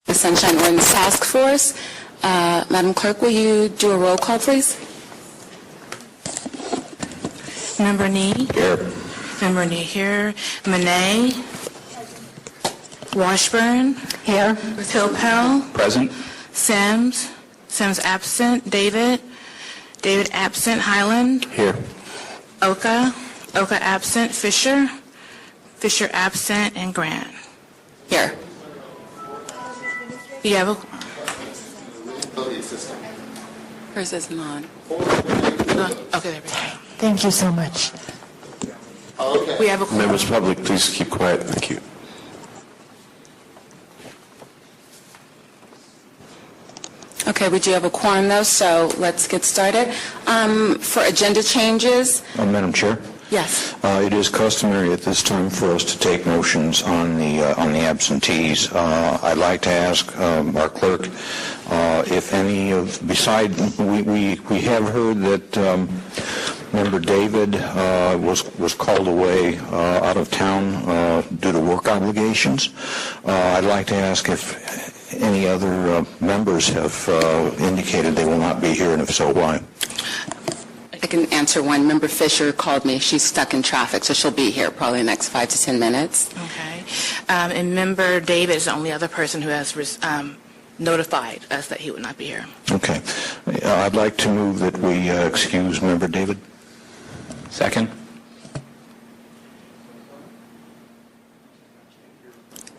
the Sunshine Ordinance Task Force. Madam Clerk, will you do a roll call, please? Member Nee? Here. Member Nee here. Monet? Washburn? Here. Pilpel? Present. Sims? Sims absent. David? David absent. Highland? Here. Oka? Oka absent. Fisher? Fisher absent. And Grant? Here. You have a... Hers isn't on. Okay, there we go. Thank you so much. We have a... Members of the public, please keep quiet. Thank you. Okay, we do have a quorum, though, so let's get started. For agenda changes, Madam Chair, yes. it is customary at this time for us to take motions on the absentees. I'd like to ask our clerk if any of we have heard that Member David was called away out of town due to work obligations. I'd like to ask if any other members have indicated they will not be here, and if so, why? I can answer one. Member Fisher called me. She's stuck in traffic, so she'll be here probably the next 5 to 10 minutes. Okay. And Member David is the only other person who has notified us that he would not be here. Okay. I'd like to move that we excuse Member David. Second.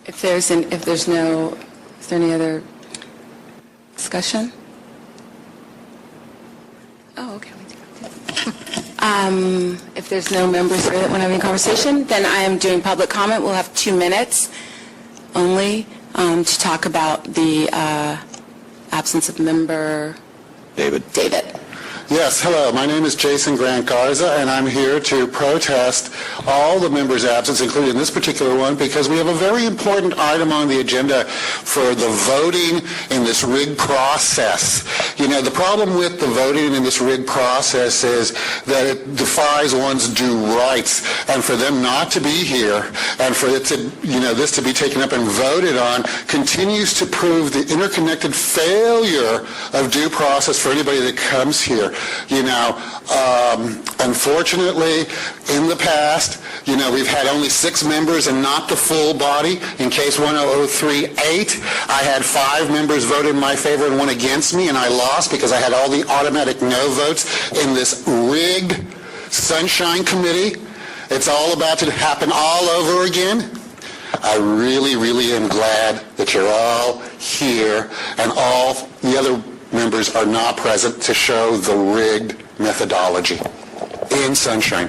Is there any other discussion? Oh, okay. If there's no members here that want to have any conversation, then I am doing public comment. We'll have 2 minutes only to talk about the absence of member David. Yes, hello. My name is Jason Grant Garza, and I'm here to protest all the members' absence, including this particular one, because we have a very important item on the agenda for the voting in this rigged process. You know, the problem with the voting in this rigged process is that it defies one's due rights, and for them not to be here, and for it to, this to be taken up and voted on, continues to prove the interconnected failure of due process for anybody that comes here. Unfortunately, in the past, we've had only 6 members and not the full body. In case 10038, I had 5 members vote in my favor and 1 against me, and I lost because I had all the automatic no votes in this rigged Sunshine Committee. It's all about to happen all over again. I really, really am glad that you're all here and all the other members are not present to show the rigged methodology in Sunshine.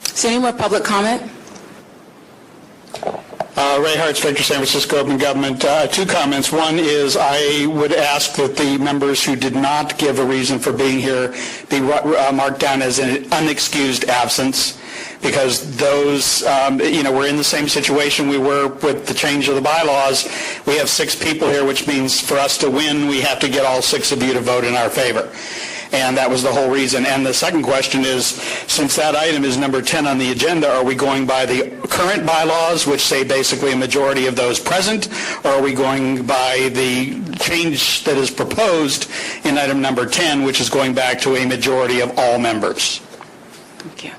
Is there any more public comment? Ray Hart, Director, San Francisco Open Government. 2 comments. One is I would ask that the members who did not give a reason for being here be marked down as an unexcused absence, because those, we're in the same situation we were with the change of the bylaws. We have 6 people here, which means for us to win, we have to get all 6 of you to vote in our favor. And that was the whole reason. And the second question is, since that item is number 10 on the agenda, are we going by the current bylaws, which say basically a majority of those present, or are we going by the change that is proposed in item number 10, which is going back to a majority of all members? Thank you.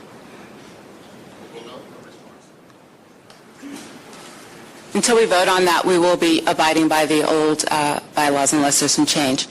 Until we vote on that, we will be abiding by the old bylaws unless there's some change.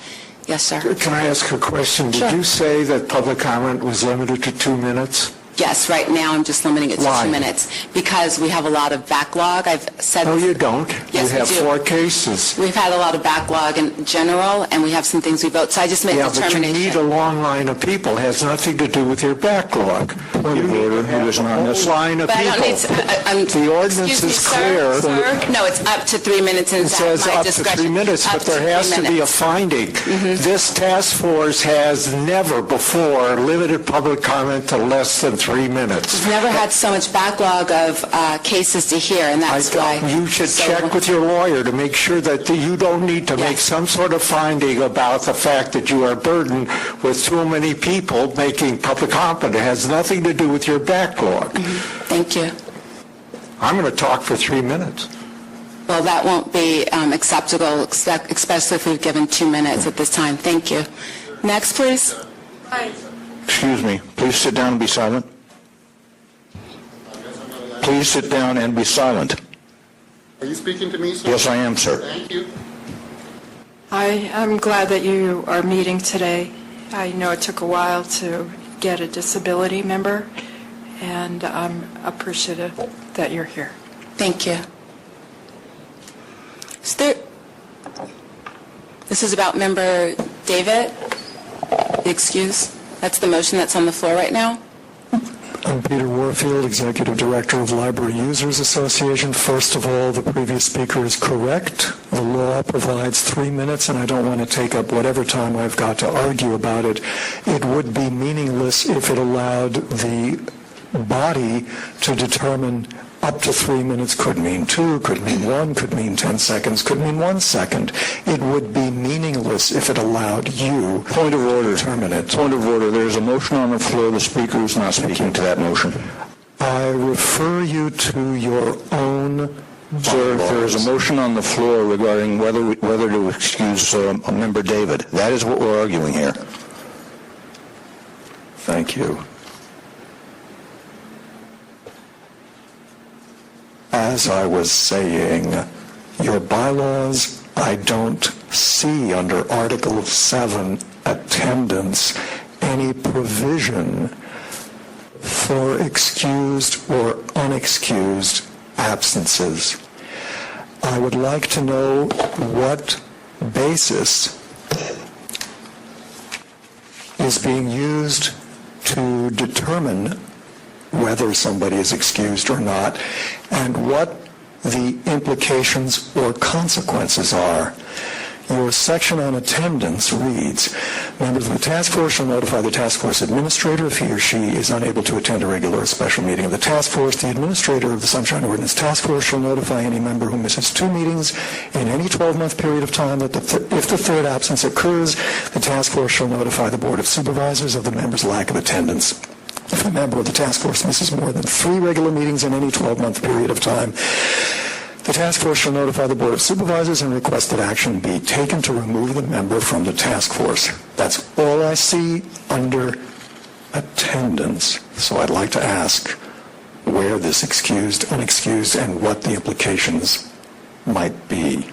Yes, sir. Can I ask a question? Sure. Did you say that public comment was limited to 2 minutes? Yes, right now I'm just limiting it to Why? 2 minutes because we have a lot of backlog. I've said No, you don't. Yes, you have we do. 4 cases. We've had a lot of backlog in general, and we have some things we vote. So I just made a Yeah, but you determination. need a long line of people. It has nothing to do with your backlog. You need to have a whole line of But I people. don't need to, The ordinance excuse me, is clear. Sir? No, it's up to 3 minutes, and It says my up to discretion. 3 minutes, Up but there to has 3 to be a minutes. finding. This task force has never before limited public comment to less than 3 minutes. We've never had so much backlog of cases to hear, and that's why. You should check with your lawyer to make sure that you don't need to make some sort of finding about the fact that you are burdened with too many people making public comment. It has nothing to do with your backlog. Thank you. I'm going to talk for 3 minutes. Well, that won't be acceptable, especially if we've given 2 minutes at this time. Thank you. Next, please. Excuse me, please sit down and be silent. Please sit down and be silent. Are you speaking to me, sir? Yes, I am, sir. Thank you. I am glad that you are meeting today. I know it took a while to get a disability member, and I'm appreciative that you're here. Thank you. This is about Member David. The excuse. That's the motion that's on the floor right now. I'm Peter Warfield, Executive Director of Library Users Association. First of all, the previous speaker is correct. The law provides 3 minutes, and I don't want to take up whatever time I've got to argue about it. It would be meaningless if it allowed the body to determine up to 3 minutes, could mean 2, could mean 1, could mean 10 seconds, could mean 1 second. It would be meaningless if it allowed you Point of order. to determine it. Point of order. There's a motion on the floor. The speaker is not speaking to that motion. I refer you to your own Sir, bylaws. there is a motion on the floor regarding whether to excuse Member David. That is what we're arguing here. Thank you. As I was saying, your bylaws, I don't see under Article 7, attendance, any provision for excused or unexcused absences. I would like to know what basis is being used to determine whether somebody is excused or not, and what the implications or consequences are. Your section on attendance reads, members of the task force shall notify the task force administrator if he or she is unable to attend a regular or special meeting of the task force. The administrator of the Sunshine Ordinance Task Force shall notify any member who misses 2 meetings in any 12-month period of time that if the third absence occurs, the task force shall notify the Board of Supervisors of the member's lack of attendance. If a member of the task force misses more than 3 regular meetings in any 12-month period of time, the task force shall notify the Board of Supervisors and request that action be taken to remove the member from the task force. That's all I see under attendance. So I'd like to ask where this excused, unexcused, and what the implications might be.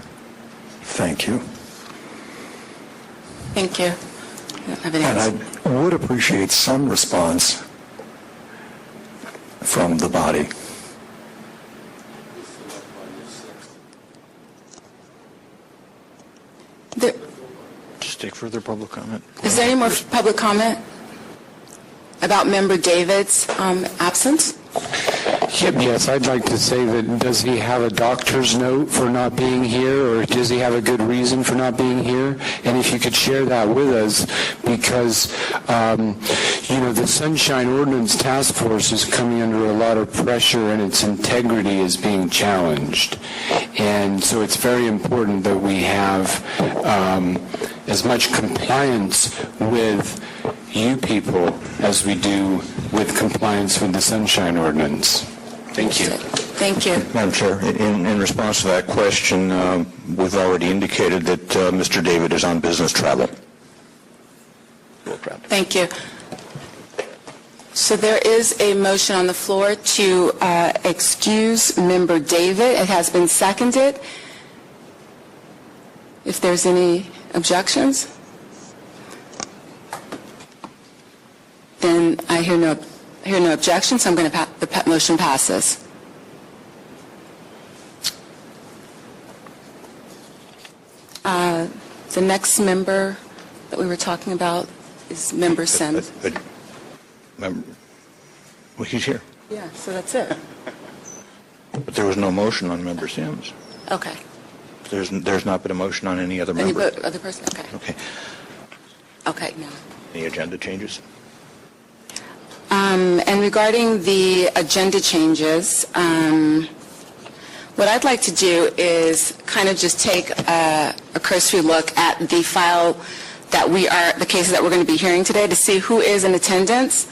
Thank you. Thank you. I don't have any And else. I would appreciate some response from the body. Just take further public comment. Is there any more public comment about Member David's absence? Yes, I'd like to say that, does he have a doctor's note for not being here, or does he have a good reason for not being here? And if you could share that with us, because, the Sunshine Ordinance Task Force is coming under a lot of pressure and its integrity is being challenged. And so it's very important that we have as much compliance with you people as we do with compliance with the Sunshine Ordinance. Thank you. Thank you. Madam Chair, in response to that question, we've already indicated that Mr. David is on business travel. Thank you. So there is a motion on the floor to excuse Member David. It has been seconded. If there's any objections, then I hear no objections. I'm going to the motion passes. The next member that we were talking about is Member Sims. Well, he's here. Yeah, so that's it. But there was no motion on Member Sims. Okay. There's not been a motion on any other member. Any other person? Okay. Okay. Okay, no. Any agenda changes? And regarding the agenda changes, what I'd like to do is kind of just take a cursory look at the file that the cases that we're going to be hearing today to see who is in attendance.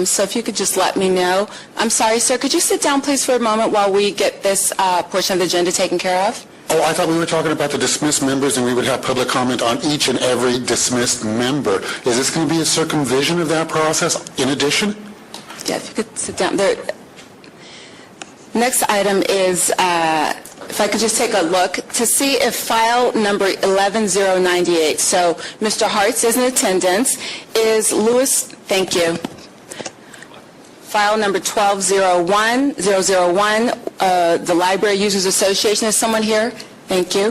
So if you could just let me know. I'm sorry, sir, could you sit down, please, for a moment while we get this portion of the agenda taken care of? Oh, I thought we were talking about the dismissed members and we would have public comment on each and every dismissed member. Is this going to be a circumvision of that process in addition? Yeah, if you could sit down. Next item is, if I could just take a look to see if file number 11098, so Mr. Hartz is in attendance, is Lewis, thank you. File number 1201001, the Library Users Association, is someone here? Thank you.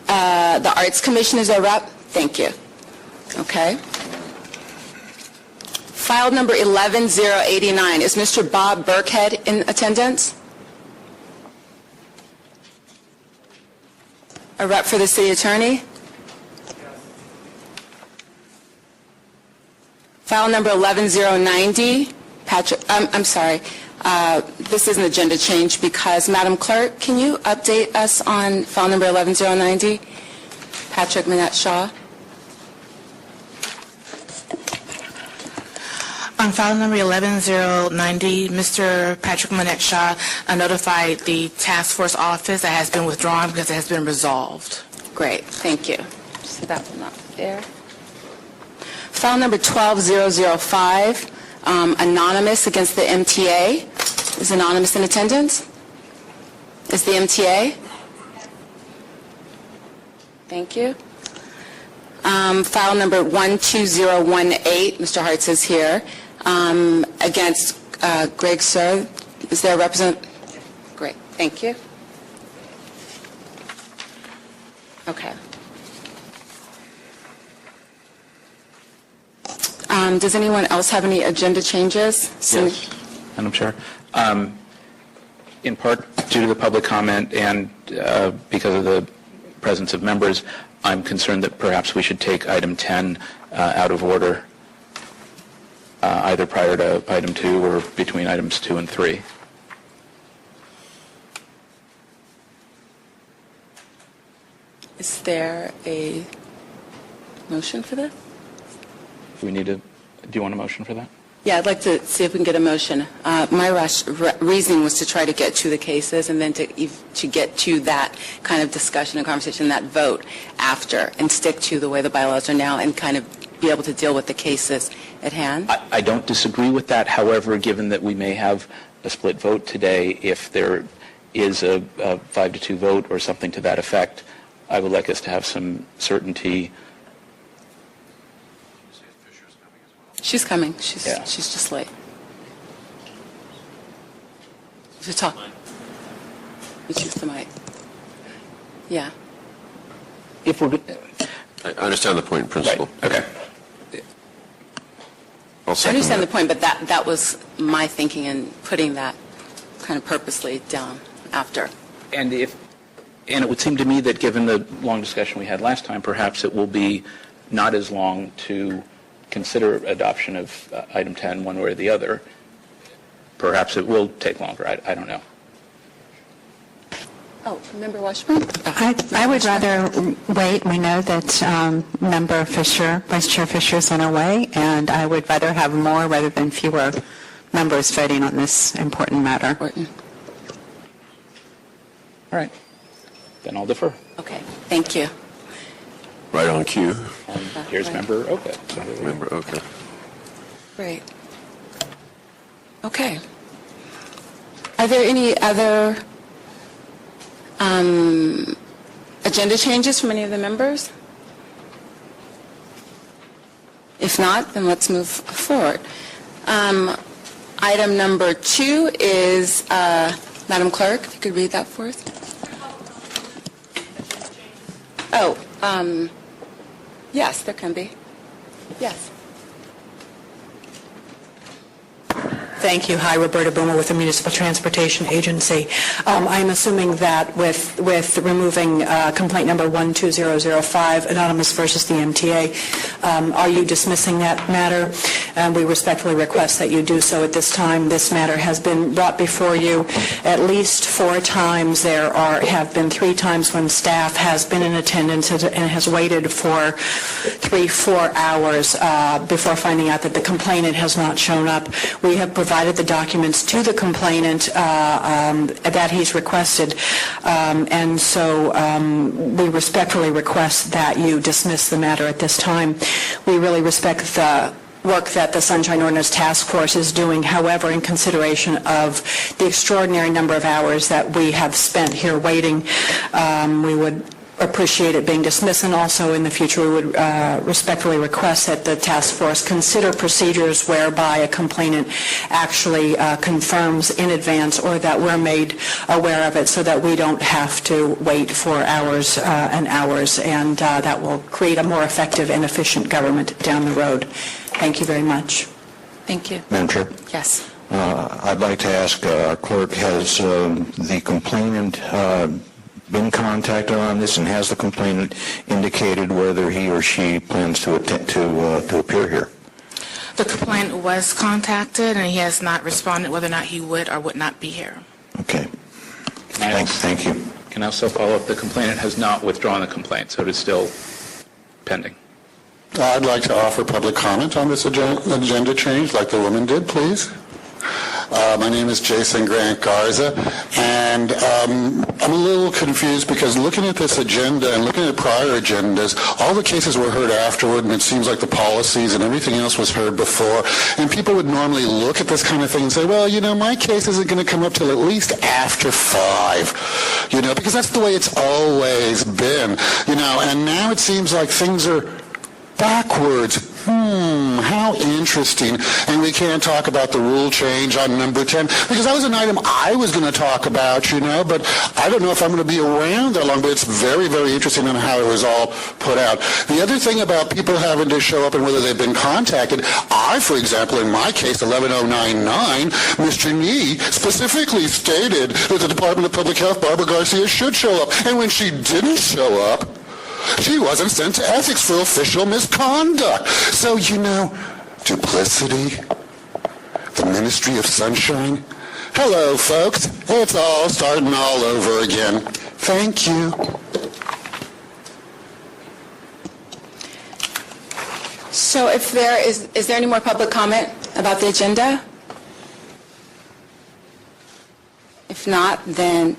The Arts Commission is a rep? Thank you. Okay. File number 11089, is Mr. Bob Burkhead in attendance? A rep for the city attorney? File number 11090, Patrick, I'm sorry, this is an agenda change because, Madam Clerk, can you update us on file number 11090? Patrick Manette Shaw. On file number 11090, Mr. Patrick Manette Shaw notified the task force office that has been withdrawn because it has been resolved. Great, thank you. So that one up there. File number 12005, anonymous against the MTA. Is anonymous in attendance? Is the MTA? Thank you. File number 12018, Mr. Hartz is here, against Greg Sir. Is there a representative? Great, thank you. Okay. Does anyone else have any agenda changes? Yes, Madam Chair. In part due to the public comment and because of the presence of members, I'm concerned that perhaps we should take item 10 out of order, either prior to item 2 or between items 2 and 3. Is there a motion for this? Do you want a motion for that? Yeah, I'd like to see if we can get a motion. My reasoning was to try to get to the cases and then to get to that kind of discussion and conversation, that vote after, and stick to the way the bylaws are now and kind of be able to deal with the cases at hand. I don't disagree with that. However, given that we may have a split vote today, if there is a 5-2 vote or something to that effect, I would like us to have some certainty. She's coming. She's Yeah. just late. To talk. Let's use the mic. Yeah. If we're I understand the point in principle. Right. Okay. I'll I second understand the that. point, but that was my thinking in putting that kind of purposely down after. And it would seem to me that given the long discussion we had last time, perhaps it will be not as long to consider adoption of item 10 one way or the other. Perhaps it will take longer. I don't know. Oh, Member Washburn? I would rather wait. We know that Member Fisher, Vice Chair Fisher is on her way, and I would rather have more rather than fewer members voting on this important matter. Orton. All right. Then I'll defer. Okay, thank you. Right on cue. And here's Right. Member Oka. Remember, okay. Great. Okay. Are there any other agenda changes from any of the members? If not, then let's move forward. Item number 2 is, Madam Clerk, if you could read that for us. Oh, yes, there can be. Yes. Thank you. Hi, Roberta Boomer with the Municipal Transportation Agency. I'm assuming that with removing complaint number 12005, Anonymous versus the MTA, are you dismissing that matter? We respectfully request that you do so at this time. This matter has been brought before you at least 4 times. There have been 3 times when staff has been in attendance and has waited for 3-4 hours before finding out that the complainant has not shown up. We have provided the documents to the complainant that he's requested, and so we respectfully request that you dismiss the matter at this time. We really respect the work that the Sunshine Ordinance Task Force is doing. However, in consideration of the extraordinary number of hours that we have spent here waiting, we would appreciate it being dismissed, and also in the future we would respectfully request that the task force consider procedures whereby a complainant actually confirms in advance, or that we're made aware of it, so that we don't have to wait for hours and hours, and that will create a more effective and efficient government down the road. Thank you very much. Thank you. Madam Chair? Yes. I'd like to ask our clerk, has the complainant been contacted on this, and has the complainant indicated whether he or she plans to appear here? The complainant was contacted, and he has not responded whether or not he would or would not be here. Okay. Thank you. Can I also follow up? The complainant has not withdrawn the complaint, so it is still pending. I'd like to offer public comment on this agenda change, like the woman did, please. My name is Jason Grant Garza, and I'm a little confused because looking at this agenda and looking at prior agendas, all the cases were heard afterward, and it seems like the policies and everything else was heard before, and people would normally look at this kind of thing and say, well, you know, my case isn't going to come up till at least after 5, you know, because that's the way it's always been, you know, and now it seems like things are backwards. How interesting. And we can't talk about the rule change on number 10, because that was an item I was going to talk about, you know, but I don't know if I'm going to be around that long, but it's very, very interesting on how it was all put out. The other thing about people having to show up and whether they've been contacted, I, for example, in my case, 11099, Mr. Nee specifically stated that the Department of Public Health, Barbara Garcia, should show up. And when she didn't show up, she wasn't sent to ethics for official misconduct. So, you know, duplicity, the Ministry of Sunshine. Hello, folks. It's all starting all over again. Thank you. So if there is there any more public comment about the agenda? If not, then,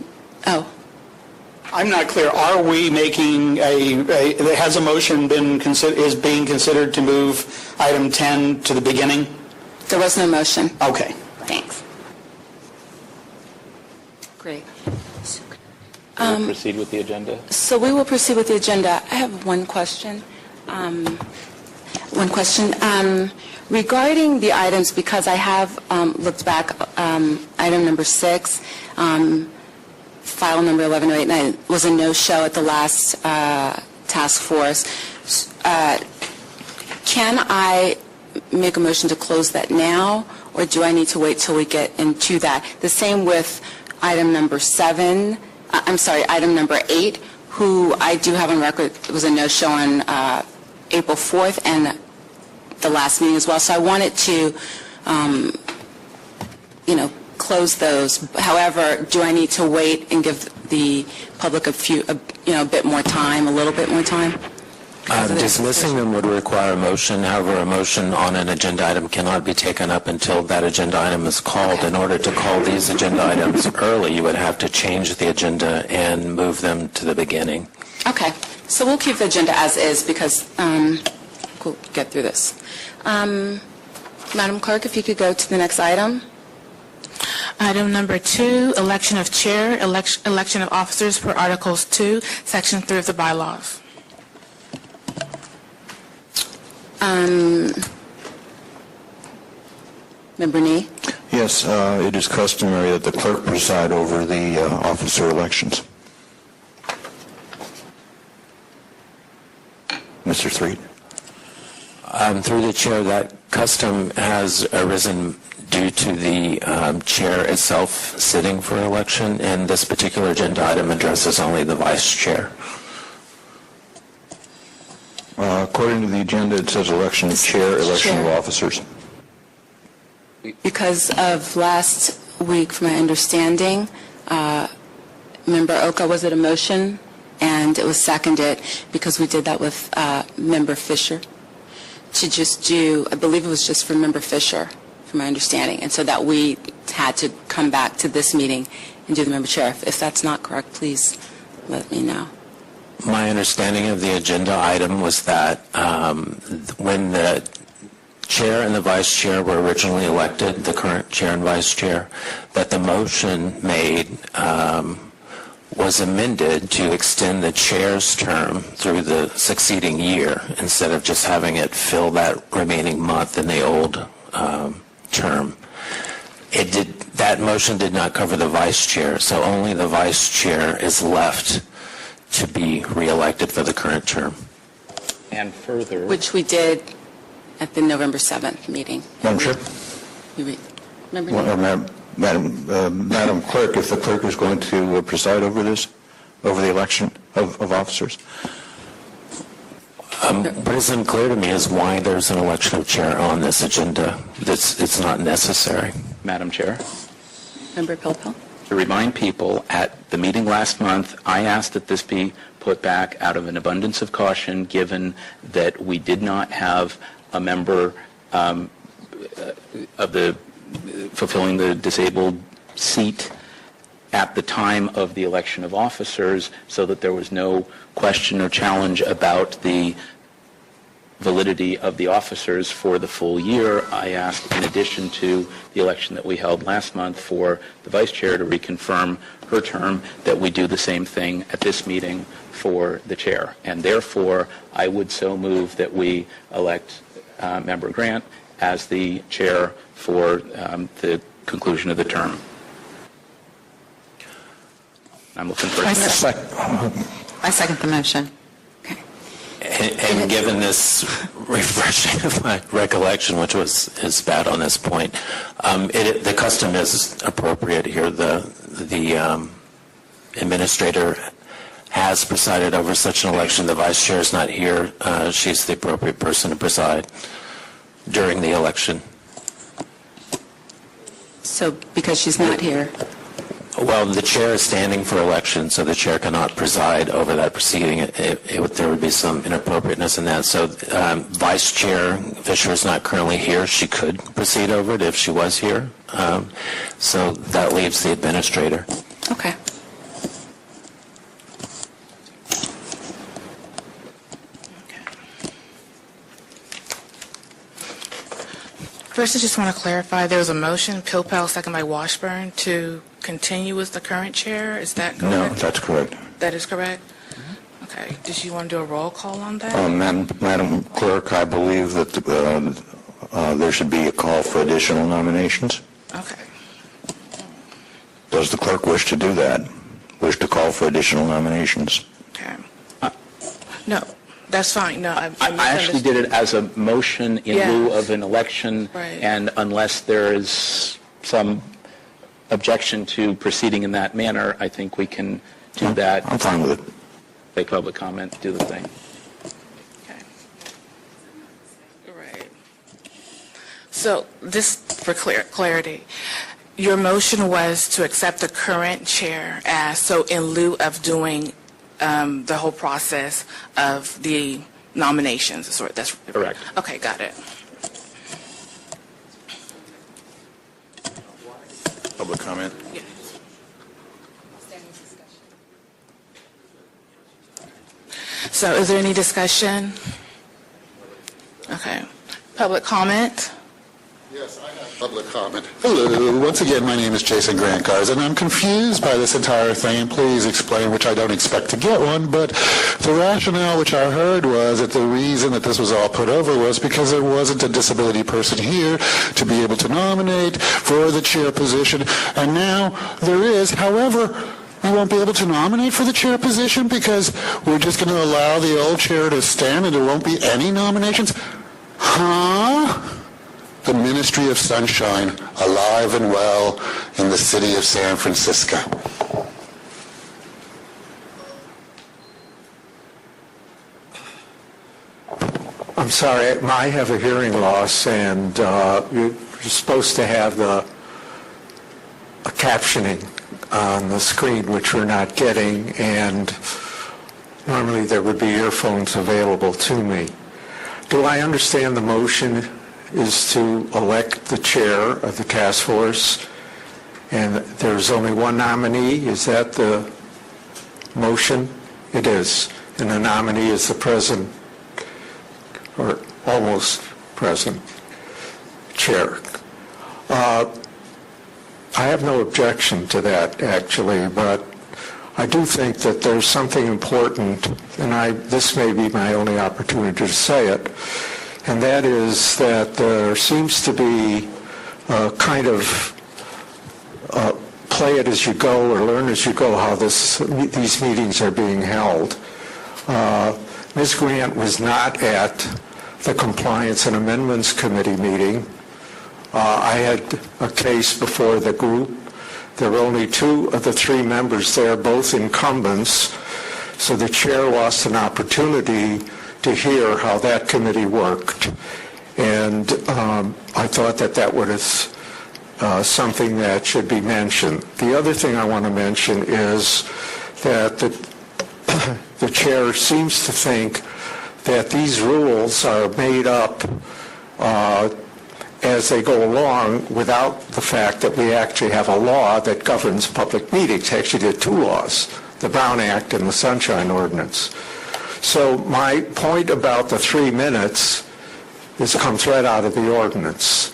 I'm not clear. Are we making has a motion is being considered to move item 10 to the beginning? There was no motion. Okay. Thanks. Great. We'll proceed with the agenda. So we will proceed with the agenda. I have one question. Regarding the items, because I have looked back, item number 6, file number 1108, was a no-show at the last task force. Can I make a motion to close that now, or do I need to wait till we get into that? The same with item number 7, item number 8, who I do have on record was a no-show on April 4th and the last meeting as well. So I wanted to, close those. However, do I need to wait and give the public a bit more time, a little bit more time? Dismissing them would require a motion. However, a motion on an agenda item cannot be taken up until that agenda item is called. Okay. In order to call these agenda items early, you would have to change the agenda and move them to the beginning. Okay. So we'll keep the agenda as is because we'll get through this. Madam Clerk, if you could go to the next item. Item number 2, election of chair, election of officers per Articles 2, Section 3 of the bylaws. Member Nee? Yes, it is customary that the clerk preside over the officer elections. Mr. Threed? Through the chair, that custom has arisen due to the chair itself sitting for election, and this particular agenda item addresses only the vice chair. According to the agenda, it says election of chair, election of officers. Because of last week, from my understanding, Member Oka, was it a motion? And it was seconded because we did that with Member Fisher to just do, I believe it was just for Member Fisher, from my understanding, and so that we had to come back to this meeting and do the member chair. If that's not correct, please let me know. My understanding of the agenda item was that when the chair and the vice chair were originally elected, the current chair and vice chair, that the motion made was amended to extend the chair's term through the succeeding year instead of just having it fill that remaining month in the old term. That motion did not cover the vice chair, so only the vice chair is left to be reelected for the current term. And further, Which we did at the November 7th meeting. Madam Chair? Remember Well, that? Madam Clerk, if the clerk is going to preside over this, over the election of officers. What is unclear to me is why there's an election of chair on this agenda. It's not necessary. Madam Chair, Member Pilpel? to remind people, at the meeting last month, I asked that this be put back out of an abundance of caution, given that we did not have a member of the fulfilling the disabled seat at the time of the election of officers, so that there was no question or challenge about the validity of the officers for the full year. I asked, in addition to the election that we held last month, for the vice chair to reconfirm her term, that we do the same thing at this meeting for the chair. And therefore, I would so move that we elect Member Grant as the chair for the conclusion of the term. I'm looking for a second. I second the motion. And given this refreshing of my recollection, which is bad on this point, the custom is appropriate here. The administrator has presided over such an election. The vice chair is not here. She's the appropriate person to preside during the election. So because she's not here. Well, the chair is standing for election, so the chair cannot preside over that proceeding. There would be some inappropriateness in that. So Vice Chair Fisher is not currently here. She could proceed over it if she was here. So that leaves the administrator. Okay. First, I just want to clarify, there was a motion, Pilpel, second by Washburn, to continue as the current chair. Is that correct? No, that's correct. That is correct? Okay. Did you want to do a roll call on that? Madam Clerk, I believe that there should be a call for additional nominations. Okay. Does the clerk wish to do that? Wish to call for additional nominations? Okay. No, that's fine. No, I actually did it as a motion in lieu of an election, Right. and unless there is some objection to proceeding in that manner, I think we can do that. I'm fine with it. Take public comment, do the thing. Okay. Right. So just for clarity, your motion was to accept the current chair as, so in lieu of doing the whole process of the nominations. That's Correct. Okay, got it. Public comment? Yeah. So is there any discussion? Okay. Public comment? Yes, I have public comment. Hello, once again, my name is Jason Grantcars, and I'm confused by this entire thing, and please explain, which I don't expect to get one, but the rationale which I heard was that the reason that this was all put over was because there wasn't a disability person here to be able to nominate for the chair position, and now there is. However, we won't be able to nominate for the chair position because we're just going to allow the old chair to stand and there won't be any nominations? Huh? the Ministry of Sunshine alive and well in the city of San Francisco. I'm sorry, I have a hearing loss, and you're supposed to have a captioning on the screen, which we're not getting, and normally there would be earphones available to me. Do I understand the motion is to elect the chair of the task force, and there's only one nominee? Is that the motion? It is. And the nominee is the present, or almost present, chair. I have no objection to that, actually, but I do think that there's something important, and this may be my only opportunity to say it, and that is that there seems to be a kind of play it as you go or learn as you go how these meetings are being held. Ms. Grant was not at the Compliance and Amendments Committee meeting. I had a case before the group. There were only 2 of the 3 members there, both incumbents, so the chair lost an opportunity to hear how that committee worked. And I thought that was something that should be mentioned. The other thing I want to mention is that the chair seems to think that these rules are made up as they go along without the fact that we actually have a law that governs public meetings. Actually, there are 2 laws, the Brown Act and the Sunshine Ordinance. So my point about the 3 minutes comes right out of the ordinance.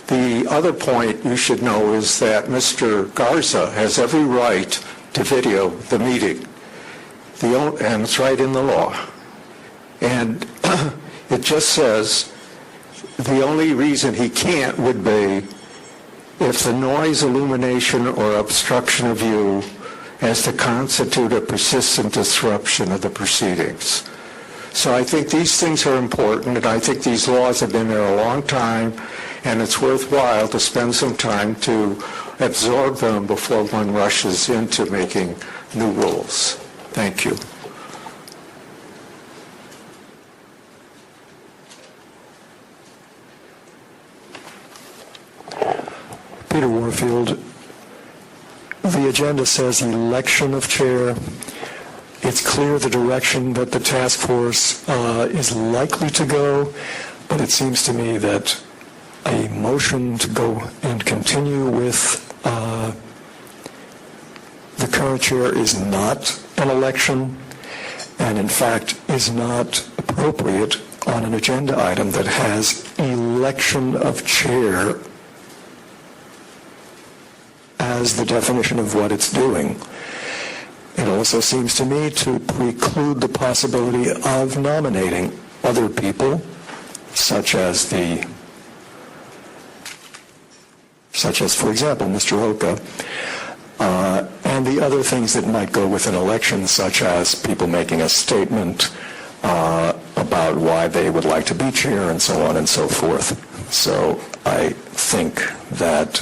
The other point you should know is that Mr. Garza has every right to video the meeting, and it's right in the law. And it just says the only reason he can't would be if the noise, illumination, or obstruction of view as to constitute a persistent disruption of the proceedings. So I think these things are important, and I think these laws have been there a long time, and it's worthwhile to spend some time to absorb them before one rushes into making new rules. Thank you. Peter Warfield, the agenda says election of chair. It's clear the direction that the task force is likely to go, but it seems to me that a motion to go and continue with the current chair is not an election, and in fact is not appropriate on an agenda item that has election of chair as the definition of what it's doing. It also seems to me to preclude the possibility of nominating other people, such as, for example, Mr. Oka, and the other things that might go with an election, such as people making a statement about why they would like to be chair and so on and so forth. So I think that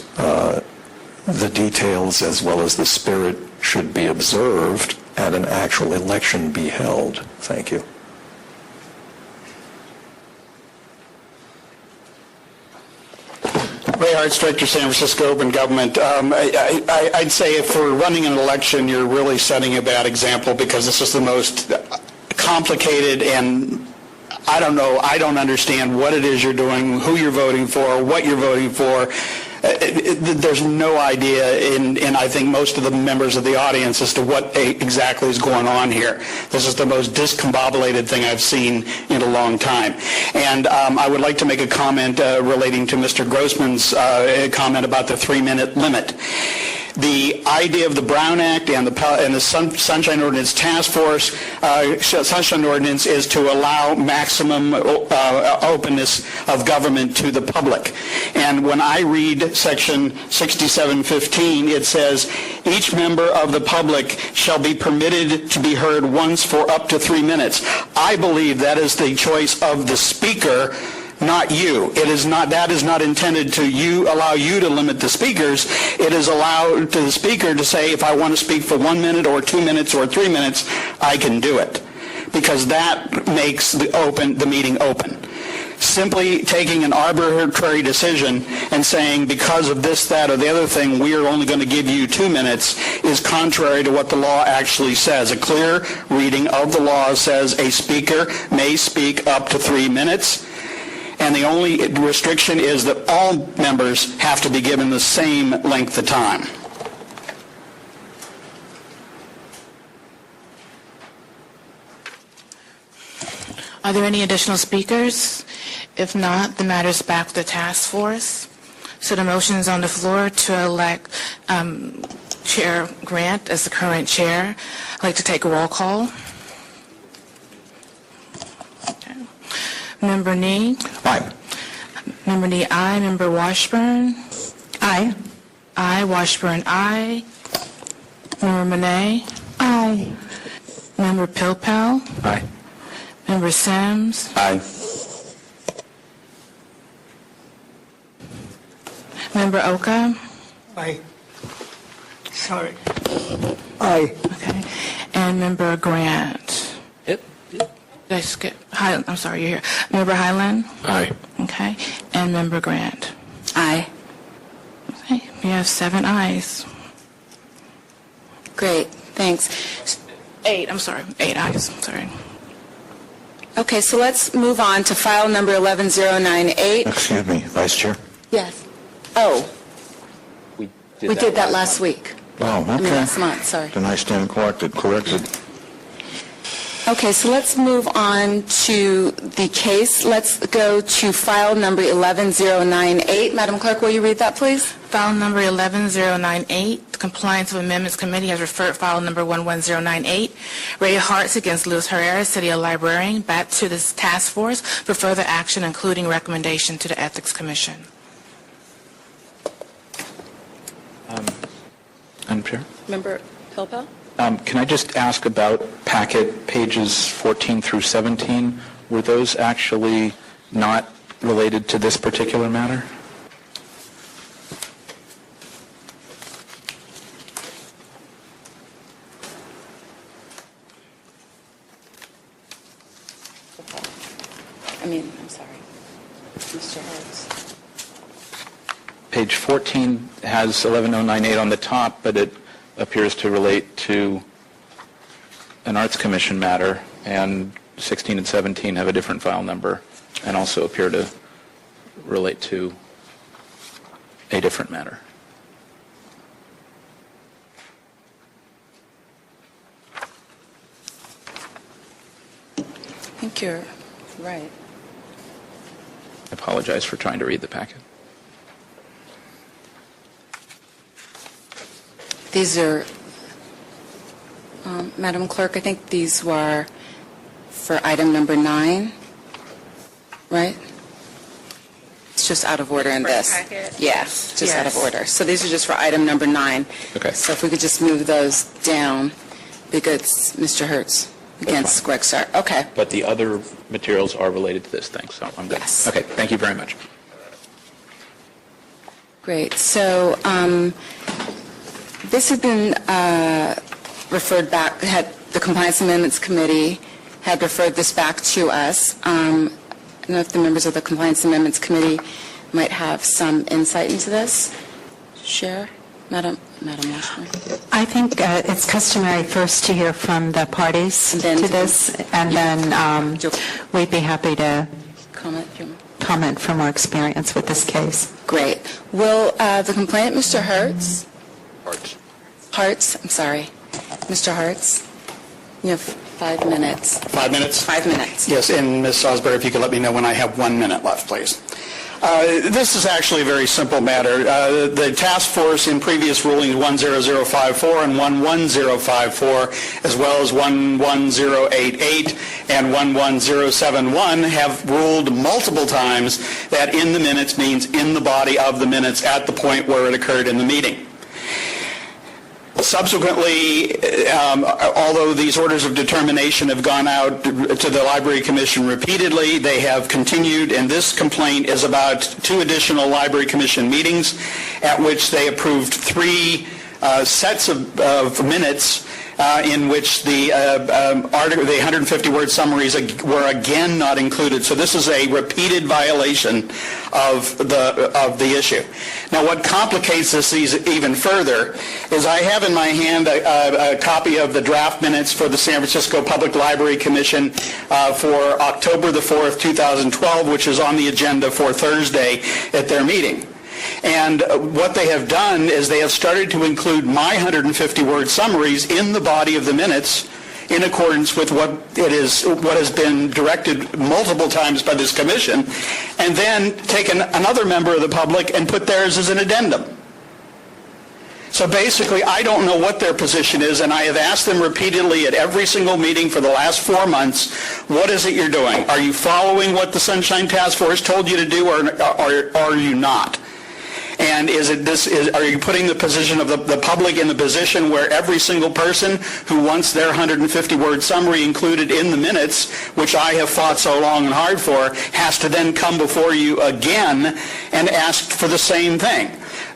the details as well as the spirit should be observed and an actual election be held. Thank you. Ray Hartz, Director, San Francisco Open Government. I'd say if we're running an election, you're really setting a bad example because this is the most complicated and I don't know, I don't understand what it is you're doing, who you're voting for, what you're voting for. There's no idea in I think most of the members of the audience as to what exactly is going on here. This is the most discombobulated thing I've seen in a long time. And I would like to make a comment relating to Mr. Grossman's comment about the 3-minute limit. The idea of the Brown Act and the Sunshine Ordinance Task Force, Sunshine Ordinance is to allow maximum openness of government to the public. And when I read Section 6715, it says, each member of the public shall be permitted to be heard once for up to 3 minutes. I believe that is the choice of the speaker not you. That is not intended to allow you to limit the speakers. It is allowed to the speaker to say, if I want to speak for 1 minute or 2 minutes or 3 minutes, I can do it, because that makes the meeting open. Simply taking an arbitrary decision and saying, because of this, that, or the other thing, we are only going to give you 2 minutes is contrary to what the law actually says. A clear reading of the law says a speaker may speak up to 3 minutes, and the only restriction is that all members have to be given the same length of time. Are there any additional speakers? If not, the matter is back to the task force. So the motion is on the floor to elect Chair Grant as the current chair. I'd like to take a roll call. Okay. Member Nee? Aye. Member Nee, aye. Member Washburn? Aye. Aye. Washburn, aye. Member Monet? Aye. Member Pilpel? Aye. Member Sims? Aye. Member Oka? Aye. Sorry. Aye. Okay. And Member Grant? Yep. Did I skip? I'm sorry, you're here. Member Highland? Aye. Okay. And Member Grant? Aye. Okay. We have 7 ayes. Great, thanks. 8 ayes. Sorry. Okay, so let's move on to file number 11098. Excuse me, Vice Chair? Yes. Oh, We we did that last week. Oh, I mean, okay. last month, sorry. Then I stand corrected. Okay, so let's move on to the case. Let's go to file number 11098. Madam Clerk, will you read that, please? File number 11098, the Compliance of Amendments Committee has referred file number 11098, Ray Hartz against Luis Herrera, City Librarian, back to this task force for further action, including recommendation to the Ethics Commission. Madam Chair? Member Pilpel? Can I just ask about packet pages 14 through 17? Were those actually not related to this particular matter? I'm sorry. Mr. Hartz. Page 14 has 11098 on the top, but it appears to relate to an Arts Commission matter, and 16 and 17 have a different file number and also appear to relate to a different matter. I think you're right. I apologize for trying to read the packet. These are, Madam Clerk, I think these were for item number 9, right? It's just out of order in this. Yes, just out of order. So these are just for item number 9. Okay. So if we could just move those down, because Mr. Hertz against Greg Starr. Okay. But the other materials are related to this thing, so I'm good. Yes. Okay, thank you very much. Great. So this had been referred back, the Compliance Amendments Committee had referred this back to us. I don't know if the members of the Compliance Amendments Committee might have some insight into this. Share? Madam Washburn. I think it's customary first to hear from the parties to this, and then we'd be happy to comment from our experience with this case. Great. Will the complainant, Mr. Hertz? Hartz, I'm sorry. Mr. Hartz, you have 5 minutes. 5 minutes? 5 minutes. Yes, and Ms. Osberg, if you could let me know when I have 1 minute left, please. This is actually a very simple matter. The task force in previous rulings 10054 and 11054, as well as 11088 and 11071, have ruled multiple times that in the minutes means in the body of the minutes at the point where it occurred in the meeting. Subsequently, although these orders of determination have gone out to the Library Commission repeatedly, they have continued, and this complaint is about 2 additional Library Commission meetings at which they approved 3 sets of minutes in which the 150-word summaries were again not included. So this is a repeated violation of the issue. Now, what complicates this even further is I have in my hand a copy of the draft minutes for the San Francisco Public Library Commission for October the 4th, 2012, which is on the agenda for Thursday at their meeting. And what they have done is they have started to include my 150-word summaries in the body of the minutes in accordance with what has been directed multiple times by this commission, and then taken another member of the public and put theirs as an addendum. So basically, I don't know what their position is, and I have asked them repeatedly at every single meeting for the last 4 months, what is it you're doing? Are you following what the Sunshine Task Force told you to do, or are you not? And are you putting the position of the public in the position where every single person who wants their 150-word summary included in the minutes, which I have fought so long and hard for, has to then come before you again and ask for the same thing?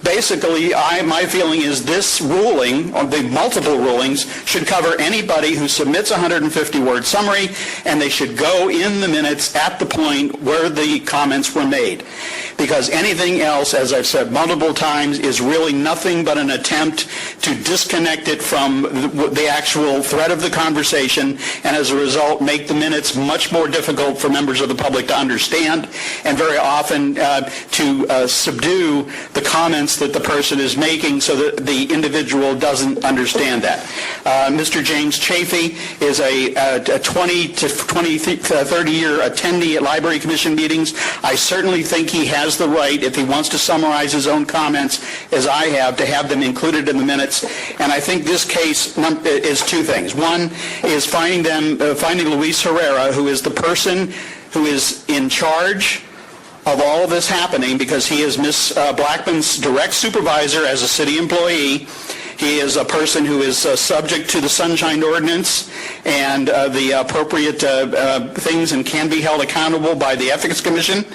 Basically, my feeling is this ruling, or the multiple rulings, should cover anybody who submits a 150-word summary, and they should go in the minutes at the point where the comments were made. Because anything else, as I've said multiple times, is really nothing but an attempt to disconnect it from the actual thread of the conversation, and as a result, make the minutes much more difficult for members of the public to understand, and very often to subdue the comments that the person is making so that the individual doesn't understand that. Mr. James Chafee is a 20 to 30-year attendee at Library Commission meetings. I certainly think he has the right, if he wants to summarize his own comments, as I have, to have them included in the minutes. And I think this case is 2 things. One is finding Luis Herrera, who is the person who is in charge of all of this happening, because he is Ms. Blackman's direct supervisor as a city employee. He is a person who is subject to the Sunshine Ordinance and the appropriate things, and can be held accountable by the Ethics Commission.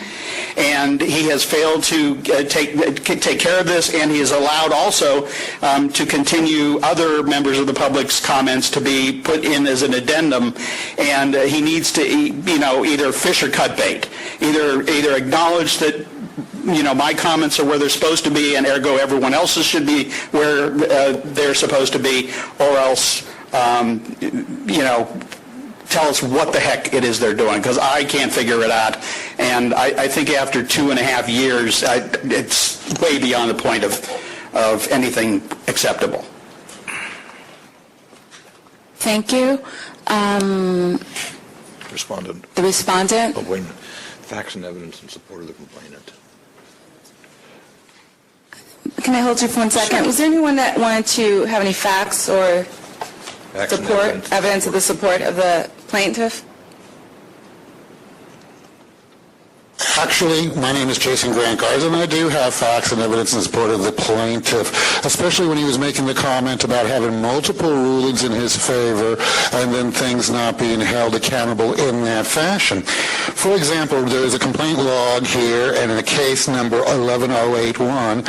And he has failed to take care of this, and he is allowed also to continue other members of the public's comments to be put in as an addendum. And he needs to, either fish or cut bait. Either acknowledge that my comments are where they're supposed to be, and ergo everyone else's should be where they're supposed to be, or else, tell us what the heck it is they're doing, because I can't figure it out. And I think after 2.5 years, it's way beyond the point of anything acceptable. Thank you. Respondent. The respondent. Oh, wait a minute. Facts and evidence in support of the complainant. Can I hold you for 1 second? Was there anyone that wanted to have any facts or Facts and evidence of the support of the plaintiff? Actually, my name is Jason Grant Garza, and I do have facts and evidence in support of the plaintiff, especially when he was making the comment about having multiple rulings in his favor and then things not being held accountable in that fashion. For example, there is a complaint log here, and in a case number 11081,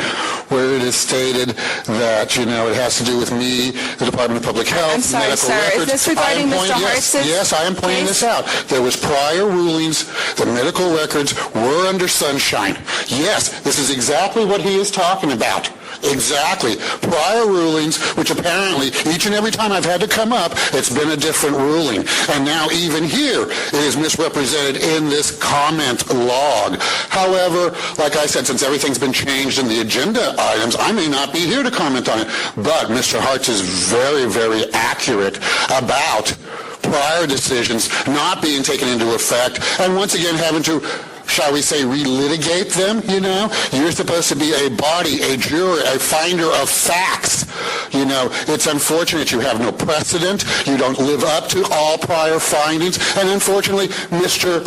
where it is stated that, it has to do with me, the Department of Public Health, I'm sorry, medical sir. records. Is this regarding Mr. Hartz's Yes, I am pointing case? this out. There was prior rulings, the medical records were under Sunshine. Yes, this is exactly what he is talking about. Exactly. Prior rulings, which apparently each and every time I've had to come up, it's been a different ruling. And now even here, it is misrepresented in this comment log. However, like I said, since everything's been changed in the agenda items, I may not be here to comment on it. But Mr. Hartz is very, very accurate about prior decisions not being taken into effect, and once again having to, shall we say, relitigate them, You're supposed to be a body, a juror, a finder of facts. It's unfortunate you have no precedent. You don't live up to all prior findings. And unfortunately, Mr.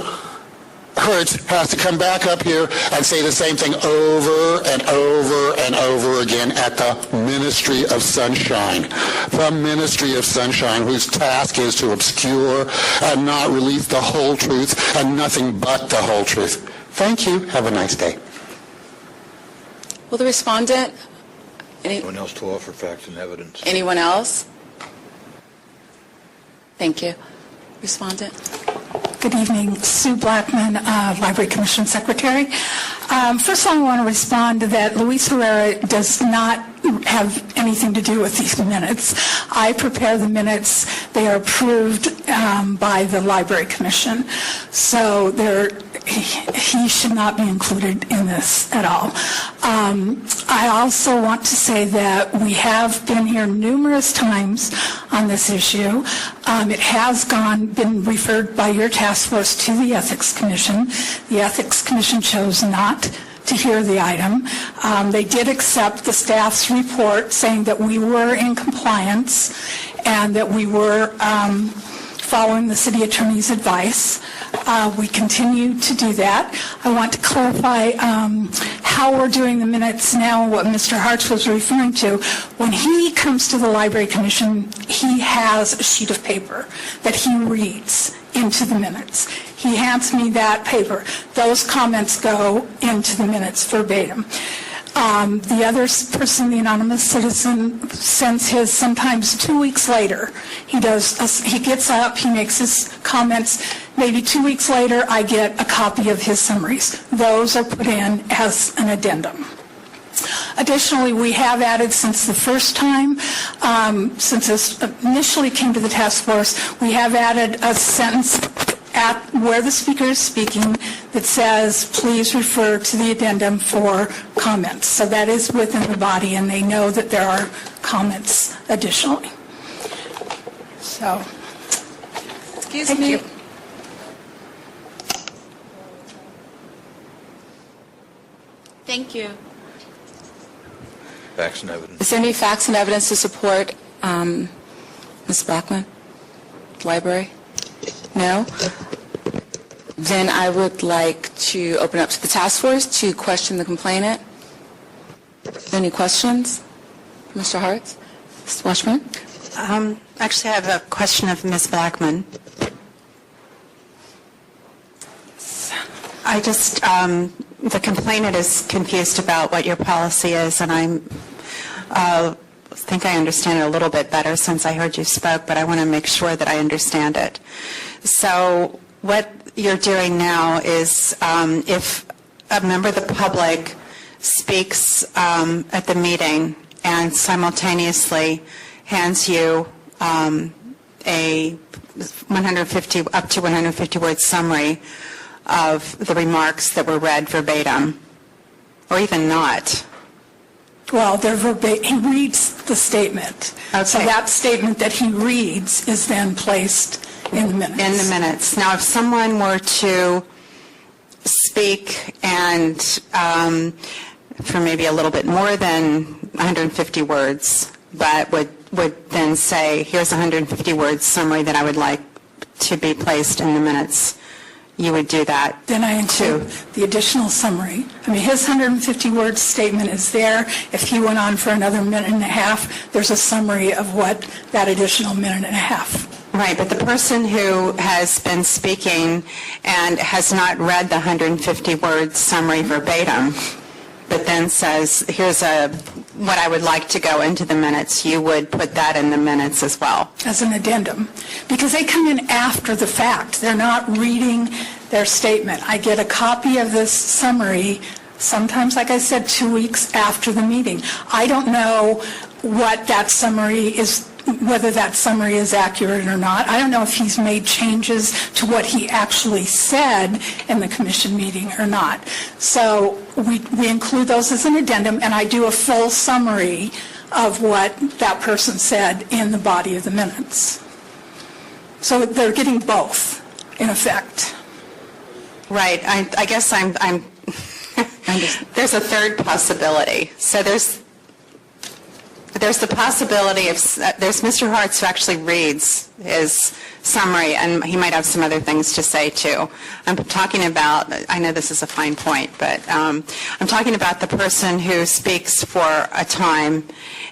Hertz has to come back up here and say the same thing over and over and over again at the Ministry of Sunshine. The Ministry of Sunshine, whose task is to obscure and not release the whole truth and nothing but the whole truth. Thank you. Have a nice day. Will the respondent, Anyone else to offer facts and evidence? anyone else? Thank you. Respondent? Good evening. Sue Blackman, Library Commission Secretary. First of all, I want to respond that Luis Herrera does not have anything to do with these minutes. I prepare the minutes. They are approved by the Library Commission. So he should not be included in this at all. I also want to say that we have been here numerous times on this issue. It has been referred by your task force to the Ethics Commission. The Ethics Commission chose not to hear the item. They did accept the staff's report saying that we were in compliance and that we were following the city attorney's advice. We continue to do that. I want to clarify how we're doing the minutes now, what Mr. Hartz was referring to. When he comes to the Library Commission, he has a sheet of paper that he reads into the minutes. He hands me that paper. Those comments go into the minutes verbatim. The other person, the anonymous citizen, sends his sometimes 2 weeks later. He gets up, he makes his comments. Maybe 2 weeks later, I get a copy of his summaries. Those are put in as an addendum. Additionally, we have added since the first time, since this initially came to the task force, we have added a sentence at where the speaker is speaking that says, please refer to the addendum for comments. So that is within the body, and they know that there are comments additionally. So, Excuse me. you. Thank you. Facts and evidence. Is there any facts and evidence to support Ms. Blackman? Library? No? Then I would like to open up to the task force to question the complainant. Any questions? Mr. Hartz? Ms. Washburn? Actually, I have a question of Ms. Blackman. The complainant is confused about what your policy is, and I think I understand it a little bit better since I heard you spoke, but I want to make sure that I understand it. So what you're doing now is if a member of the public speaks at the meeting and simultaneously hands you a 150 up to 150 word summary of the remarks that were read verbatim, or even not. Well, he reads the statement. Okay. So that statement that he reads is then placed in the minutes. In the minutes. Now, if someone were to speak and for maybe a little bit more than 150 words, but would then say, here's a 150 word summary that I would like to be placed in the minutes, you would do that. Then I include the additional summary. I mean, his 150-word statement is there. If he went on for another minute and a half, there's a summary of what that additional minute and a half. Right, but the person who has been speaking and has not read the 150-word summary verbatim, but then says, here's what I would like to go into the minutes, you would put that in the minutes as well. As an addendum, because they come in after the fact. They're not reading their statement. I get a copy of this summary, sometimes, like I said, 2 weeks after the meeting. I don't know what that summary is, whether that summary is accurate or not. I don't know if he's made changes to what he actually said in the commission meeting or not. So we include those as an addendum, and I do a full summary of what that person said in the body of the minutes. So they're getting both, in effect. Right. I guess I'm there's a third possibility. So there's the possibility of, there's Mr. Hartz who actually reads his summary, and he might have some other things to say too. I'm talking about, I know this is a fine point, but I'm talking about the person who speaks for a time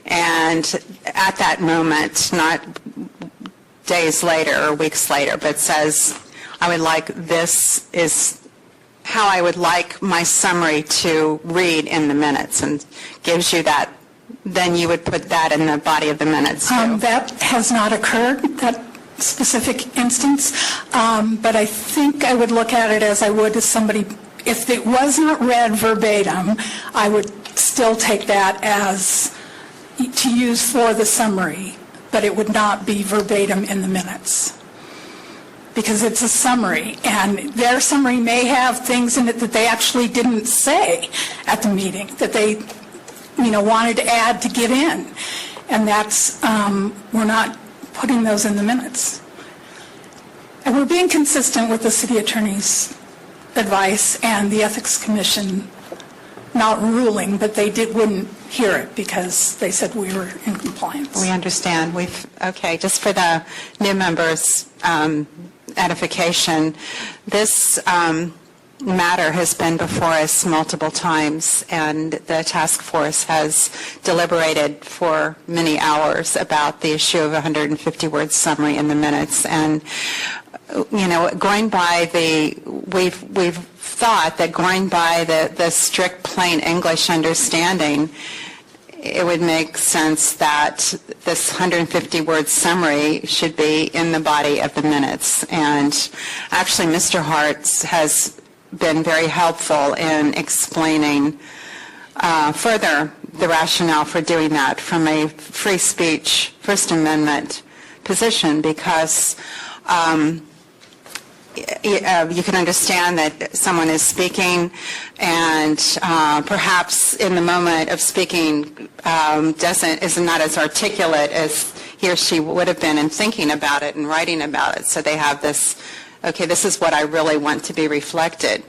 and at that moment, not days later or weeks later, but says, I would like, this is how I would like my summary to read in the minutes, and gives you that, then you would put that in the body of the minutes too. That has not occurred, that specific instance, but I think I would look at it as I would as somebody, if it was not read verbatim, I would still take that as to use for the summary, but it would not be verbatim in the minutes. Because it's a summary, and their summary may have things in it that they actually didn't say at the meeting, that they, wanted to add to get in. And that's, we're not putting those in the minutes. And we're being consistent with the city attorney's advice and the Ethics Commission not ruling, but they wouldn't hear it because they said we were in compliance. We understand. Okay, just for the new members' edification, this matter has been before us multiple times, and the task force has deliberated for many hours about the issue of a 150-word summary in the minutes. And, going by we've thought that going by the strict plain English understanding, it would make sense that this 150-word summary should be in the body of the minutes. And actually, Mr. Hartz has been very helpful in explaining further the rationale for doing that from a free speech First Amendment position, because you can understand that someone is speaking and perhaps in the moment of speaking is not as articulate as he or she would have been in thinking about it and writing about it. So they have this, okay, this is what I really want to be reflected.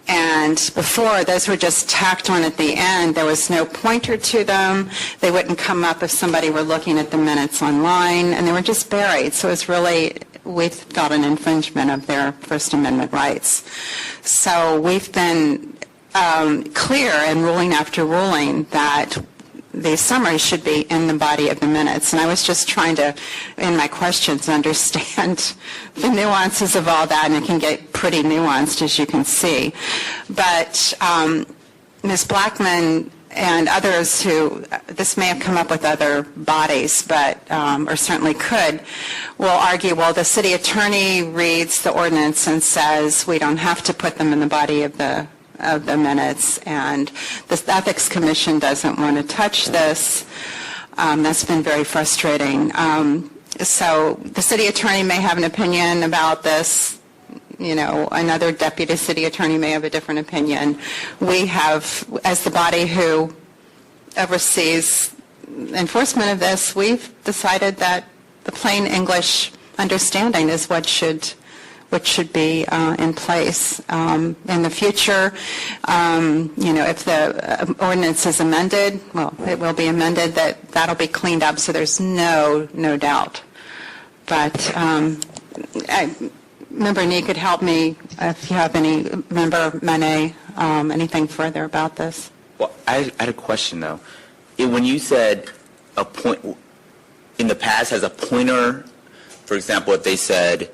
And before, those were just tacked on at the end. There was no pointer to them. They wouldn't come up if somebody were looking at the minutes online, and they were just buried. So it was really, we felt, an infringement of their First Amendment rights. So we've been clear in ruling after ruling that the summary should be in the body of the minutes. And I was just trying to, in my questions, understand the nuances of all that, and it can get pretty nuanced, as you can see. But Ms. Blackman and others who, this may have come up with other bodies, but, or certainly could, will argue, well, the city attorney reads the ordinance and says we don't have to put them in the body of the minutes, and the Ethics Commission doesn't want to touch this. That's been very frustrating. So the city attorney may have an opinion about this. Another deputy city attorney may have a different opinion. We have, as the body who oversees enforcement of this, we've decided that the plain English understanding is what should be in place. In the future, if the ordinance is amended, well, it will be amended, that'll be cleaned up, so there's no doubt. But Member Nee could help me if you have any, Member Manet, anything further about this? Well, I had a question, though. When you said a point, in the past, has a pointer, for example, if they said,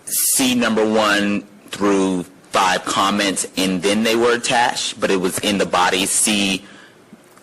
C number 1 through 5 comments, and then they were attached, but it was in the body, C,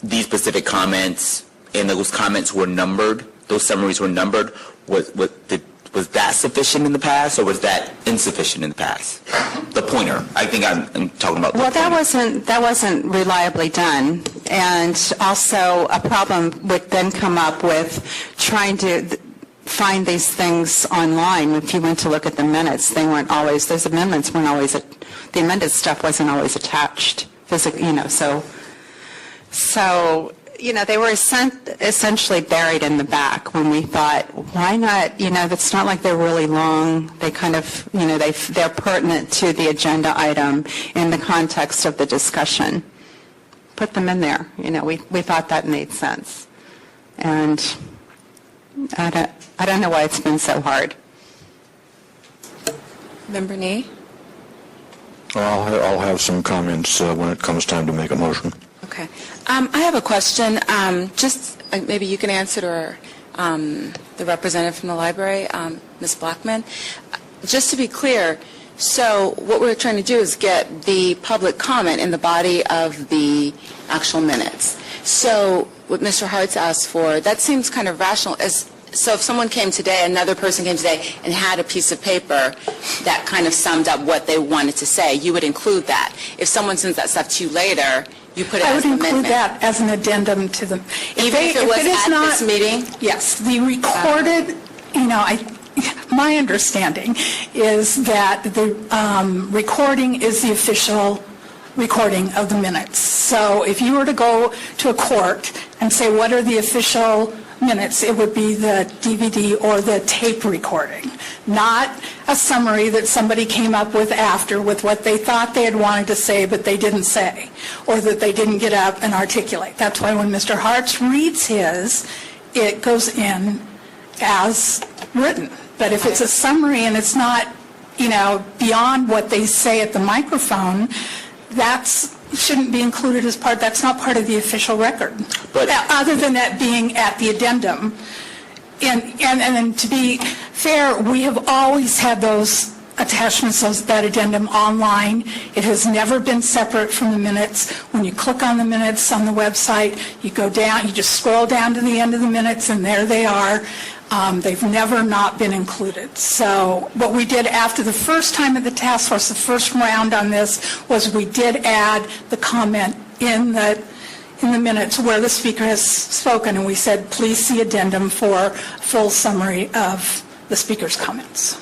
these specific comments, and those comments were numbered, those summaries were numbered, was that sufficient in the past, or was that insufficient in the past? The pointer. I think I'm talking about the Well, pointer. that wasn't reliably done, and also a problem would then come up with trying to find these things online. If you went to look at the minutes, they weren't always, those amendments weren't always, the amended stuff wasn't always attached physically, So, they were essentially buried in the back when we thought, why not, it's not like they're really long. They kind of, they're pertinent to the agenda item in the context of the discussion. Put them in there. We thought that made sense. And I don't know why it's been so hard. Member Nee? I'll have some comments when it comes time to make a motion. Okay. I have a question. Just maybe you can answer it, or the representative from the library, Ms. Blackman. Just to be clear, so what we're trying to do is get the public comment in the body of the actual minutes. So what Mr. Hart's asked for, that seems kind of rational. So if someone came today, another person came today and had a piece of paper that kind of summed up what they wanted to say, you would include that. If someone sends that stuff to you later, you put it I as would an amendment. include that as an addendum to the... Even if it was at this meeting? Yes. The recorded, my understanding is that the recording is the official recording of the minutes. So if you were to go to a court and say, what are the official minutes, it would be the DVD or the tape recording, not a summary that somebody came up with after with what they thought they had wanted to say but they didn't say, or that they didn't get up and articulate. That's why when Mr. Hartz reads his, it goes in as written. But if it's a summary and it's not, beyond what they say at the microphone, that's shouldn't be included as part, that's not part of the official record. But other than that being at the addendum. And then to be fair, we have always had those attachments, that addendum online. It has never been separate from the minutes. When you click on the minutes on the website, you go down, you just scroll down to the end of the minutes, and there they are. They've never not been included. So what we did after the first time at the task force, the first round on this, was we did add the comment in the minutes where the speaker has spoken, and we said, please see addendum for full summary of the speaker's comments.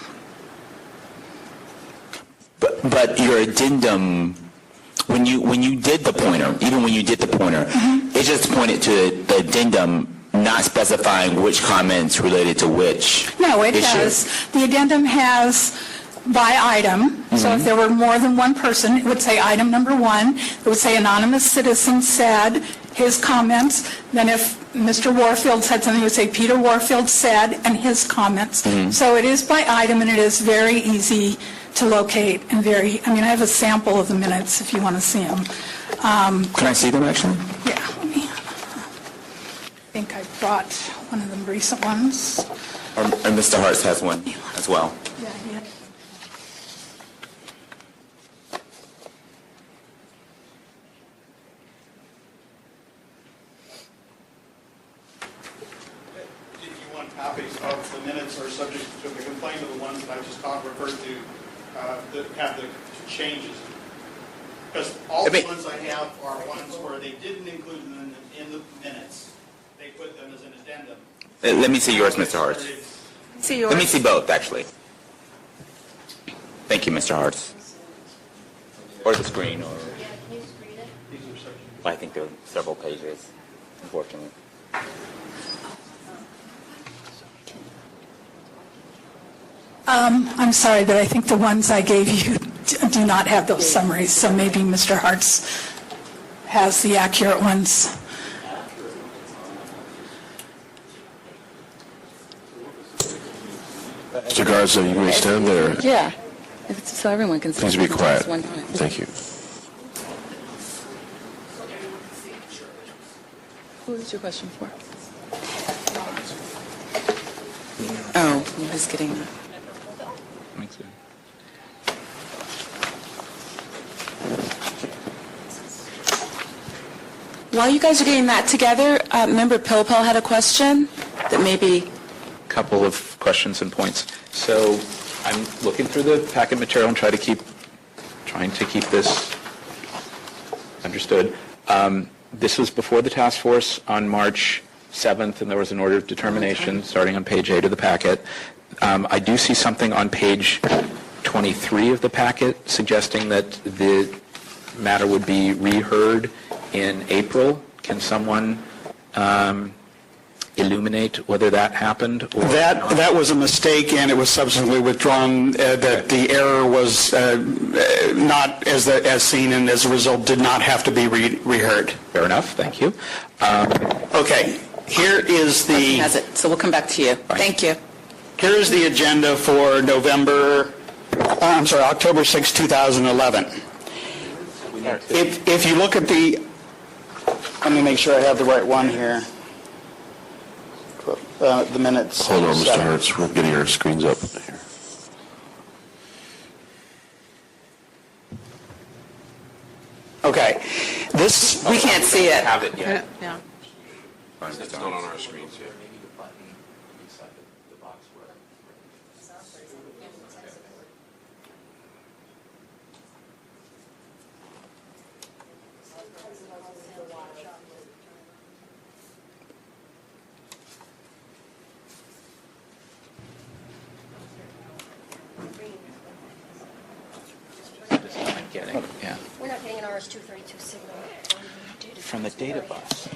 But your addendum, when you did the pointer, even when you did the pointer, it just pointed to the addendum, not specifying which comments related to which. No, it issue. has. The addendum has by item. So if there were more than one person, it would say item number 1. It would say anonymous citizen said his comments. Then if Mr. Warfield said something, it would say Peter Warfield said and his comments. So it is by item, and it is very easy to locate, and I have a sample of the minutes if you want to see them. Can I see them actually? Yeah, I think I brought one of the recent ones. Or Mr. Hartz has one as well. Yeah. If you want copies of the minutes or subject to the complaint of the ones that I just referred to, that have the changes. Because all the ones I have are ones where they didn't include them in the minutes. They put them as an addendum. Let me see yours, Mr. Hartz. Let me see both, actually. Thank you, Mr. Hartz. Or the screen, or... I think there are several pages, unfortunately. I'm sorry, but I think the ones I gave you do not have those summaries, so maybe Mr. Hartz has the accurate ones. Mr. Garza, you may stand there. Yeah, so everyone can see. Please be quiet. One time. Thank you. Who is your question for? Oh, he was getting that. While you guys are getting that together, Member Pilpel had a question that maybe... Couple of questions and points. So I'm looking through the packet material and trying to keep this understood. This was before the task force on March 7th, and there was an order of determination starting on page 8 of the packet. I do see something on page 23 of the packet suggesting that the matter would be reheard in April. Can someone illuminate whether that happened? Or That was a mistake, and it was subsequently withdrawn. That the error was not as seen, and as a result did not have to be reheard. Fair enough. Thank you. Okay. Here is the... Has it, so we'll come back to you. Thank you. Here is the agenda for October 6, 2011. If you look at let me make sure I have the right one here. The minutes. Hold on, Mr. Hartz, we're getting our screens up here. Okay. We can't see it. Have it yet. Yeah. It's not on our screens yet. Getting, yeah. We're not getting an RS-232 signal. From the data bus.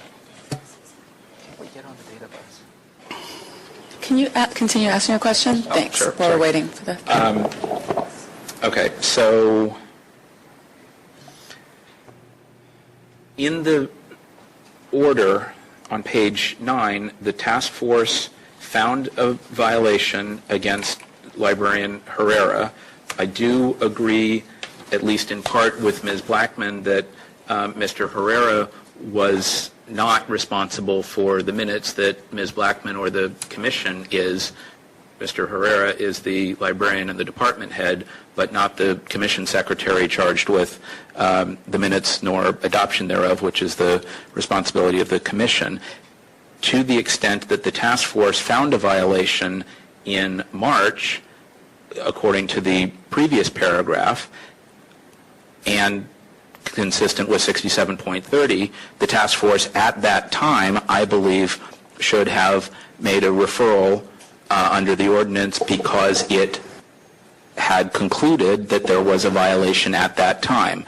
We get on the data bus. Can you continue asking your question? Thanks. Sure, While sure. we're waiting for the... Okay, so in the order on page 9, the task force found a violation against librarian Herrera. I do agree, at least in part, with Ms. Blackman that Mr. Herrera was not responsible for the minutes that Ms. Blackman or the commission is. Mr. Herrera is the librarian and the department head, but not the commission secretary charged with the minutes nor adoption thereof, which is the responsibility of the commission. To the extent that the task force found a violation in March, according to the previous paragraph, and consistent with 67.30, the task force at that time, I believe, should have made a referral under the ordinance because it had concluded that there was a violation at that time.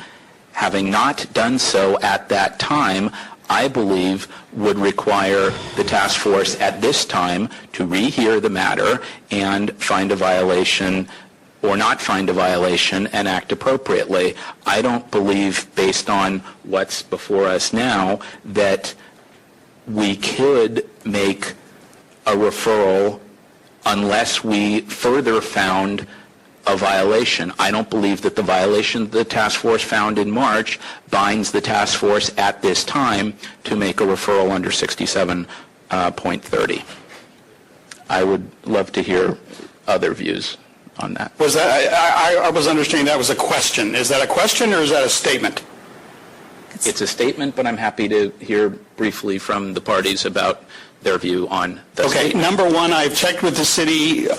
Having not done so at that time, I believe would require the task force at this time to rehear the matter and find a violation or not find a violation and act appropriately. I don't believe, based on what's before us now, that we could make a referral unless we further found a violation. I don't believe that the violation the task force found in March binds the task force at this time to make a referral under 67.30. I would love to hear other views on that. Was that, I was understanding that was a question. Is that a question or is that a statement? It's a statement, but I'm happy to hear briefly from the parties about their view on the statement. Number one, I've checked with the city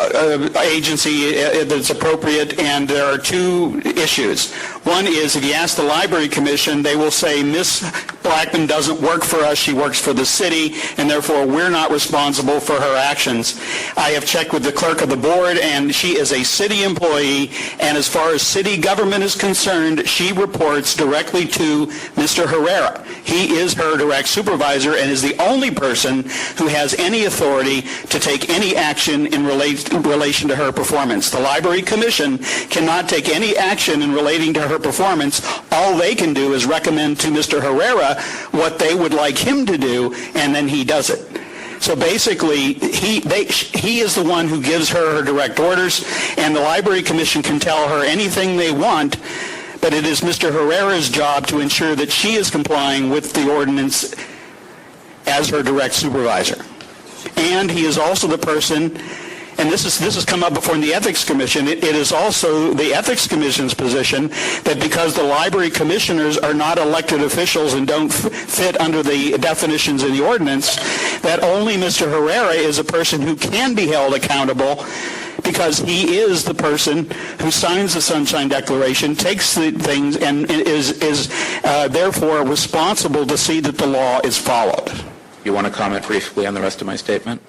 agency that's appropriate, and there are two issues. One is, if you ask the Library Commission, they will say, Ms. Blackman doesn't work for us, she works for the city, and therefore we're not responsible for her actions. I have checked with the clerk of the board, and she is a city employee, and as far as city government is concerned, she reports directly to Mr. Herrera. He is her direct supervisor and is the only person who has any authority to take any action in relation to her performance. The Library Commission cannot take any action in relating to her performance. All they can do is recommend to Mr. Herrera what they would like him to do, and then he does it. So basically, he is the one who gives her direct orders, and the Library Commission can tell her anything they want, but it is Mr. Herrera's job to ensure that she is complying with the ordinance as her direct supervisor. And he is also the person, and this has come up before in the Ethics Commission, it is also the Ethics Commission's position that because the library commissioners are not elected officials and don't fit under the definitions in the ordinance, that only Mr. Herrera is a person who can be held accountable because he is the person who signs the Sunshine Declaration, takes the things, and is therefore responsible to see that the law is followed. You want to comment briefly on the rest of my statement?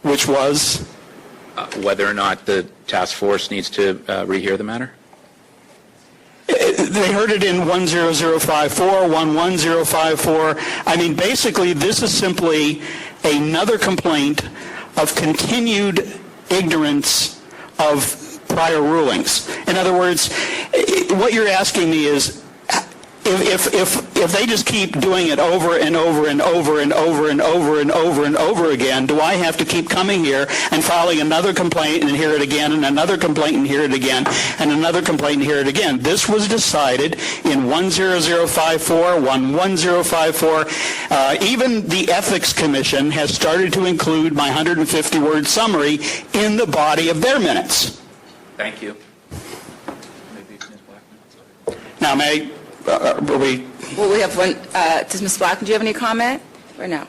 Which was? Whether or not the task force needs to rehear the matter? They heard it in 10054, 11054. I mean, basically, this is simply another complaint of continued ignorance of prior rulings. In other words, what you're asking me is if they just keep doing it over and over and over and over and over and over and over again, do I have to keep coming here and filing another complaint and hear it again, and another complaint and hear it again, and another complaint and hear it again? This was decided in 10054, 11054. Even the Ethics Commission has started to include my 150-word summary in the body of their minutes. Thank you. Now, may we... Well, we have one, does Ms. Blackman, do you have any comment, or no?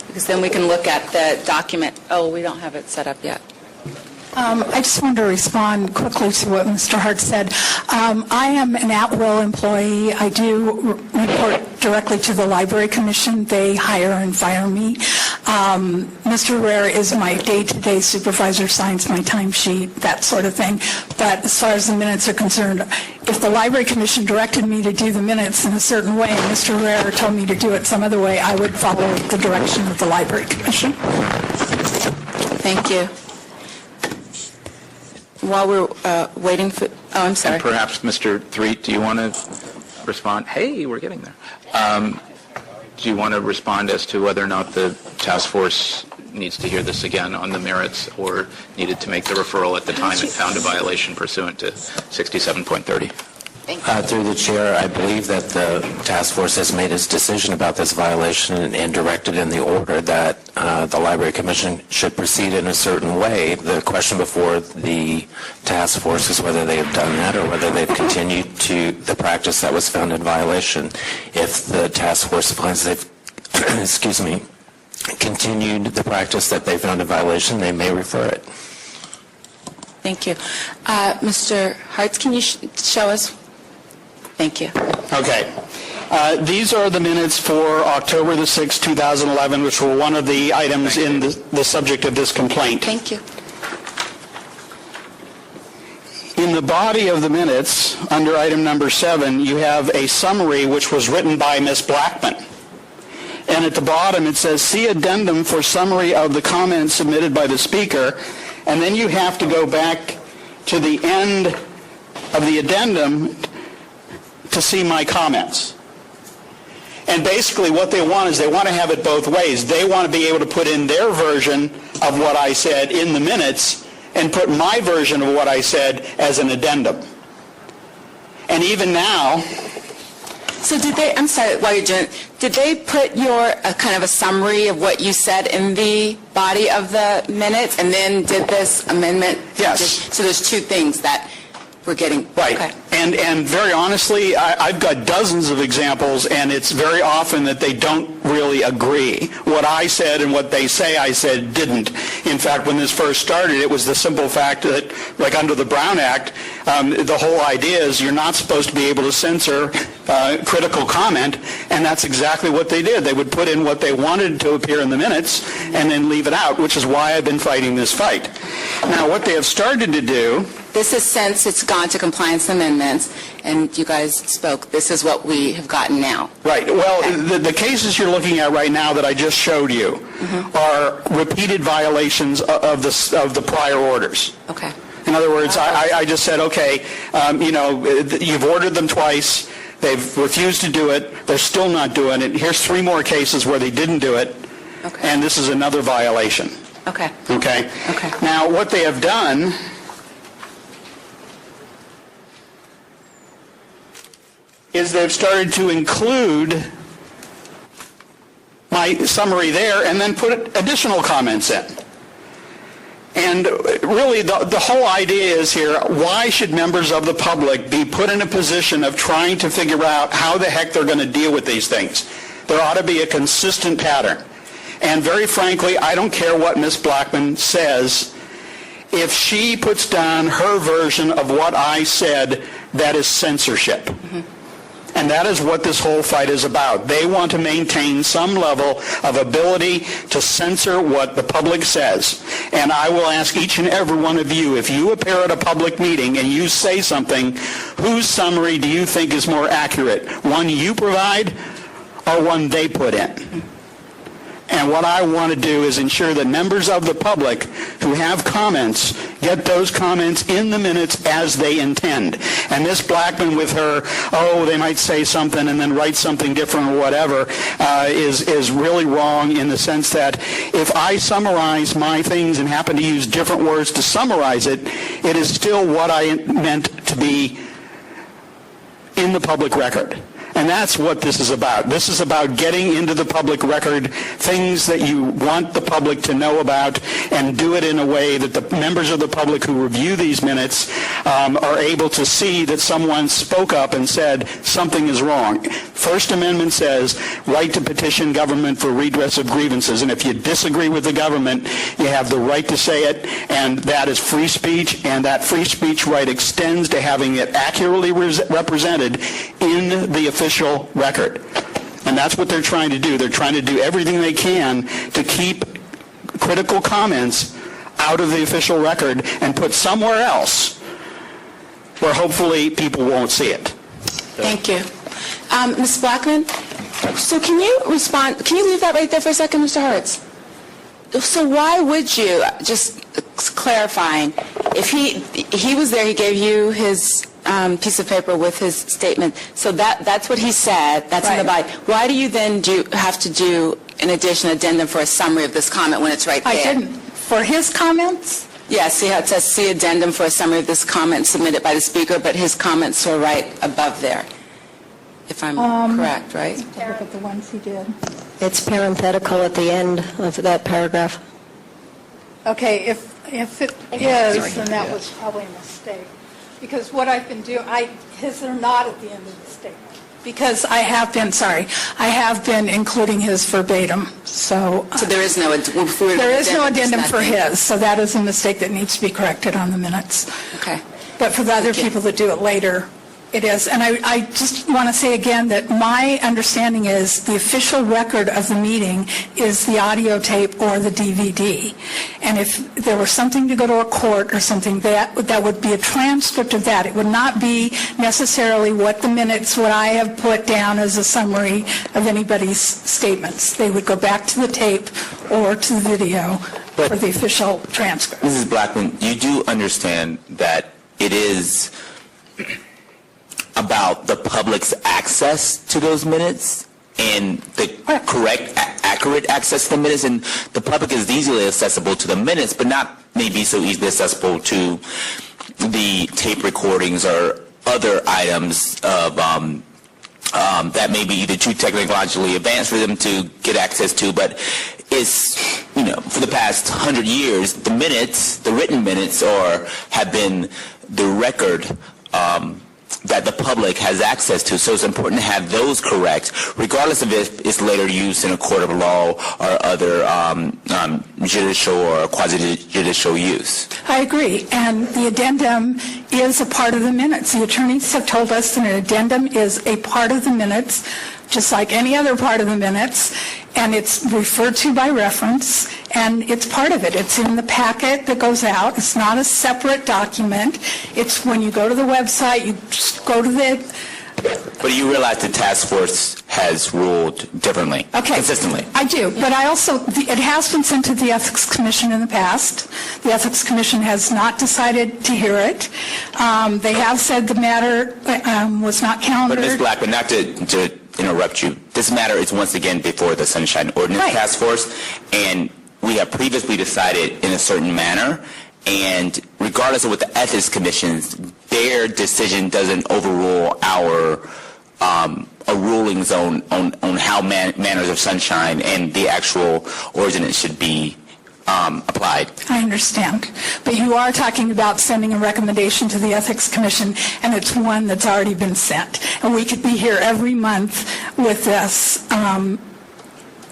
Because then we can look at the document. Oh, we don't have it set up yet. I just wanted to respond quickly to what Mr. Hart said. I am an at-will employee. I do report directly to the Library Commission. They hire and fire me. Mr. Herrera is my day-to-day supervisor, signs my timesheet, that sort of thing. But as far as the minutes are concerned, if the Library Commission directed me to do the minutes in a certain way and Mr. Herrera told me to do it some other way, I would follow the direction of the Library Commission. Thank you. While we're waiting for, I'm sorry. And perhaps, Mr. Threet, do you want to respond? Hey, we're getting there. Do you want to respond as to whether or not the task force needs to hear this again on the merits, or needed to make the referral at the time it found a violation pursuant to 67.30? Through the chair, I believe that the task force has made its decision about this violation and directed in the order that the Library Commission should proceed in a certain way. The question before the task force is whether they have done that or whether they've continued to the practice that was found in violation. If the task force finds they've, excuse me, continued the practice that they found in violation, they may refer it. Thank you. Mr. Hartz, can you show us? Thank you. Okay. These are the minutes for October the 6th, 2011, which were one of the items in the subject of this complaint. Thank you. In the body of the minutes, under item number 7, you have a summary which was written by Ms. Blackman. And at the bottom it says, see addendum for summary of the comments submitted by the speaker. And then you have to go back to the end of the addendum to see my comments. And basically what they want is they want to have it both ways. They want to be able to put in their version of what I said in the minutes and put my version of what I said as an addendum. And even now... So did they, I'm sorry, while you're doing, did they put your kind of a summary of what you said in the body of the minutes and then did this amendment? Yes. So there's two things that we're getting. Right. Okay. And very honestly, I've got dozens of examples, and it's very often that they don't really agree. What I said and what they say I said didn't. In fact, when this first started, it was the simple fact that, like under the Brown Act, the whole idea is you're not supposed to be able to censor critical comment, and that's exactly what they did. They would put in what they wanted to appear in the minutes and then leave it out, which is why I've been fighting this fight. Now, what they have started to do... This is since it's gone to compliance amendments, and you guys spoke. This is what we have gotten now. Right. Well, okay. The cases you're looking at right now that I just showed you are repeated violations of the prior orders. Okay. In other words, I just said, okay, you've ordered them twice. They've refused to do it. They're still not doing it. Here's 3 more cases where they didn't do it, okay. And this is another violation. Okay. Okay? Okay. Now, what they have done is they've started to include my summary there and then put additional comments in. And really, the whole idea is here, why should members of the public be put in a position of trying to figure out how the heck they're going to deal with these things? There ought to be a consistent pattern. And very frankly, I don't care what Ms. Blackman says. If she puts down her version of what I said, that is censorship. And that is what this whole fight is about. They want to maintain some level of ability to censor what the public says. And I will ask each and every one of you, if you appear at a public meeting and you say something, whose summary do you think is more accurate? One you provide or one they put in? And what I want to do is ensure that members of the public who have comments get those comments in the minutes as they intend. And Ms. Blackman with her, they might say something and then write something different or whatever, is really wrong in the sense that if I summarize my things and happen to use different words to summarize it, it is still what I meant to be in the public record. And that's what this is about. This is about getting into the public record things that you want the public to know about and do it in a way that the members of the public who review these minutes are able to see that someone spoke up and said something is wrong. First Amendment says right to petition government for redress of grievances. And if you disagree with the government, you have the right to say it, and that is free speech, and that free speech right extends to having it accurately represented in the official record. And that's what they're trying to do. They're trying to do everything they can to keep critical comments out of the official record and put somewhere else where hopefully people won't see it. Thank you. Ms. Blackman, so can you respond? Can you leave that right there for a second, Mr. Hartz? So why would you, just clarifying, if he was there, he gave you his piece of paper with his statement, so that's what he said, that's in the body. Why do you then have to do, in addition, addendum for a summary of this comment when it's right there? I didn't. For his comments? Yes, it says see addendum for a summary of this comment submitted by the speaker, but his comments are right above there, if I'm correct, right? Look at the ones he did. It's parenthetical at the end of that paragraph. Okay, if it is, then that was probably a mistake. Because what I've been doing, his are not at the end of the statement. Because I have been including his verbatim, so there is no addendum for his, so that is a mistake that needs to be corrected on the minutes. Okay. But for the other people that do it later, it is. And I just want to say again that my understanding is the official record of the meeting is the audio tape or the DVD. And if there were something to go to a court or something, that would be a transcript of that. It would not be necessarily what I have put down as a summary of anybody's statements. They would go back to the tape or to the video for the official transcript. Mrs. Blackman, you do understand that it is about the public's access to those minutes and the correct, accurate access to the minutes, and the public is easily accessible to the minutes, but not maybe so easily accessible to the tape recordings or other items of that may be either too technologically advanced for them to get access to, but it's, for the past 100 years, the minutes, the written minutes, have been the record that the public has access to. So it's important to have those correct, regardless of if it's later used in a court of law or other judicial or quasi-judicial use. I agree. And the addendum is a part of the minutes. The attorneys have told us that an addendum is a part of the minutes, just like any other part of the minutes, and it's referred to by reference, and it's part of it. It's in the packet that goes out. It's not a separate document. It's when you go to the website, you just go to the... But you realize the task force has ruled differently, consistently. I do, but I also, it has been sent to the Ethics Commission in the past. The Ethics Commission has not decided to hear it. They have said the matter was not calendared. But Ms. Blackman, not to interrupt you, this matter is once again before the Sunshine Ordinance Task Force, and we have previously decided in a certain manner, and regardless of what the Ethics Commission's, their decision doesn't overrule our rulings on how manners of sunshine and the actual ordinance should be applied. I understand. But you are talking about sending a recommendation to the Ethics Commission, and it's one that's already been sent. And we could be here every month with this,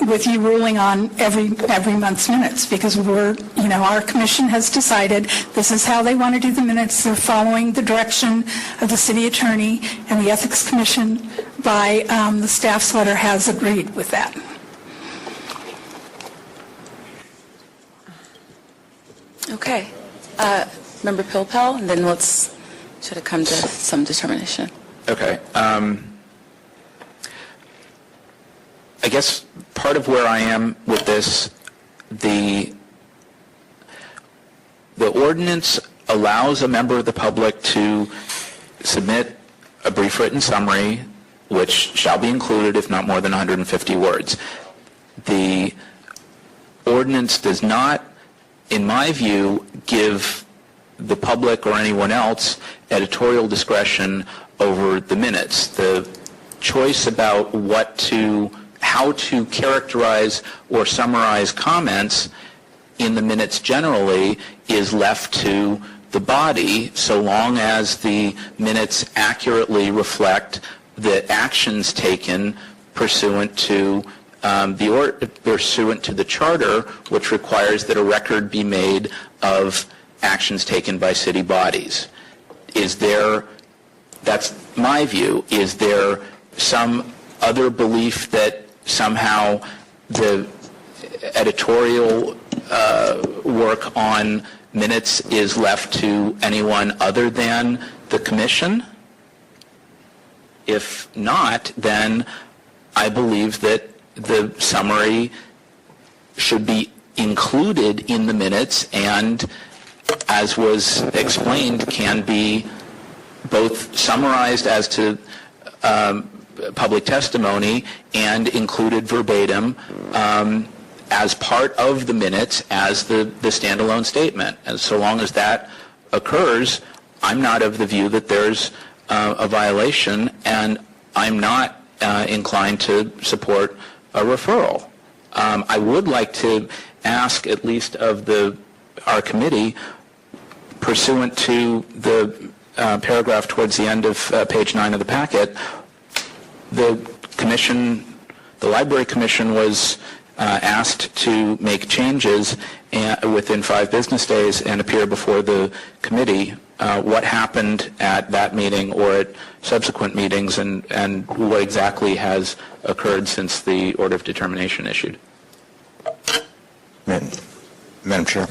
with you ruling on every month's minutes, because our commission has decided this is how they want to do the minutes. They're following the direction of the city attorney, and the Ethics Commission, by the staff's letter, has agreed with that. Okay. Member Pilpel, and then let's try to come to some determination. Okay. I guess part of where I am with this, the ordinance allows a member of the public to submit a brief written summary, which shall be included if not more than 150 words. The ordinance does not, in my view, give the public or anyone else editorial discretion over the minutes. The choice about how to characterize or summarize comments in the minutes generally is left to the body, so long as the minutes accurately reflect the actions taken pursuant to the charter, which requires that a record be made of actions taken by city bodies. That's my view. Is there some other belief that somehow the editorial work on minutes is left to anyone other than the commission? If not, then I believe that the summary should be included in the minutes and, as was explained, can be both summarized as to public testimony and included verbatim as part of the minutes as the standalone statement. And so long as that occurs, I'm not of the view that there's a violation, and I'm not inclined to support a referral. I would like to ask, at least of our committee, pursuant to the paragraph towards the end of page 9 of the packet, the Library Commission was asked to make changes within 5 business days and appear before the committee. What happened at that meeting or at subsequent meetings, and what exactly has occurred since the order of determination issued? Madam Chair.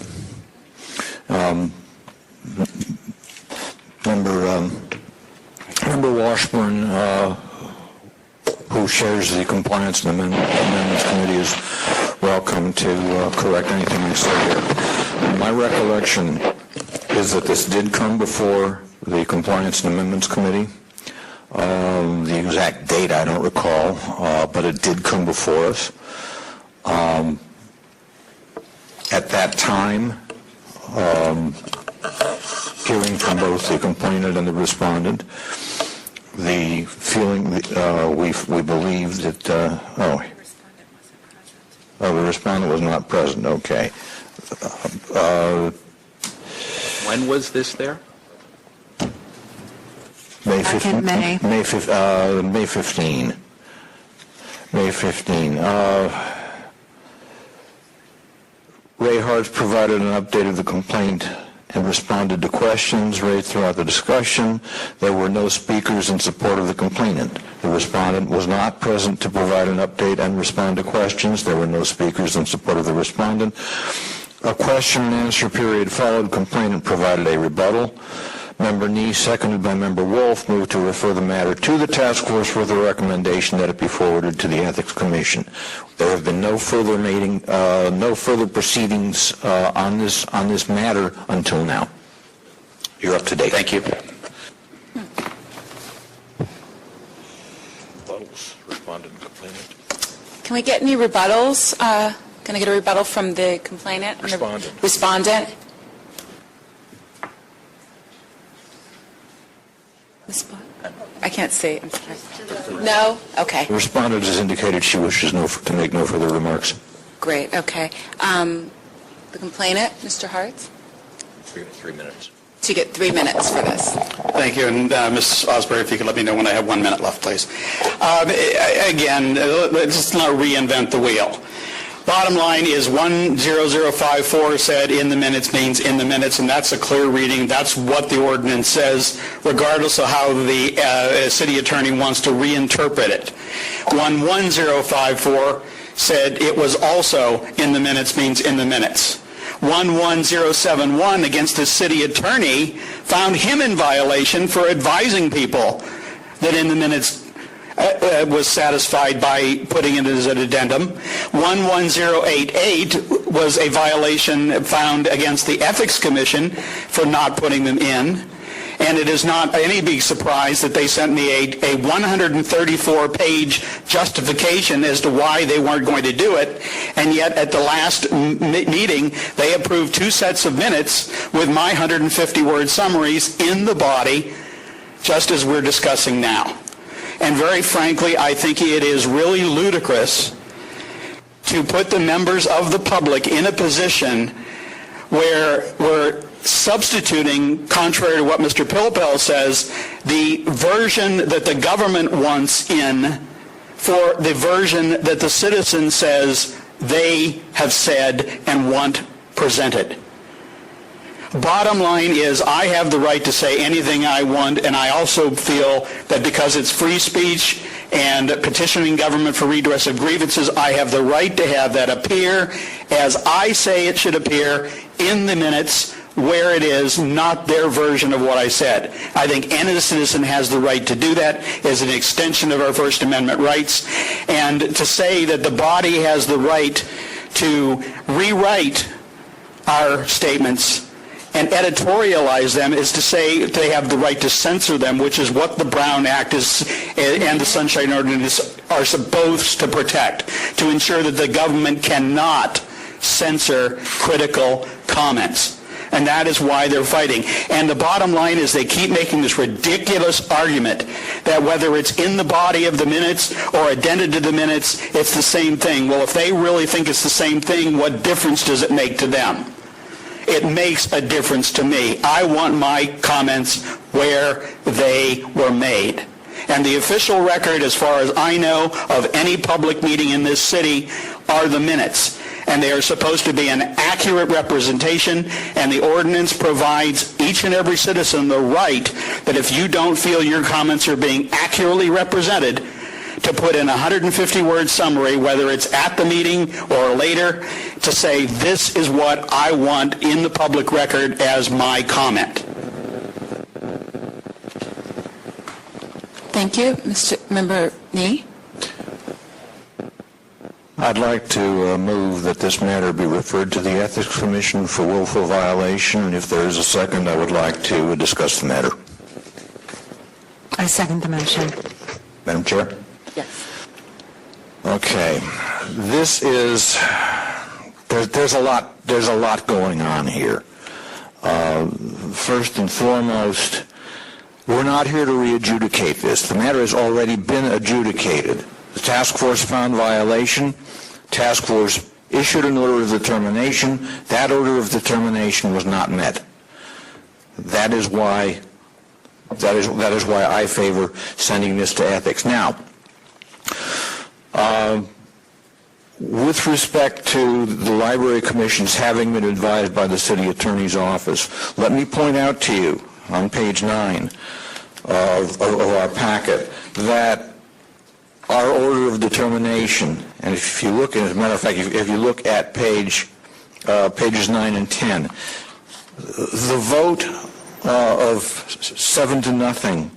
Member Washburn, who shares the Compliance and Amendments Committee, is welcome to correct anything I say here. My recollection is that this did come before the Compliance and Amendments Committee. The exact date I don't recall, but it did come before us. At that time, hearing from both the complainant and the respondent, the feeling, we believe that, the respondent was not present, okay. When was this there? May 15. May. May 15. May 15. Ray Hartz provided an update of the complaint and responded to questions raised throughout the discussion. There were no speakers in support of the complainant. The respondent was not present to provide an update and respond to questions. There were no speakers in support of the respondent. A question and answer period followed. Complainant provided a rebuttal. Member Nee, seconded by Member Wolf, moved to refer the matter to the task force with a recommendation that it be forwarded to the Ethics Commission. There have been no further proceedings on this matter until now. You're up to date. Thank you. Respondent, complainant. Can we get any rebuttals? Can I get a rebuttal from the complainant? and the Respondent. Respondent? I can't see. I'm sorry. No? Okay. The respondent has indicated she wishes to make no further remarks. Great, okay. The complainant, Mr. Hartz? 3 minutes. So you get 3 minutes for this. Thank you, and Ms. Osbury, if you could let me know when I have 1 minute left, please. Again, let's not reinvent the wheel. Bottom line is 10054 said in the minutes means in the minutes, and that's a clear reading. That's what the ordinance says, regardless of how the city attorney wants to reinterpret it. 11054 said it was also in the minutes means in the minutes. 11071 against the city attorney found him in violation for advising people that in the minutes was satisfied by putting it as an addendum. 11088 was a violation found against the Ethics Commission for not putting them in. And it is not any big surprise that they sent me a 134-page justification as to why they weren't going to do it. And yet at the last meeting, they approved 2 sets of minutes with my 150-word summaries in the body, just as we're discussing now. And very frankly, I think it is really ludicrous to put the members of the public in a position where we're substituting, contrary to what Mr. Pilpel says, the version that the government wants in for the version that the citizen says they have said and want presented. Bottom line is, I have the right to say anything I want, and I also feel that because it's free speech and petitioning government for redress of grievances, I have the right to have that appear as I say it should appear in the minutes where it is not their version of what I said. I think any citizen has the right to do that as an extension of our First Amendment rights. And to say that the body has the right to rewrite our statements and editorialize them is to say they have the right to censor them, which is what the Brown Act is and the Sunshine Ordinance are supposed to protect, to ensure that the government cannot censor critical comments. And that is why they're fighting. And the bottom line is they keep making this ridiculous argument that whether it's in the body of the minutes or addended to the minutes, it's the same thing. Well, if they really think it's the same thing, what difference does it make to them? It makes a difference to me. I want my comments where they were made. And the official record, as far as I know, of any public meeting in this city are the minutes. And they are supposed to be an accurate representation, and the ordinance provides each and every citizen the right that if you don't feel your comments are being accurately represented, to put in a 150-word summary, whether it's at the meeting or later, to say this is what I want in the public record as my comment. Thank you. Mr. Member Nee? I'd like to move that this matter be referred to the Ethics Commission for willful violation. If there is a second, I would like to discuss the matter. I second the motion. Madam Chair? Yes. Okay. This is, there's a lot going on here. First and foremost, we're not here to re-adjudicate this. The matter has already been adjudicated. The task force found violation. Task force issued an order of determination. That order of determination was not met. That is why I favor sending this to ethics. Now, with respect to the Library Commissions having been advised by the City Attorney's Office, let me point out to you on page 9 of our packet that our order of determination, and if you look, as a matter of fact, if you look at pages 9 and 10, the vote of 7-0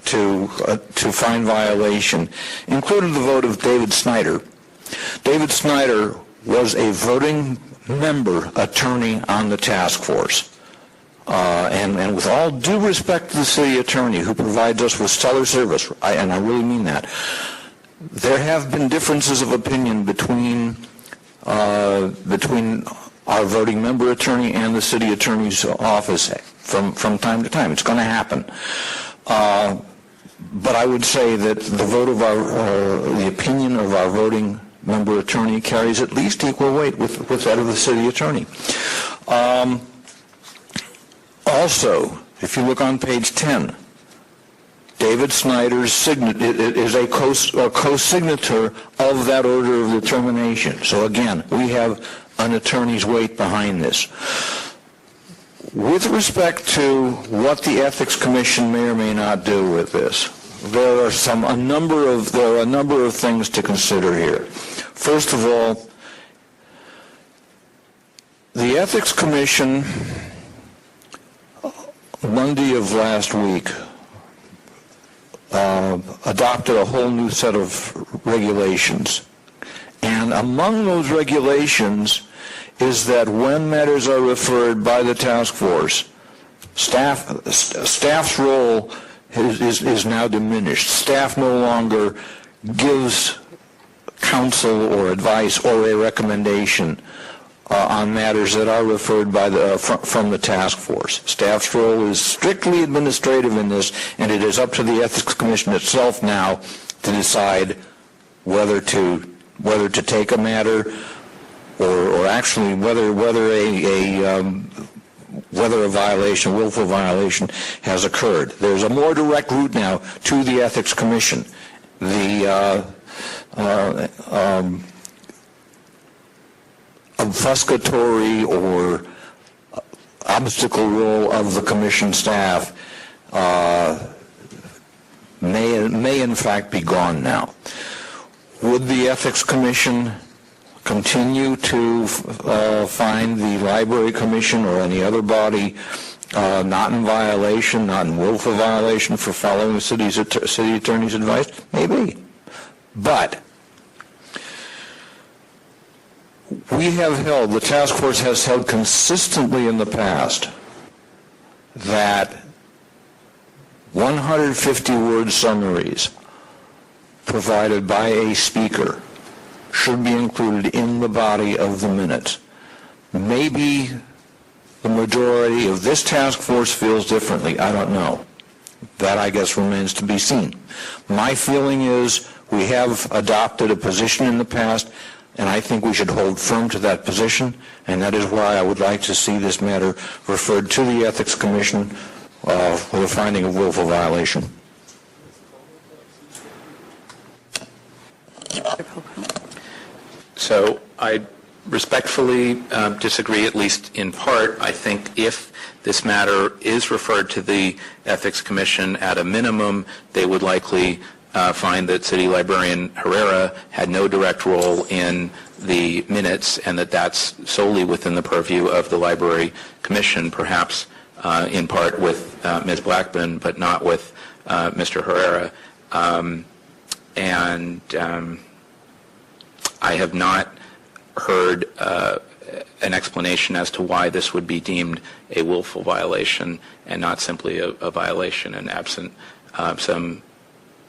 to find violation included the vote of David Snyder. David Snyder was a voting member attorney on the task force. And with all due respect to the city attorney who provides us with stellar service, and I really mean that, there have been differences of opinion between our voting member attorney and the city attorney's office from time to time. It's going to happen. But I would say that the vote of the opinion of our voting member attorney carries at least equal weight with that of the city attorney. Also, if you look on page 10, David Snyder's is a co-signator of that order of determination. So again, we have an attorney's weight behind this. With respect to what the Ethics Commission may or may not do with this, there are a number of things to consider here. First of all, the Ethics Commission Monday of last week adopted a whole new set of regulations. And among those regulations is that when matters are referred by the task force, staff's role is now diminished. Staff no longer gives counsel or advice or a recommendation on matters that are referred by from the task force. Staff's role is strictly administrative in this, and it is up to the Ethics Commission itself now to decide whether to take a matter or actually whether a violation, willful violation, has occurred. There's a more direct route now to the Ethics Commission. The obfuscatory or obstacle role of the Commission staff may in fact be gone now. Would the Ethics Commission continue to find the Library Commission or any other body not in violation, not in willful violation for following the city attorney's advice? Maybe. But the task force has held consistently in the past that 150-word summaries provided by a speaker should be included in the body of the minutes. Maybe the majority of this task force feels differently. I don't know. That, I guess, remains to be seen. My feeling is we have adopted a position in the past, and I think we should hold firm to that position, and that is why I would like to see this matter referred to the Ethics Commission for the finding of willful violation. So I respectfully disagree, at least in part. I think if this matter is referred to the Ethics Commission, at a minimum, they would likely find that City Librarian Herrera had no direct role in the minutes and that that's solely within the purview of the Library Commission, perhaps in part with Ms. Blackburn, but not with Mr. Herrera. I have not heard an explanation as to why this would be deemed a willful violation and not simply a violation, and absent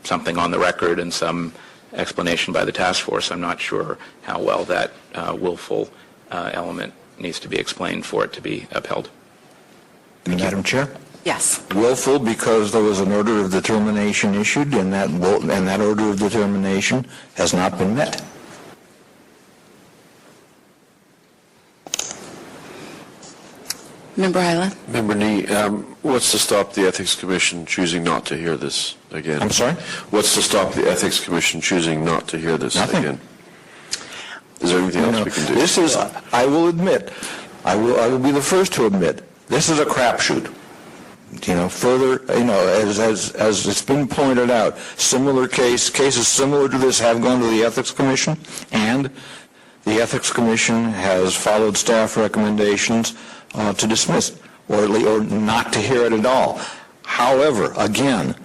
something on the record and some explanation by the task force, I'm not sure how well that willful element needs to be explained for it to be upheld. Madam Chair? Yes. Willful because there was an order of determination issued, and that order of determination has not been met. Member Hyland? Member Nee, what's to stop the Ethics Commission choosing not to hear this again? I'm sorry? What's to stop the Ethics Commission choosing not to hear this Nothing. again? Is there anything else we can do? This is, I will admit, I will be the first to admit, this is a crapshoot. Further, as it's been pointed out, cases similar to this have gone to the Ethics Commission, and the Ethics Commission has followed staff recommendations to dismiss or not to hear it at all. However, again,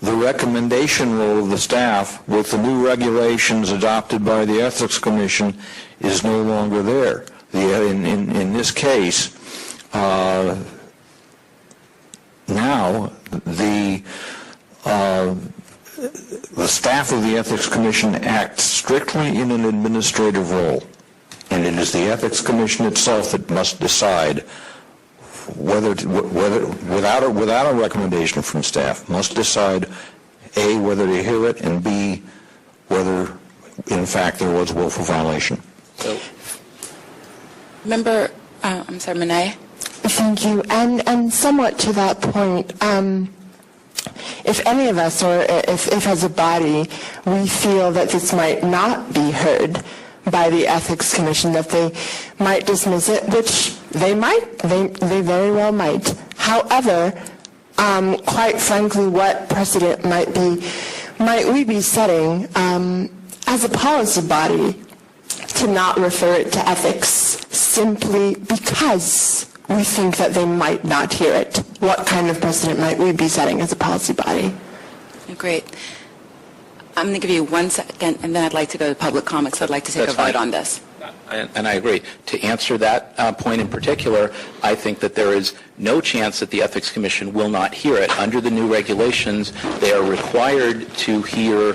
the recommendation role of the staff with the new regulations adopted by the Ethics Commission is no longer there. In this case, now the staff of the Ethics Commission acts strictly in an administrative role, and it is the Ethics Commission itself that must decide whether without a recommendation from staff, must decide A, whether to hear it, and B, whether in fact there was willful violation. Member, I'm sorry, Monet? Thank you. And somewhat to that point, if any of us, or if as a body, we feel that this might not be heard by the Ethics Commission, that they might dismiss it, which they might, they very well might. However, quite frankly, what precedent might we be setting as a policy body to not refer it to ethics simply because we think that they might not hear it? What kind of precedent might we be setting as a policy body? Great. I'm going to give you 1 second, and then I'd like to go to public comments. I'd like to take That's a vote fine. on this. And I agree. To answer that point in particular, I think that there is no chance that the Ethics Commission will not hear it. Under the new regulations, they are required to hear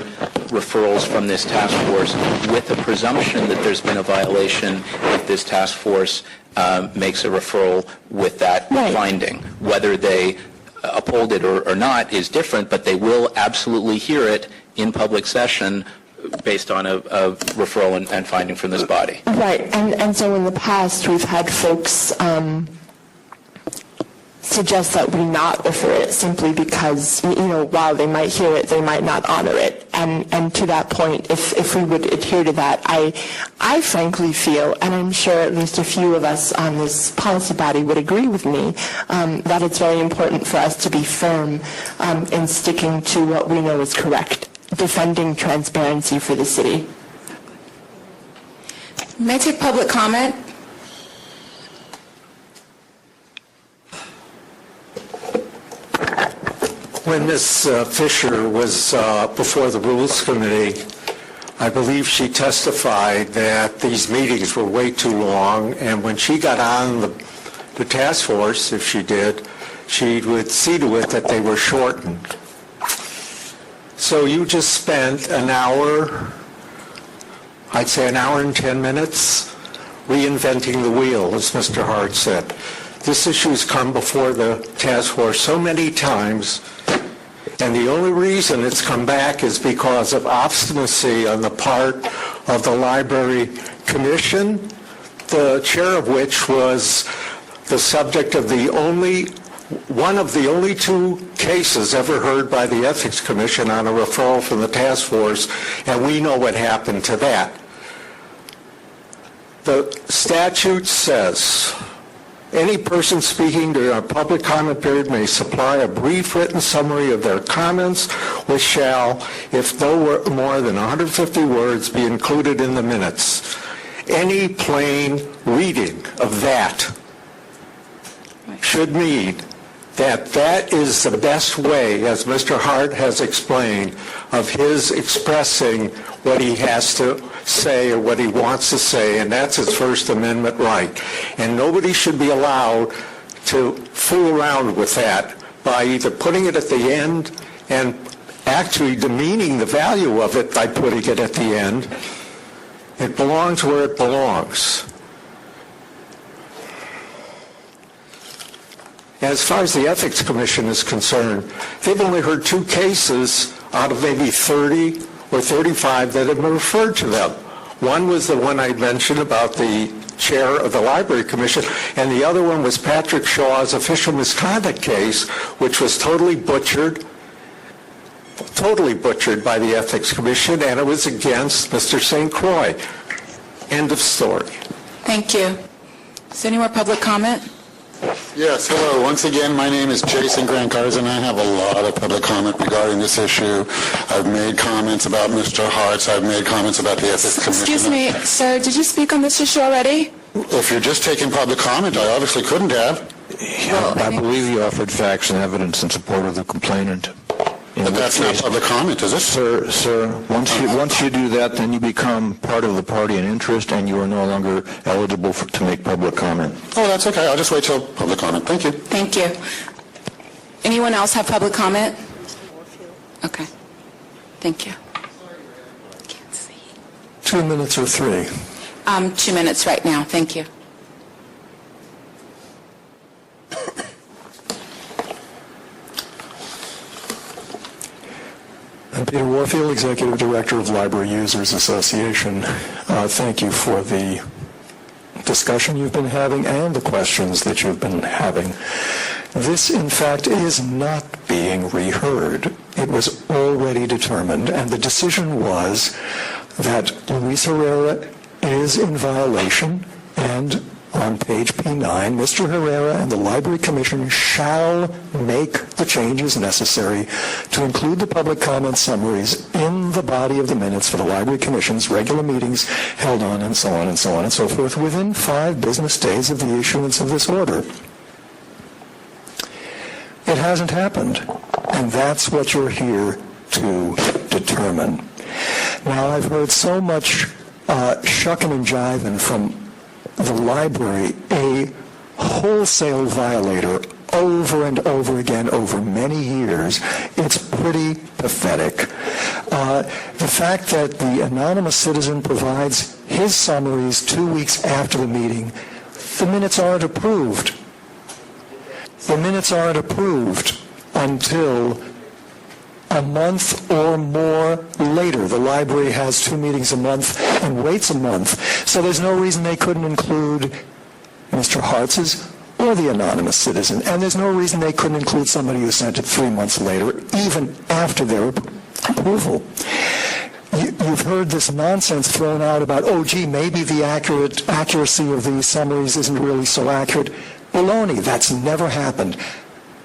referrals from this task force with a presumption that there's been a violation if this task force makes a referral with that finding. Whether they uphold it or not is different, but they will absolutely hear it in public session based on a referral and finding from this body. Right, and so in the past, we've had folks suggest that we not refer it simply because, while they might hear it, they might not honor it. And to that point, if we would adhere to that, I frankly feel, and I'm sure at least a few of us on this policy body would agree with me, that it's very important for us to be firm in sticking to what we know is correct, defending transparency for the city. May I take public comment? When Ms. Fisher was before the Rules Committee, I believe she testified that these meetings were way too long, and when she got on the task force, if she did, she would see to it that they were shortened. So you just spent an hour, I'd say an hour and 10 minutes, reinventing the wheel, as Mr. Hart said. This issue's come before the task force so many times, and the only reason it's come back is because of obstinacy on the part of the Library Commission, the chair of which was the subject of one of the only 2 cases ever heard by the Ethics Commission on a referral from the task force, and we know what happened to that. The statute says, any person speaking during a public comment period may supply a brief written summary of their comments, which shall, if no more than 150 words, be included in the minutes. Any plain reading of that should mean that is the best way, as Mr. Hart has explained, of his expressing what he has to say or what he wants to say, and that's his First Amendment right. And nobody should be allowed to fool around with that by either putting it at the end and actually demeaning the value of it by putting it at the end. It belongs where it belongs. As far as the Ethics Commission is concerned, they've only heard 2 cases out of maybe 30 or 35 that have been referred to them. One was the one I mentioned about the chair of the Library Commission, and the other one was Patrick Shaw's official misconduct case, which was totally butchered by the Ethics Commission, and it was against Mr. St. Croix. End of story. Thank you. Is there any more public comment? Yes, hello. Once again, my name is Jason Grant-Garza, and I have a lot of public comment regarding this issue. I've made comments about Mr. Hart's. I've made comments about the Ethics Commission. Excuse me, sir, did you speak on this issue already? If you're just taking public comment, I obviously couldn't have. I believe you offered facts and evidence in support of the complainant. But that's not public comment, is it? Sir, once you do that, then you become part of the party in interest, and you are no longer eligible to make public comment. Oh, that's okay. I'll just wait till public comment. Thank you. Thank you. Anyone else have public comment? Okay. Thank you. Can't see. 2 minutes or 3? 2 minutes right now. Thank you. I'm Peter Warfield, Executive Director of Library Users Association. Thank you for the discussion you've been having and the questions that you've been having. This, in fact, is not being reheard. It was already determined, and the decision was that Luis Herrera is in violation, and on page P9, Mr. Herrera and the Library Commission shall make the changes necessary to include the public comment summaries in the body of the minutes for the Library Commission's regular meetings held on, and so on and so on and so forth, within 5 business days of the issuance of this order. It hasn't happened, and that's what you're here to determine. Now, I've heard so much shucking and jiving from the library, a wholesale violator over and over again over many years. It's pretty pathetic. The fact that the anonymous citizen provides his summaries 2 weeks after the meeting, the minutes aren't approved. The minutes aren't approved until a month or more later. The library has 2 meetings a month and waits a month. So there's no reason they couldn't include Mr. Hartz's or the anonymous citizen. And there's no reason they couldn't include somebody who sent it 3 months later, even after their approval. You've heard this nonsense thrown out about, oh, gee, maybe the accuracy of these summaries isn't really so accurate. Baloney, that's never happened.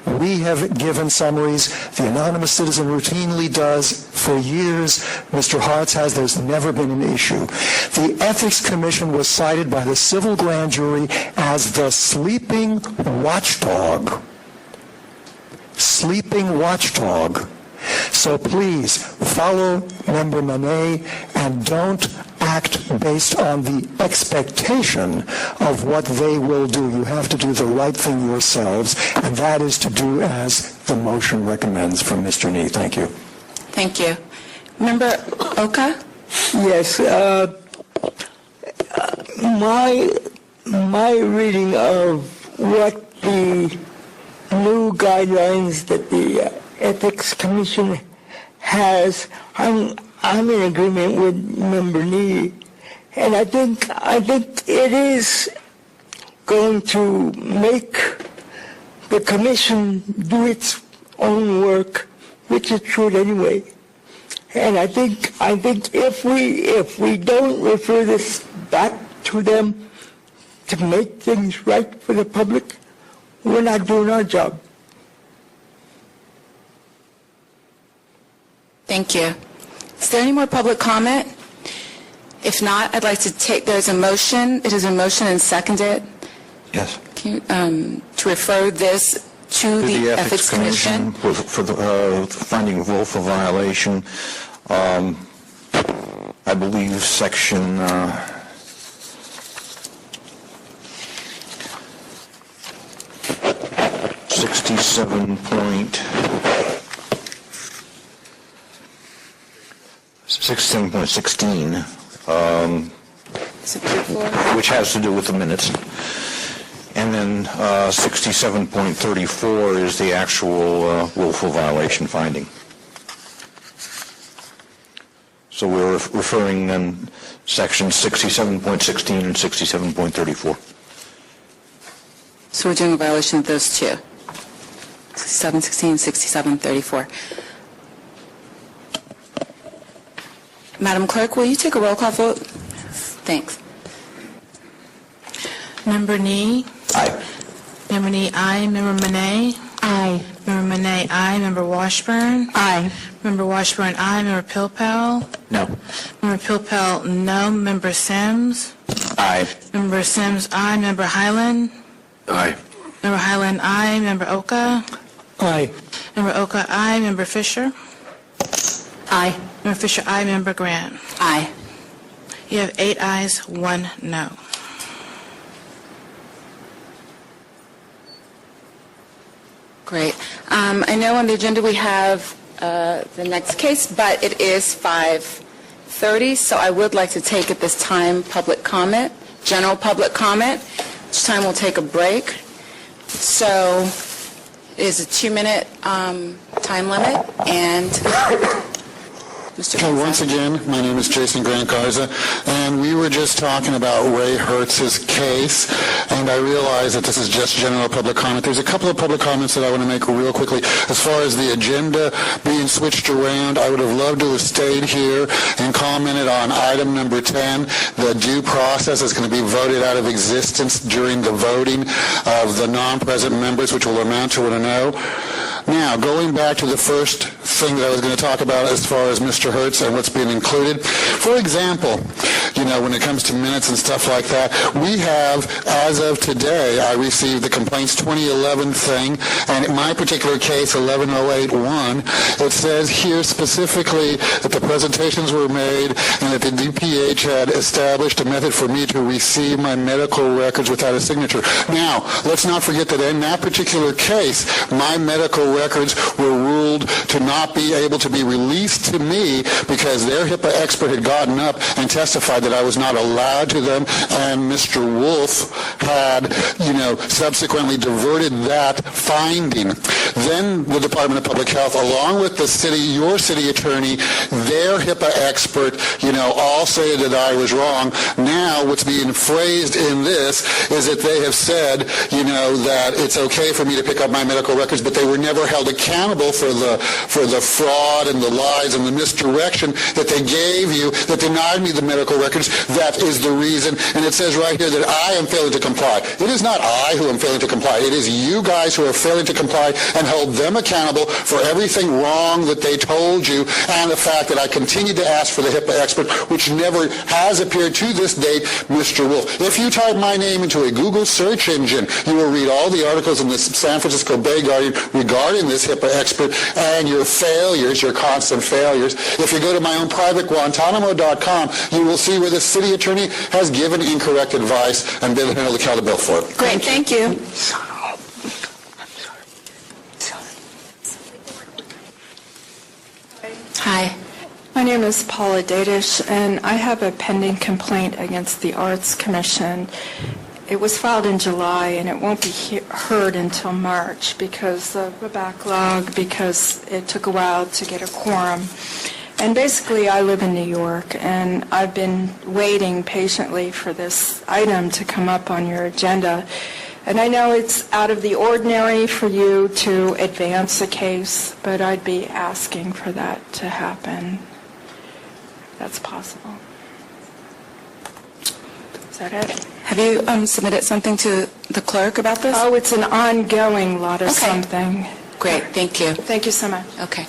We have given summaries. The anonymous citizen routinely does for years. Mr. Hartz has. There's never been an issue. The Ethics Commission was cited by the civil grand jury as the sleeping watchdog. Sleeping watchdog. So please follow Member Monet and don't act based on the expectation of what they will do. You have to do the right thing yourselves, and that is to do as the motion recommends from Mr. Nee. Thank you. Thank you. Member Oka? Yes. My reading of what the new guidelines that the Ethics Commission has, I'm in agreement with Member Nee, and I think it is going to make the Commission do its own work, which it should anyway. And I think if we don't refer this back to them to make things right for the public, we're not doing our job. Thank you. Is there any more public comment? If not, I'd like to take, there's a motion. It is a motion and seconded. Yes. To refer this to the Ethics Commission. For the finding of willful violation, I believe section 67.16, which has to do with the minutes. And then 67.34 is the actual willful violation finding. So we're referring then sections 67.16 and 67.34. So we're doing a violation of those two, 6716 and 6734. Madam Clerk, will you take a roll call vote? Thanks. Member Nee? Aye. Member Nee, aye. Member Monet? Aye. Member Monet, aye. Member Washburn? Aye. Member Washburn, aye. Member Pilpel? No. Member Pilpel, no. Member Sims? Aye. Member Sims, aye. Member Highland? Aye. Member Highland, aye. Member Oka? Aye. Member Oka, aye. Member Fisher? Aye. Member Fisher, aye. Member Grant? Aye. You have 8 ayes, 1 no. Great. I know on the agenda we have the next case, but it is 5:30, so I would like to take at this time public comment, general public comment, which time we'll take a break. So it is a 2-minute time limit, and Mr. Okay, once again, my name is Jason Grant Garza, and we were just talking about Ray Hertz's case, and I realize that this is just general public comment. There's a couple of public comments that I want to make real quickly. As far as the agenda being switched around, I would have loved to have stayed here and commented on item number 10, the due process is going to be voted out of existence during the voting of the non-present members, which will amount to a no. Now, going back to the first thing that I was going to talk about as far as Mr. Hertz and what's being included. For example, when it comes to minutes and stuff like that, we have, as of today, I received the complaints 2011 thing, and in my particular case, 11081, it says here specifically that the presentations were made and that the DPH had established a method for me to receive my medical records without a signature. Now, let's not forget that in that particular case, my medical records were ruled to not be able to be released to me because their HIPAA expert had gotten up and testified that I was not allowed to them, and Mr. Wolf had, subsequently diverted that finding. Then the Department of Public Health, along with the city, your city attorney, their HIPAA expert, all say that I was wrong. Now, what's being phrased in this is that they have said, that it's okay for me to pick up my medical records, but they were never held accountable for the fraud and the lies and the misdirection that they gave you, that denied me the medical records. That is the reason. And it says right here that I am failing to comply. It is not I who am failing to comply. It is you guys who are failing to comply, and hold them accountable for everything wrong that they told you, and the fact that I continue to ask for the HIPAA expert, which never has appeared to this date, Mr. Wolf. If you type my name into a Google search engine, you will read all the articles in the San Francisco Bay Guardian regarding this HIPAA expert and your failures, your constant failures. If you go to my own private Guantanamo.com, you will see where the city attorney has given incorrect advice and been held accountable for it. Great, thank you. Hi. My name is Paula Dadish, and I have a pending complaint against the Arts Commission. It was filed in July, and it won't be heard until March because of the backlog, because it took a while to get a quorum. And basically, I live in New York, and I've been waiting patiently for this item to come up on your agenda. And I know it's out of the ordinary for you to advance a case, but I'd be asking for that to happen. That's possible. Is that it? Have you submitted something to the clerk about this? Oh, it's an ongoing lot of Okay. something. Great, thank you. Thank you so much. Okay.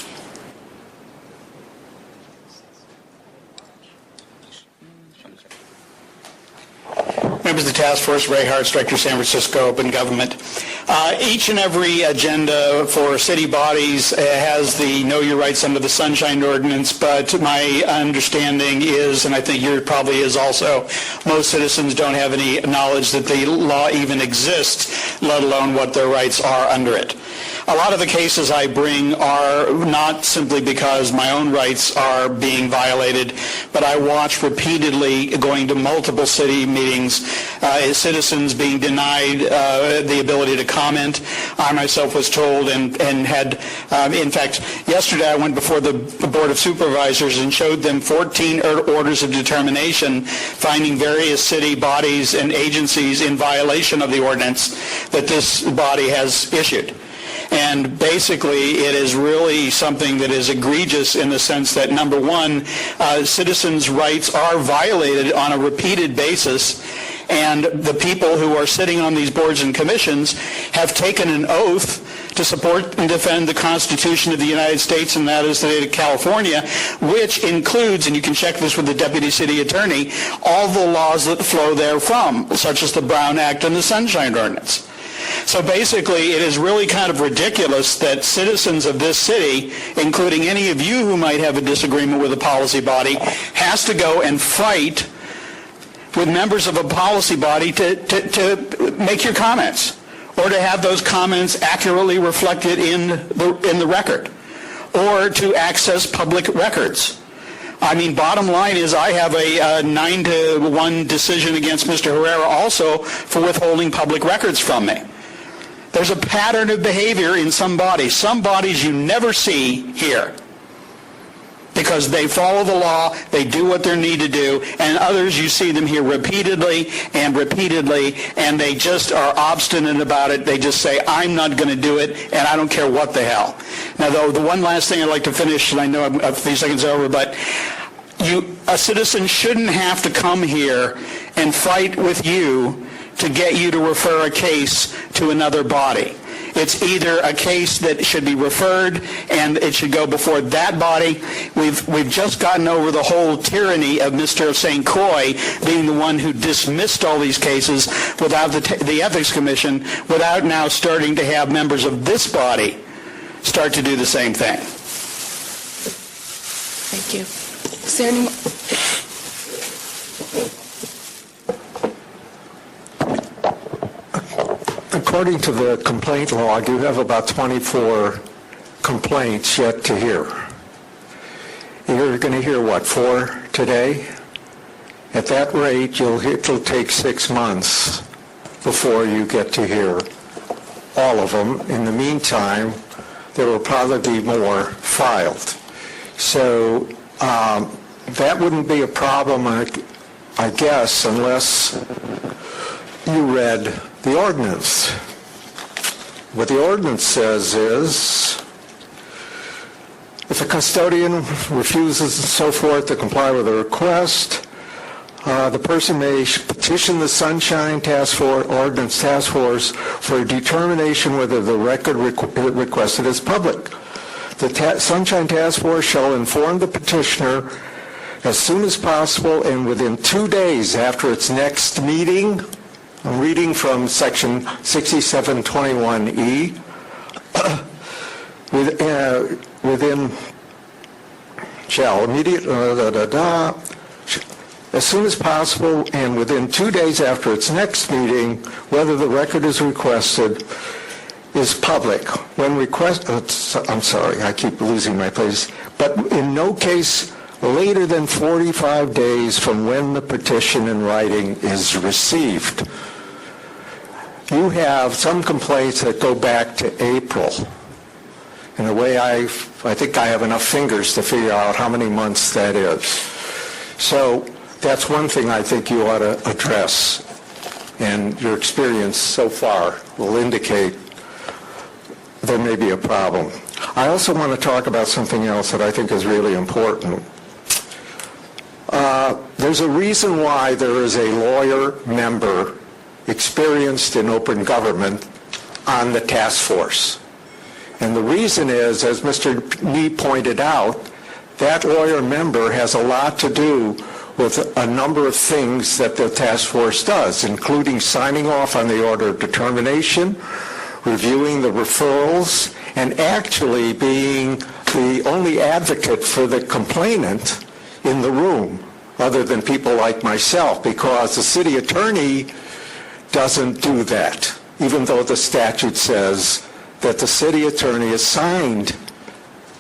Members of the task force, Ray Hartz, Director, San Francisco Open Government. Each and every agenda for city bodies has the Know Your Rights Under the Sunshine Ordinance, but my understanding is, and I think yours probably is also, most citizens don't have any knowledge that the law even exists, let alone what their rights are under it. A lot of the cases I bring are not simply because my own rights are being violated, but I watch repeatedly going to multiple city meetings, citizens being denied the ability to comment. I myself was told and had, in fact, yesterday I went before the Board of Supervisors and showed them 14 orders of determination finding various city bodies and agencies in violation of the ordinance that this body has issued. And basically, it is really something that is egregious in the sense that, number one, citizens' rights are violated on a repeated basis, and the people who are sitting on these boards and commissions have taken an oath to support and defend the Constitution of the United States, and that is the state of California, which includes, and you can check this with the Deputy City Attorney, all the laws that flow therefrom, such as the Brown Act and the Sunshine Ordinance. So basically, it is really kind of ridiculous that citizens of this city, including any of you who might have a disagreement with a policy body, has to go and fight with members of a policy body to make your comments, or to have those comments accurately reflected in the record, or to access public records. I mean, bottom line is I have a 9-1 decision against Mr. Herrera also for withholding public records from me. There's a pattern of behavior in some bodies. Some bodies you never see here because they follow the law, they do what they need to do, and others you see them here repeatedly, and they just are obstinate about it. They just say, I'm not going to do it, and I don't care what the hell. Now, though, the one last thing I'd like to finish, and I know a few seconds are over, but a citizen shouldn't have to come here and fight with you to get you to refer a case to another body. It's either a case that should be referred and it should go before that body. We've just gotten over the whole tyranny of Mr. St. Croix being the one who dismissed all these cases without the Ethics Commission, without now starting to have members of this body start to do the same thing. Thank you. Is there any more? According to the complaint log, you have about 24 complaints yet to hear. You're going to hear, what, 4 today? At that rate, it'll take 6 months before you get to hear all of them. In the meantime, there will probably be more filed. So that wouldn't be a problem, I guess, unless you read the ordinance. What the ordinance says is, if a custodian refuses and so forth to comply with a request, the person may petition the Sunshine Task Force, Ordinance Task Force, for a determination whether the record requested is public. The Sunshine Task Force shall inform the petitioner as soon as possible and within 2 days after its next meeting. I'm reading from section 6721E. Within shall immediate as soon as possible and within 2 days after its next meeting, whether the record is requested is public. When I'm sorry, I keep losing my place. But in no case later than 45 days from when the petition in writing is received. You have some complaints that go back to April. In a way, I think I have enough fingers to figure out how many months that is. So that's one thing I think you ought to address. And your experience so far will indicate there may be a problem. I also want to talk about something else that I think is really important. There's a reason why there is a lawyer member experienced in open government on the task force. And the reason is, as Mr. Nee pointed out, that lawyer member has a lot to do with a number of things that the task force does, including signing off on the order of determination, reviewing the referrals, and actually being the only advocate for the complainant in the room, other than people like myself, because the city attorney doesn't do that, even though the statute says that the city attorney assigned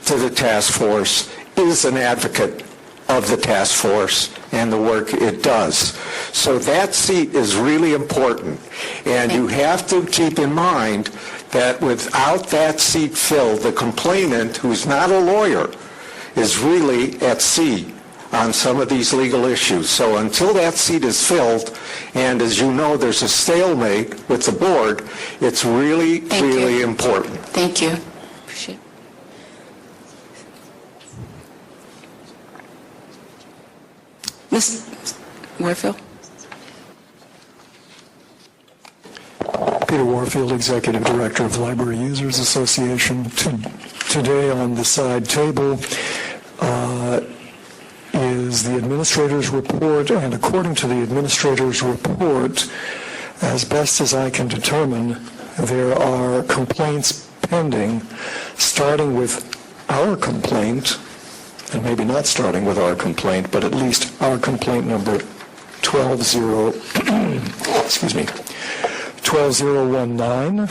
to the task force is an advocate of the task force and the work it does. So that seat is really important, and you have to keep in mind that without that seat filled, the complainant, who's not a lawyer, is really at sea on some of these legal issues. So until that seat is filled, and as you know, there's a stalemate with the board, it's really, really important. Thank you. Appreciate it. Ms. Warfield? Peter Warfield, Executive Director of Library Users Association. Today on the side table is the administrator's report, and according to the administrator's report, as best as I can determine, there are complaints pending, starting with our complaint, and maybe not starting with our complaint, but at least our complaint number 12019,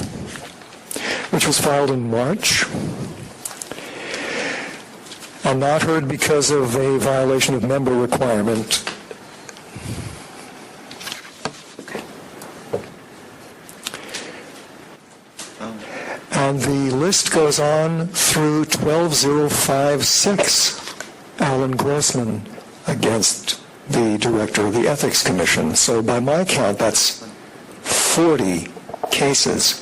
which was filed in March, and not heard because of a violation of member requirement. And the list goes on through 12056, Alan Grossman against the director of the Ethics Commission. So by my count, that's 40 cases.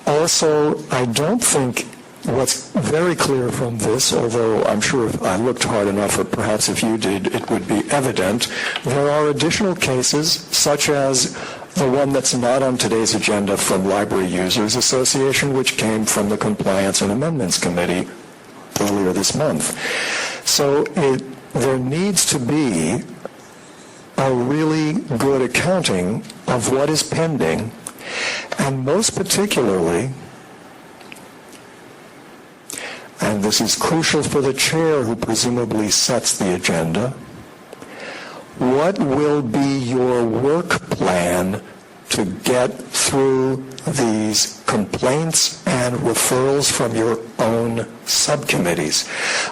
Also, I don't think what's very clear from this, although I'm sure if I looked hard enough, or perhaps if you did, it would be evident, there are additional cases, such as the one that's not on today's agenda from Library Users Association, which came from the Compliance and Amendments Committee earlier this month. So there needs to be a really good accounting of what is pending, and most particularly, and this is crucial for the chair who presumably sets the agenda, what will be your work plan to get through these complaints and referrals from your own subcommittees?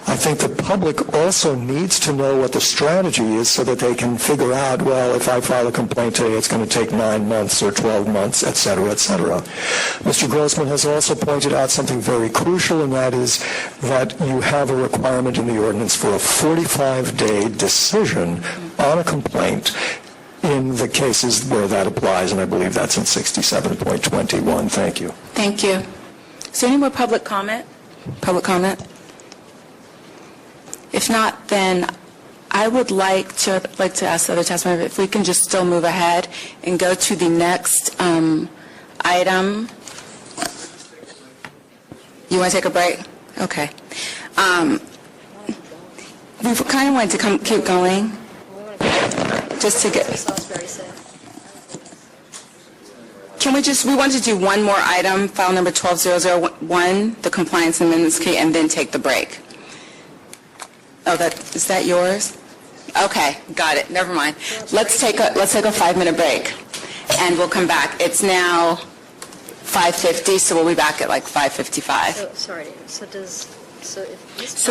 I think the public also needs to know what the strategy is so that they can figure out, well, if I file a complaint today, it's going to take 9 months or 12 months, et cetera, et cetera. Mr. Grossman has also pointed out something very crucial, and that is that you have a requirement in the ordinance for a 45-day decision on a complaint in the cases where that applies, and I believe that's in 67.21. Thank you. Thank you. Is there any more public comment? Public comment? If not, then I would like to ask the other testimony if we can just still move ahead and go to the next item. You want to take a break? Okay. We kind of wanted to keep going. Just to get... Can we want to do one more item, file number 12001, the Compliance Amendments Committee, and then take the break? Oh, is that yours? Okay, got it. Never mind. Let's take a 5-minute break, and we'll come back. It's now 5:50, so we'll be back at like 5:55. So, sorry, So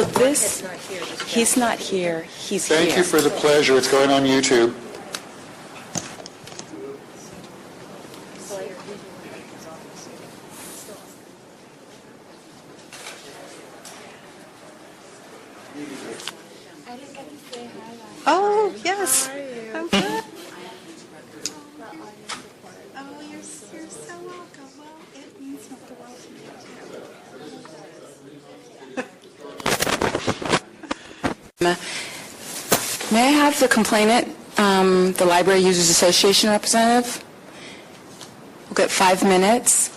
this, he's not here, he's here. Thank you for the pleasure. It's going on YouTube. Oh, yes. I'm good. Oh, you're so welcome. Well, it means the world to me. May I have the complainant, the Library Users Association representative? We'll get 5 minutes.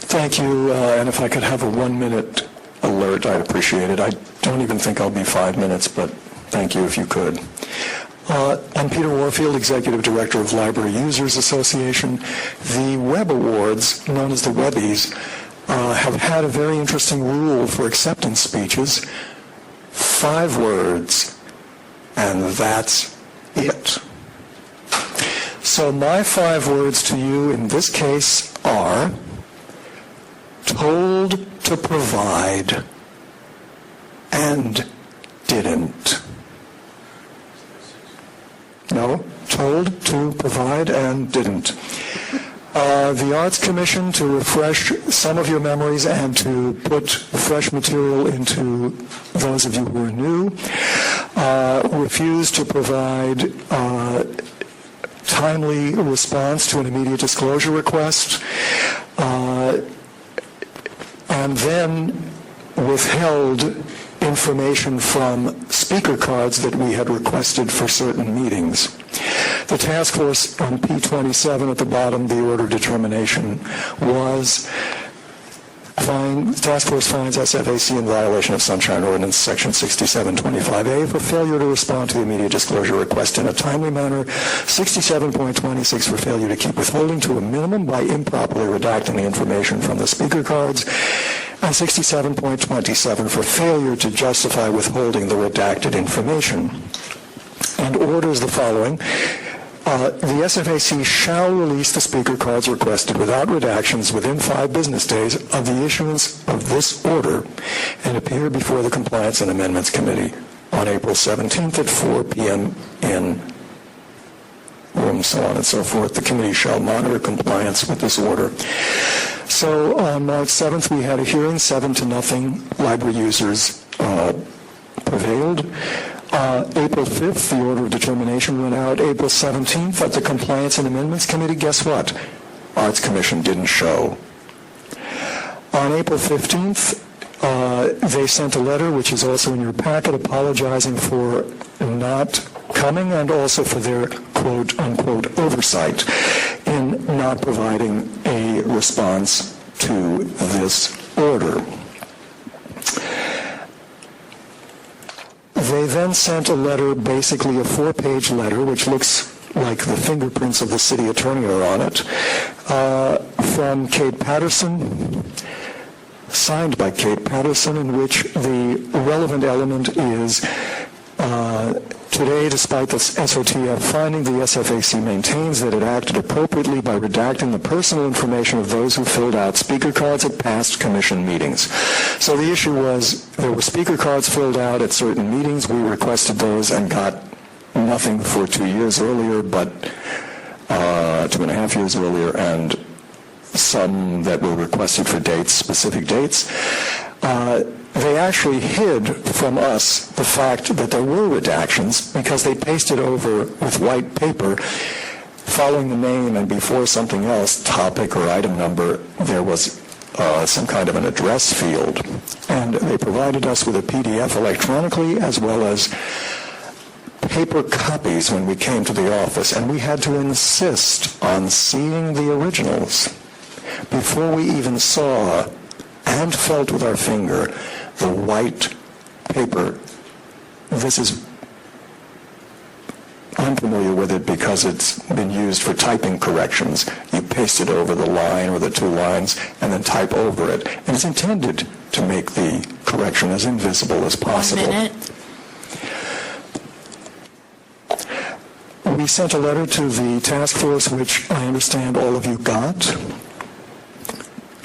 Thank you, and if I could have a 1-minute alert, I'd appreciate it. I don't even think I'll be 5 minutes, but thank you if you could. I'm Peter Warfield, Executive Director of Library Users Association. The Web Awards, known as the Webbies, have had a very interesting rule for acceptance speeches. 5 words, and that's it. So my 5 words to you in this case are: told to provide and didn't. No, told to provide and didn't. The Arts Commission, to refresh some of your memories and to put fresh material into those of you who are new, refused to provide timely response to an immediate disclosure request, and then withheld information from speaker cards that we had requested for certain meetings. The task force on P27 at the bottom, the order determination, was task force finds SFAC in violation of Sunshine Ordinance Section 6725A for failure to respond to the immediate disclosure request in a timely manner, 67.26 for failure to keep withholding to a minimum by improperly redacting the information from the speaker cards, and 67.27 for failure to justify withholding the redacted information. And orders the following. The SFAC shall release the speaker cards requested without redactions within 5 business days of the issuance of this order and appear before the Compliance and Amendments Committee on April 17th at 4 p.m. in room so on and so forth. The committee shall monitor compliance with this order. So on March 7th, we had a hearing, 7-0. Library users prevailed. April 5th, the order of determination went out. April 17th, at the Compliance and Amendments Committee, guess what? Arts Commission didn't show. On April 15th, they sent a letter, which is also in your packet, apologizing for not coming and also for their quote-unquote oversight in not providing a response to this order. They then sent a letter, basically a 4-page letter, which looks like the fingerprints of the city attorney are on it, from Kate Patterson, signed by Kate Patterson, in which the relevant element is, today, despite the SOTF finding, the SFAC maintains that it acted appropriately by redacting the personal information of those who filled out speaker cards at past commission meetings. So the issue was, there were speaker cards filled out at certain meetings. We requested those and got nothing for 2 years earlier, but 2.5 years earlier, and some that were requested for dates, specific dates. They actually hid from us the fact that there were redactions because they pasted over with white paper, following the name and before something else, topic or item number, there was some kind of an address field. And they provided us with a PDF electronically as well as paper copies when we came to the office, and we had to insist on seeing the originals before we even saw and felt with our finger the white paper. I'm familiar with it because it's been used for typing corrections. You paste it over the line or the 2 lines and then type over it. And it's intended to make the correction as invisible as possible. 1 minute. We sent a letter to the task force, which I understand all of you got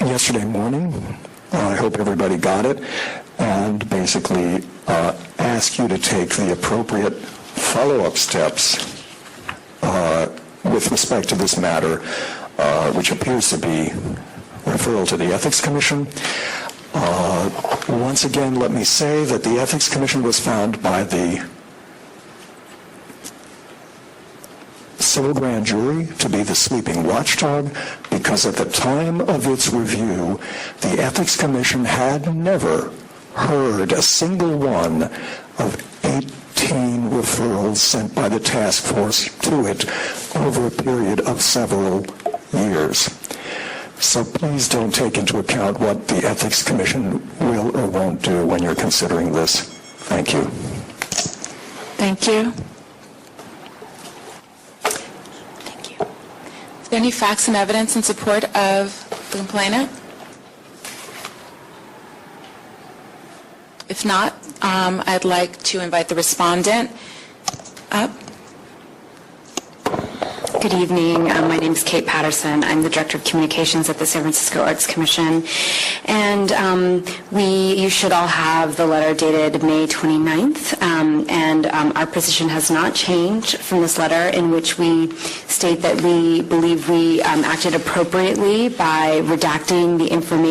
yesterday morning. I hope everybody got it, and basically ask you to take the appropriate follow-up steps with respect to this matter, which appears to be referral to the Ethics Commission. Once again, let me say that the Ethics Commission was found by the civil grand jury to be the sleeping watchdog, because at the time of its review, the Ethics Commission had never heard a single one of 18 referrals sent by the task force to it over a period of several years. So please don't take into account what the Ethics Commission will or won't do when you're considering this. Thank you. Thank you. Is there any facts and evidence in support of the complainant? If not, I'd like to invite the respondent up. Good evening. My name is Kate Patterson. I'm the Director of Communications at the San Francisco Arts Commission. And you should all have the letter dated May 29th. And our position has not changed from this letter, in which we state that we believe we acted appropriately by redacting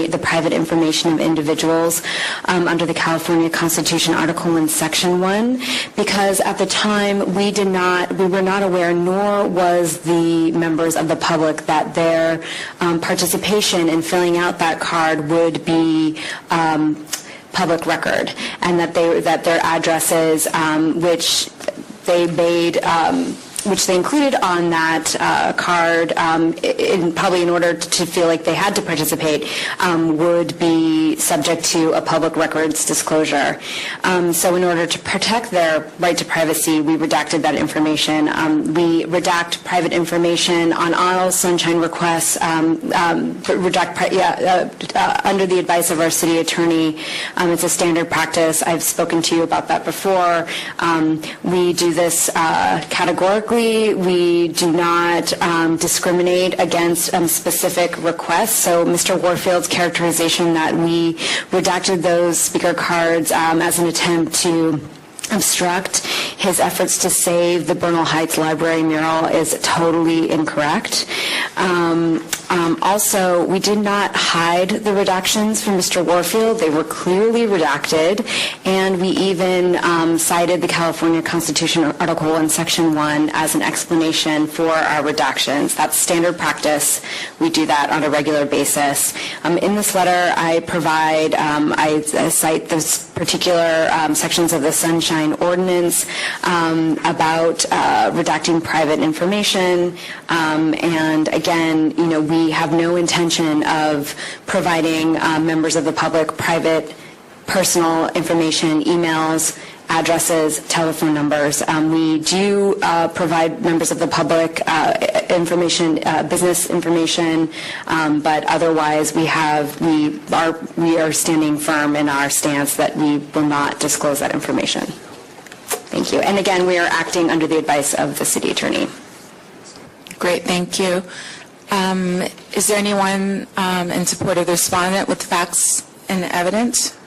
the private information of individuals under the California Constitution, Article 1, Section 1, because at the time we were not aware, nor was the members of the public, that their participation in filling out that card would be public record, and that their addresses, which they included on that card, probably in order to feel like they had to participate, would be subject to a public records disclosure. So in order to protect their right to privacy, we redacted that information. We redact private information on all sunshine requests, under the advice of our city attorney. It's a standard practice. I've spoken to you about that before. We do this categorically. We do not discriminate against specific requests. So Mr. Warfield's characterization that we redacted those speaker cards as an attempt to obstruct his efforts to save the Bernal Heights Library mural is totally incorrect. Also, we did not hide the redactions from Mr. Warfield. They were clearly redacted, and we even cited the California Constitution Article in Section 1 as an explanation for our redactions. That's standard practice. We do that on a regular basis. In this letter, I provide, I cite those particular sections of the Sunshine Ordinance about redacting private information, and again, we have no intention of providing members of the public private personal information, emails, addresses, telephone numbers. We do provide members of the public information, business information, but otherwise we are standing firm in our stance that we will not disclose that information. Thank you. And again, we are acting under the advice of the city attorney. Great, thank you. Is there anyone in support of the respondent with facts and evidence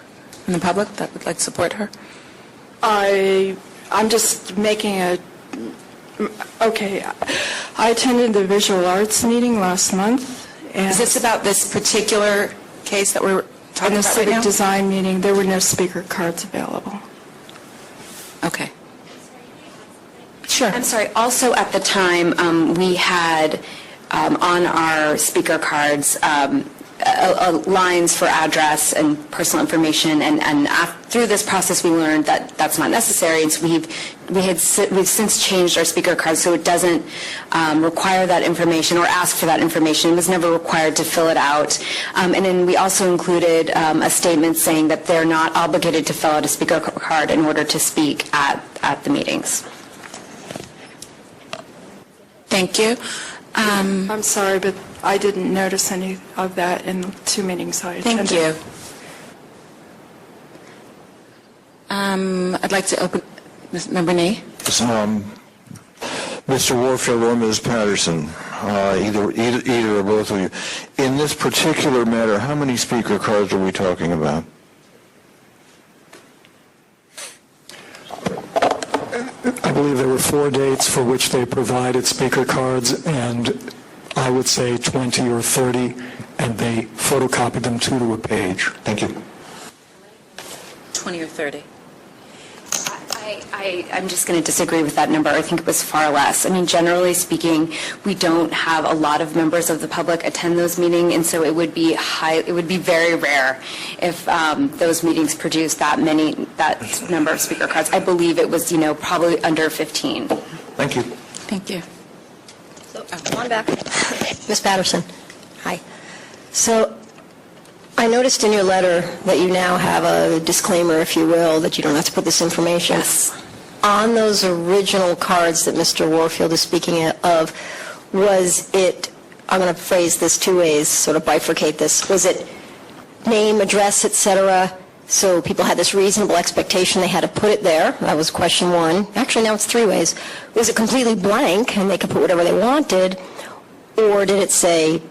in the public that would like to support her? I'm just making okay. I attended the visual arts meeting last month. And Is this about this particular case that we're talking in the about right now? civic design meeting, there were no speaker cards available. Okay. Sure. I'm sorry. Also, at the time, we had on our speaker cards lines for address and personal information, and through this process, we learned that that's not necessary, and so we've since changed our speaker cards so it doesn't require that information or ask for that information. It was never required to fill it out, and then we also included a statement saying that they're not obligated to fill out a speaker card in order to speak at the meetings. Thank you. I'm sorry, but I didn't notice any of that in the two meetings I attended. Thank you. I'd like to open, Member Nee. Mr. Warfield or Ms. Patterson, either or both of you, in this particular matter, how many speaker cards are we talking about? I believe there were 4 dates for which they provided speaker cards, and I would say 20 or 30, and they photocopied them to a page. Thank you. 20 or 30. I'm just going to disagree with that number. I think it was far less. I mean, generally speaking, we don't have a lot of members of the public attend those meetings, and so it would be very rare if those meetings produced that number of speaker cards. I believe it was, probably under 15. Thank you. Thank you. So, come on back. Ms. Patterson. Hi. So, I noticed in your letter that you now have a disclaimer, if you will, that you don't have to put this information. Yes. On those original cards that Mr. Warfield is speaking of, was it, I'm going to phrase this two ways, sort of bifurcate this, was it name, address, etc., so people had this reasonable expectation they had to put it there? That was question one. Actually, now it's 3 ways. Was it completely blank and they could put whatever they wanted, or did it say,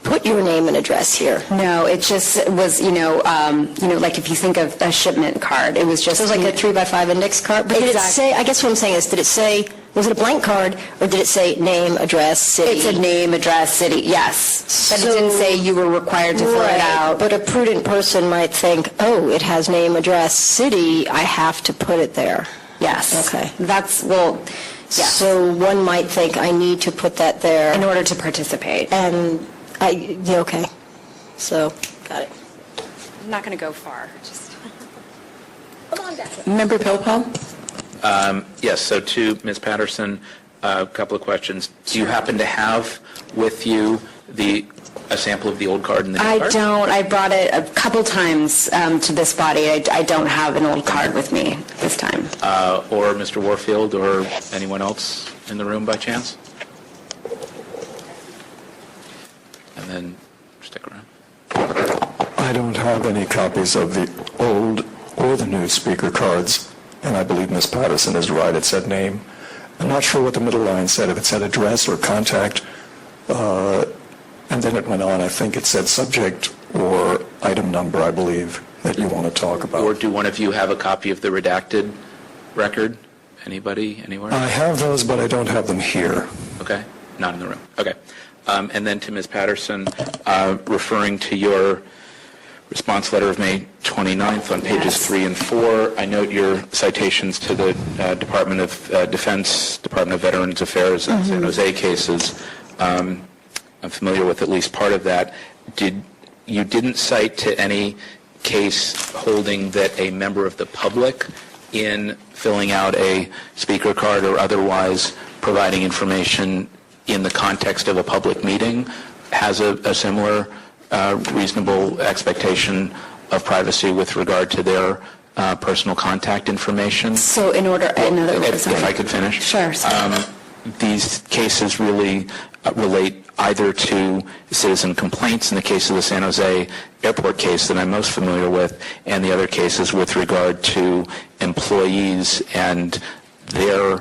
put your name and address here? No, it just was, like if you think of a shipment card, it was just... So it was like a 3x5 index card? But did it say, I guess what I'm saying is, did it say, was it a blank card, or did it say name, address, city? It's a name, address, city, yes. But it didn't say you were required to fill it out. But a prudent person might think, oh, it has name, address, city, I have to put it there. Yes. Okay. Yes. So one might think, I need to put that there. In order to participate. And okay. So, got it. I'm not going to go far. Just come on back. Member Pilpel? Yes, so to Ms. Patterson, a couple of questions. Do you happen to have with you a sample of the old card in the new card? I don't. I brought it a couple times to this body. I don't have an old card with me this time. Or Mr. Warfield or anyone else in the room by chance? And then stick around. I don't have any copies of the old or the new speaker cards, and I believe Ms. Patterson is right. It said name. I'm not sure what the middle line said, if it said address or contact, and then it went on. I think it said subject or item number, I believe, that you want to talk about. Or do one of you have a copy of the redacted record? Anybody, anywhere? I have those, but I don't have them here. Okay, not in the room. Okay. And then to Ms. Patterson, referring to your response letter of May 29th on pages 3 and 4, I note your citations to the Department of Defense, Department of Veterans Affairs, and San Jose cases. I'm familiar with at least part of that. You didn't cite to any case holding that a member of the public, in filling out a speaker card or otherwise providing information in the context of a public meeting, has a similar reasonable expectation of privacy with regard to their personal contact information? So in other words, if I could finish. Sure. These cases really relate either to citizen complaints in the case of the San Jose airport case that I'm most familiar with, and the other cases with regard to employees and their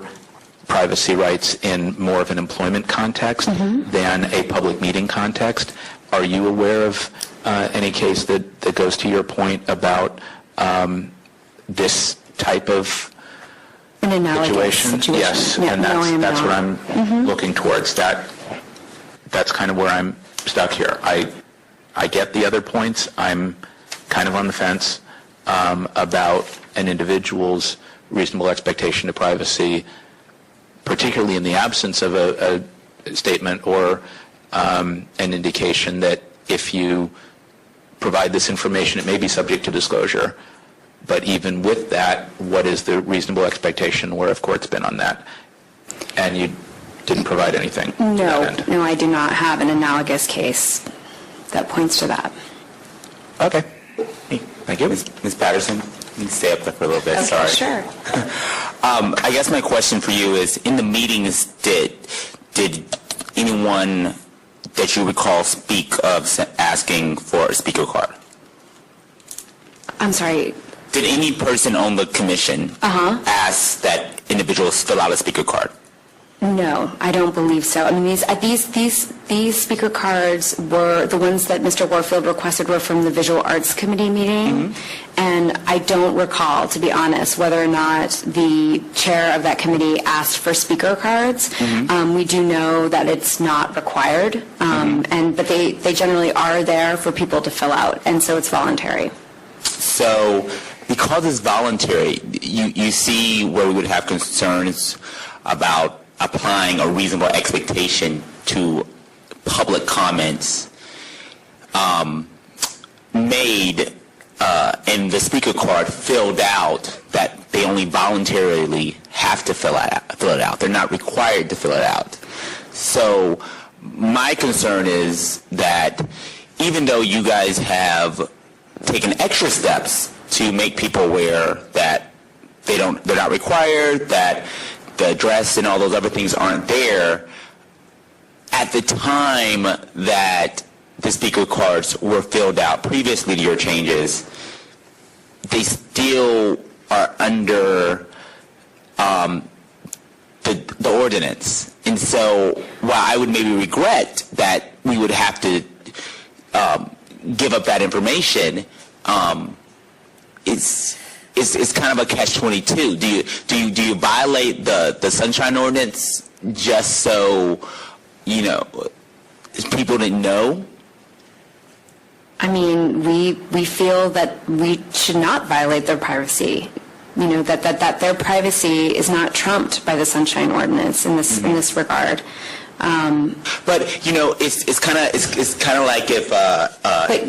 privacy rights in more of an employment context than a public meeting context. Are you aware of any case that goes to your point about this type of an analogous situation? Yes, Yeah, and no, I am that's what not. I'm looking towards. That's kind of where I'm stuck here. I get the other points. I'm kind of on the fence about an individual's reasonable expectation of privacy, particularly in the absence of a statement or an indication that if you provide this information, it may be subject to disclosure. But even with that, what is the reasonable expectation? Where have courts been on that? And you didn't provide anything to that end. No, I do not have an analogous case that points to that. Okay. Thank you. Ms. Patterson, you can stay up there for a little bit. Okay, Sorry. sure. I guess my question for you is, in the meetings, did anyone that you recall speak of asking for a speaker card? I'm sorry. Did any person on the commission ask that individuals fill out a speaker card? No, I don't believe so. I mean, these speaker cards were the ones that Mr. Warfield requested were from the Visual Arts Committee meeting, and I don't recall, to be honest, whether or not the chair of that committee asked for speaker cards. We do know that it's not required, but they generally are there for people to fill out, and so it's voluntary. So, because it's voluntary, you see where we would have concerns about applying a reasonable expectation to public comments made and the speaker card filled out that they only voluntarily have to fill it out. They're not required to fill it out. So my concern is that even though you guys have taken extra steps to make people aware that they're not required, that the address and all those other things aren't there, at the time that the speaker cards were filled out previously to your changes, they still are under the ordinance. And so while I would maybe regret that we would have to give up that information, it's kind of a catch-22. Do you violate the Sunshine Ordinance just so people didn't know? I mean, we feel that we should not violate their privacy. That their privacy is not trumped by the Sunshine Ordinance in this regard. But it's kind of like if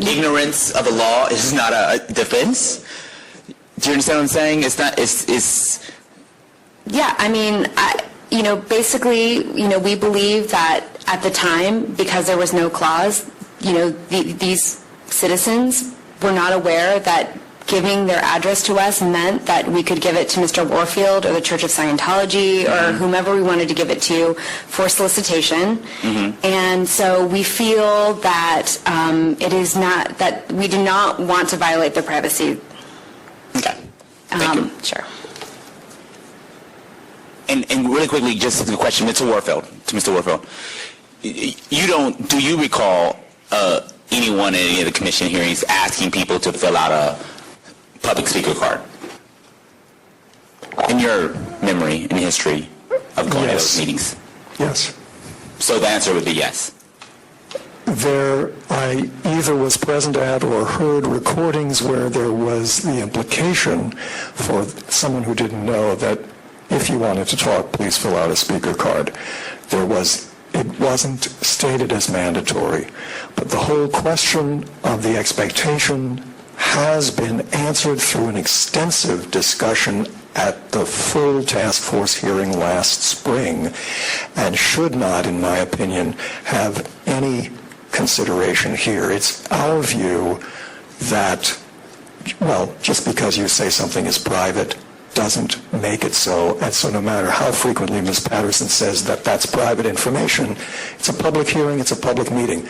ignorance of the law is not a defense. Do you understand what I'm saying? It's not. It's. Yeah, I mean, basically, we believe that at the time, because there was no clause, these citizens were not aware that giving their address to us meant that we could give it to Mr. Warfield or the Church of Scientology or whomever we wanted to give it to for solicitation. And so we feel that it is not, that we do not want to violate their privacy. Okay. Thank you. Sure. And really quickly, just the question, to Mr. Warfield, do you recall anyone in any of the commission hearings asking people to fill out a public speaker card? In your memory and history of going to Yes. those meetings? Yes. So the answer would be yes. I either was present at or heard recordings where there was the implication for someone who didn't know that if you wanted to talk, please fill out a speaker card. It wasn't stated as mandatory, but the whole question of the expectation has been answered through an extensive discussion at the full task force hearing last spring, and should not, in my opinion, have any consideration here. It's our view that, well, just because you say something is private doesn't make it so, and so no matter how frequently Ms. Patterson says that that's private information, it's a public hearing, it's a public meeting.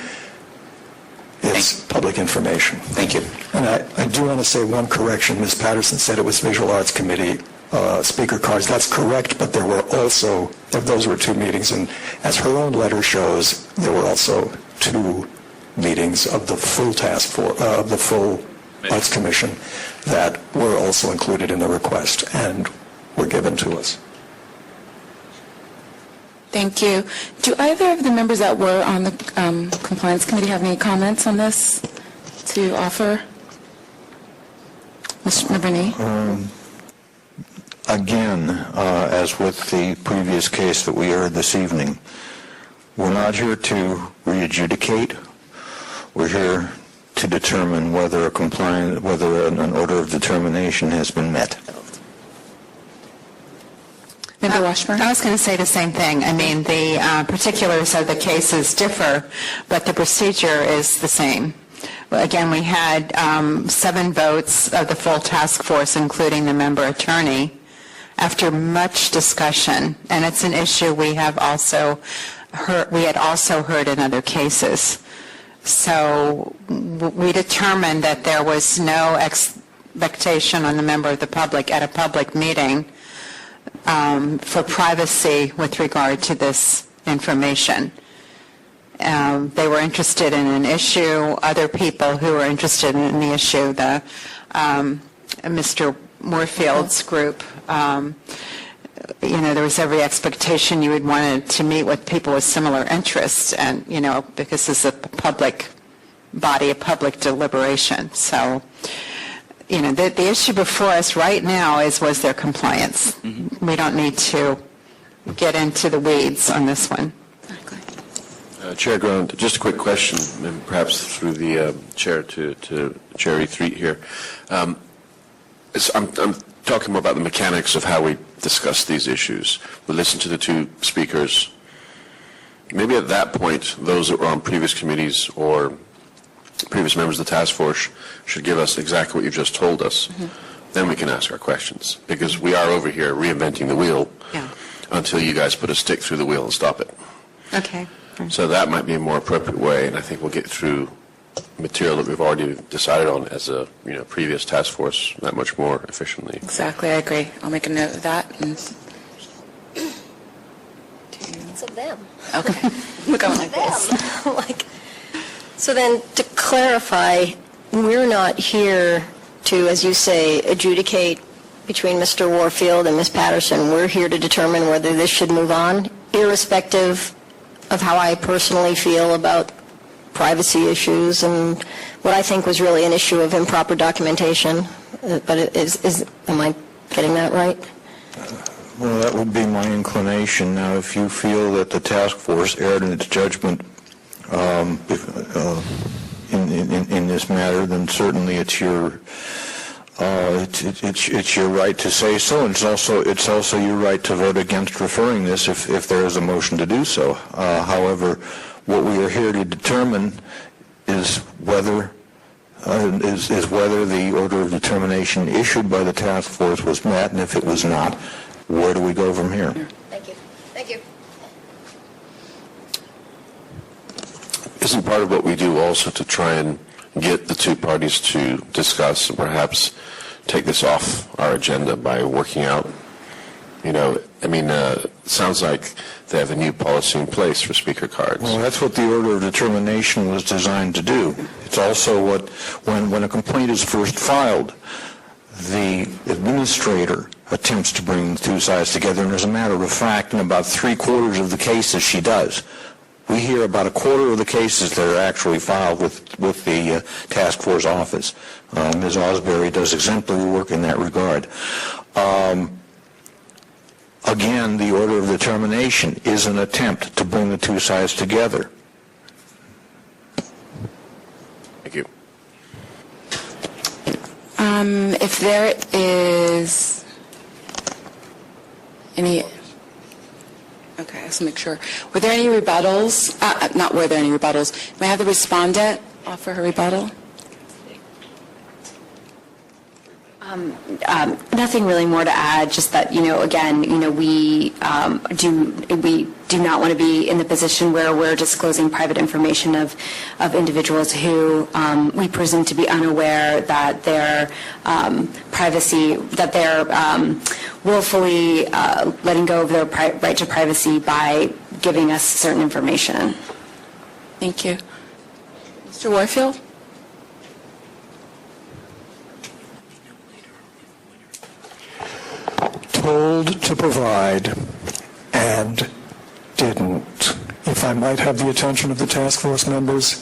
It's public information. Thank you. And I do want to say one correction. Ms. Patterson said it was Visual Arts Committee speaker cards. That's correct, but there were also, those were 2 meetings, and as her own letter shows, there were also 2 meetings of the full task force, of the full Arts Commission that were also included in the request and were given to us. Thank you. Do either of the members that were on the Compliance Committee have any comments on this to offer? Mr. Bernie? Again, as with the previous case that we heard this evening, we're not here to re-adjudicate. We're here to determine whether an order of determination has been met. Member Washburn? I was going to say the same thing. I mean, the particulars of the cases differ, but the procedure is the same. Again, we had 7 votes of the full task force, including the member attorney, after much discussion, and it's an issue we had also heard in other cases. So we determined that there was no expectation on the member of the public at a public meeting for privacy with regard to this information. They were interested in an issue. Other people who were interested in the issue, Mr. Moorfield's group, there was every expectation you would want to meet with people with similar interests, and, because this is a public body, a public deliberation. So, the issue before us right now was their compliance. Mm-hmm. We don't need to get into the weeds on this one. Chair Grant, just a quick question, and perhaps through the chair to Chair E3 here. I'm talking more about the mechanics of how we discuss these issues. We listen to the 2 speakers. Maybe at that point, those that were on previous committees or previous members of the task force should give us exactly what you've just told us. Mm-hmm. Then we can ask our questions, because we are over here reinventing the wheel until you guys put a stick through the wheel and stop it. Okay. So that might be a more appropriate way, and I think we'll get through material that we've already decided on as a previous task force that much more efficiently. Exactly, I agree. I'll make a note of that. It's of them. Okay. We're going like this. So then, to clarify, we're not here to, as you say, adjudicate between Mr. Warfield and Ms. Patterson. We're here to determine whether this should move on, irrespective of how I personally feel about privacy issues and what I think was really an issue of improper documentation. But am I getting that right? Well, that would be my inclination. Now, if you feel that the task force erred in its judgment in this matter, then certainly it's your right to say so, and it's also your right to vote against referring this if there is a motion to do so. However, what we are here to determine is whether the order of determination issued by the task force was met, and if it was not, where do we go from here? Thank you. Thank you. Isn't part of what we do also to try and get the 2 parties to discuss and perhaps take this off our agenda by working out, sounds like they have a new policy in place for speaker cards. Well, that's what the order of determination was designed to do. It's also what, when a complaint is first filed, the administrator attempts to bring the two sides together. And as a matter of fact, in about 3/4 of the cases she does. We hear about 1/4 of the cases that are actually filed with the task force office. Ms. Osbury does exemplary work in that regard. Again, the order of determination is an attempt to bring the two sides together. Thank you. If there is any... Okay, let's make sure. Were there any rebuttals? Not were there any rebuttals. May I have the respondent offer her rebuttal? Nothing really more to add, just that, again, we do not want to be in the position where we're disclosing private information of individuals who we presume to be unaware that their privacy, that they're willfully letting go of their right to privacy by giving us certain information. Thank you. Mr. Warfield? Told to provide and didn't. If I might have the attention of the task force members,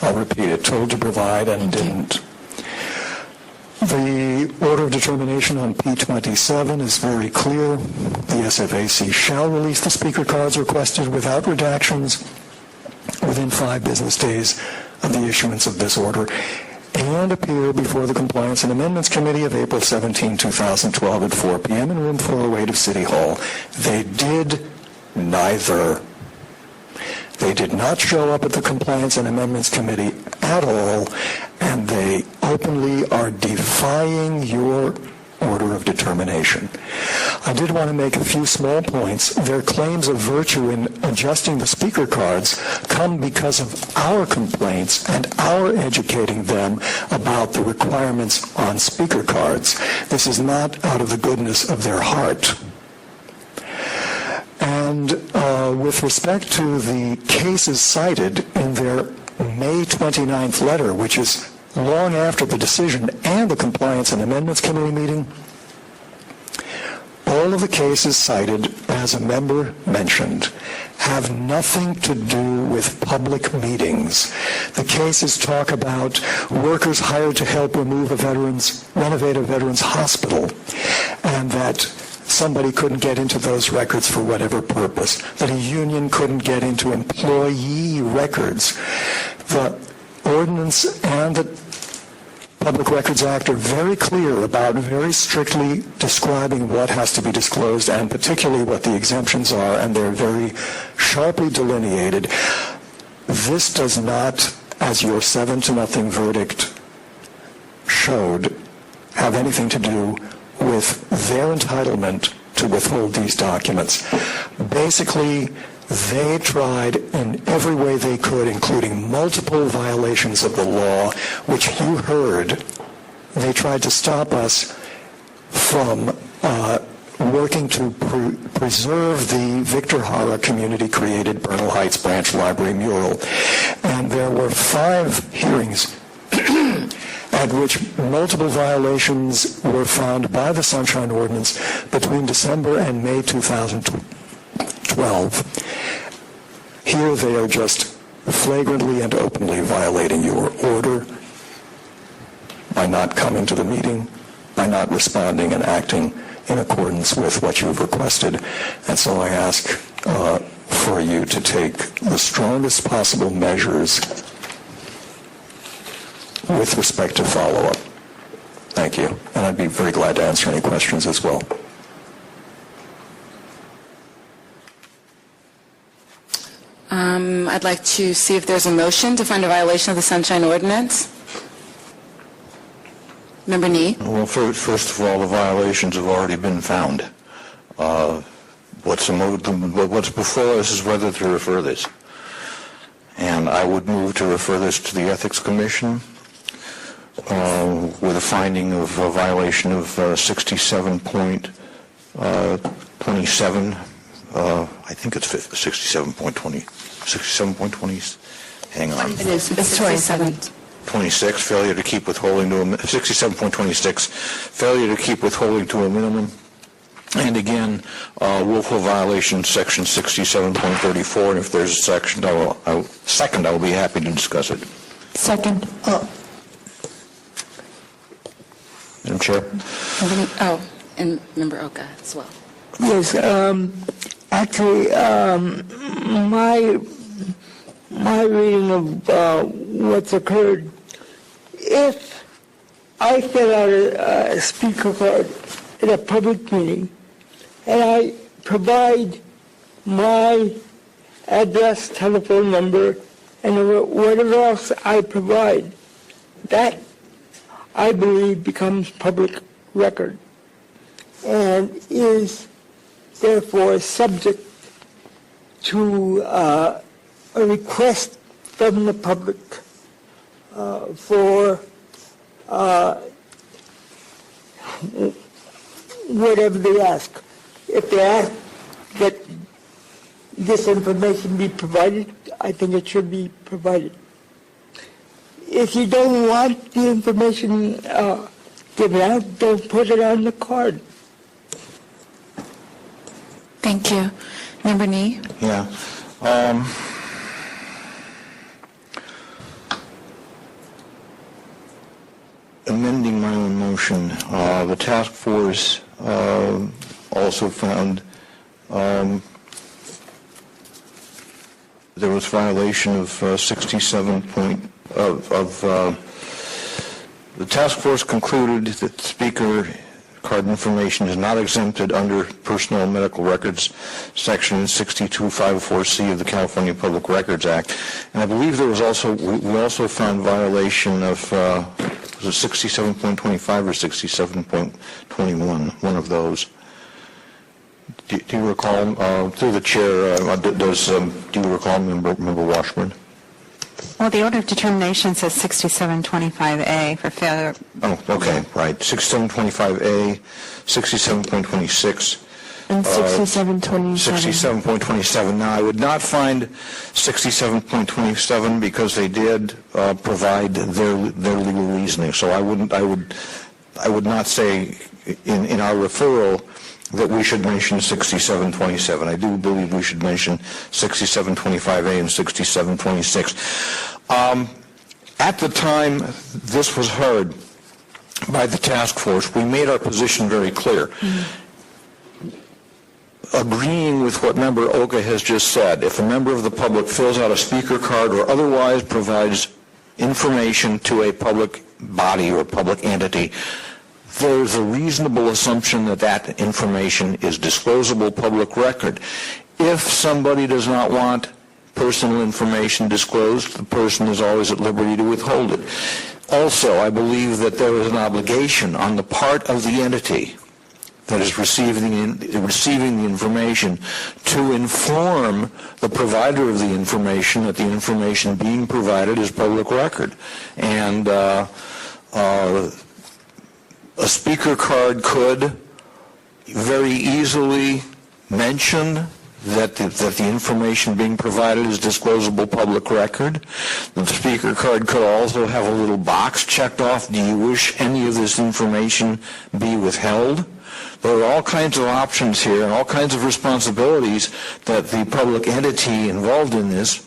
I'll repeat it. Told to provide and didn't. The order of determination on P27 is very clear. The SFAC shall release the speaker cards requested without redactions within 5 business days of the issuance of this order, and appear before the Compliance and Amendments Committee of April 17, 2012 at 4 p.m. in room 408 of City Hall. They did neither. They did not show up at the Compliance and Amendments Committee at all, and they openly are defying your order of determination. I did want to make a few small points. Their claims of virtue in adjusting the speaker cards come because of our complaints and our educating them about the requirements on speaker cards. This is not out of the goodness of their heart. And with respect to the cases cited in their May 29th letter, which is long after the decision and the Compliance and Amendments Committee meeting, all of the cases cited, as a member mentioned, have nothing to do with public meetings. The cases talk about workers hired to help renovate a veterans hospital, and that somebody couldn't get into those records for whatever purpose, that a union couldn't get into employee records. The Ordinance and the Public Records Act are very clear about very strictly describing what has to be disclosed and particularly what the exemptions are, and they're very sharply delineated. This does not, as your 7-0 verdict showed, have anything to do with their entitlement to withhold these documents. Basically, they tried in every way they could, including multiple violations of the law, which you heard. They tried to stop us from working to preserve the Victor Hara community-created Bernal Heights Branch Library mural. And there were 5 hearings at which multiple violations were found by the Sunshine Ordinance between December and May 2012. Here they are just flagrantly and openly violating your order by not coming to the meeting, by not responding and acting in accordance with what you've requested. And so I ask for you to take the strongest possible measures with respect to follow-up. Thank you. And I'd be very glad to answer any questions as well. I'd like to see if there's a motion to find a violation of the Sunshine Ordinance. Member Nee? Well, first of all, the violations have already been found. What's before us is whether to refer this. And I would move to refer this to the Ethics Commission with a finding of a violation of 67.27. I think it's 67.20. 67.20. Hang on. It's 27. 26, failure to keep withholding to 67.26, failure to keep withholding to a minimum. And again, willful violation, section 67.34, and if there's a section, I will be happy to discuss it. Second. Madam Chair? Oh, and Member Oka as well. Yes, actually, my reading of what's occurred, if I fill out a speaker card at a public meeting and I provide my address, telephone number, and whatever else I provide, that, I believe, becomes public record and is therefore subject to a request from the public for whatever they ask. If they ask that this information be provided, I think it should be provided. If you don't want the information given out, don't put it on the card. Thank you. Member Nee? Yeah. Amending my own motion, the task force also found there was violation of 67 the task force concluded that speaker card information is not exempted under Personal and Medical Records Section 6254C of the California Public Records Act. And I believe there was also, we also found violation of, was it 67.25 or 67.21, one of those. Do you recall, through the chair, do you recall, Member Washburn? Well, the order of determination says 6725A for failure. Oh, okay, right. 6725A, 67.26. And 6727. 67.27. Now, I would not find 67.27 because they did provide their legal reasoning. So I would not say in our referral that we should mention 6727. I do believe we should mention 6725A and 6726. At the time this was heard by the task force, we made our position very clear. Agreeing with what Member Oka has just said, if a member of the public fills out a speaker card or otherwise provides information to a public body or public entity, there's a reasonable assumption that that information is disclosable public record. If somebody does not want personal information disclosed, the person is always at liberty to withhold it. Also, I believe that there is an obligation on the part of the entity that is receiving the information to inform the provider of the information that the information being provided is public record. And a speaker card could very easily mention that the information being provided is disclosable public record. The speaker card could also have a little box checked off, do you wish any of this information be withheld? There are all kinds of options here and all kinds of responsibilities that the public entity involved in this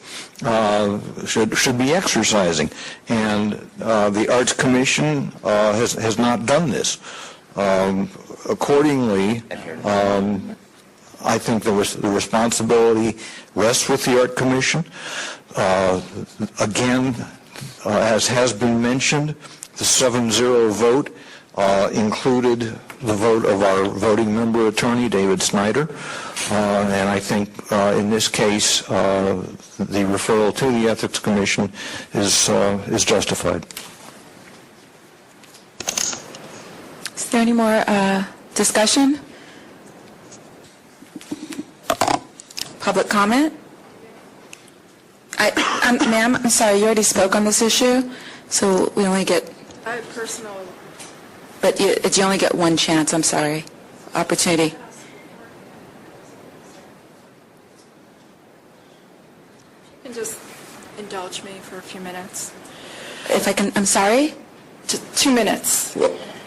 should be exercising. And the Arts Commission has not done this. Accordingly, I think the responsibility rests with the Art Commission. Again, as has been mentioned, the 7-0 vote included the vote of our voting member attorney, David Snyder. And I think in this case, the referral to the Ethics Commission is justified. Is there any more discussion? Public comment? Ma'am, I'm sorry, you already spoke on this issue, so we only get... But you only get one chance, I'm sorry, opportunity. You can just indulge me for a few minutes. If I can, I'm sorry? 2 minutes.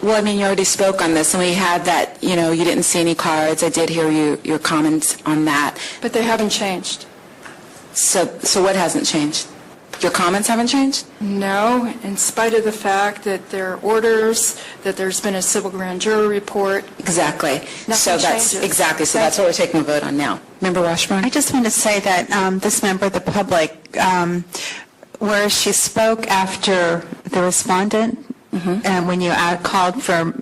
Well, I mean, you already spoke on this, and we had that, you didn't see any cards. I did hear your comments on that. But they haven't changed. So what hasn't changed? Your comments haven't changed? No, in spite of the fact that there are orders, that there's been a civil grand jury report. Exactly. Nothing changes. Exactly. So that's what we're taking a vote on now. Member Washburn? I just want to say that this member of the public, where she spoke after the respondent, and when you called for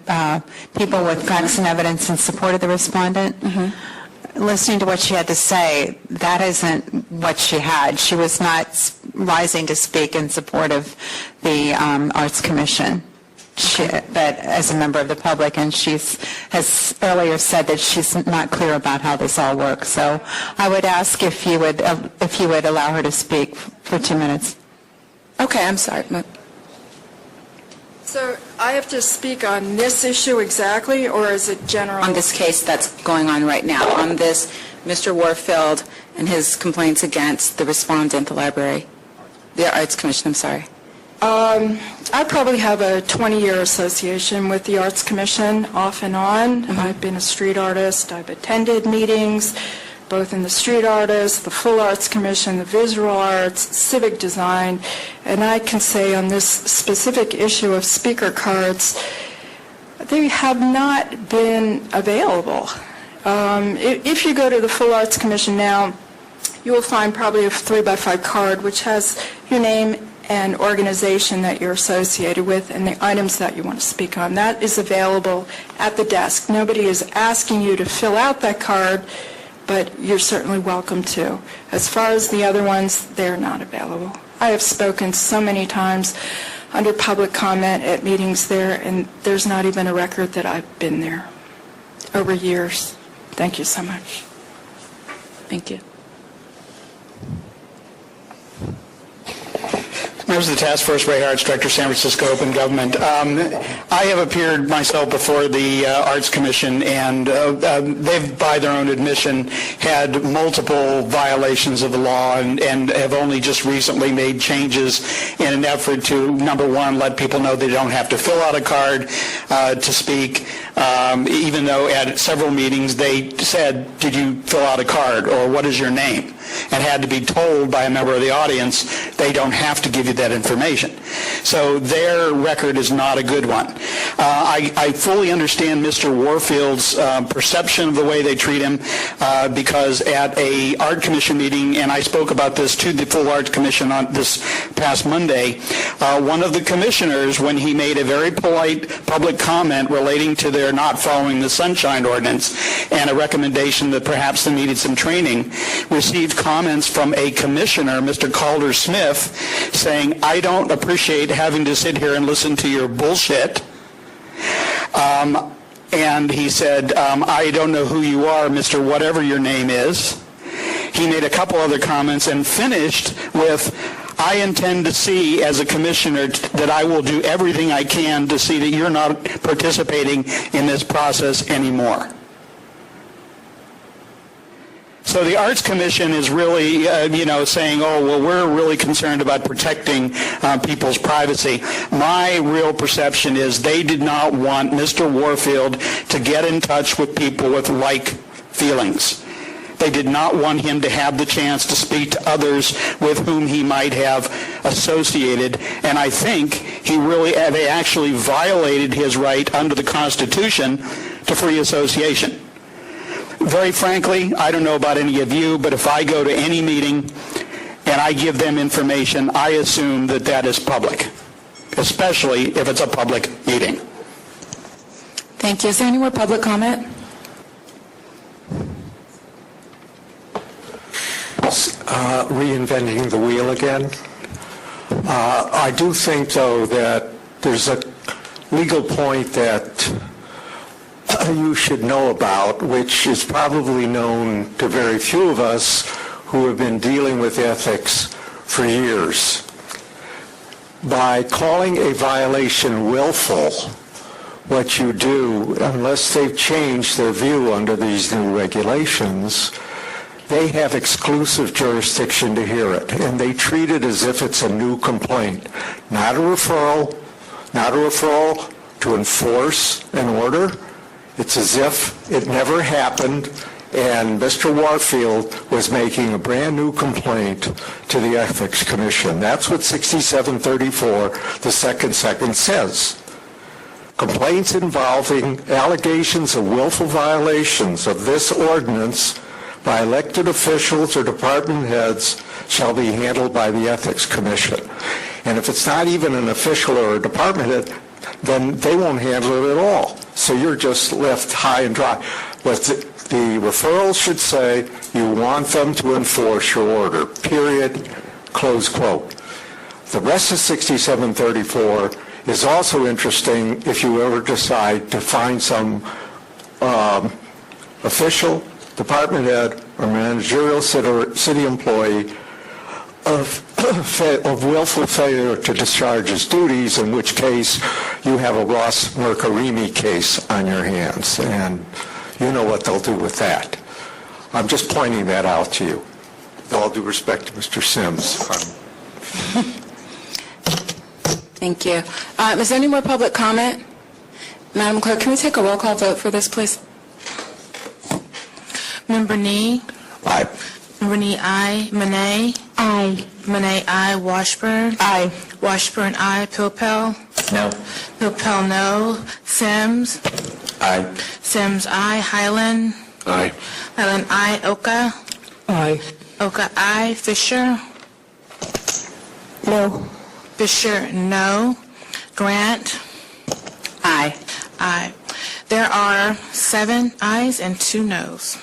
people with facts and evidence in support of the respondent, listening to what she had to say, that isn't what she had. She was not rising to speak in support of the Arts Commission. But as a member of the public, and she has earlier said that she's not clear about how this all works. So I would ask if you would allow her to speak for 2 minutes. Okay, I'm sorry. So I have to speak on this issue exactly, or is it general? On this case that's going on right now, on this Mr. Warfield and his complaints against the respondent, the library, the Arts Commission, I'm sorry. I probably have a 20-year association with the Arts Commission, off and on. I've been a street artist. I've attended meetings, both in the street artists, the full Arts Commission, the visual arts, civic design, and I can say on this specific issue of speaker cards, they have not been available. If you go to the full Arts Commission now, you will find probably a 3x5 card which has your name and organization that you're associated with and the items that you want to speak on. That is available at the desk. Nobody is asking you to fill out that card, but you're certainly welcome to. As far as the other ones, they're not available. I have spoken so many times under public comment at meetings there, and there's not even a record that I've been there over years. Thank you so much. Thank you. Members of the Task Force, Ray Hartz, Director, San Francisco Open Government. I have appeared myself before the Arts Commission, and they've, by their own admission, had multiple violations of the law and have only just recently made changes in an effort to, number one, let people know they don't have to fill out a card to speak, even though at several meetings they said, did you fill out a card, or what is your name? And had to be told by a member of the audience they don't have to give you that information. So their record is not a good one. I fully understand Mr. Warfield's perception of the way they treat him because at a Art Commission meeting, and I spoke about this to the full Art Commission on this past Monday, one of the commissioners, when he made a very polite public comment relating to their not following the Sunshine Ordinance and a recommendation that perhaps they needed some training, received comments from a commissioner, Mr. Calder Smith, saying, I don't appreciate having to sit here and listen to your bullshit. And he said, I don't know who you are, Mr. Whatever your name is. He made a couple other comments and finished with, I intend to see as a commissioner that I will do everything I can to see that you're not participating in this process anymore. So the Arts Commission is really, saying, oh, well, we're really concerned about protecting people's privacy. My real perception is they did not want Mr. Warfield to get in touch with people with like feelings. They did not want him to have the chance to speak to others with whom he might have associated. And I think they actually violated his right under the Constitution to free association. Very frankly, I don't know about any of you, but if I go to any meeting and I give them information, I assume that that is public, especially if it's a public meeting. Thank you. Is there any more public comment? Reinventing the wheel again. I do think, though, that there's a legal point that you should know about, which is probably known to very few of us who have been dealing with ethics for years. By calling a violation willful, what you do, unless they've changed their view under these new regulations, they have exclusive jurisdiction to hear it, and they treat it as if it's a new complaint, not a referral to enforce an order. It's as if it never happened, and Mr. Warfield was making a brand-new complaint to the Ethics Commission. That's what 6734, the second says. Complaints involving allegations of willful violations of this ordinance by elected officials or department heads shall be handled by the Ethics Commission. And if it's not even an official or a department head, then they won't handle it at all. So you're just left high and dry. What the referral should say, you want them to enforce your order, period, close quote. The rest of 6734 is also interesting if you ever decide to find some official, department head, or managerial city employee of willful failure to discharge his duties, in which case you have a Ross Mercarimi case on your hands, and you know what they'll do with that. I'm just pointing that out to you. With all due respect to Mr. Sims. Thank you. Is there any more public comment? Madam Clerk, can we take a roll call vote for this, please? Member Nee? Aye. Member Nee, aye. Monet? Aye. Monet, aye. Washburn? Aye. Washburn, aye. Pilpel? No. Pilpel, no. Sims? Aye. Sims, aye. Highland? Aye. Highland, aye. Oka? Aye. Oka, aye. Fisher? No. Fisher, no. Grant? Aye. Aye. There are 7 ayes and 2 noes.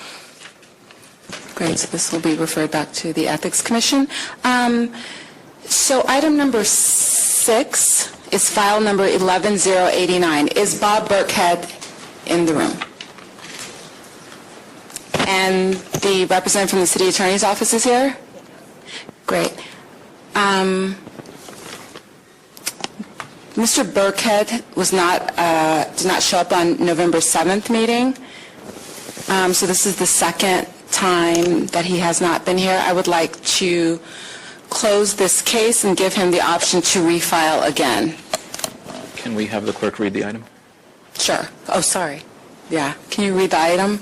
Great, so this will be referred back to the Ethics Commission. So item number 6 is file number 11089. Is Bob Burkhead in the room? And the representative from the City Attorney's Office is here? Great. Mr. Burkhead did not show up on November 7th meeting. So this is the second time that he has not been here. I would like to close this case and give him the option to refile again. Can we have the clerk read the item? Sure. Oh, sorry. Yeah. Can you read the item?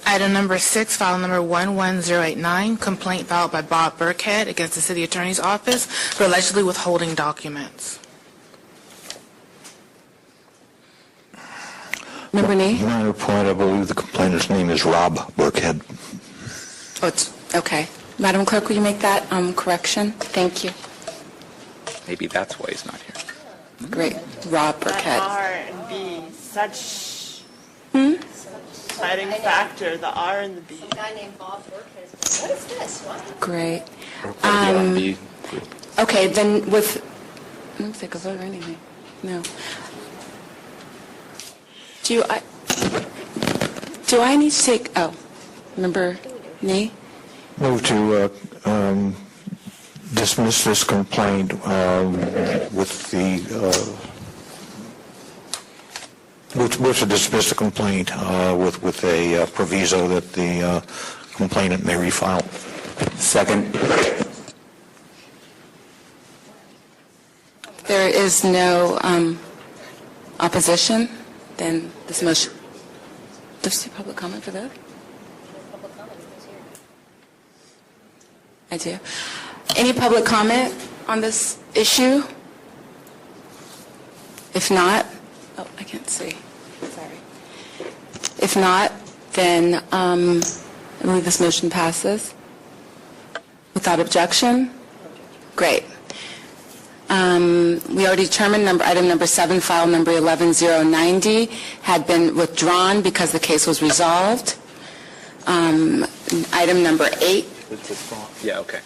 Item number 6, file number 11089, complaint filed by Bob Burkhead against the City Attorney's Office for allegedly withholding documents. Member Nee? Minor point, I believe the complainant's name is Rob Burkhead. Oh, it's okay. Madam Clerk, will you make that correction? Thank you. Maybe that's why he's not here. Great. Rob Burkhead. R&B, such deciding factor, the R and the B. A guy named Bob Burkhead. What is this? What? Great. R&B. Okay, then with... I don't take a vote or anything. No. Do I need to take... Oh, Member Nee? Move to dismiss this complaint with to dismiss the complaint with a proviso that the complainant may refile. Second. There is no opposition, then this motion... Does the public comment for that? I do. Any public comment on this issue? If not, oh, I can't see. Sorry. If not, then I believe this motion passes. Without objection? Great. We already determined item number 7, file number 11090, had been withdrawn because the case was resolved. Item number 8. Yeah, okay.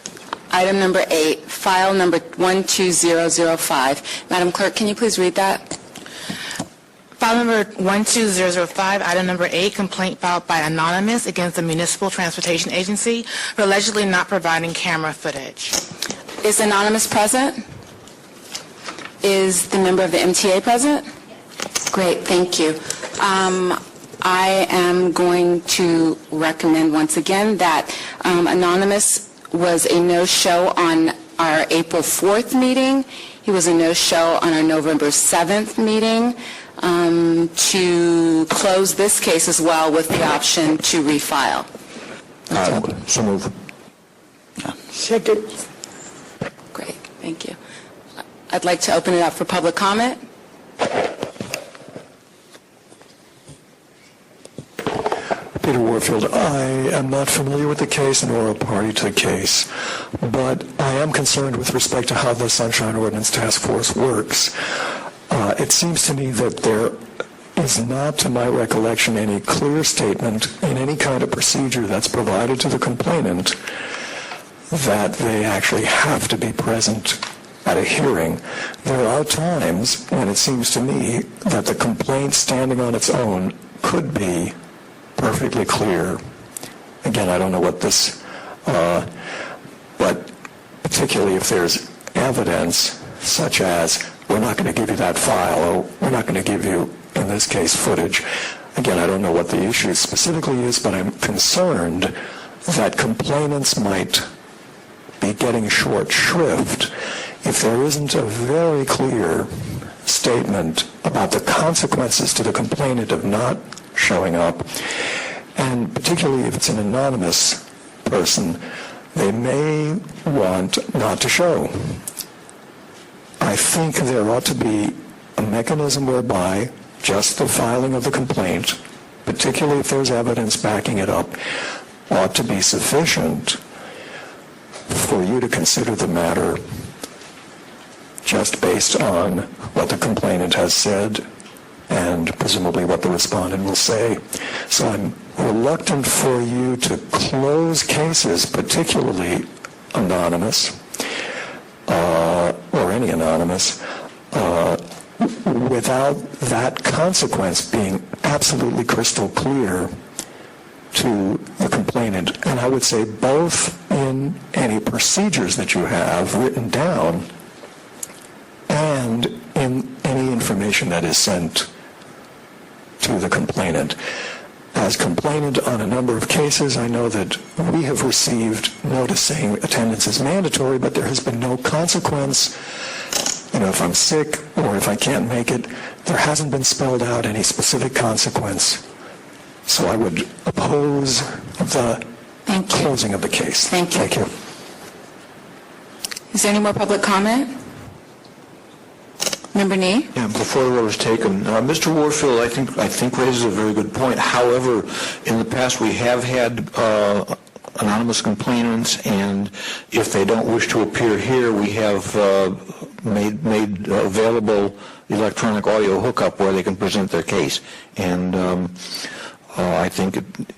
Item number 8, file number 12005. Madam Clerk, can you please read that? File number 12005, item number 8, complaint filed by Anonymous against the Municipal Transportation Agency for allegedly not providing camera footage. Is Anonymous present? Is the member of the MTA present? Great, thank you. I am going to recommend once again that Anonymous was a no-show on our April 4th meeting. He was a no-show on our November 7th meeting. To close this case as well with the option to refile. So move. Second. Great, thank you. I'd like to open it up for public comment. Peter Warfield, I am not familiar with the case nor a party to the case, but I am concerned with respect to how the Sunshine Ordinance Task Force works. It seems to me that there is not, to my recollection, any clear statement in any kind of procedure that's provided to the complainant that they actually have to be present at a hearing. There are times when it seems to me that the complaint standing on its own could be perfectly clear. Again, I don't know what this, but particularly if there's evidence such as, we're not going to give you that file, or we're not going to give you, in this case, footage. Again, I don't know what the issue specifically is, but I'm concerned that complainants might be getting short shrift if there isn't a very clear statement about the consequences to the complainant of not showing up, and particularly if it's an anonymous person, they may want not to show. I think there ought to be a mechanism whereby just the filing of the complaint, particularly if there's evidence backing it up, ought to be sufficient for you to consider the matter just based on what the complainant has said and presumably what the respondent will say. So I'm reluctant for you to close cases, particularly anonymous, or any anonymous, without that consequence being absolutely crystal clear to the complainant. And I would say both in any procedures that you have written down and in any information that is sent to the complainant. As complainant on a number of cases, I know that we have received notice saying attendance is mandatory, but there has been no consequence. You know, if I'm sick or if I can't make it, there hasn't been spelled out any specific consequence. So I would oppose the closing of the case. Thank you. Thank you. Is there any more public comment? Member Nee? Yeah, before the vote is taken, Mr. Warfield, I think raises a very good point. However, in the past we have had anonymous complainants, and if they don't wish to appear here, we have made available electronic audio hookup where they can present their case. And I think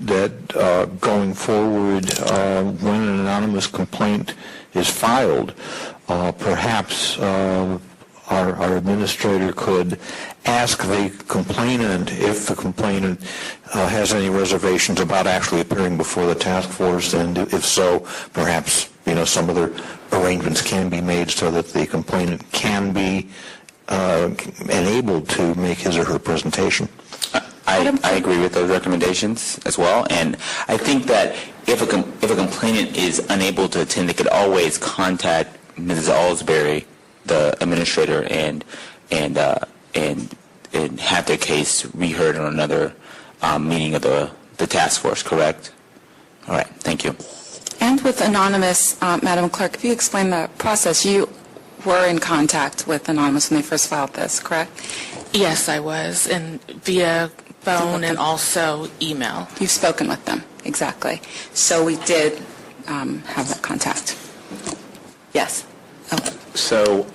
that going forward, when an anonymous complaint is filed, perhaps our administrator could ask the complainant if the complainant has any reservations about actually appearing before the task force, and if so, perhaps some other arrangements can be made so that the complainant can be enabled to make his or her presentation. I agree with those recommendations as well, and I think that if a complainant is unable to attend, they could always contact Mrs. Alsbury, the administrator, and have their case reheard on another meeting of the task force. Correct? All right. Thank you. And with Anonymous, Madam Clerk, if you explain the process, you were in contact with Anonymous when they first filed this, correct? Yes, I was, and via phone and also email. You've spoken with them, exactly. So we did have that contact. Yes. Oh. So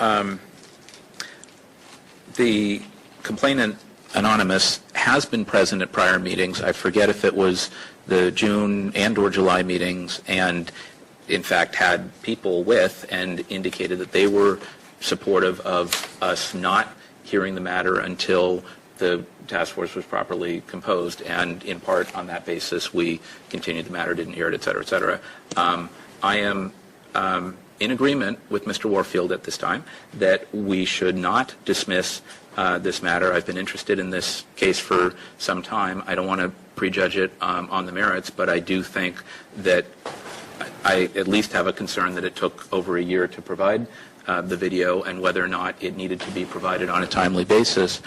the complainant, Anonymous, has been present at prior meetings. I forget if it was the June and or July meetings, and in fact had people with and indicated that they were supportive of us not hearing the matter until the task force was properly composed, and in part on that basis we continued the matter, didn't hear it, et cetera, et cetera. I am in agreement with Mr. Warfield at this time that we should not dismiss this matter. I've been interested in this case for some time. I don't want to prejudge it on the merits, but I do think that I at least have a concern that it took over a year to provide the video, and whether or not it needed to be provided on a timely basis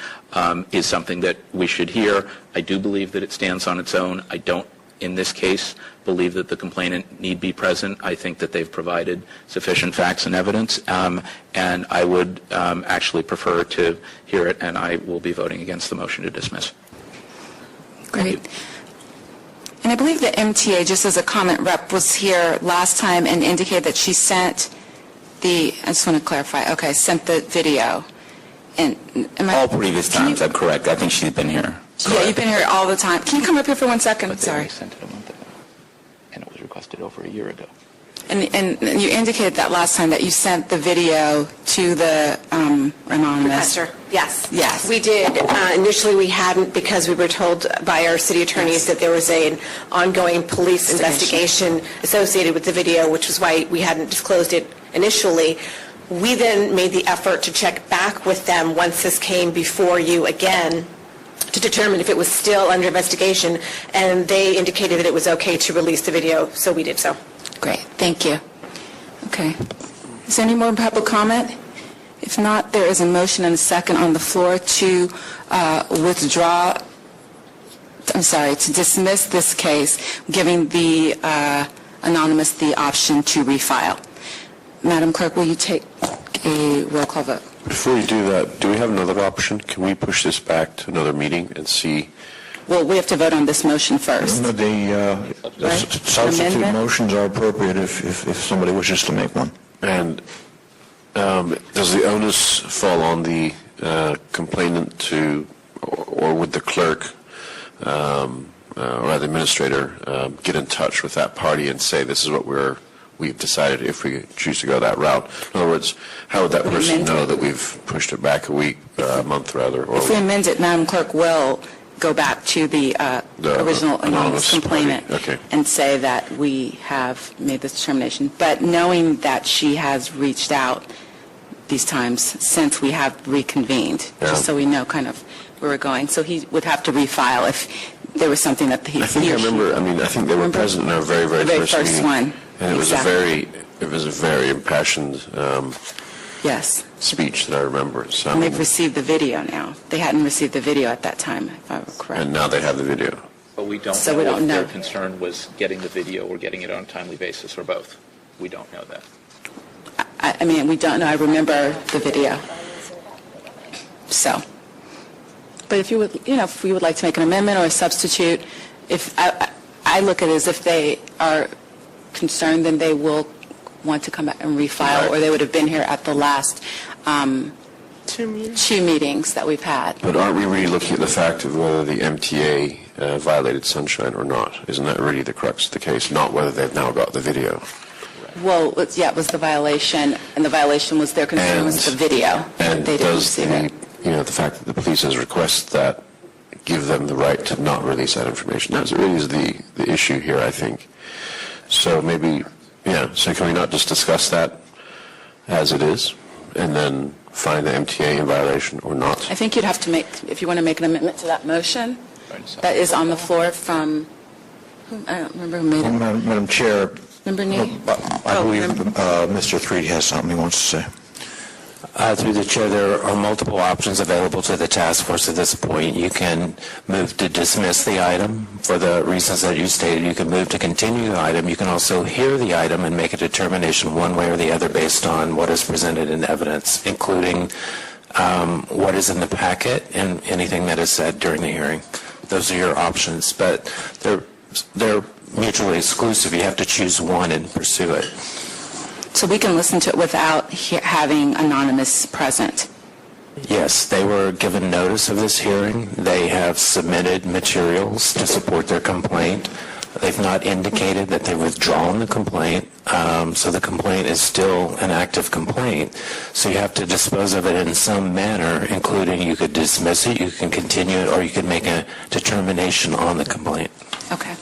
is something that we should hear. I do believe that it stands on its own. I don't, in this case, believe that the complainant need be present. I think that they've provided sufficient facts and evidence, and I would actually prefer to hear it, and I will be voting against the motion to dismiss. Great. And I believe the MTA, just as a comment, rep was here last time and indicated that she sent I just want to clarify, okay, sent the video. And All previous times, I'm correct. I think she's been here. Yeah, you've been here all the time. Can you come up here for 1 second? But Sorry. They sent it a month ago, and it was requested over a year ago. And you indicated that last time that you sent the video to the anonymous. Professor, yes. Yes. We did. Initially, we hadn't, because we were told by our city attorneys that there was an ongoing police investigation associated with the video, which was why we hadn't disclosed it initially. We then made the effort to check back with them once this came before you again to determine if it was still under investigation, and they indicated that it was okay to release the video, so we did so. Great, thank you. Okay. Is there any more public comment? If not, there is a motion and a second on the floor to to dismiss this case, giving the anonymous the option to refile. Madam Clerk, will you take a roll call vote? Before you do that, do we have another option? Can we push this back to another meeting and see? Well, we have to vote on this motion first. The substitute Amendment? motions are appropriate if somebody wishes to make one. And does the onus fall on the complainant or would the clerk or the administrator get in touch with that party and say, this is what we've decided if we choose to go that route? In other words, how would that person know that we've pushed it back a month rather? Or If we amend it, Madam Clerk will go back to the original anonymous complainant and say that we have made this determination. But knowing that she has reached out these times since we have reconvened, just so we know kind of where we're going. So he would have to refile if there was something that he I think they were present in our very, very first meeting. one. And Exactly. it was a very impassioned Yes. speech that I remember. So, And they've received the video now. They hadn't received the video at that time, if I were correct. and now they have the video. But we don't So know we don't if their know. concern was getting the video or getting it on a timely basis, or both. We don't know that. I mean, we don't know. I remember the video. So, but if you would, if we would like to make an amendment or a substitute, if I look at it as if they are concerned, then they will want to come back and refile, or they would have been here at the last two meetings that we've had. But aren't we really looking at the fact of whether the MTA violated sunshine or not? Isn't that really the crux of the case, not whether they've now got the video? Well, it was the violation, and the violation was their concern was the video. And They didn't does receive it. the fact that the police has requested that give them the right to not release that information? That really is the issue here, I think. So maybe, so can we not just discuss that as it is, and then find the MTA in violation or not? I think you'd have to if you want to make an amendment to that motion that is on the floor from, I don't remember who made it. Madam Chair, Member Nee? I believe Mr. Threed has something he wants to say. Through the chair, there are multiple options available to the task force at this point. You can move to dismiss the item for the reasons that you stated. You can move to continue the item. You can also hear the item and make a determination one way or the other based on what is presented in evidence, including what is in the packet and anything that is said during the hearing. Those are your options, but they're mutually exclusive. You have to choose one and pursue it. So we can listen to it without having anonymous present? Yes, they were given notice of this hearing. They have submitted materials to support their complaint. They've not indicated that they've withdrawn the complaint, so the complaint is still an active complaint. So you have to dispose of it in some manner, including you could dismiss it, you can continue it, or you could make a determination on the complaint. Okay.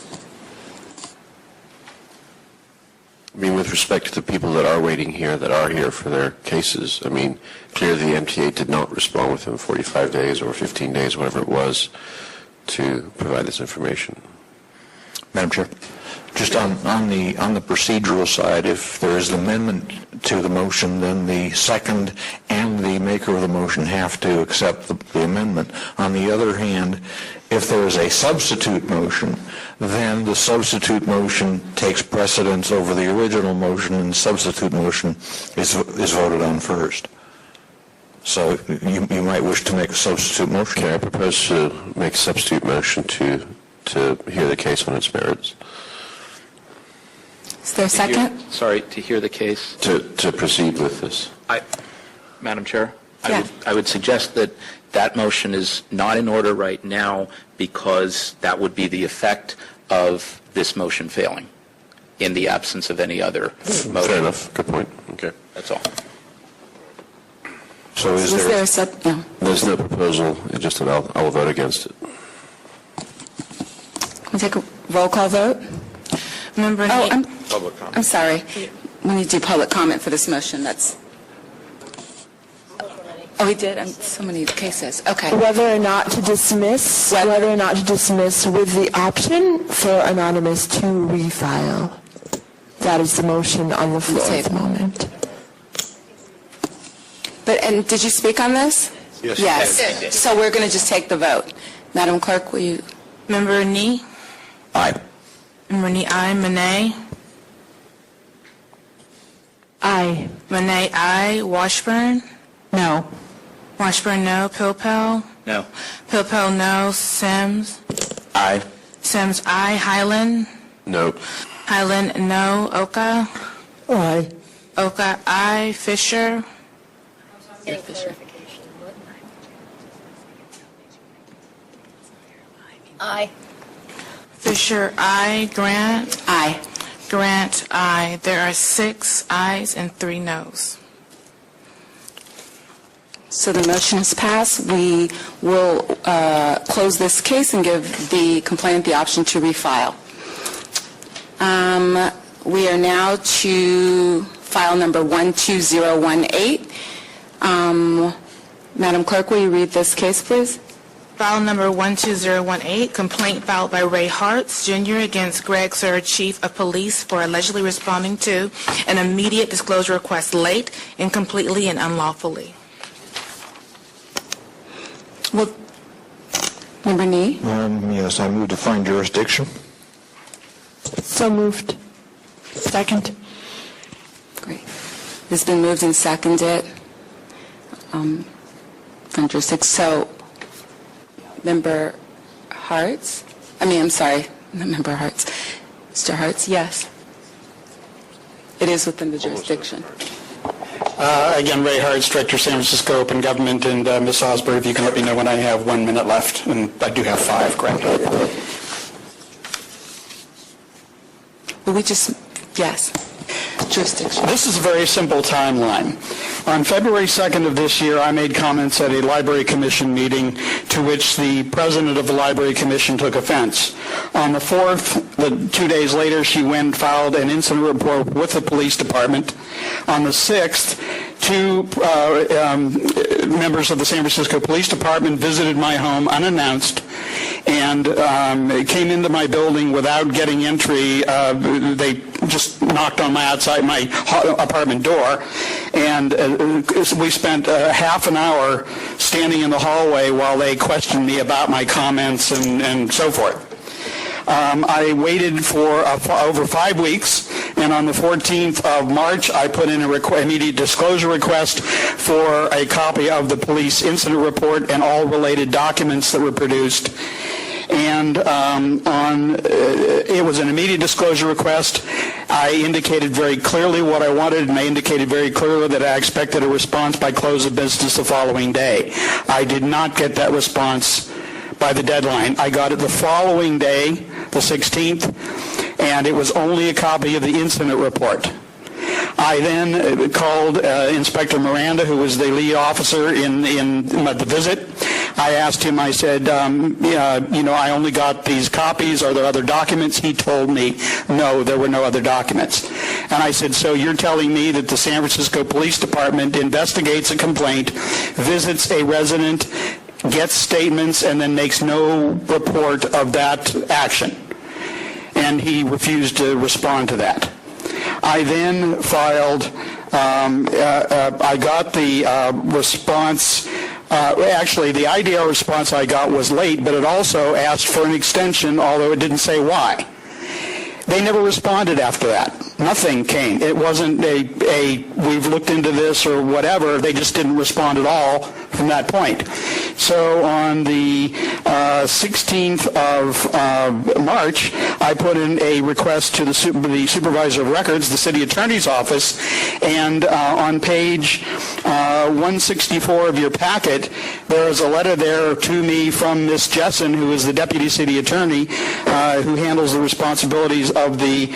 I mean, with respect to the people that are waiting here, that are here for their cases, I mean, clearly the MTA did not respond within 45 days or 15 days, whatever it was, to provide this information. Madam Chair, just on the procedural side, if there is an amendment to the motion, then the second and the maker of the motion have to accept the amendment. On the other hand, if there is a substitute motion, then the substitute motion takes precedence over the original motion, and the substitute motion is voted on first. So you might wish to make a substitute motion. Okay, I propose to make a substitute motion to hear the case on its merits. Is there a second? To hear the case. To proceed with this. Madam Chair, Yeah. I would suggest that that motion is not in order right now because that would be the effect of this motion failing in the absence of any other motion. Fair enough. Good point. Okay. That's all. So Is there a no. There's no proposal. It's just that I will vote against it. Can we take a roll call vote? Member I'm sorry. We need to do public comment for this motion. Oh, we did? So many cases. Okay. Whether or not to dismiss, with the option for anonymous to refile. That is the motion on the floor at the moment. And did you speak on this? Yes. Yes. So we're going to just take the vote. Madam Clerk, will you? Member Nee? Aye. Member Nee, aye. Monet? Aye. Monet, aye. Washburn? No. Washburn, no. Pilpel? No. Pilpel, no. Sims? Aye. Sims, aye. Highland? No. Highland, no. Oka? Aye. Oka, aye. Fisher? Fisher. Aye. Fisher, aye. Grant? Aye. Grant, aye. There are 6 ayes and 3 noes. So the motion is passed. We will close this case and give the complainant the option to refile. We are now to file number 12018. Madam Clerk, will you read this case, please? File number 12018, complaint filed by Ray Hartz, Jr. against Greg Sir, Chief of Police, for allegedly responding to an immediate disclosure request late, incompletely, and unlawfully. Well, Member Nee? Yes, I move to find jurisdiction. So moved. Second. Great. It's been moved and seconded. Under 6. So, Member Hartz? I'm sorry, not Member Hartz. Mr. Hartz, yes. It is within the jurisdiction. Again, Ray Hartz, Director, San Francisco Open Government, and Ms. Osberg, if you can let me know when I have 1 minute left, and I do have 5, correct? Will we just, yes, jurisdiction. This is a very simple timeline. On February 2nd of this year, I made comments at a Library Commission meeting to which the president of the Library Commission took offense. On the 4th, 2 days later, she went and filed an incident report with the police department. On the 6th, 2 members of the San Francisco Police Department visited my home unannounced and came into my building without getting entry. They just knocked on my apartment door, and we spent half an hour standing in the hallway while they questioned me about my comments and so forth. I waited for over 5 weeks, and on the 14th of March, I put in an immediate disclosure request for a copy of the police incident report and all related documents that were produced. And it was an immediate disclosure request. I indicated very clearly what I wanted, and I indicated very clearly that I expected a response by close of business the following day. I did not get that response by the deadline. I got it the following day, the 16th, and it was only a copy of the incident report. I then called Inspector Miranda, who was the lead officer in the visit. I asked him, I said, I only got these copies. Are there other documents? He told me, no, there were no other documents. And I said, so you're telling me that the San Francisco Police Department investigates a complaint, visits a resident, gets statements, and then makes no report of that action? And he refused to respond to that. I then filed, I got the response, actually the IDR response I got was late, but it also asked for an extension, although it didn't say why. They never responded after that. Nothing came. It wasn't we've looked into this or whatever. They just didn't respond at all from that point. So on the 16th of March, I put in a request to the Supervisor of Records, the City Attorney's Office, and on page 164 of your packet, there is a letter there to me from Ms. Jessen, who is the Deputy City Attorney, who handles the responsibilities of the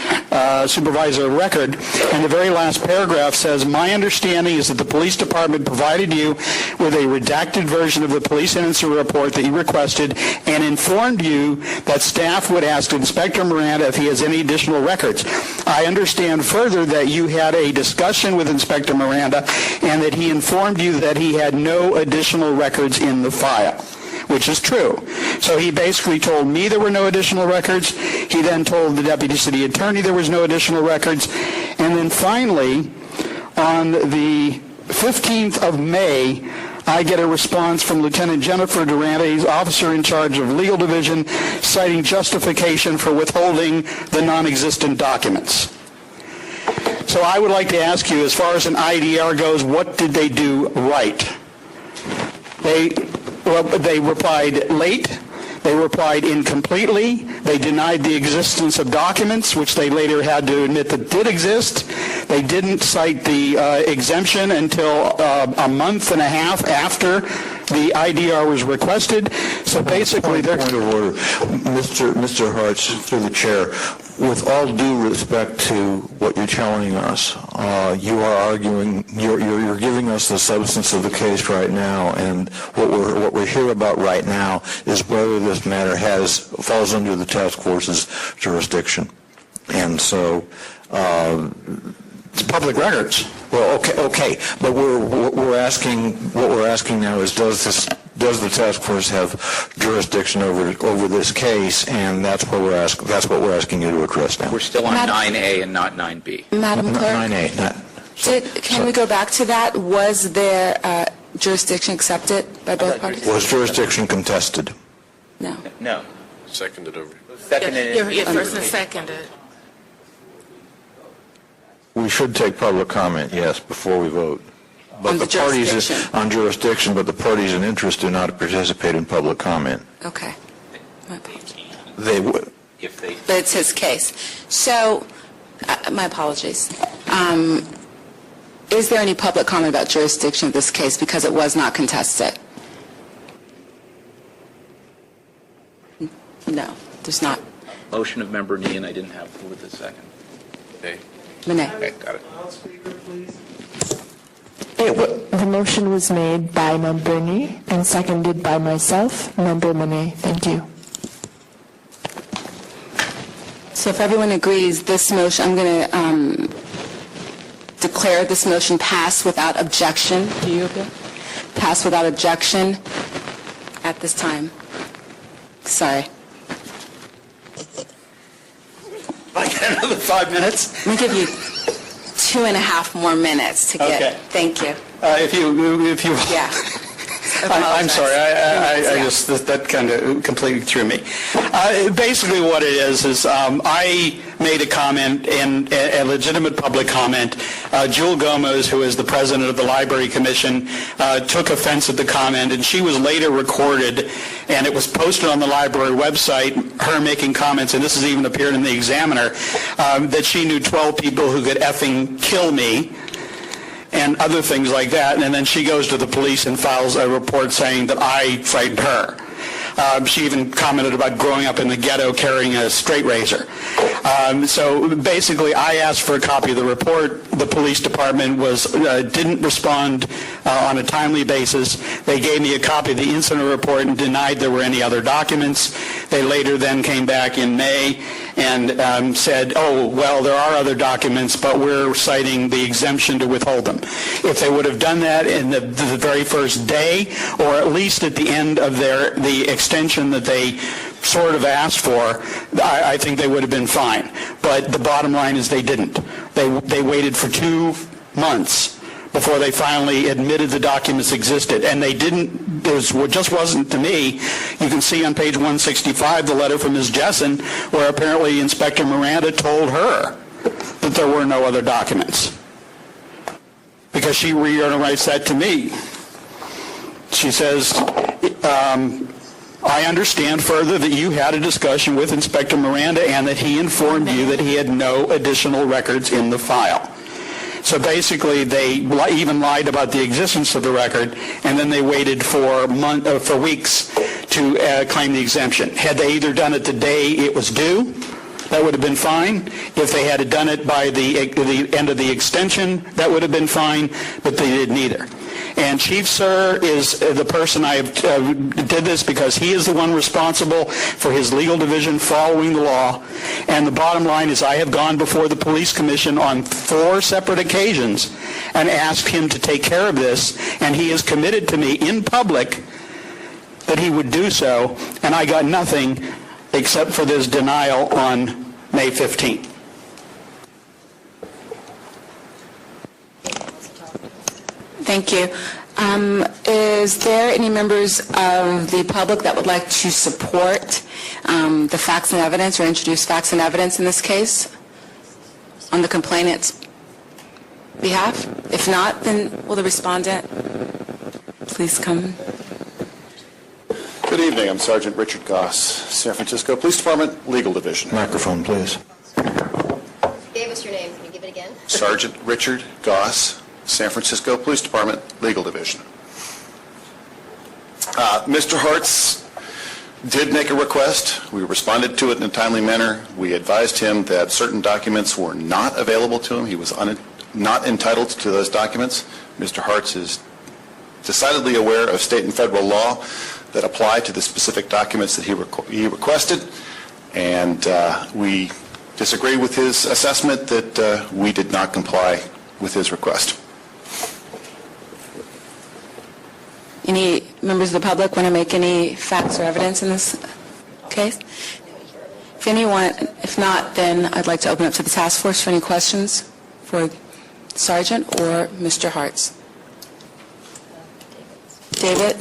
Supervisor of Record. And the very last paragraph says, my understanding is that the Police Department provided you with a redacted version of the police incident report that you requested and informed you that staff would ask Inspector Miranda if he has any additional records. I understand further that you had a discussion with Inspector Miranda and that he informed you that he had no additional records in the file, which is true. So he basically told me there were no additional records. He then told the Deputy City Attorney there was no additional records. And then finally, on the 15th of May, I get a response from Lieutenant Jennifer Durante, officer in charge of Legal Division, citing justification for withholding the non-existent documents. So I would like to ask you, as far as an IDR goes, what did they do right? They replied late. They replied incompletely. They denied the existence of documents, which they later had to admit that did exist. They didn't cite the exemption until a month and a half after the IDR was requested. So basically, they're... Point of order. Mr. Hartz, through the chair, with all due respect to what you're telling us, you are arguing, you're giving us the substance of the case right now, and what we're here about right now is whether this matter falls under the task force's jurisdiction. And so it's public records. Well, okay, but what we're asking now is, does the task force have jurisdiction over this case? And that's what we're asking you to address now. We're still on 9A and not 9B. Madam Clerk, 9A. can we go back to that? Was there jurisdiction accepted by both parties? Was jurisdiction contested? No. No. Seconded over. Seconded. Your first and seconded. We should take public comment, yes, before we vote. But On the parties jurisdiction. on jurisdiction, but the parties in interest do not participate in public comment. Okay. They would. But it's his case. So, my apologies. Is there any public comment about jurisdiction of this case because it was not contested? No, there's not. Motion of Member Nee, and I didn't have who with the second. Okay. Monet. Okay, got it. The motion was made by Member Nee and seconded by myself, Member Monet. Thank you. So if everyone agrees, this motion, I'm going to declare this motion passed without objection. Do you agree? Passed without objection at this time. Sorry. I get another 5 minutes? I'm going to give you 2.5 more minutes to get. Okay. Thank you. If you. Yeah. I'm sorry. I just that kind of completely threw me. Basically, what it is I made a comment, and a legitimate public comment. Jewel Gomez, who is the president of the Library Commission, took offense at the comment, and she was later recorded, and it was posted on the library website. Her making comments, and this has even appeared in the Examiner, that she knew 12 people who could effing kill me, and other things like that, and then she goes to the police and files a report saying that I frightened her. She even commented about growing up in the ghetto carrying a straight razor. So basically, I asked for a copy of the report. The police department didn't respond on a timely basis. They gave me a copy of the incident report and denied there were any other documents. They later then came back in May and said, oh, well, there are other documents, but we're citing the exemption to withhold them. If they would have done that in the very first day, or at least at the end of the extension that they sort of asked for, I think they would have been fine. But the bottom line is they didn't. They waited for 2 months before they finally admitted the documents existed. And they didn't, it just wasn't to me. You can see on page 165 the letter from Ms. Jessen, where apparently Inspector Miranda told her that there were no other documents, because she reiterates that to me. She says, I understand further that you had a discussion with Inspector Miranda and that he informed you that he had no additional records in the file. So basically, they even lied about the existence of the record, and then they waited for weeks to claim the exemption. Had they either done it the day it was due, that would have been fine. If they had done it by the end of the extension, that would have been fine, but they did neither. And Chief Sir is the person I did this because he is the one responsible for his legal division following the law. And the bottom line is I have gone before the police commission on 4 separate occasions and asked him to take care of this, and he has committed to me in public that he would do so, and I got nothing except for this denial on May 15th. Thank you. Is there any members of the public that would like to support the facts and evidence or introduce facts and evidence in this case on the complainant's behalf? If not, then will the respondent please come? Good evening. I'm Sergeant Richard Goss, San Francisco Police Department, Legal Division. Microphone, please. Gave us your name. Can you give it again? Sergeant Richard Goss, San Francisco Police Department, Legal Division. Mr. Hartz did make a request. We responded to it in a timely manner. We advised him that certain documents were not available to him. He was not entitled to those documents. Mr. Hartz is decidedly aware of state and federal law that apply to the specific documents that he requested, and we disagree with his assessment that we did not comply with his request. Any members of the public want to make any facts or evidence in this case? If not, then I'd like to open up to the task force for any questions for Sergeant or Mr. Hartz. David?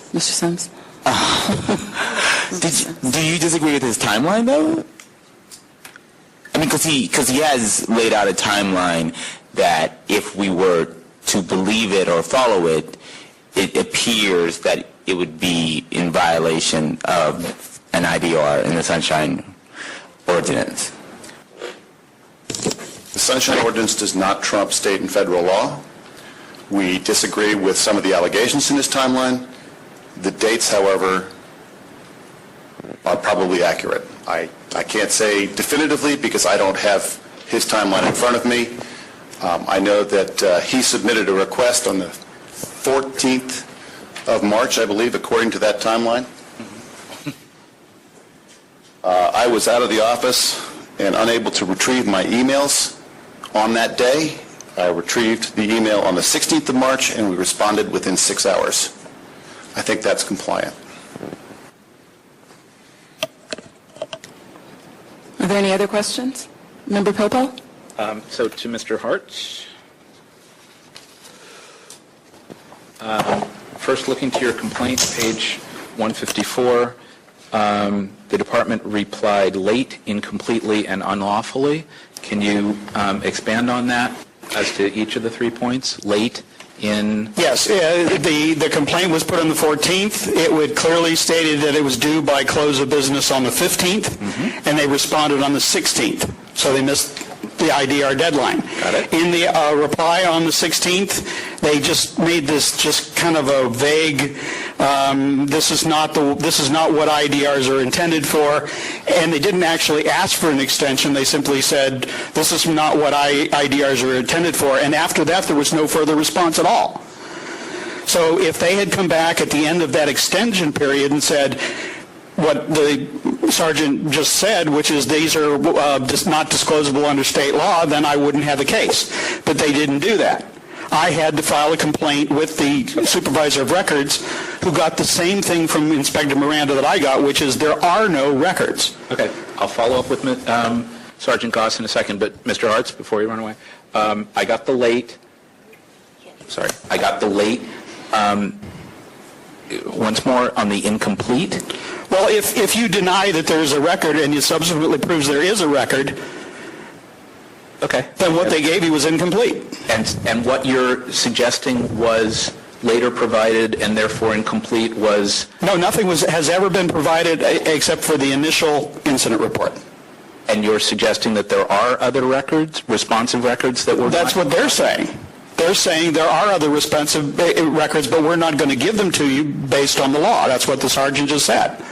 Mr. Sims? Do you disagree with his timeline, though? I mean, because he has laid out a timeline that if we were to believe it or follow it, it appears that it would be in violation of an IDR in the Sunshine Ordinance. The Sunshine Ordinance does not trump state and federal law. We disagree with some of the allegations in this timeline. The dates, however, are probably accurate. I can't say definitively because I don't have his timeline in front of me. I know that he submitted a request on the 14th of March, I believe, according to that timeline. I was out of the office and unable to retrieve my emails on that day. I retrieved the email on the 16th of March, and we responded within 6 hours. I think that's compliant. Are there any other questions? Member Popo? So to Mr. Hartz. First, looking to your complaint, page 154, the department replied late, incompletely, and unlawfully. Can you expand on that as to each of the 3 points? Late, in... Yes, the complaint was put on the 14th. It would clearly stated that it was due by close of business on the 15th, and they responded on the 16th. So they missed the IDR deadline. Got it. In the reply on the 16th, they just made this just kind of a vague This is not what IDRs are intended for, and they didn't actually ask for an extension. They simply said, this is not what IDRs are intended for, and after that there was no further response at all. So if they had come back at the end of that extension period and said what the sergeant just said, which is these are not disclosable under state law, then I wouldn't have a case. But they didn't do that. I had to file a complaint with the supervisor of records, who got the same thing from Inspector Miranda that I got, which is there are no records. Okay, I'll follow up with Sergeant Goss in a second, but Mr. Hartz, before you run away, I got the late. Once more on the incomplete. Well, if you deny that there's a record and you subsequently proves there is a record, okay, then what they gave you was incomplete. And what you're suggesting was later provided and therefore incomplete was? No, nothing has ever been provided except for the initial incident report. And you're suggesting that there are other records, responsive records that were? That's what they're saying. They're saying there are other responsive records, but we're not going to give them to you based on the law. That's what the sergeant just said.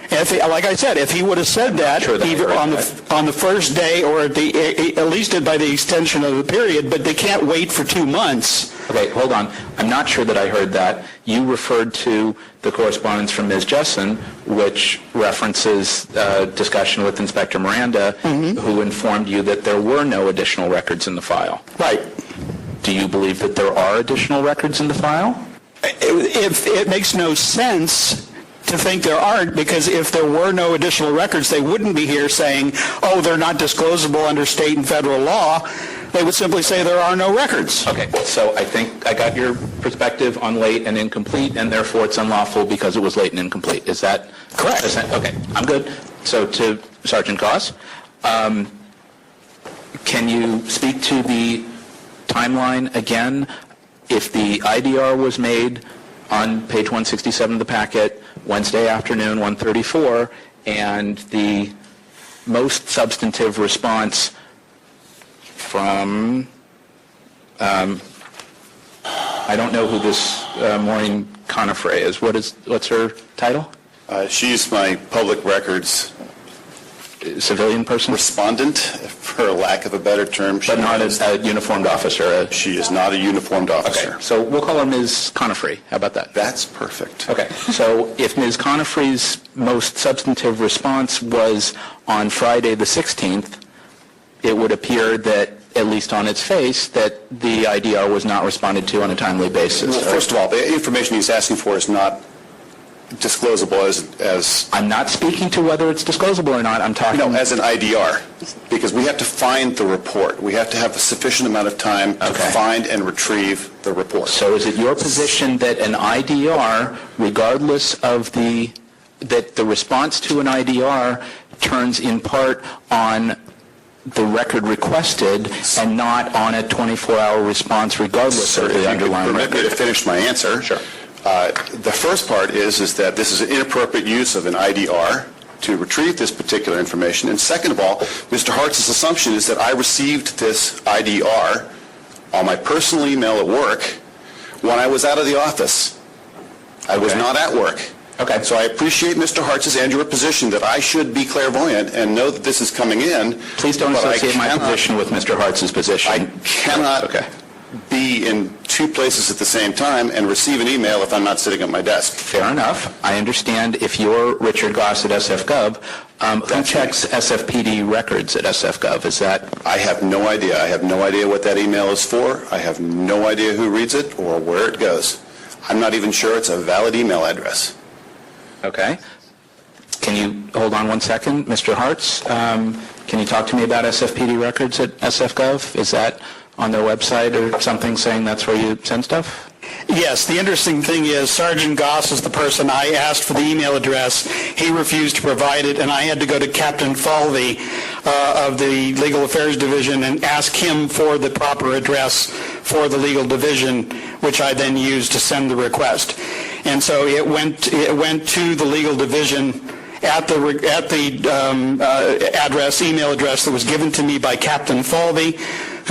Like I said, if he would have said that, either on the first day or at least by the extension of the period, but they can't wait for 2 months. Okay, hold on. I'm not sure that I heard that. You referred to the correspondence from Ms. Jessen, which references discussion with Inspector Miranda, who informed you that there were no additional records in the file. Right. Do you believe that there are additional records in the file? It makes no sense to think there aren't, because if there were no additional records, they wouldn't be here saying, oh, they're not disclosable under state and federal law. They would simply say there are no records. Okay, so I think I got your perspective on late and incomplete, and therefore it's unlawful because it was late and incomplete. Is that correct? Okay, I'm good. So to Sergeant Goss, can you speak to the timeline again? If the IDR was made on page 167 of the packet, Wednesday afternoon, 1:34, and the most substantive response from, I don't know who this Maureen Conifray is. What's her title? She's my public records civilian person? Respondent, for lack of a better term. But not a uniformed officer? She is not a uniformed officer. Okay, so we'll call her Ms. Conifray. How about that? That's perfect. Okay, so if Ms. Conifray's most substantive response was on Friday the 16th, it would appear that, at least on its face, that the IDR was not responded to on a timely basis. Well, first of all, the information he's asking for is not disclosable as... I'm not speaking to whether it's disclosable or not. I'm talking... No, as an IDR, because we have to find the report. We have to have a sufficient amount of time to find and retrieve the report. So is it your position that an IDR, regardless of that the response to an IDR turns in part on the record requested and not on a 24-hour response regardless of the underlying record? Permit me to finish my answer. Sure. The first part is that this is an inappropriate use of an IDR to retrieve this particular information. And second of all, Mr. Hartz's assumption is that I received this IDR on my personal email at work when I was out of the office. I was not at work. Okay. So I appreciate Mr. Hartz's and your position that I should be clairvoyant and know that this is coming in. Please don't associate my position with Mr. Hartz's position. I cannot be in two places at the same time and receive an email if I'm not sitting at my desk. Fair enough. I understand if you're Richard Goss at SFGov, who checks SFPD records at SFGov? Is that... I have no idea. I have no idea what that email is for. I have no idea who reads it or where it goes. I'm not even sure it's a valid email address. Okay. Can you hold on 1 second? Mr. Hartz, can you talk to me about SFPD records at SFGov? Is that on their website or something saying that's where you send stuff? Yes, the interesting thing is Sergeant Goss is the person I asked for the email address. He refused to provide it, and I had to go to Captain Falvey of the Legal Affairs Division and ask him for the proper address for the Legal Division, which I then used to send the request. And so it went to the Legal Division at the email address that was given to me by Captain Falvey,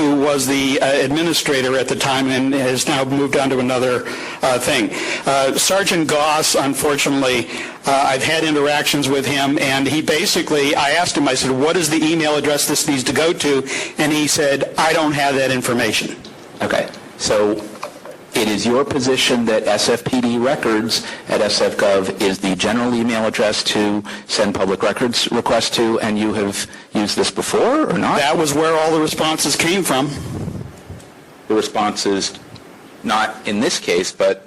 who was the administrator at the time and has now moved on to another thing. Sergeant Goss, unfortunately, I've had interactions with him, and he basically, I asked him, I said, what is the email address this needs to go to? And he said, I don't have that information. Okay, so it is your position that SFPD records at SF.gov is the general email address to send public records requests to, and you have used this before or not? That was where all the responses came from. The responses, not in this case, but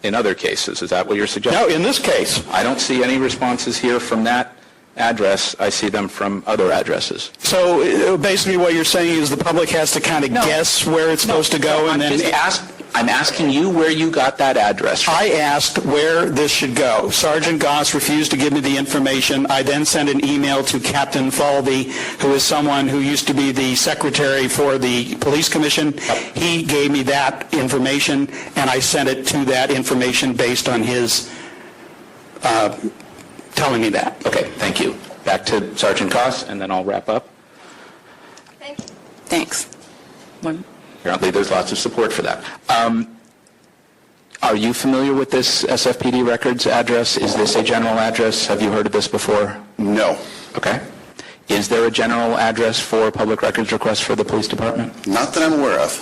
in other cases. Is that what you're suggesting? No, in this case. I don't see any responses here from that address. I see them from other addresses. So basically what you're saying is the public has to kind of guess where it's supposed to go, and then... I'm asking you where you got that address from. I asked where this should go. Sergeant Goss refused to give me the information. I then sent an email to Captain Falvey, who is someone who used to be the secretary for the police commission. He gave me that information, and I sent it to that information based on his telling me that. Okay, thank you. Back to Sergeant Goss, and then I'll wrap up. Thank you. Thanks. Apparently, there's lots of support for that. Are you familiar with this SFPD records address? Is this a general address? Have you heard of this before? No. Okay. Is there a general address for public records requests for the police department? Not that I'm aware of.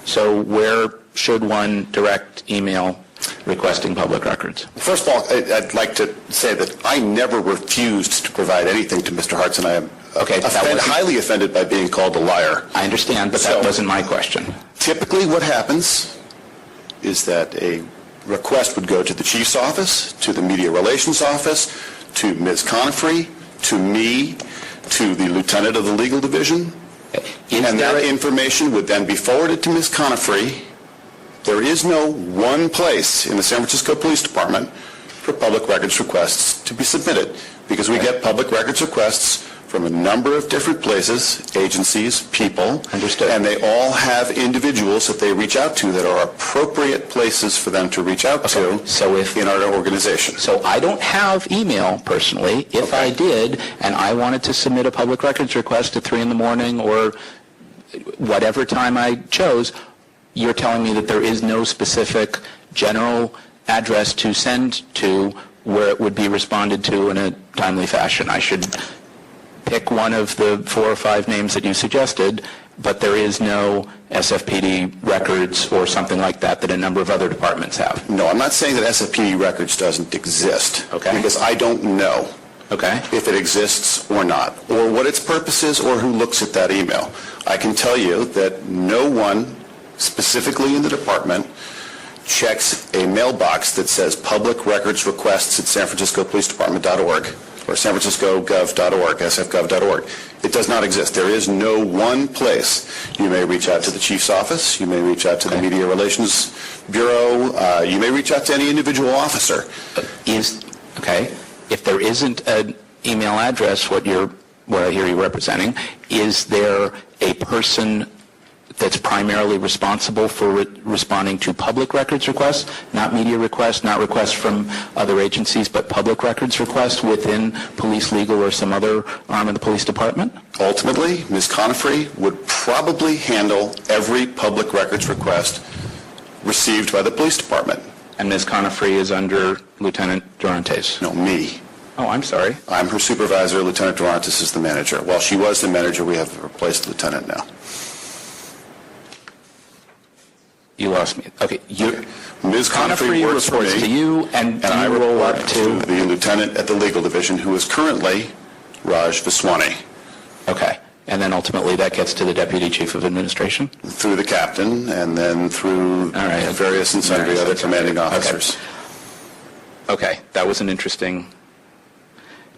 So where should one direct email requesting public records? First of all, I'd like to say that I never refused to provide anything to Mr. Hartz, and I am highly offended by being called a liar. I understand, but that wasn't my question. Typically what happens is that a request would go to the chief's office, to the media relations office, to Ms. Conifrey, to me, to the lieutenant of the legal division, and that information would then be forwarded to Ms. Conifrey. There is no one place in the San Francisco Police Department for public records requests to be submitted, because we get public records requests from a number of different places, agencies, people. Understood. And they all have individuals that they reach out to that are appropriate places for them to reach out to in our organization. So I don't have email personally. If I did, and I wanted to submit a public records request at 3 in the morning or whatever time I chose, you're telling me that there is no specific general address to send to where it would be responded to in a timely fashion. I should pick one of the 4 or 5 names that you suggested, but there is no SFPD records or something like that that a number of other departments have. No, I'm not saying that SFPD records doesn't exist, because I don't know if it exists or not, or what its purpose is, or who looks at that email. I can tell you that no one specifically in the department checks a mailbox that says public records requests at sanfranciscopolicedepartment.org or sanfranciscogov.org, sfgov.org. It does not exist. There is no one place. You may reach out to the chief's office. You may reach out to the Media Relations Bureau. You may reach out to any individual officer. If there isn't an email address, what I hear you representing, is there a person that's primarily responsible for responding to public records requests, not media requests, not requests from other agencies, but public records requests within police, legal, or some other arm of the police department? Ultimately, Ms. Conifrey would probably handle every public records request received by the police department. And Ms. Conifrey is under Lieutenant Durantes? No, me. Oh, I'm sorry. I'm her supervisor. Lieutenant Durantes is the manager. While she was the manager, we have replaced the lieutenant now. You lost me. Okay, Ms. Conifrey works for me, to you, and I you roll report up to the lieutenant at the legal division, who is currently Raj Vaswani. Okay, and then ultimately that gets to the deputy chief of administration? Through the captain, and then through various and sundry other commanding officers. Okay, that was an interesting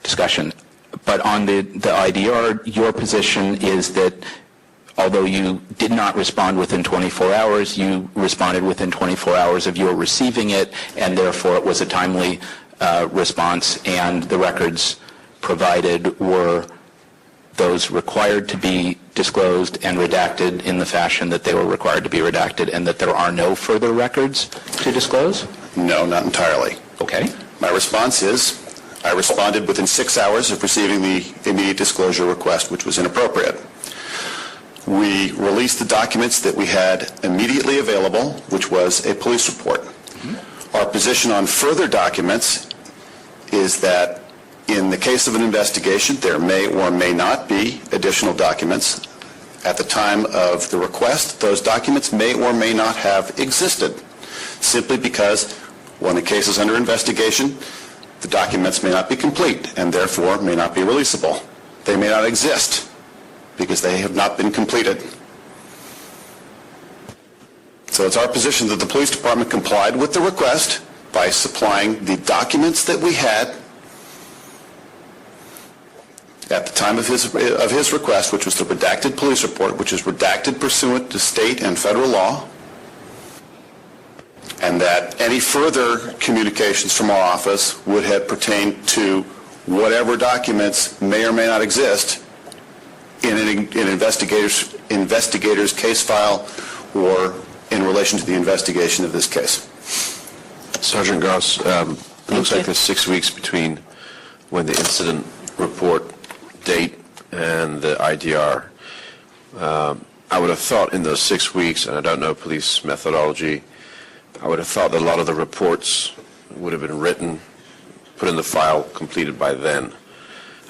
discussion. But on the IDR, your position is that although you did not respond within 24 hours, you responded within 24 hours of your receiving it, and therefore it was a timely response, and the records provided were those required to be disclosed and redacted in the fashion that they were required to be redacted, and that there are no further records to disclose? No, not entirely. Okay. My response is, I responded within 6 hours of receiving the immediate disclosure request, which was inappropriate. We released the documents that we had immediately available, which was a police report. Our position on further documents is that in the case of an investigation, there may or may not be additional documents. At the time of the request, those documents may or may not have existed, simply because when the case is under investigation, the documents may not be complete and therefore may not be releasable. They may not exist because they have not been completed. So it's our position that the police department complied with the request by supplying the documents that we had at the time of his request, which was the redacted police report, which is redacted pursuant to state and federal law, and that any further communications from our office would have pertained to whatever documents may or may not exist in an investigator's case file or in relation to the investigation of this case. Sergeant Goss, it looks like there's 6 weeks between when the incident report date and the IDR. I would have thought in those 6 weeks, and I don't know police methodology, I would have thought that a lot of the reports would have been written, put in the file, completed by then.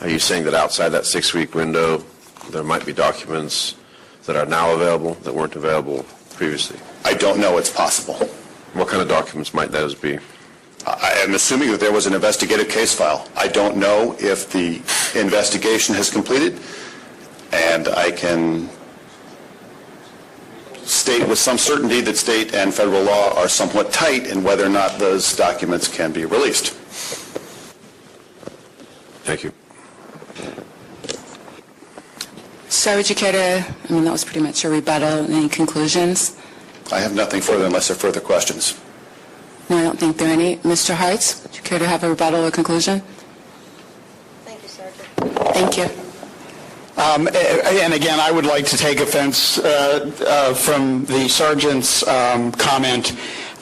Are you saying that outside that 6-week window, there might be documents that are now available that weren't available previously? I don't know. It's possible. What kind of documents might those be? I am assuming that there was an investigative case file. I don't know if the investigation has completed, and I can state with some certainty that state and federal law are somewhat tight in whether or not those documents can be released. Thank you. Sir, would you care to, that was pretty much your rebuttal. Any conclusions? I have nothing further unless there are further questions. No, I don't think there are any. Mr. Hartz, would you care to have a rebuttal or conclusion? Thank you, Sergeant. Thank you. And again, I would like to take offense from the sergeant's comment.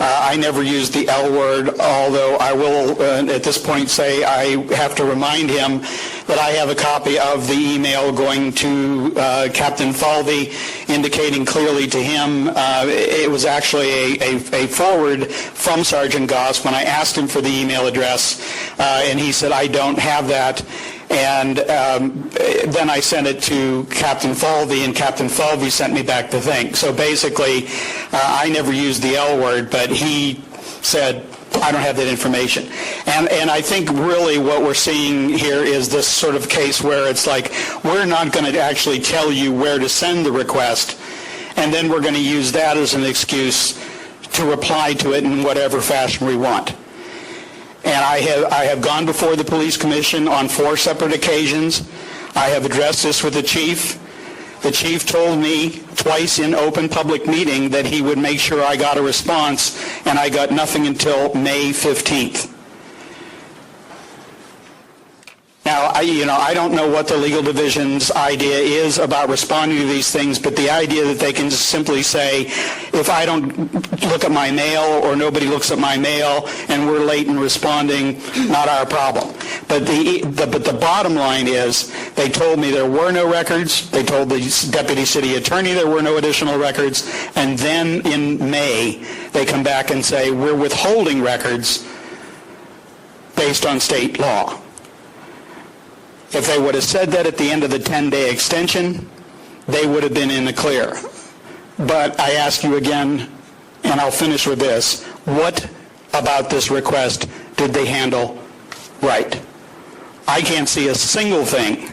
I never used the L word, although I will at this point say I have to remind him that I have a copy of the email going to Captain Falvey indicating clearly to him it was actually a forward from Sergeant Goss when I asked him for the email address, and he said, I don't have that. And then I sent it to Captain Falvey, and Captain Falvey sent me back the thing. So basically, I never used the L word, but he said, I don't have that information. And I think really what we're seeing here is this sort of case where it's like, we're not going to actually tell you where to send the request, and then we're going to use that as an excuse to reply to it in whatever fashion we want. And I have gone before the police commission on 4 separate occasions. I have addressed this with the chief. The chief told me twice in open public meeting that he would make sure I got a response, and I got nothing until May 15th. Now, I don't know what the legal division's idea is about responding to these things, but the idea that they can just simply say, if I don't look at my mail or nobody looks at my mail and we're late in responding, not our problem. But the bottom line is, they told me there were no records. They told the deputy city attorney there were no additional records. And then in May, they come back and say, we're withholding records based on state law. If they would have said that at the end of the 10-day extension, they would have been in the clear. But I ask you again, and I'll finish with this, what about this request did they handle right? I can't see a single thing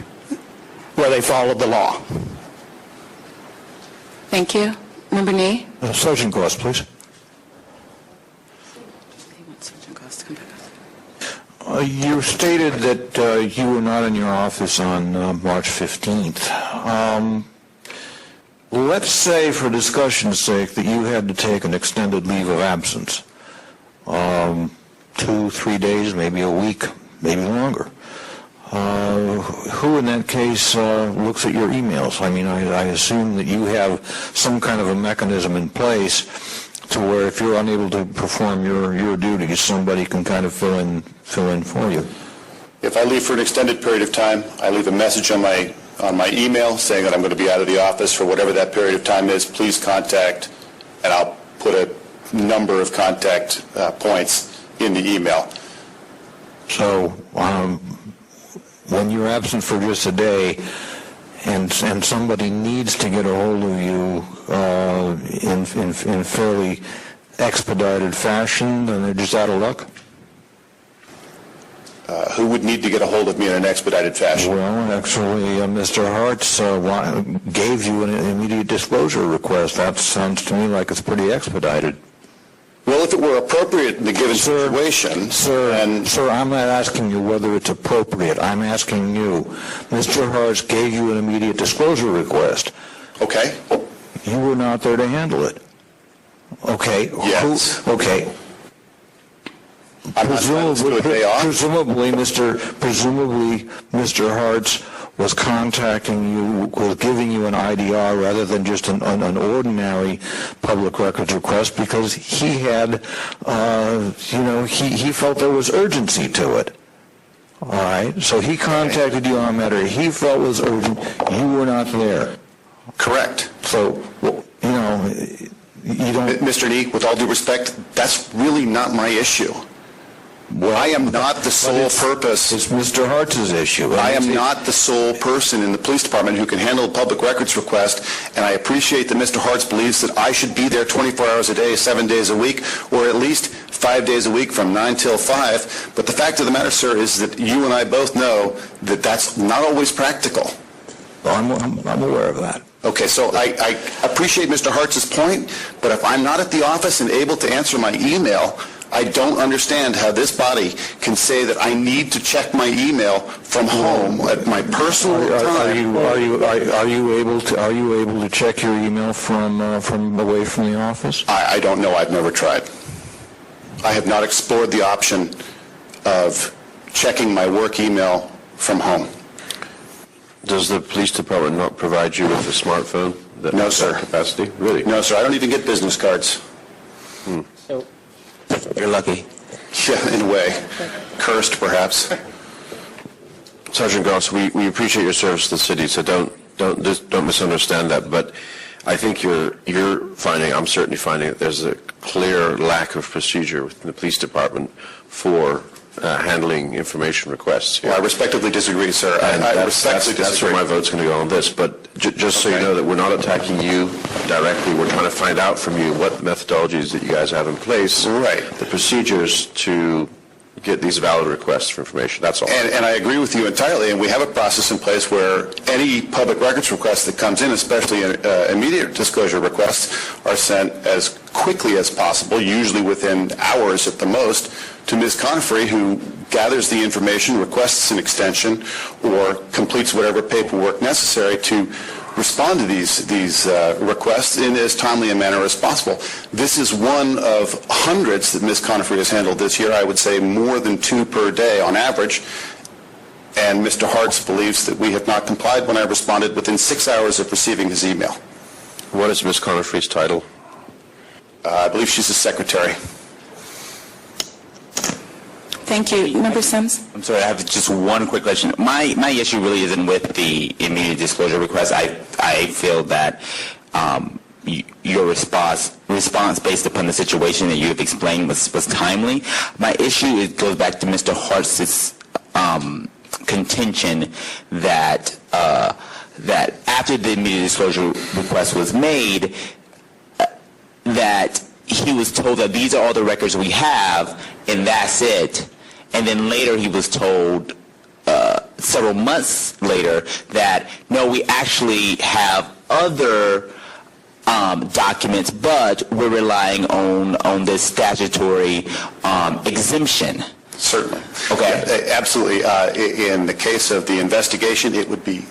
where they followed the law. Thank you. Member Nee? Sergeant Goss, please. You stated that you were not in your office on March 15th. Let's say, for discussion's sake, that you had to take an extended leave of absence. 2, 3 days, maybe a week, maybe longer. Who in that case looks at your emails? I mean, I assume that you have some kind of a mechanism in place to where if you're unable to perform your duties, somebody can kind of fill in for you. If I leave for an extended period of time, I leave a message on my on my email saying that I'm going to be out of the office for whatever that period of time is. Please contact, and I'll put a number of contact points in the email. So when you're absent for just a day and somebody needs to get a hold of you in fairly expedited fashion, then they're just out of luck? Who would need to get a hold of me in an expedited fashion? Well, actually, Mr. Hartz gave you an immediate disclosure request. That sounds to me like it's pretty expedited. Well, if it were appropriate in the given situation... Sir, I'm not asking you whether it's appropriate. I'm asking you. Mr. Hartz gave you an immediate disclosure request. Okay. You were not there to handle it. Okay. Yes. Okay. Presumably, Mr. Hartz was contacting you, was giving you an IDR rather than just an ordinary public records request because he had, he felt there was urgency to it. All right? So he contacted you on a matter he felt was urgent. You were not there. Correct. So, you don't... Mr. Nee, with all due respect, that's really not my issue. Well, I am not the sole purpose. It's Mr. Hartz's issue. I am not the sole person in the police department who can handle a public records request, and I appreciate that Mr. Hartz believes that I should be there 24 hours a day, 7 days a week, or at least 5 days a week from 9 till 5. But the fact of the matter, sir, is that you and I both know that that's not always practical. Well, I'm aware of that. Okay, so I appreciate Mr. Hartz's point, but if I'm not at the office and able to answer my email, I don't understand how this body can say that I need to check my email from home at my personal time. Are you able to check your email from away from the office? I don't know. I've never tried. I have not explored the option of checking my work email from home. Does the police department not provide you with a smartphone? No, sir. Capacity? Really? No, sir. I don't even get business cards. You're lucky. Yeah, in a way. Cursed, perhaps. Sergeant Goss, we appreciate your service to the city, so don't misunderstand that. But I think you're finding, I'm certainly finding, that there's a clear lack of procedure within the police department for handling information requests here. Well, I respectfully disagree, sir. I respectfully disagree. That's where my vote's going to go on this. But just so you know that we're not attacking you directly. We're trying to find out from you what methodologies that you guys have in place. Right. The procedures to get these valid requests for information. That's all. And I agree with you entirely. And we have a process in place where any public records request that comes in, especially immediate disclosure requests, are sent as quickly as possible, usually within hours at the most, to Ms. Conifrey, who gathers the information, requests an extension, or completes whatever paperwork necessary to respond to these requests in as timely a manner as possible. This is one of hundreds that Ms. Conifrey has handled this year. I would say more than 2 per day on average. And Mr. Hartz believes that we have not complied when I responded within 6 hours of receiving his email. What is Ms. Conifrey's title? I believe she's a secretary. Thank you. Member Sims? I'm sorry, I have just one quick question. My issue really isn't with the immediate disclosure request. I feel that your response based upon the situation that you have explained was timely. My issue goes back to Mr. Hartz's contention that after the immediate disclosure request was made, that he was told that these are all the records we have, and that's it. And then later he was told, several months later, that no, we actually have other documents, but we're relying on this statutory exemption. Certainly. Okay. Yeah, absolutely. In the case of the investigation, it would be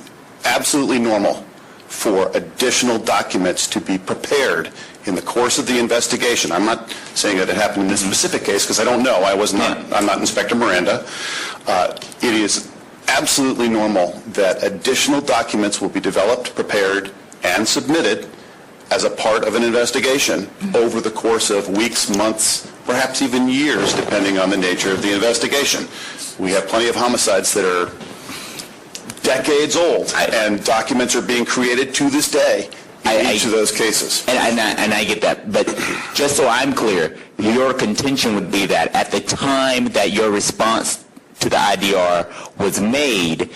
absolutely normal for additional documents to be prepared in the course of the investigation. I'm not saying that it happened in this specific case because I don't know. I'm not Inspector Miranda. It is absolutely normal that additional documents will be developed, prepared, and submitted as a part of an investigation over the course of weeks, months, perhaps even years, depending on the nature of the investigation. We have plenty of homicides that are decades old, and documents are being created to this day in each of those cases. And I get that, but just so I'm clear, your contention would be that at the time that your response to the IDR was made,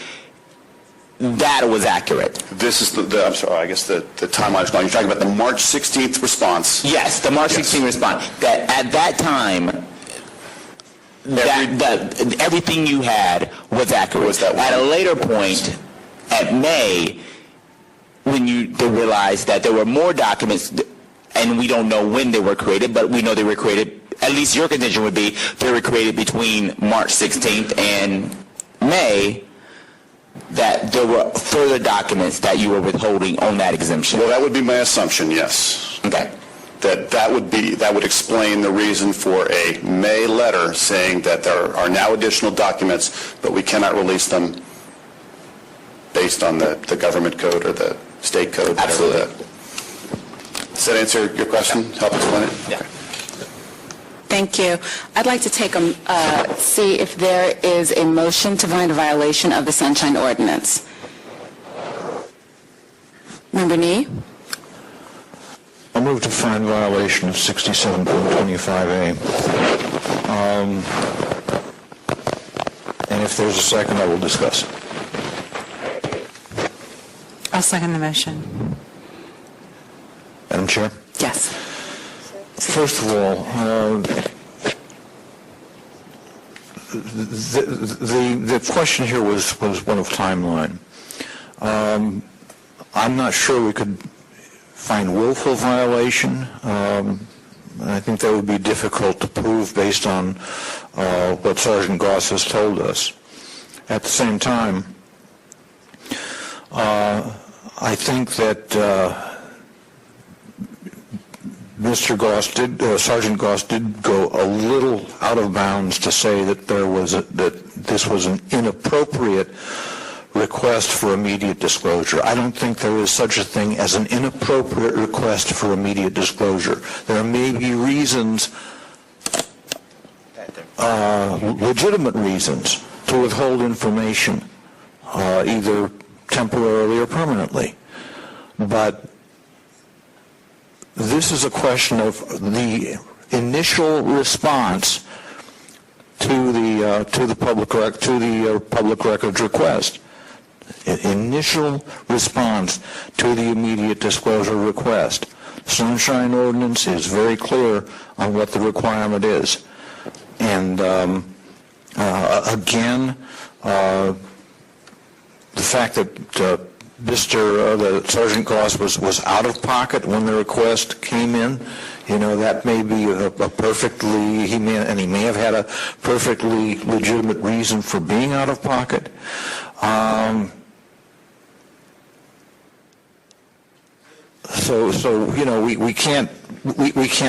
that was accurate. This is I'm sorry, I guess the timeline is gone. You're talking about the March 16th response? Yes, the March 16th response. That at that time, everything you had was accurate. At a later point, at May, when you realized that there were more documents, and we don't know when they were created, but we know they were created, at least your contention would be, they were created between March 16th and May, that there were further documents that you were withholding on that exemption. Well, that would be my assumption, yes. Okay. That would explain the reason for a May letter saying that there are now additional documents, but we cannot release them based on the government code or the state code. Absolutely. Does that answer your question? Help explain it? Yeah. Okay. Thank you. I'd like to see if there is a motion to find a violation of the Sunshine Ordinance. Member Nee? I'll move to find violation of 67.25A. And if there's a second, I will discuss it. I'll second the motion. Madam Chair? Yes. First of all, the question here was one of timeline. I'm not sure we could find willful violation. I think that would be difficult to prove based on what Sergeant Goss has told us. At the same time, I think that Sergeant Goss did go a little out of bounds to say that this was an inappropriate request for immediate disclosure. I don't think there is such a thing as an inappropriate request for immediate disclosure. There may be reasons, legitimate reasons, to withhold information, either temporarily or permanently. But this is a question of the initial response to the public records request. Initial response to the immediate disclosure request. Sunshine Ordinance is very clear on what the requirement is. And again, the fact that Sergeant Goss was out of pocket when the request came in, that may be he may have had a perfectly legitimate reason for being out of pocket. So we can't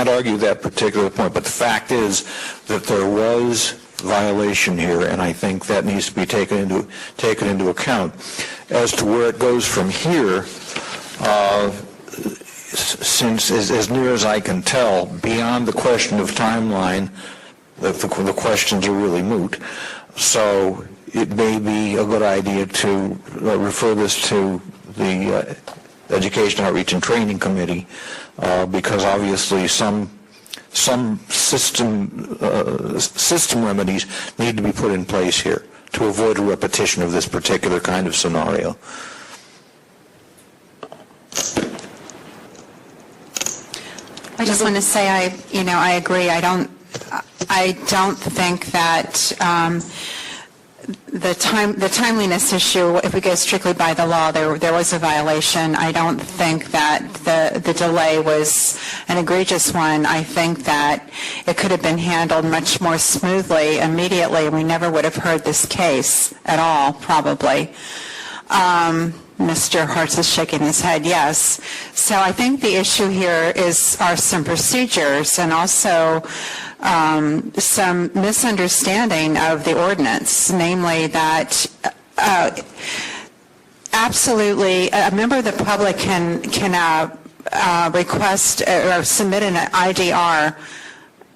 argue that particular point, but the fact is that there was violation here, and I think that needs to be taken into account. As to where it goes from here, since as near as I can tell, beyond the question of timeline, the questions are really moot. So it may be a good idea to refer this to the Education, Outreach, and Training Committee, because obviously some system remedies need to be put in place here to avoid a repetition of this particular kind of scenario. I just want to say I agree. I don't think that the timeliness issue, if we go strictly by the law, there was a violation. I don't think that the delay was an egregious one. I think that it could have been handled much more smoothly immediately, and we never would have heard this case at all, probably. Mr. Hartz is shaking his head, yes. So I think the issue here are some procedures and also some misunderstanding of the ordinance, namely that absolutely a member of the public can request or submit an IDR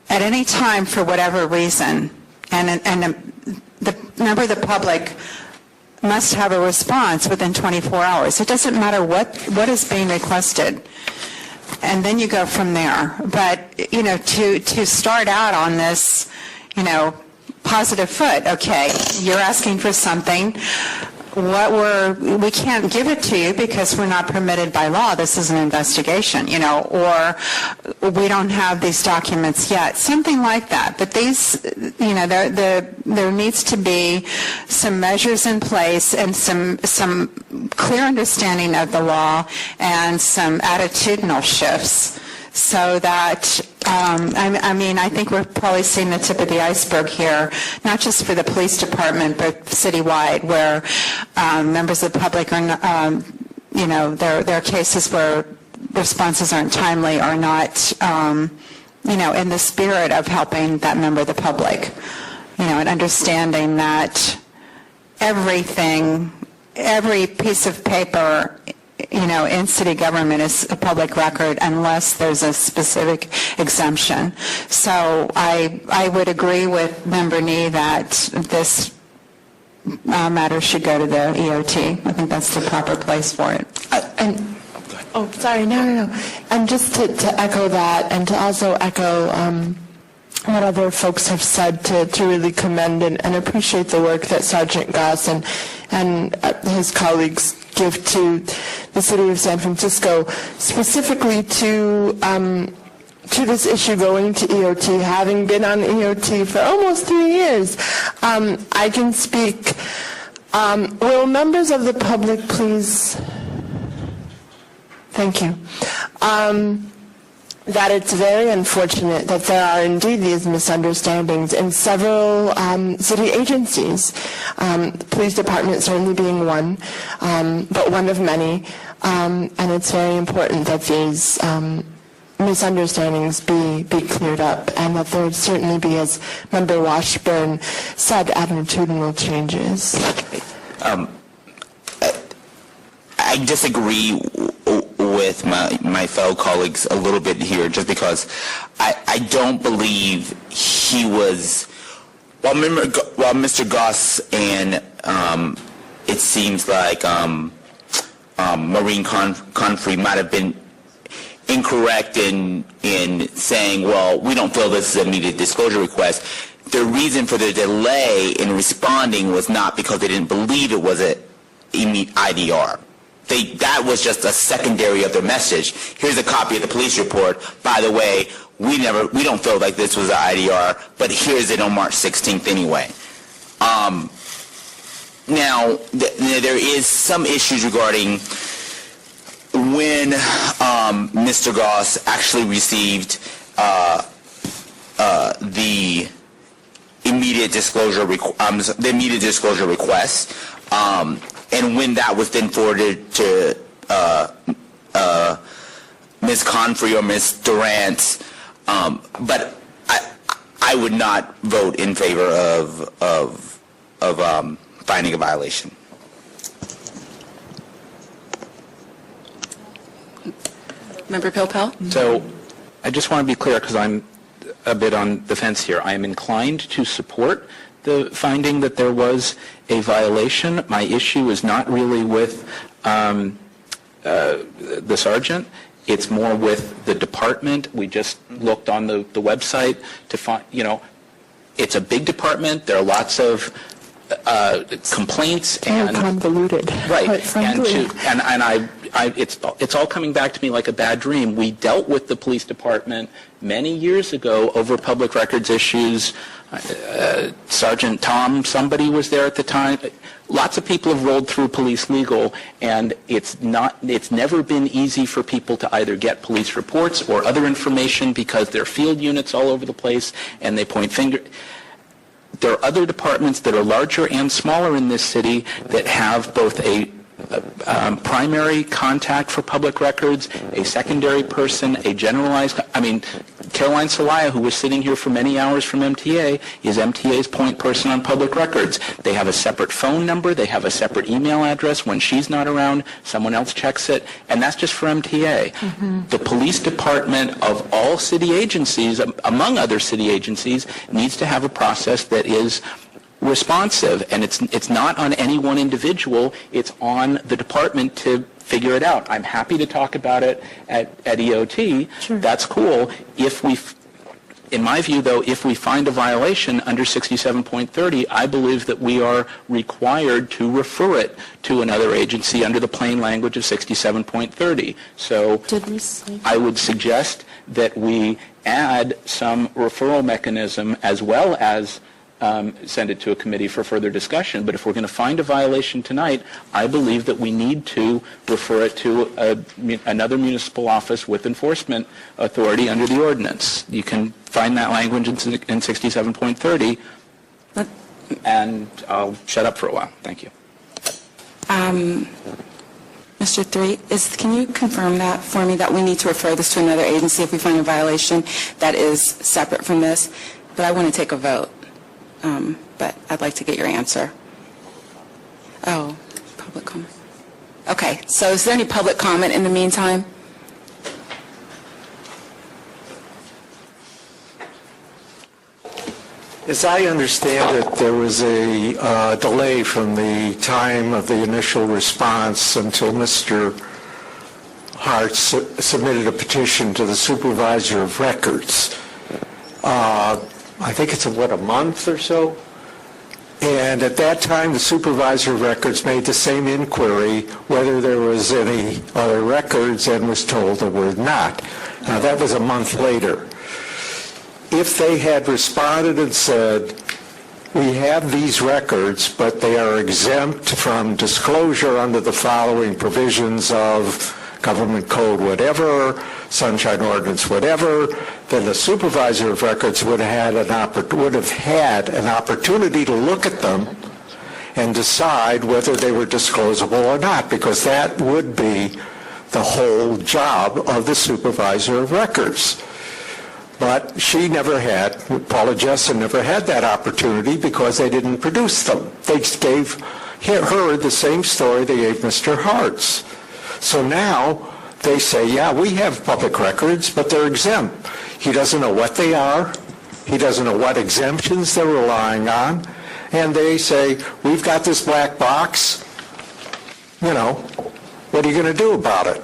at any time for whatever reason, and the member of the public must have a response within 24 hours. It doesn't matter what is being requested. And then you go from there. But, to start out on this, positive foot, okay, you're asking for something. We can't give it to you because we're not permitted by law. This is an investigation, or we don't have these documents yet, something like that. But these, there needs to be some measures in place and some clear understanding of the law and some attitudinal shifts so that, I think we're probably seeing the tip of the iceberg here, not just for the police department, but citywide, where members of the public are, there are cases where responses aren't timely or not, in the spirit of helping that member of the public, and understanding that every piece of paper in city government is a public record unless there's a specific exemption. So I would agree with Member Nee that this matter should go to the EOT. I think that's the proper place for it. No. And just to echo that and to also echo what other folks have said to really commend and appreciate the work that Sergeant Goss and his colleagues give to the city of San Francisco, specifically to this issue going to EOT. Having been on EOT for almost 3 years, I can speak. Will members of the public please? Thank you. That it's very unfortunate that there are indeed these misunderstandings in several city agencies, the police department certainly being one, but one of many, and it's very important that these misunderstandings be cleared up and that there would certainly be, as Member Washburn said, attitudinal changes. I disagree with my fellow colleagues a little bit here, just because I don't believe he was, while Mr. Goss and it seems like Maureen Confrey might have been incorrect in saying, well, we don't feel this is an immediate disclosure request. The reason for the delay in responding was not because they didn't believe it was an IDR. That was just a secondary of their message. Here's a copy of the police report. By the way, we don't feel like this was an IDR, but here's it on March 16th anyway. Now, there is some issues regarding when Mr. Goss actually received the immediate disclosure request. And when that was then forwarded to Ms. Confrey or Ms. Durant, but I would not vote in favor of finding a violation. Member Pilpel? So I just want to be clear, because I'm a bit on the fence here. I am inclined to support the finding that there was a violation. My issue is not really with the sergeant. It's more with the department. We just looked on the website to find, it's a big department. There are lots of complaints and convoluted. Right, Frankly. and it's all coming back to me like a bad dream. We dealt with the police department many years ago over public records issues. Sergeant Tom, somebody was there at the time. Lots of people have rolled through police legal, and it's never been easy for people to either get police reports or other information because there are field units all over the place, and they point finger. There are other departments that are larger and smaller in this city that have both a primary contact for public records, a secondary person, a generalized, Caroline Salaya, who was sitting here for many hours from MTA, is MTA's point person on public records. They have a separate phone number, they have a separate email address. When she's not around, someone else checks it, and that's just for MTA. Mm-hmm. The police department of all city agencies, among other city agencies, needs to have a process that is responsive, and it's not on any one individual, it's on the department to figure it out. I'm happy to talk about it at EOT. Sure. That's cool. In my view, though, if we find a violation under 67.30, I believe that we are required to refer it to another agency under the plain language of 67.30. So I would suggest that we add some referral mechanism as well as send it to a committee for further discussion. But if we're going to find a violation tonight, I believe that we need to refer it to another municipal office with enforcement authority under the ordinance. You can find that language in 67.30, and I'll shut up for a while. Thank you. Mr. Three, can you confirm that for me, that we need to refer this to another agency if we find a violation that is separate from this? But I want to take a vote. But I'd like to get your answer. Oh, public comment. Okay, so is there any public comment in the meantime? As I understand it, there was a delay from the time of the initial response until Mr. Hart submitted a petition to the supervisor of records. I think it's a month or so? And at that time, the supervisor of records made the same inquiry whether there was any other records and was told there were not. Now, that was a month later. If they had responded and said, we have these records, but they are exempt from disclosure under the following provisions of government code whatever, sunshine ordinance whatever, then the supervisor of records would have had an opportunity to look at them and decide whether they were disclosable or not, because that would be the whole job of the supervisor of records. But she never had, Paula Jessen never had that opportunity because they didn't produce them. They gave her the same story they gave Mr. Hart's. So now they say, yeah, we have public records, but they're exempt. He doesn't know what they are. He doesn't know what exemptions they're relying on. And they say, we've got this black box. You know, what are you going to do about it?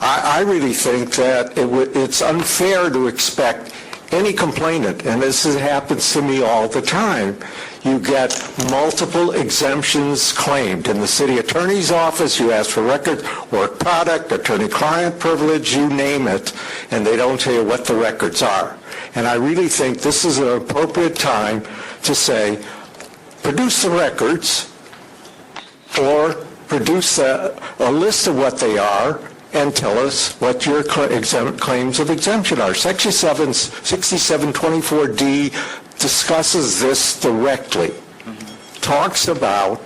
I really think that it's unfair to expect any complainant, and this happens to me all the time, you get multiple exemptions claimed. In the city attorney's office, you ask for record, work product, attorney-client privilege, you name it, and they don't tell you what the records are. And I really think this is an appropriate time to say, produce the records, or produce a list of what they are, and tell us what your claims of exemption are. Section 6724D discusses this directly. Talks about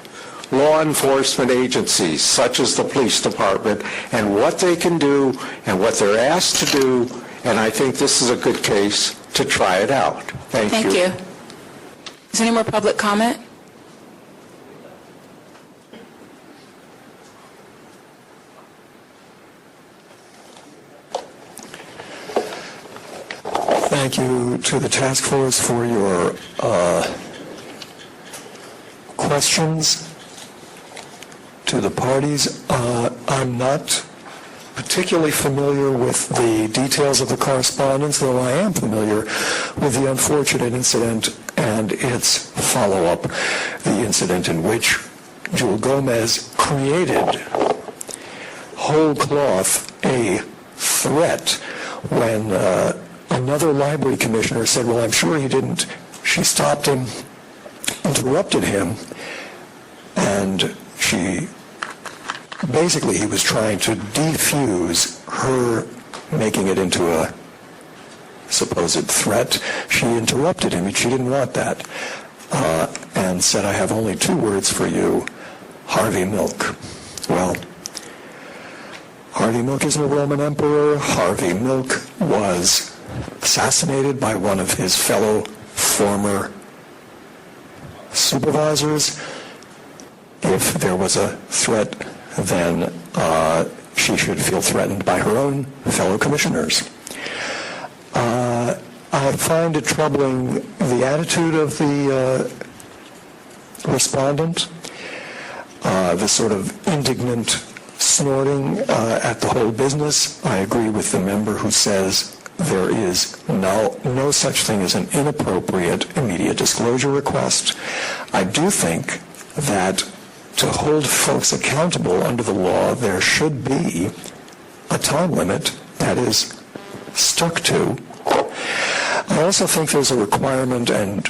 law enforcement agencies, such as the police department, and what they can do and what they're asked to do, and I think this is a good case to try it out. Thank you. Thank you. Is there any more public comment? Thank you to the task force for your questions. To the parties, I'm not particularly familiar with the details of the correspondence, though I am familiar with the unfortunate incident and its follow-up, the incident in which Jewel Gomez created whole cloth a threat when another library commissioner said, well, I'm sure he didn't. She stopped him, interrupted him, and basically he was trying to defuse her making it into a supposed threat. She interrupted him, and she didn't want that, and said, I have only two words for you, Harvey Milk. Well, Harvey Milk isn't a Roman emperor. Harvey Milk was assassinated by one of his fellow former supervisors. If there was a threat, then she should feel threatened by her own fellow commissioners. I find it troubling the attitude of the respondent, the sort of indignant snorting at the whole business. I agree with the member who says there is no such thing as an inappropriate immediate disclosure request. I do think that to hold folks accountable under the law, there should be a time limit that is stuck to. I also think there's a requirement, and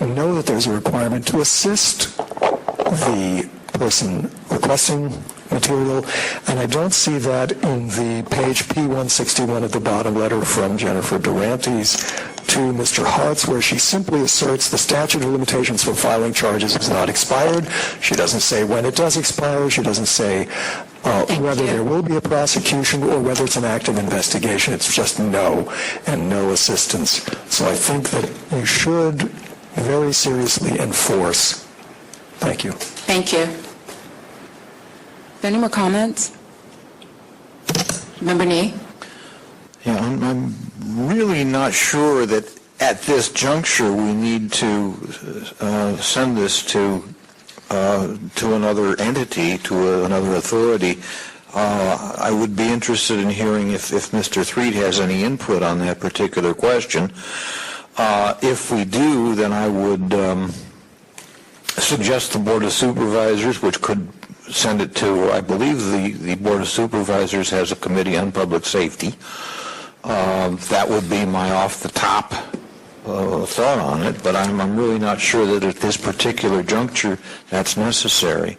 know that there's a requirement to assist the person requesting material, and I don't see that in the page P161 at the bottom letter from Jennifer Durantes to Mr. Hartz, where she simply asserts the statute of limitations for filing charges is not expired. She doesn't say when it does expire. She doesn't say whether there will be a prosecution or whether it's an active investigation. It's just no, and no assistance. So I think that you should very seriously enforce. Thank you. Thank you. Any more comments? Member Nee? Yeah, I'm really not sure that at this juncture we need to send this to another entity, to another authority. I would be interested in hearing if Mr. Threed has any input on that particular question. If we do, then I would suggest the Board of Supervisors, which could send it to, I believe the Board of Supervisors has a Committee on Public Safety. That would be my off-the-top thought on it, but I'm really not sure that at this particular juncture that's necessary.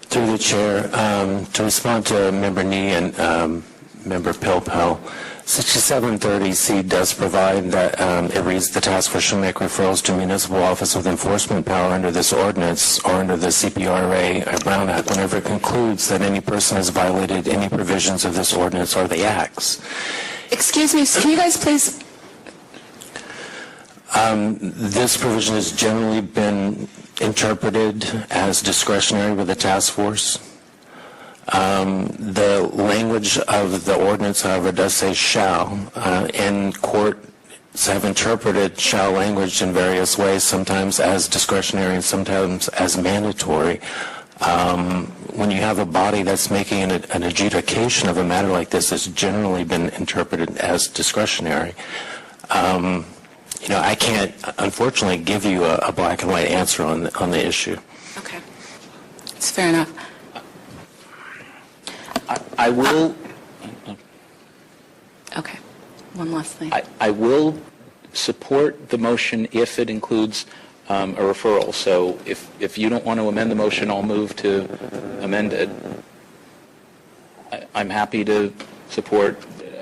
Through the chair, to respond to Member Nee and Member Pilpel, 6730C does provide that it reads the task force shall make referrals to Municipal Office with Enforcement Power under this ordinance or under the CPRA Brown Act whenever it concludes that any person has violated any provisions of this ordinance or the acts. Excuse me, can you guys please? This provision has generally been interpreted as discretionary with the task force. The language of the ordinance, however, does say shall, and courts have interpreted shall language in various ways, sometimes as discretionary and sometimes as mandatory. When you have a body that's making an adjudication of a matter like this, it's generally been interpreted as discretionary. I can't, unfortunately, give you a black and white answer on the issue. Okay. It's fair enough. I will. Okay. One last thing. I will support the motion if it includes a referral. So if you don't want to amend the motion, I'll move to amend it. I'm happy to support,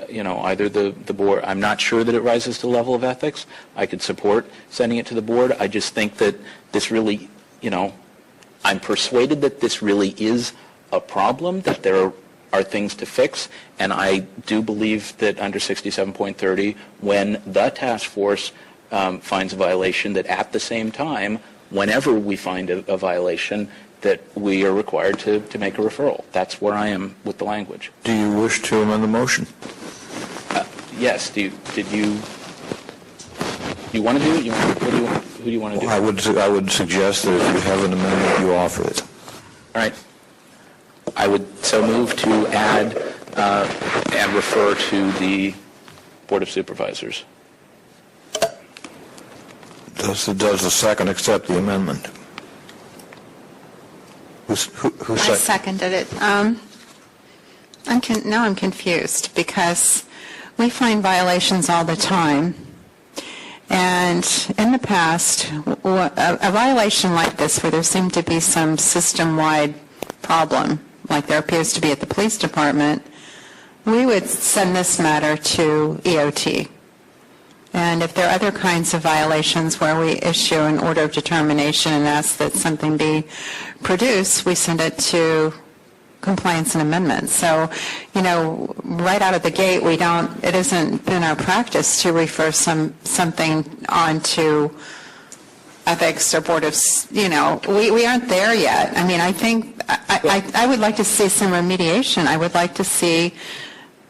either the board. I'm not sure that it rises to the level of ethics. I could support sending it to the board. I just think that this really, I'm persuaded that this really is a problem, that there are things to fix, and I do believe that under 67.30, when the task force finds a violation, that at the same time, whenever we find a violation, that we are required to make a referral. That's where I am with the language. Do you wish to amend the motion? Yes. You want to do it? Who do you want to do it? I would suggest that if you have an amendment, you offer it. All right. I would so move to add and refer to the Board of Supervisors. Does the second accept the amendment? Who I seconded it. Now I'm confused because we find violations all the time. And in the past, a violation like this where there seemed to be some system-wide problem, like there appears to be at the police department, we would send this matter to EOT. And if there are other kinds of violations where we issue an order of determination and ask that something be produced, we send it to compliance and amendments. So, right out of the gate, it isn't been our practice to refer something on to ethics or board of, we aren't there yet. I mean, I think, I would like to see some remediation. I would like to see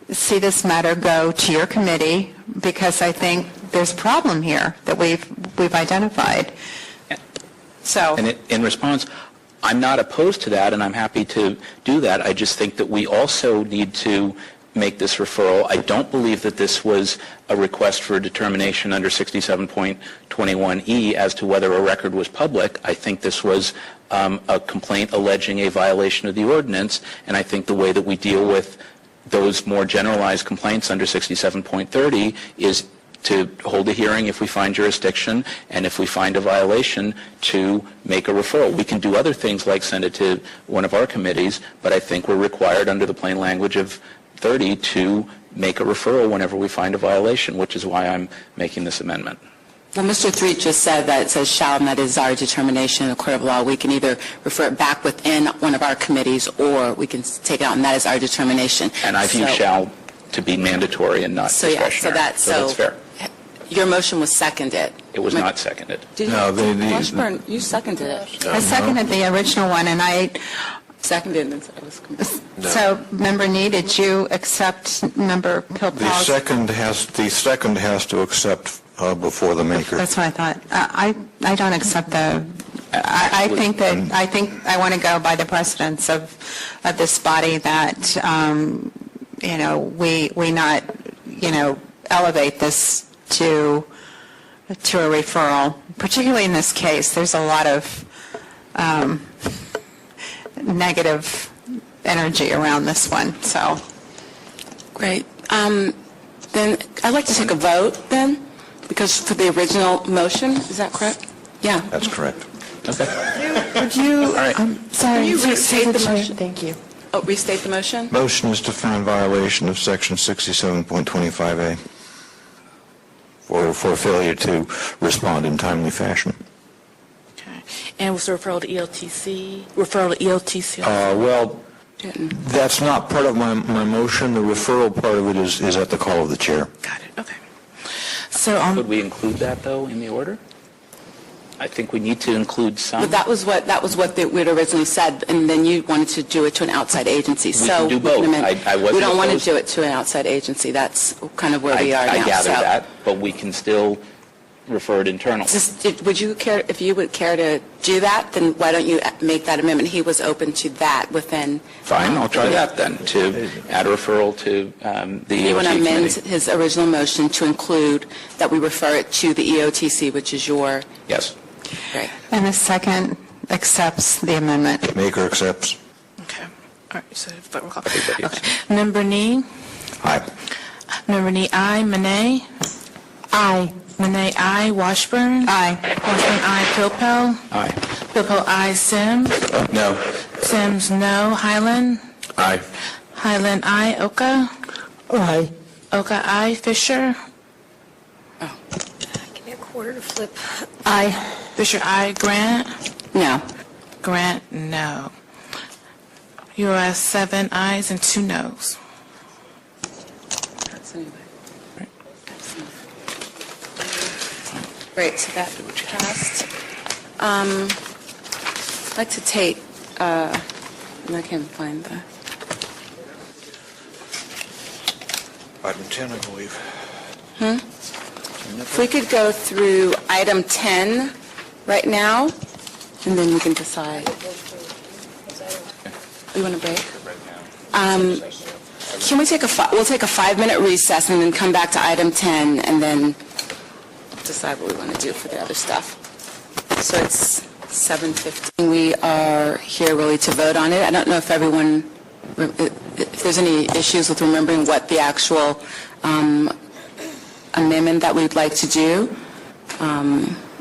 this matter go to your committee, because I think there's a problem here that we've identified. So, And in response, I'm not opposed to that, and I'm happy to do that. I just think that we also need to make this referral. I don't believe that this was a request for a determination under 67.21E as to whether a record was public. I think this was a complaint alleging a violation of the ordinance, and I think the way that we deal with those more generalized complaints under 67.30 is to hold a hearing if we find jurisdiction, and if we find a violation, to make a referral. We can do other things like send it to one of our committees, but I think we're required under the plain language of 30 to make a referral whenever we find a violation, which is why I'm making this amendment. Well, Mr. Threet just said that it says shall, and that is our determination in the court of law. We can either refer it back within one of our committees, or we can take it out, and that is our determination. And I view shall to be mandatory and not discretionary. So that's fair. Your motion was seconded. It was not seconded. No, Washburn, you seconded it. I seconded the original one, and I Seconded. So, Member Nee, did you accept Member Pilpow's? The second has to accept before the maker. That's what I thought. I don't accept the. I think I want to go by the precedence of this body that we not elevate this to a referral. Particularly in this case, there's a lot of negative energy around this one. So great. Then I'd like to take a vote then, because for the original motion, is that correct? Yeah. That's correct. Okay. Would you, sorry. Can you restate the motion? Thank you. Oh, restate the motion? Motion is to find violation of Section 67.25A for failure to respond in timely fashion. Okay. And was the referral to ELTC? Referral to ELTC? Well, that's not part of my motion. The referral part of it is at the call of the chair. Got it. Okay. So could we include that though in the order? I think we need to include some. But that was what we'd originally said, and then you wanted to do it to an outside agency. We can do both. We don't want to do it to an outside agency. That's kind of where we are now. I gather that, but we can still refer it internal. Would you care, if you would care to do that, then why don't you make that amendment? He was open to that within. Fine, I'll try that then, to add a referral to the EOT You want to amend committee. his original motion to include that we refer it to the EOTC, which is your. Yes. Great. And the second accepts the amendment. Maker accepts. Okay. All right. So vote roll call. Okay. Member Nee? Aye. Member Nee, aye. Monet? Aye. Monet, aye. Washburn? Aye. Washburn, aye. Pilpel? Aye. Pilpel, aye. Sims? No. Sims, no. Highland? Aye. Highland, aye. Oka? Aye. Oka, aye. Fisher? Give me a quarter to flip. Aye. Fisher, aye. Grant? No. Grant, no. You are 7 ayes and 2 noes. Great, so that passed. I'd like to take, I can't find the. Item 10, I believe. If we could go through item 10 right now, and then we can decide. You want a break? Can we take we'll take a 5-minute recess and then come back to item 10 and then decide what we want to do for the other stuff. So it's 7:15. We are here really to vote on it. I don't know if everyone, if there's any issues with remembering what the actual amendment that we'd like to do.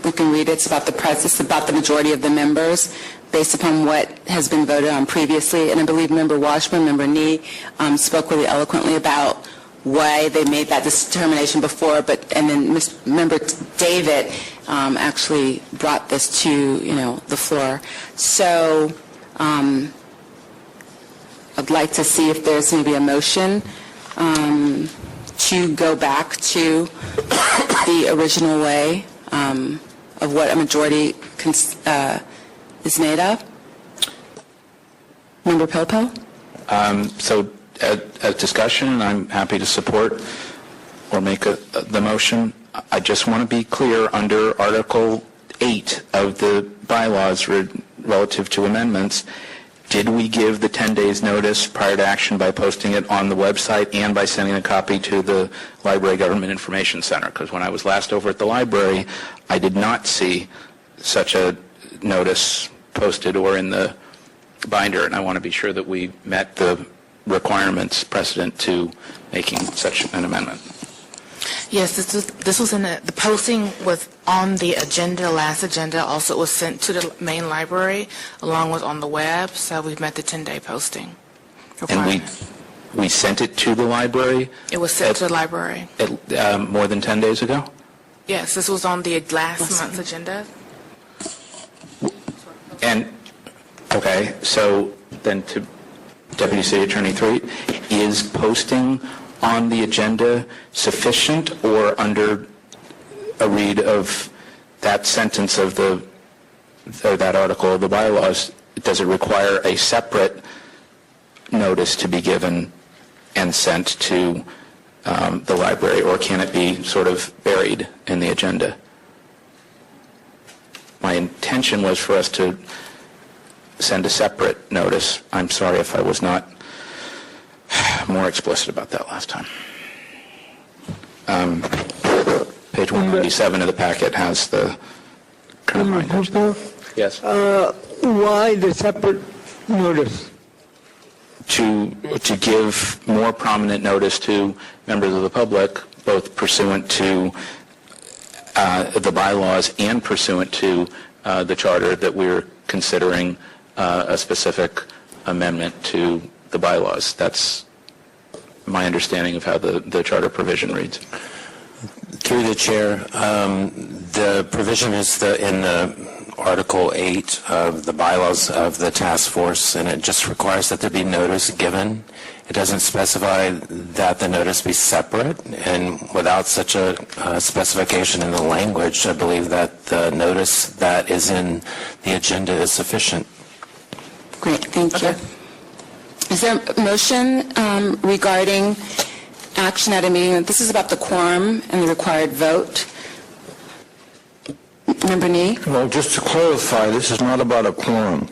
We can read it. It's about the majority of the members based upon what has been voted on previously. And I believe Member Washburn, Member Nee spoke really eloquently about why they made that determination before, and then Member David actually brought this to, the floor. So I'd like to see if there's maybe a motion to go back to the original way of what a majority is made of. Member Popo? So as discussion, I'm happy to support or make the motion. I just want to be clear, under Article 8 of the bylaws relative to amendments, did we give the 10 days notice prior to action by posting it on the website and by sending a copy to the Library Government Information Center? Because when I was last over at the library, I did not see such a notice posted or in the binder, and I want to be sure that we met the requirements precedent to making such an amendment. Yes, this was in the posting was on the agenda, last agenda. Also, it was sent to the main library along with on the web, so we've met the 10-day posting requirement. And we sent it to the library? It was sent to the library. More than 10 days ago? Yes, this was on the last month's agenda. And, okay, so then to Deputy City Attorney 3, is posting on the agenda sufficient, or under a read of that sentence of that article of the bylaws, does it require a separate notice to be given and sent to the library, or can it be sort of buried in the agenda? My intention was for us to send a separate notice. I'm sorry if I was not more explicit about that last time. Page 197 of the packet has the current language. Yes. Why the separate notice? To give more prominent notice to members of the public, both pursuant to the bylaws and pursuant to the charter, that we're considering a specific amendment to the bylaws. That's my understanding of how the charter provision reads. Through the chair, the provision is in the Article 8 of the bylaws of the task force, and it just requires that there be notice given. It doesn't specify that the notice be separate, and without such a specification in the language, I believe that the notice that is in the agenda is sufficient. Great, thank you. Is there a motion regarding action at a meeting? This is about the quorum and the required vote. Member Nee? Well, just to clarify, this is not about a quorum.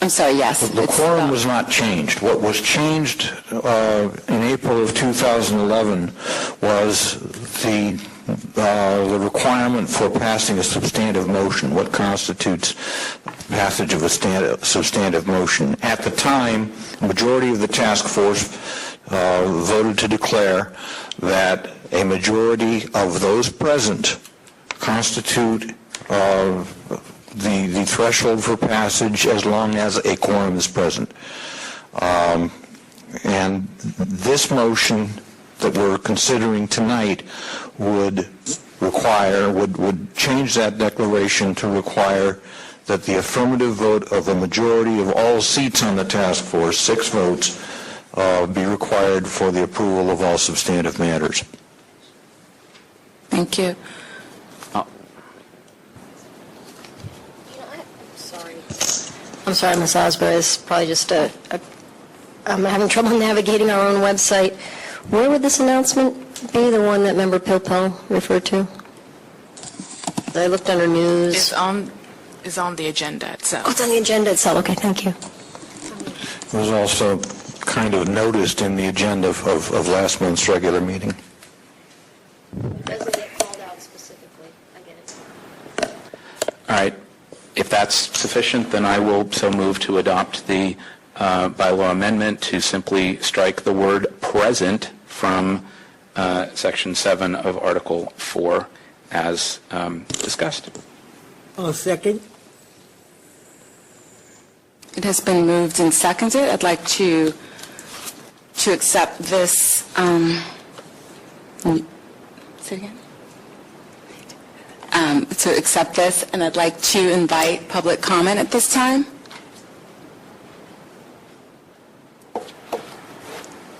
I'm sorry, yes. The quorum was not changed. What was changed in April of 2011 was the requirement for passing a substantive motion, what constitutes passage of a substantive motion. At the time, the majority of the task force voted to declare that a majority of those present constitute the threshold for passage as long as a quorum is present. And this motion that we're considering tonight would change that declaration to require that the affirmative vote of a majority of all seats on the task force, 6 votes, be required for the approval of all substantive matters. Thank you. I'm sorry, Ms. Osborne, it's probably just I'm having trouble navigating our own website. Where would this announcement be, the one that Member Pilpel referred to? I looked under news. It's on the agenda itself. Oh, it's on the agenda itself. Okay, thank you. It was also kind of noticed in the agenda of last month's regular meeting. Doesn't get called out specifically. I get it. All right. If that's sufficient, then I will so move to adopt the bylaw amendment to simply strike the word present from Section 7 of Article 4 as discussed. I'll second. It has been moved and seconded. I'd like to accept this. Say it again. To accept this, and I'd like to invite public comment at this time.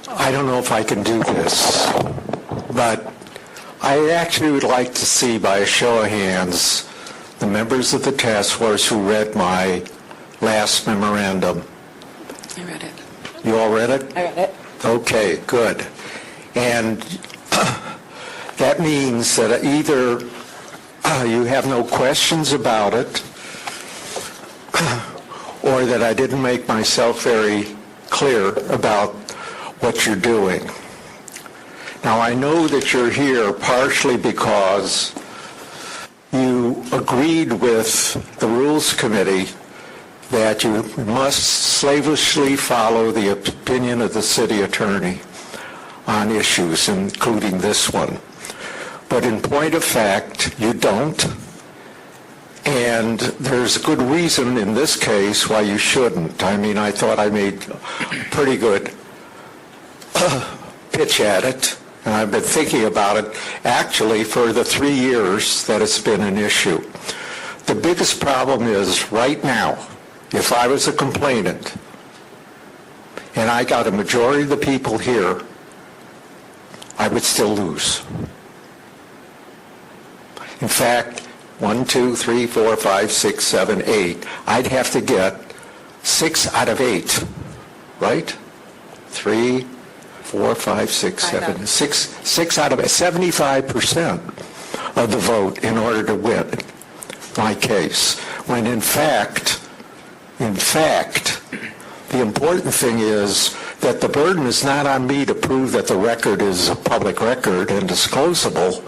I don't know if I can do this, but I actually would like to see, by a show of hands, the members of the task force who read my last memorandum. I read it. You all read it? I read it. Okay, good. And that means that either you have no questions about it, or that I didn't make myself very clear about what you're doing. Now, I know that you're here partially because you agreed with the Rules Committee that you must slavishly follow the opinion of the city attorney on issues, including this one. But in point of fact, you don't. And there's a good reason in this case why you shouldn't. I mean, I thought I made a pretty good pitch at it. And I've been thinking about it actually for the 3 years that it's been an issue. The biggest problem is right now, if I was a complainant and I got a majority of the people here, I would still lose. In fact, 1, 2, 3, 4, 5, 6, 7, 8, I'd have to get 6 out of 8, right? 3, 4, 5, 6, 7, 6 out of 75% of the vote in order to win my case. When in fact, the important thing is that the burden is not on me to prove that the record is a public record and disclosable.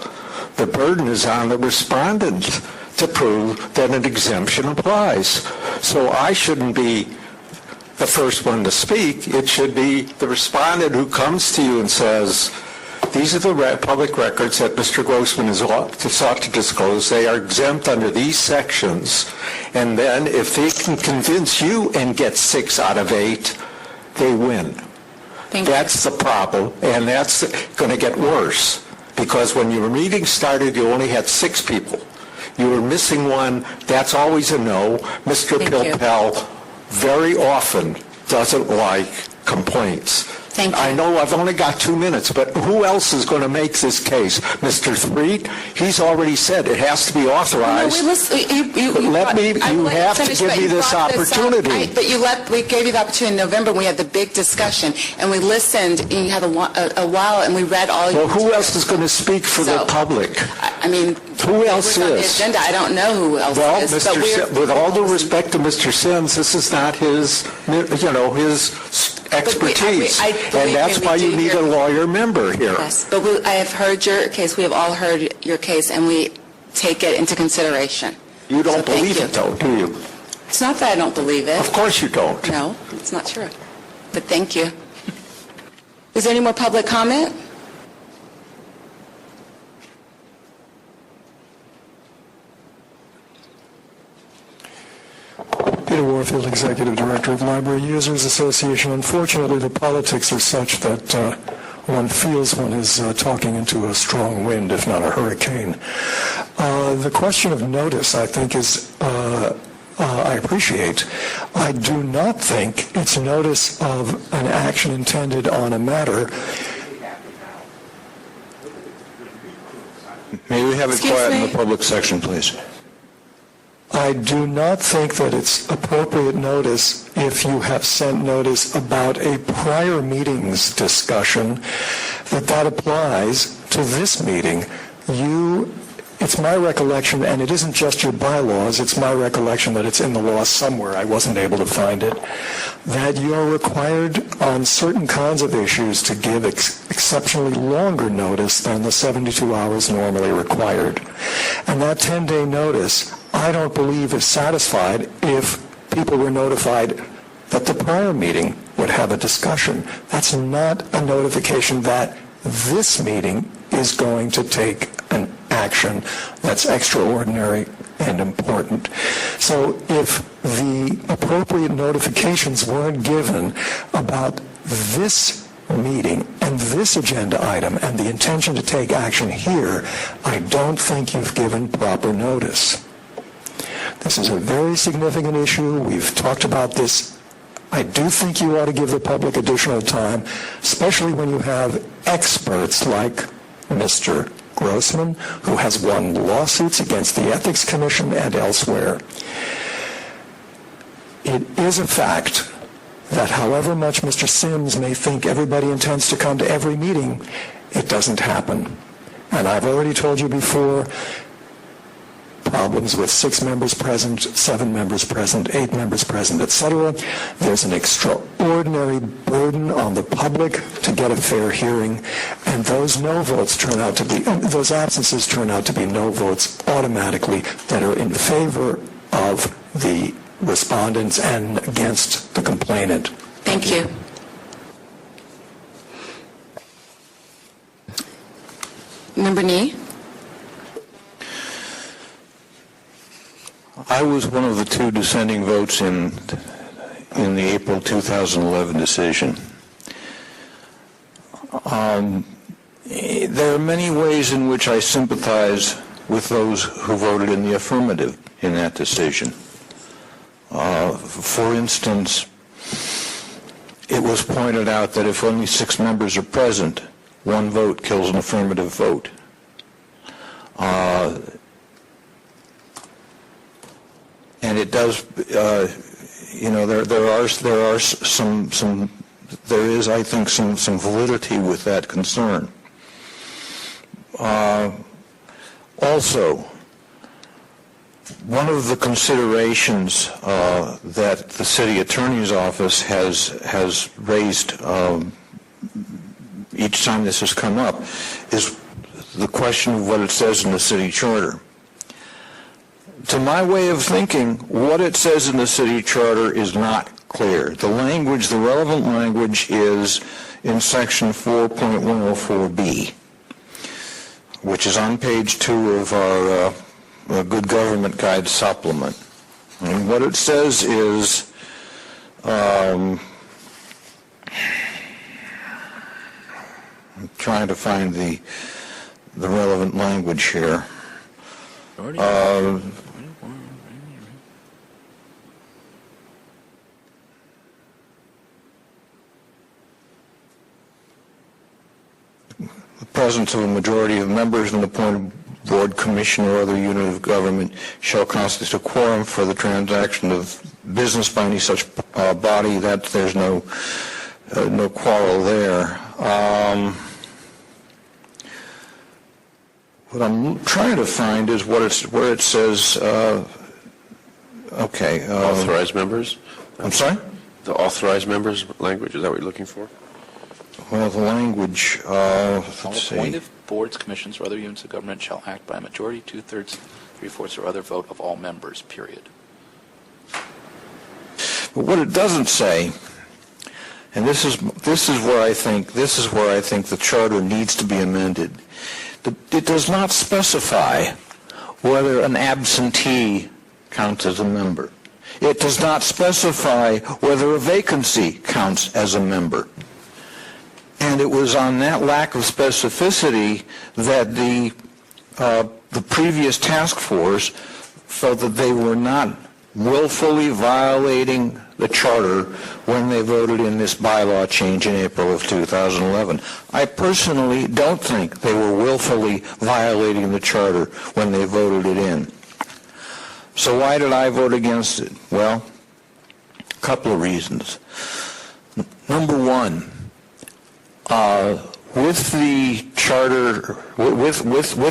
The burden is on the respondent to prove that an exemption applies. So I shouldn't be the first one to speak. It should be the respondent who comes to you and says, these are the public records that Mr. Grossman is sought to disclose. They are exempt under these sections. And then if they can convince you and get 6 out of 8, they win. That's the problem, and that's going to get worse. Because when your meeting started, you only had 6 people. You were missing one. That's always a no. Mr. Pilpel very often doesn't like complaints. Thank you. I know I've only got 2 minutes, but who else is going to make this case? Mr. Threet, he's already said it has to be authorized. You have to give me this opportunity. But we gave you the opportunity in November when we had the big discussion, and we listened, and you had a while, and we read all your Well, who else is going to speak for the public? I mean, who else on the is? agenda. I don't know who else is. Well, with all due respect to Mr. Sims, this is not his, his expertise, and that's why you need a lawyer member here. Yes, but I have heard your case. We have all heard your case, and we take it into consideration. You don't believe it, though, do you? It's not that I don't believe it. Of course you don't. No, it's not true. But thank you. Is there any more public comment? Peter Warfield, Executive Director of Library Users Association. Unfortunately, the politics are such that one feels one is talking into a strong wind, if not a hurricane. The question of notice, I think, is I appreciate. I do not think it's notice of an action intended on a matter. May we have it quiet in the public section, please? I do not think that it's appropriate notice if you have sent notice about a prior meeting's discussion, that applies to this meeting. It's my recollection, and it isn't just your bylaws, it's my recollection that it's in the law somewhere, I wasn't able to find it, that you're required on certain kinds of issues to give exceptionally longer notice than the 72 hours normally required. And that 10-day notice, I don't believe is satisfied if people were notified that the prior meeting would have a discussion. That's not a notification that this meeting is going to take an action that's extraordinary and important. So if the appropriate notifications weren't given about this meeting and this agenda item and the intention to take action here, I don't think you've given proper notice. This is a very significant issue. We've talked about this. I do think you ought to give the public additional time, especially when you have experts like Mr. Grossman, who has won lawsuits against the Ethics Commission and elsewhere. It is a fact that however much Mr. Sims may think everybody intends to come to every meeting, it doesn't happen. And I've already told you before, problems with 6 members present, 7 members present, 8 members present, etc. There's an extraordinary burden on the public to get a fair hearing, and those no votes turn out to be, those absences turn out to be no votes automatically that are in favor of the respondents and against the complainant. Thank you. Member Nee? I was one of the 2 dissenting votes in the April 2011 decision. There are many ways in which I sympathize with those who voted in the affirmative in that decision. For instance, it was pointed out that if only 6 members are present, 1 vote kills an affirmative vote. And it does, there is, I think, some validity with that concern. Also, one of the considerations that the city attorney's office has raised each time this has come up is the question of what it says in the city charter. To my way of thinking, what it says in the city charter is not clear. The language, the relevant language is in section 4.104B, which is on page 2 of our Good Government Guide supplement. And what it says is, I'm trying to find the relevant language here. The presence of a majority of members in the appointed board, commission, or other unit of government shall constitute a quorum for the transaction of business by any such body. That there's no quarrel there. What I'm trying to find is where it says. Authorized members? I'm sorry? The authorized members language, is that what you're looking for? Well, the language, All let's see. appointed boards, commissions, or other units of government shall act by a majority, 2/3, 3/4, or other vote of all members, period. But what it doesn't say, and this is where I think the charter needs to be amended. It does not specify whether an absentee counts as a member. It does not specify whether a vacancy counts as a member. And it was on that lack of specificity that the previous task force felt that they were not willfully violating the charter when they voted in this bylaw change in April of 2011. I personally don't think they were willfully violating the charter when they voted it in. So why did I vote against it? Well, a couple of reasons. Number one, with the charter, with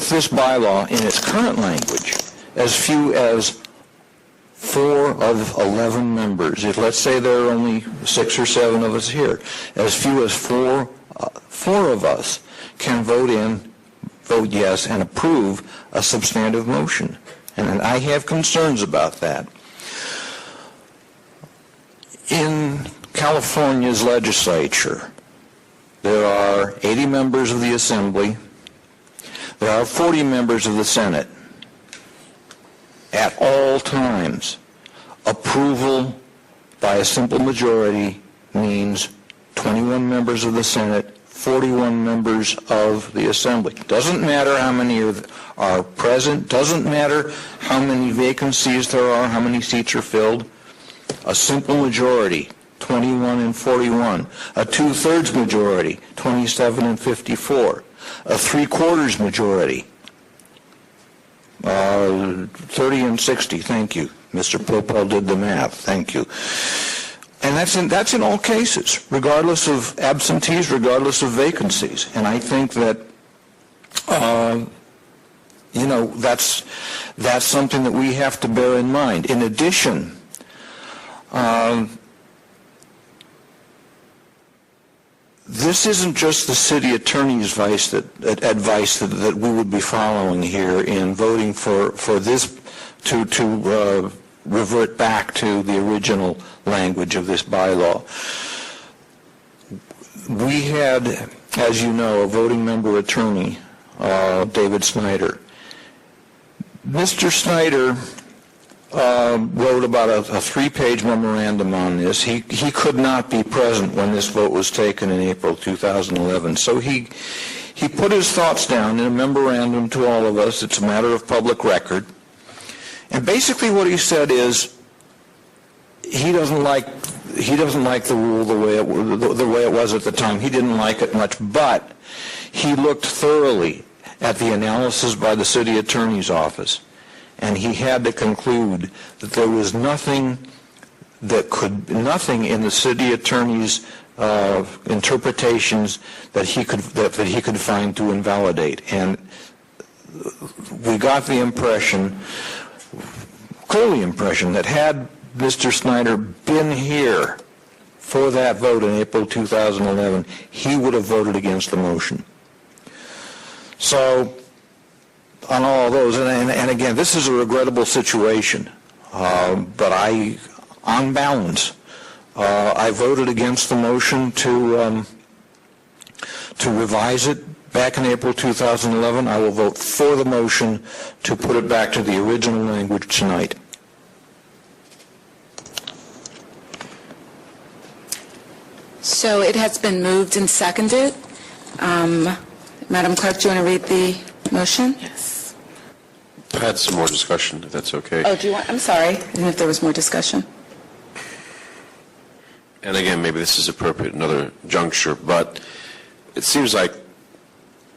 this bylaw in its current language, as few as 4 of 11 members, if let's say there are only 6 or 7 of us here, as few as 4 of us can vote yes, and approve a substantive motion. And I have concerns about that. In California's legislature, there are 80 members of the Assembly. There are 40 members of the Senate. At all times, approval by a simple majority means 21 members of the Senate, 41 members of the Assembly. Doesn't matter how many are present, doesn't matter how many vacancies there are, how many seats are filled. A simple majority, 21 and 41. A 2/3 majority, 27 and 54. A 3/4 majority, 30 and 60. Thank you. Mr. Popel did the math. Thank you. And that's in all cases, regardless of absentees, regardless of vacancies. And I think that That's something that we have to bear in mind. In addition, this isn't just the city attorney's advice that we would be following here in voting for this to revert back to the original language of this bylaw. We had, as you know, a voting member attorney, David Snyder. Mr. Snyder wrote about a 3-page memorandum on this. He could not be present when this vote was taken in April 2011. So he put his thoughts down in a memorandum to all of us. It's a matter of public record. And basically what he said is he doesn't like the rule the way it was at the time. He didn't like it much, but he looked thoroughly at the analysis by the city attorney's office, and he had to conclude that there was nothing in the city attorney's interpretations that he could find to invalidate. And we got the impression, clearly impression, that had Mr. Snyder been here for that vote in April 2011, he would have voted against the motion. So, on all those, and again, this is a regrettable situation, but on balance, I voted against the motion to revise it back in April 2011. I will vote for the motion to put it back to the original language tonight. So it has been moved and seconded. Madam Clerk, do you want to read the motion? Yes. I had some more discussion, if that's okay. Oh, do you want, I'm sorry, I didn't know if there was more discussion. And again, maybe this is appropriate at another juncture, but it seems like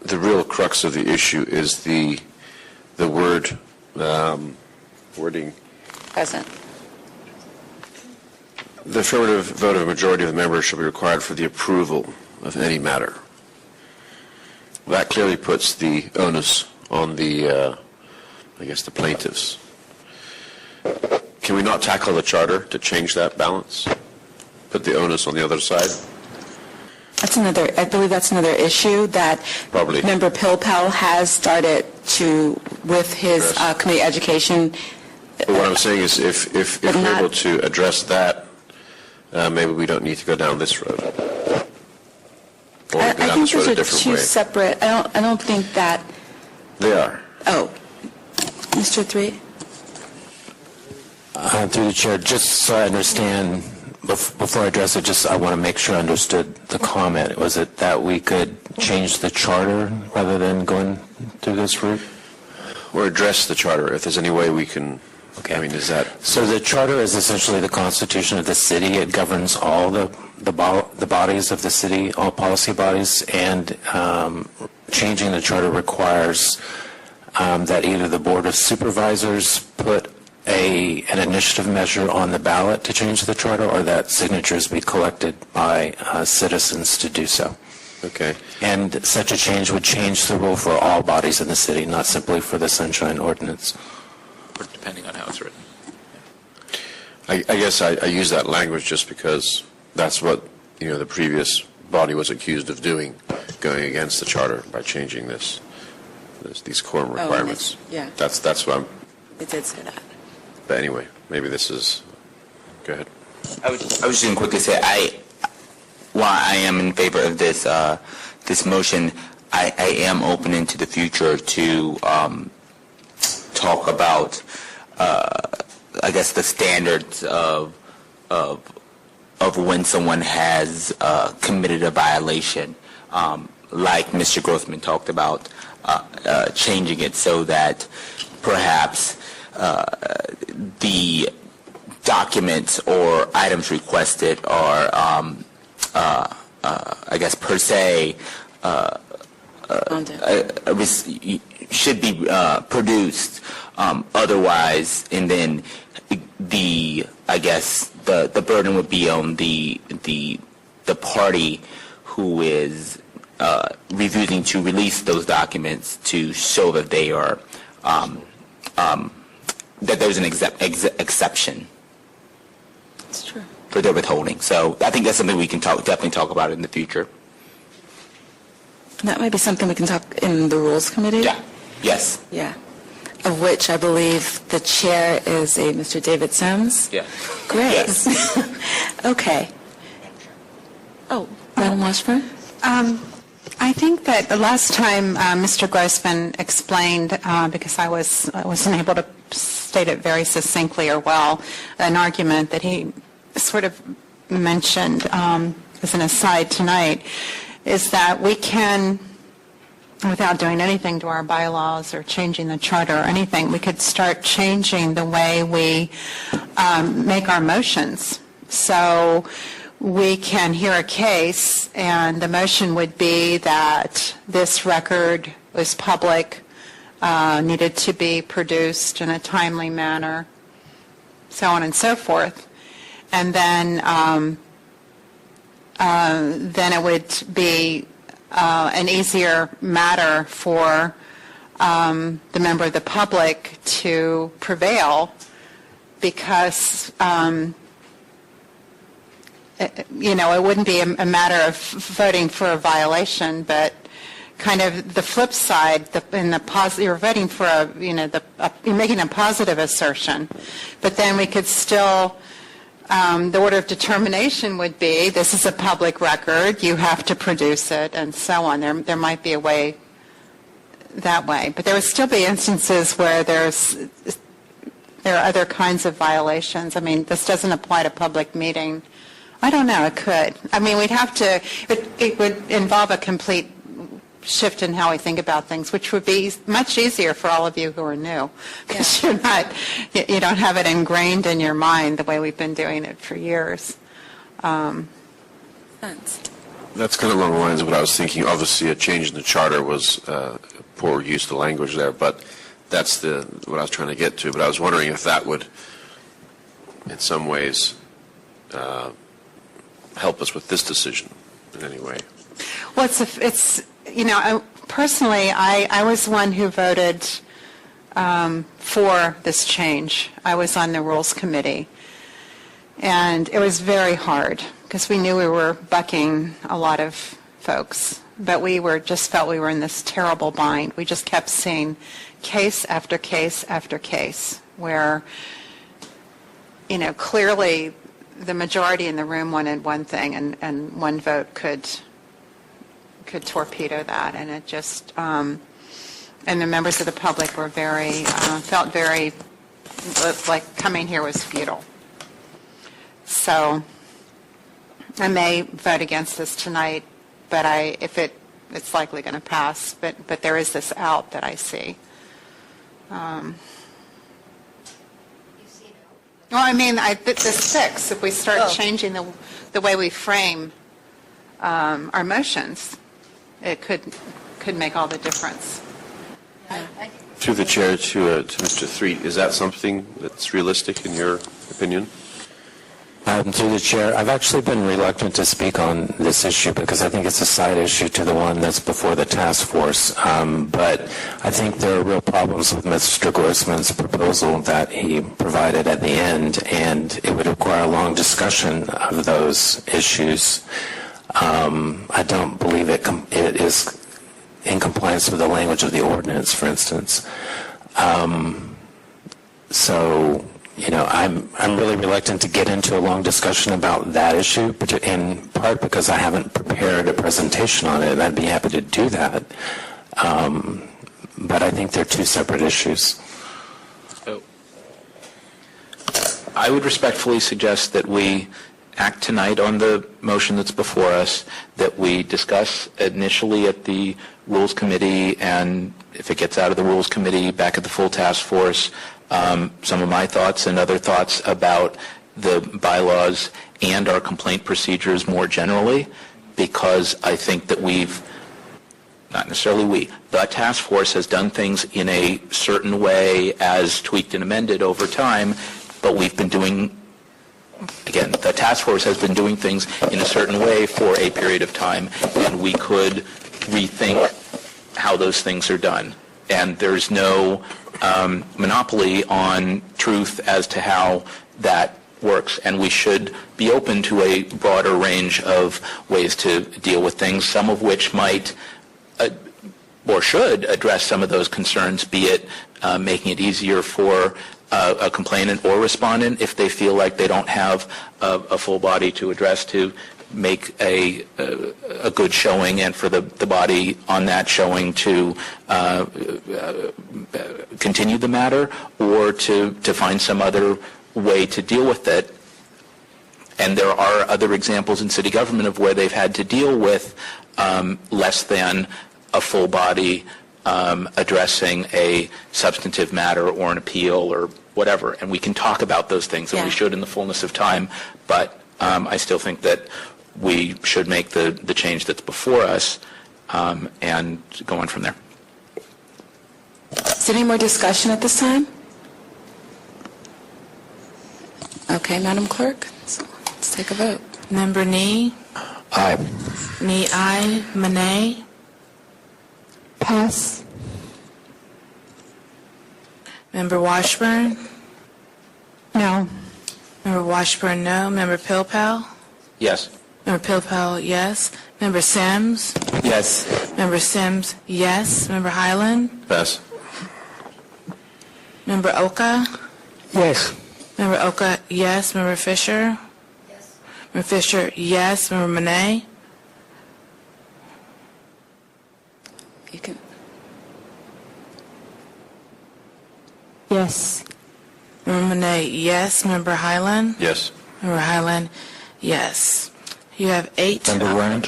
the real crux of the issue is the wording. Present. The affirmative vote of a majority of the members shall be required for the approval of any matter. That clearly puts the onus on the plaintiffs. Can we not tackle the charter to change that balance? Put the onus on the other side? I believe that's another issue that Probably. Member Pilpel has started to, with his committee education. But what I'm saying is if we're able to address that, maybe we don't need to go down this road. Or I go down think this road those a are different two way. separate, I don't think that, They are. oh, Mr. Threet? Through the chair, just so I understand, before I address it, I want to make sure I understood the comment. Was it that we could change the charter rather than going through this route? Or address the charter, if there's any way we can, Okay. I mean, is that... So the charter is essentially the constitution of the city. It governs all the bodies of the city, all policy bodies, and changing the charter requires that either the Board of Supervisors put an initiative measure on the ballot to change the charter, or that signatures be collected by citizens to do so. Okay. And such a change would change the rule for all bodies in the city, not simply for the Sunshine Ordinance. Or depending on how it's written. I guess I use that language just because that's what, the previous body was accused of doing, going against the charter by changing these quorum requirements. Yeah. That's what I'm... It did say that. But anyway, maybe this is... Go ahead. I was just going to quickly say, while I am in favor of this motion, I am open into the future to talk about, I guess, the standards of when someone has committed a violation, like Mr. Grossman talked about, changing it so that perhaps the documents or items requested are, I guess, per se, should be produced. Otherwise, and then I guess the burden would be on the party who is refusing to release those documents to show that they are that there's an exception. That's true. For their withholding. So I think that's something we can definitely talk about in the future. That might be something we can talk in the Rules Committee. Yeah. Yes. Yeah. Of which I believe the chair is a Mr. David Sims. Yeah. Great. Yes. Okay. Oh, Madam Washburn? I think that the last time Mr. Grossman explained, because I wasn't able to state it very succinctly or well, an argument that he sort of mentioned as an aside tonight, is that we can, without doing anything to our bylaws or changing the charter or anything, we could start changing the way we make our motions. So we can hear a case, and the motion would be that this record was public, needed to be produced in a timely manner, so on and so forth. And then it would be an easier matter for the member of the public to prevail, because it wouldn't be a matter of voting for a violation, but kind of the flip side, you're voting for you're making a positive assertion, but then we could still, the order of determination would be, this is a public record, you have to produce it, and so on. There might be a way that way, but there would still be instances where there are other kinds of violations. I mean, this doesn't apply to public meeting. I don't know, it could. I mean, we'd have to, it would involve a complete shift in how we think about things, which would be much easier for all of you who are new, because you don't have it ingrained in your mind the way we've been doing it for years. That's kind of along the lines of what I was thinking. Obviously, a change in the charter was poor use of the language there, but that's what I was trying to get to. But I was wondering if that would, in some ways, help us with this decision in any way. Well, personally, I was one who voted for this change. I was on the Rules Committee, and it was very hard because we knew we were bucking a lot of folks, but we just felt we were in this terrible bind. We just kept seeing case after case after case where, clearly the majority in the room wanted one thing, and one vote could torpedo that, and it just and the members of the public were felt very like coming here was futile. So I may vote against this tonight, but it's likely going to pass. But there is this out that I see. Well, I mean, this fix, if we start changing the way we frame our motions, it could make all the difference. Through the chair to Mr. Threet, is that something that's realistic in your opinion? Through the chair, I've actually been reluctant to speak on this issue because I think it's a side issue to the one that's before the task force. But I think there are real problems with Mr. Grossman's proposal that he provided at the end, and it would require a long discussion of those issues. I don't believe it is in compliance with the language of the ordinance, for instance. So, I'm really reluctant to get into a long discussion about that issue, in part because I haven't prepared a presentation on it, and I'd be happy to do that. But I think they're two separate issues. So, I would respectfully suggest that we act tonight on the motion that's before us, that we discuss initially at the Rules Committee, and if it gets out of the Rules Committee, back at the full task force, some of my thoughts and other thoughts about the bylaws and our complaint procedures more generally, because I think that not necessarily the task force has done things in a certain way as tweaked and amended over time, but we've been doing, again, the task force has been doing things in a certain way for a period of time, and we could rethink how those things are done. And there's no monopoly on truth as to how that works. And we should be open to a broader range of ways to deal with things, some of which might or should address some of those concerns, be it making it easier for a complainant or respondent, if they feel like they don't have a full body to address, to make a good showing, and for the body on that showing to continue the matter, or to find some other way to deal with it. And there are other examples in city government of where they've had to deal with less than a full body addressing a substantive matter or an appeal or whatever. And we can talk about those things, and we should in the fullness of time, but I still think that we should make the change that's before us and go on from there. Is there any more discussion at this time? Okay, Madam Clerk, so let's take a vote. Member Nee? Aye. Nee, aye. Monet? Pass. Member Washburn? No. Member Washburn, no. Member Pilpel? Yes. Member Pilpel, yes. Member Sims? Yes. Member Sims, yes. Member Highland? Pass. Member Oka? Yes. Member Oka, yes. Member Fisher? Yes. Member Fisher, yes. Member Monet? You can. Yes. Member Monet, yes. Member Highland? Yes. Member Highland, yes. You have 8. Member Grant?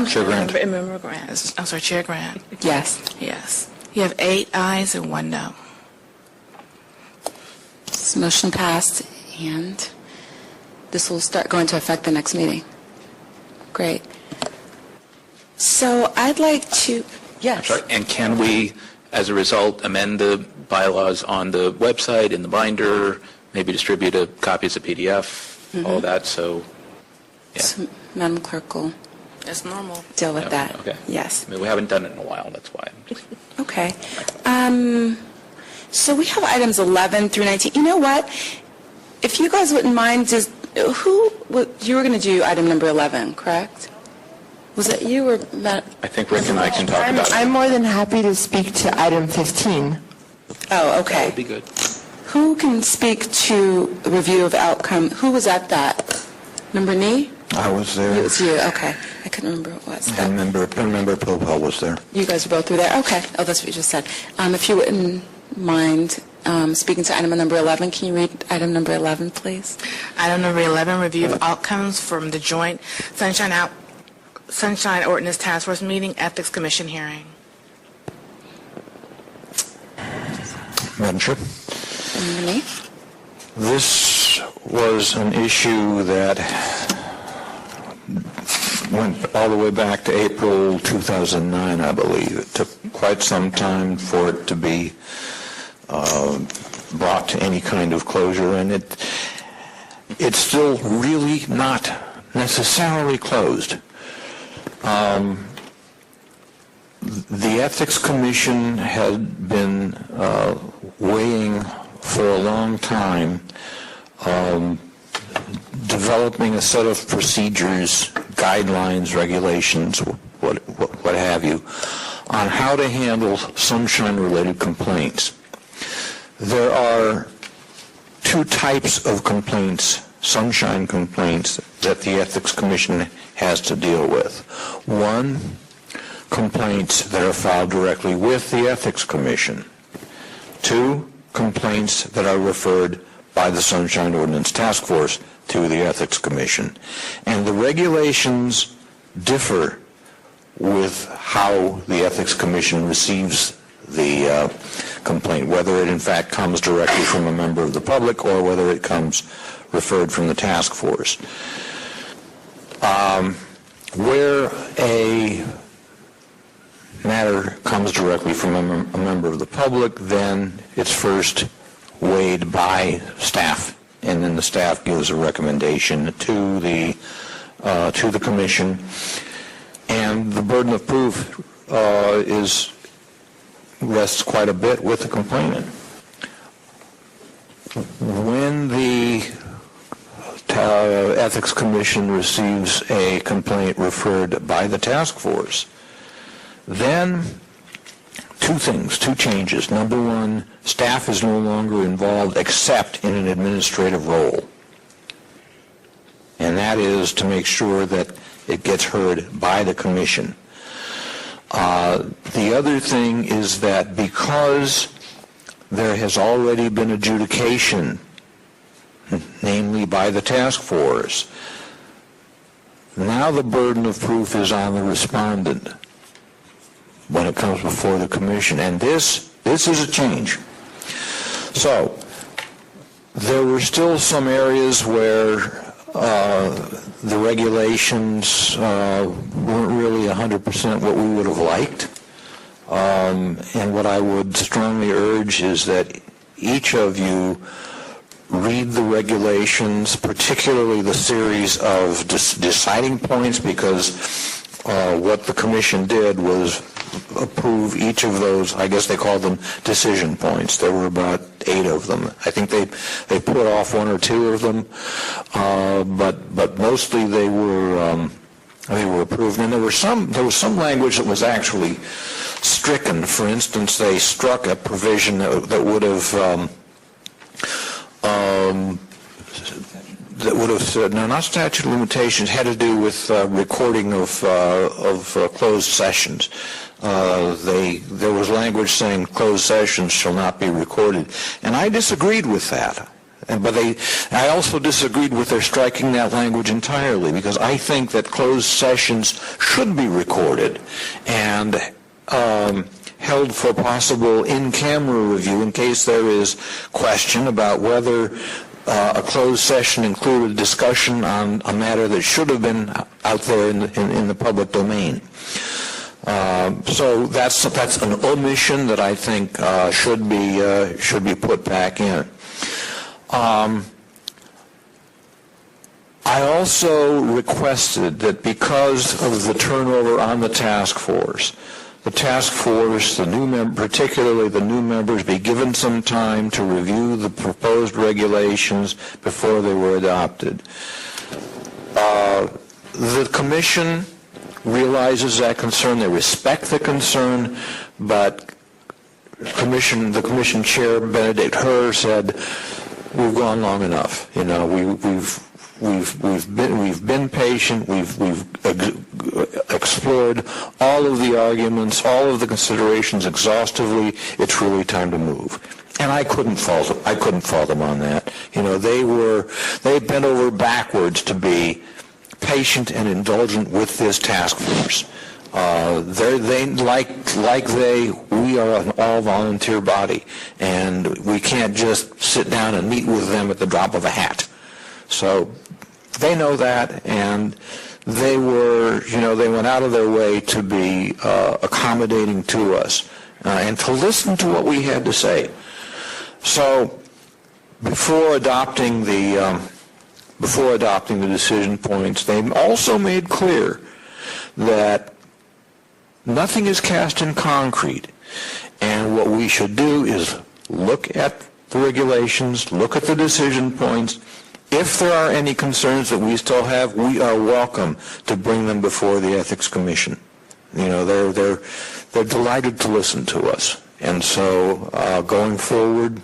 Chair Grant? Member Grant. I'm sorry, Chair Grant. Yes. Yes. You have 8 ayes and 1 no. This motion passed, and this will start going to affect the next meeting. Great. So I'd like to, yes. Sorry, and can we, as a result, amend the bylaws on the website, in the binder, maybe distribute a copy as a PDF, all that, so, yeah. So Madam Clerk will That's normal. deal with that. Okay. Yes. I mean, we haven't done it in a while, that's why. Okay. So we have items 11 through 19. You know what? If you guys wouldn't mind, you were going to do item number 11, correct? Was it you or Matt? I think Rick and I can talk about it. I'm more than happy to speak to item 15. Oh, okay. That would be good. Who can speak to review of outcome? Who was at that? Member Nee? I was there. It was you, okay. I couldn't remember who it was. And Member Pilpel was there. You guys were both through there? Okay. Oh, that's what you just said. If you wouldn't mind speaking to item number 11, can you read item number 11, please? Item number 11, review of outcomes from the joint Sunshine Ordinance Task Force meeting, Ethics Commission hearing. Madam Chair? Member Nee? This was an issue that went all the way back to April 2009, I believe. It took quite some time for it to be brought to any kind of closure, and it's still really not necessarily closed. The Ethics Commission had been weighing for a long time, developing a set of procedures, guidelines, regulations, what have you, on how to handle sunshine-related complaints. There are 2 types of complaints, sunshine complaints, that the Ethics Commission has to deal with. 1, complaints that are filed directly with the Ethics Commission. 2, complaints that are referred by the Sunshine Ordinance Task Force to the Ethics Commission. And the regulations differ with how the Ethics Commission receives the complaint, whether it in fact comes directly from a member of the public or whether it comes referred from the task force. Where a matter comes directly from a member of the public, then it's first weighed by staff, and then the staff gives a recommendation to the commission. And and the burden of proof rests quite a bit with the complainant. When the Ethics Commission receives a complaint referred by the task force, then two changes. Number one, staff is no longer involved except in an administrative role. And that is to make sure that it gets heard by the commission. The other thing is that because there has already been adjudication, namely by the task force, now the burden of proof is on the respondent when it comes before the commission. And this is a change. So there were still some areas where the regulations weren't really 100% what we would have liked. And what I would strongly urge is that each of you read the regulations, particularly the series of deciding points, because what the commission did was approve each of those. I guess they called them decision points. There were about 8 of them. I think they put off 1 or 2 of them, but mostly they were approved. And there was some language that was actually stricken. For instance, they struck a provision that would have said, no, not statute of limitations, had to do with recording of closed sessions. There was language saying closed sessions shall not be recorded, and I disagreed with that. But I also disagreed with their striking that language entirely, because I think that closed sessions should be recorded and held for possible in-camera review in case there is question about whether a closed session included discussion on a matter that should have been out there in the public domain. So that's an omission that I think should be put back in. I also requested that because of the turnover on the task force, particularly the new members, be given some time to review the proposed regulations before they were adopted. The commission realizes that concern. They respect the concern, but the commission chair, Benedict Herr, said, we've gone long enough. You know, we've been patient. We've explored all of the arguments, all of the considerations exhaustively. It's really time to move. And I couldn't fault them on that. You know, they bent over backwards to be patient and indulgent with this task force. We are an all-volunteer body, and we can't just sit down and meet with them at the drop of a hat. So they know that, and they went out of their way to be accommodating to us and to listen to what we had to say. So before adopting the decision points, they also made clear that nothing is cast in concrete, and what we should do is look at the regulations, look at the decision points. If there are any concerns that we still have, we are welcome to bring them before the Ethics Commission. You know, they're delighted to listen to us. And so going forward,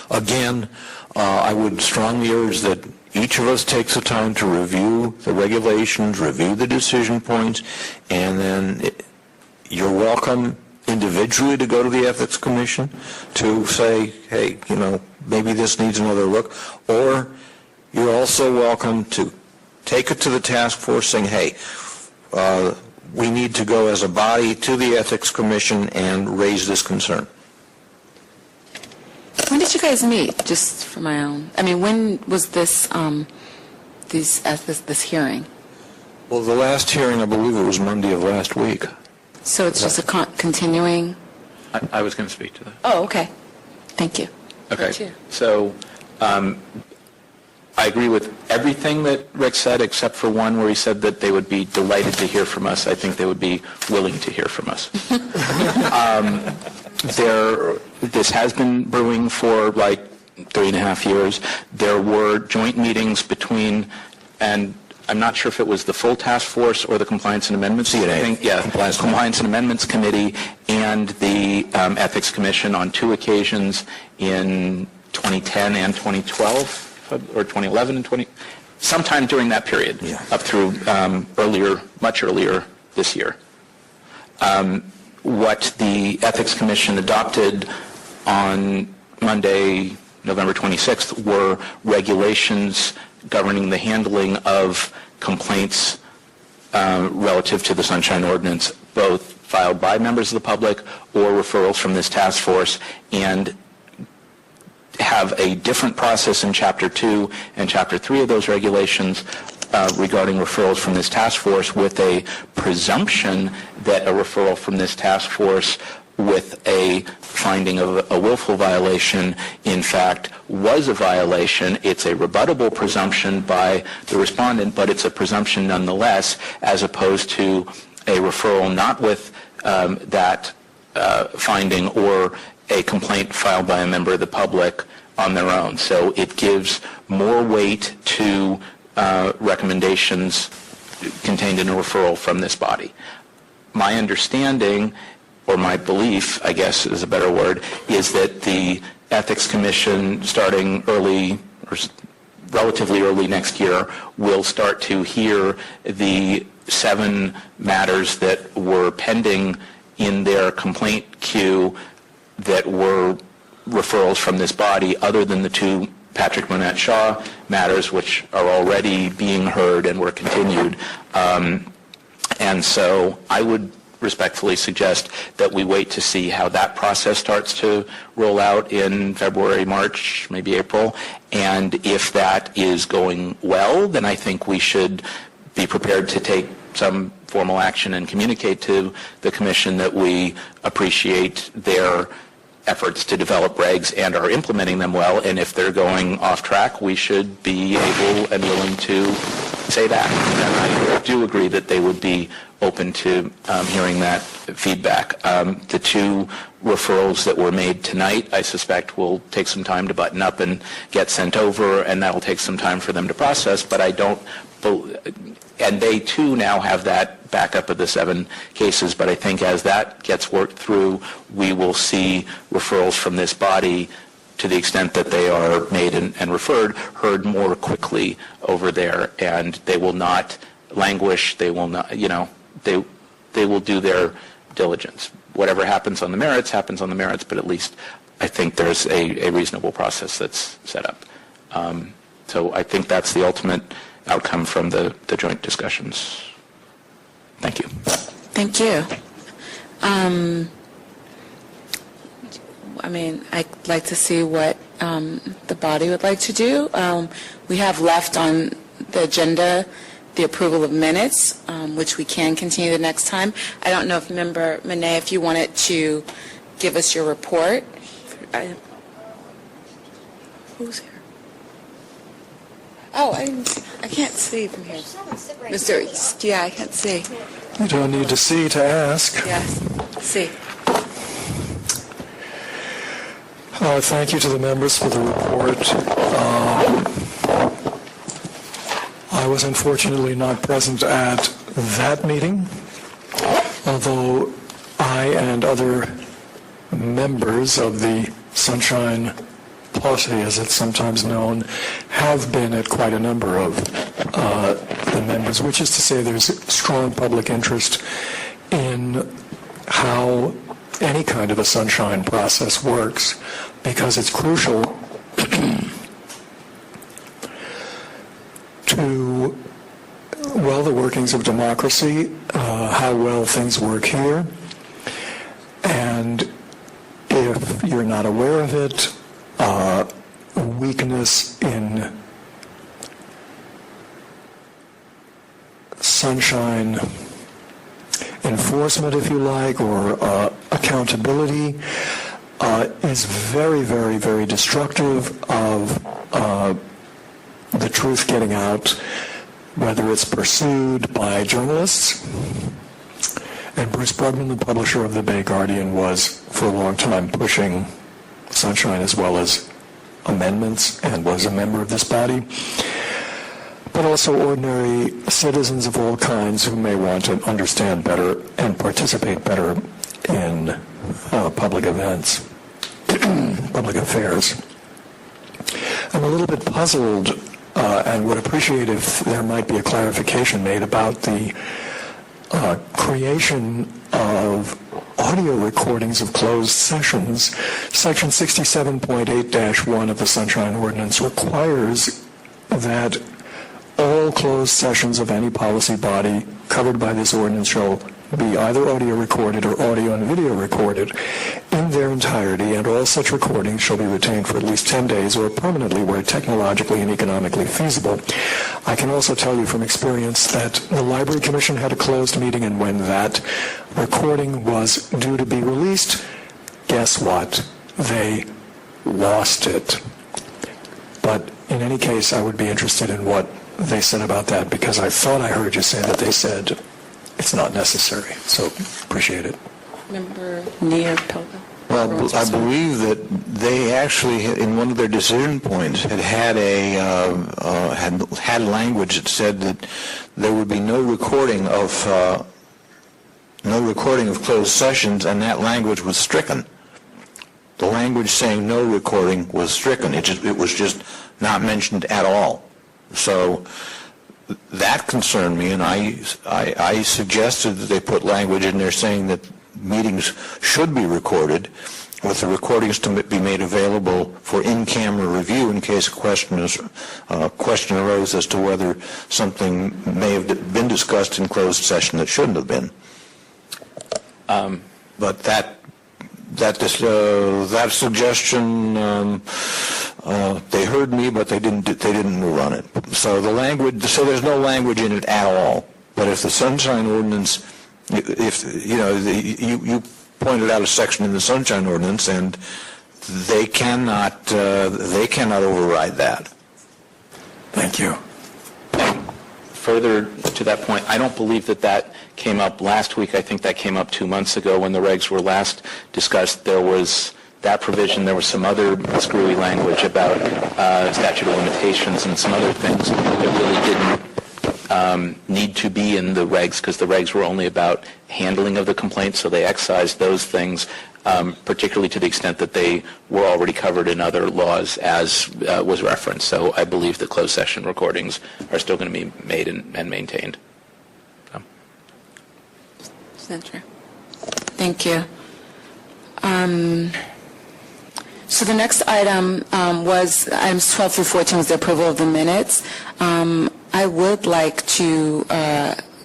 again, I would strongly urge that each of us takes the time to review the regulations, review the decision points, and then you're welcome individually to go to the Ethics Commission to say, hey, you know, maybe this needs another look, or you're also welcome to take it to the task force saying, hey, we need to go as a body to the Ethics Commission and raise this concern. When did you guys meet, just for my own? I mean, when was this this hearing? Well, the last hearing, I believe it was Monday of last week. So it's just a continuing? I was going to speak to that. Oh, okay. Thank you. Okay. So I agree with everything that Rick said, except for one where he said that they would be delighted to hear from us. I think they would be willing to hear from us. This has been brewing for like 3.5 years. There were joint meetings between, and I'm not sure if it was the full task force or the Compliance and Amendments. Compliance and Amendments Committee and the Ethics Commission on 2 occasions in 2010 and 2012. Or 2011 and sometime during that period, up through much earlier this year. What the Ethics Commission adopted on Monday, November 26th, were regulations governing the handling of complaints relative to the Sunshine Ordinance, both filed by members of the public or referrals from this task force, and have a different process in Chapter 2 and Chapter 3 of those regulations regarding referrals from this task force, with a presumption that a referral from this task force with a finding of a willful violation, in fact, was a violation. It's a rebuttable presumption by the respondent, but it's a presumption nonetheless, as opposed to a referral not with that finding or a complaint filed by a member of the public on their own. So it gives more weight to recommendations contained in a referral from this body. My understanding, or my belief, I guess is a better word, is that the Ethics Commission, starting early, or relatively early next year, will start to hear the 7 matters that were pending in their complaint queue that were referrals from this body, other than the 2 Patrick Monette Shaw matters, which are already being heard and were continued. And so I would respectfully suggest that we wait to see how that process starts to roll out in February, March, maybe April. And if that is going well, then I think we should be prepared to take some formal action and communicate to the Commission that we appreciate their efforts to develop regs and are implementing them well. And if they're going off track, we should be able and willing to say that. And I do agree that they would be open to hearing that feedback. The 2 referrals that were made tonight, I suspect, will take some time to button up and get sent over, and that will take some time for them to process, but I don't, and they too now have that backup of the 7 cases, but I think as that gets worked through, we will see referrals from this body, to the extent that they are made and referred, heard more quickly over there, and they will not languish. They will not, they will do their diligence. Whatever happens on the merits, happens on the merits, but at least I think there's a reasonable process that's set up. So I think that's the ultimate outcome from the joint discussions. Thank you. Thank you. I mean, I'd like to see what the body would like to do. We have left on the agenda the approval of minutes, which we can continue the next time. I don't know if Member Monet, if you wanted to give us your report. Who's here? Oh, I can't see from here. Yeah, I can't see. You don't need to see to ask. Yes, see. Thank you to the members for the report. I was unfortunately not present at that meeting, although I and other members of the Sunshine Posse, as it's sometimes known, have been at quite a number of the members, which is to say there's strong public interest in how any kind of a sunshine process works, because it's crucial to, well, the workings of democracy, how well things work here, and if you're not aware of it, weakness in sunshine enforcement, if you like, or accountability is very, very, very destructive of the truth getting out, whether it's pursued by journalists. And Bruce Brugman, the publisher of the Bay Guardian, was for a long time pushing Sunshine as well as amendments and was a member of this body. But also ordinary citizens of all kinds who may want to understand better and participate better in public events, public affairs. I'm a little bit puzzled and would appreciate if there might be a clarification made about the creation of audio recordings of closed sessions. Section 67.8-1 of the Sunshine Ordinance requires that all closed sessions of any policy body covered by this ordinance shall be either audio recorded or audio and video recorded in their entirety, and all such recordings shall be retained for at least 10 days or permanently where technologically and economically feasible. I can also tell you from experience that the Library Commission had a closed meeting, and when that recording was due to be released, guess what? They lost it. But in any case, I would be interested in what they said about that, because I thought I heard you say that they said it's not necessary. So appreciate it. Member Neer-Pilger. Well, I believe that they actually, in one of their decision points, had language that said that there would be no recording of closed sessions, and that language was stricken. The language saying no recording was stricken. It was just not mentioned at all. So that concerned me, and I suggested that they put language in there saying that meetings should be recorded, with the recordings to be made available for in-camera review in case a question arose as to whether something may have been discussed in closed session that shouldn't have been. But that suggestion, they heard me, but they didn't move on it. So there's no language in it at all. But if the Sunshine Ordinance, you pointed out a section in the Sunshine Ordinance, and they cannot override that. Thank you. Further to that point, I don't believe that came up last week. I think that came up 2 months ago when the regs were last discussed. There was that provision. There was some other screwy language about statute of limitations and some other things that really didn't need to be in the regs, because the regs were only about handling of the complaint, so they excised those things, particularly to the extent that they were already covered in other laws, as was referenced. So I believe the closed session recordings are still going to be made and maintained. Is that true? Thank you. So the next item was items 12 through 14 was the approval of the minutes. I would like to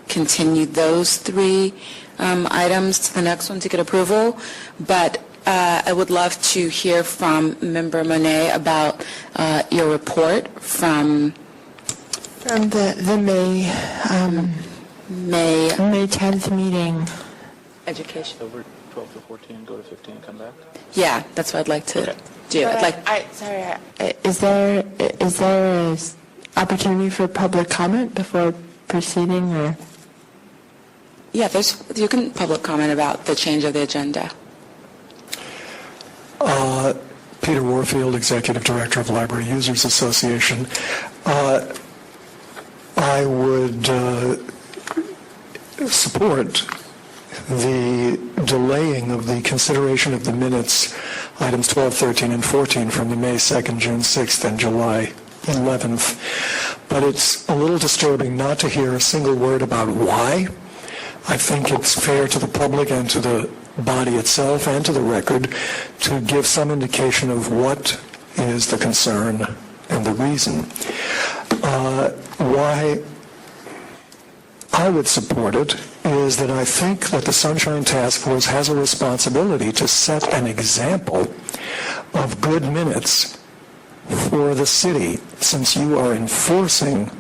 continue those three items to the next one to get approval, but I would love to hear from Member Monet about your report from the May 10th meeting. Education. Over 12 to 14, go to 15 and come back? Yeah, that's what I'd like to do. Is there an opportunity for public comment before proceeding, or? Yeah, you can public comment about the change of the agenda. Peter Warfield, Executive Director of Library Users Association. I would support the delaying of the consideration of the minutes, items 12, 13, and 14 from the May 2nd, June 6th, and July 11th. But it's a little disturbing not to hear a single word about why. I think it's fair to the public and to the body itself and to the record to give some indication of what is the concern and the reason. Why I would support it is that I think that the Sunshine Task Force has a responsibility to set an example of good minutes for the city, since you are enforcing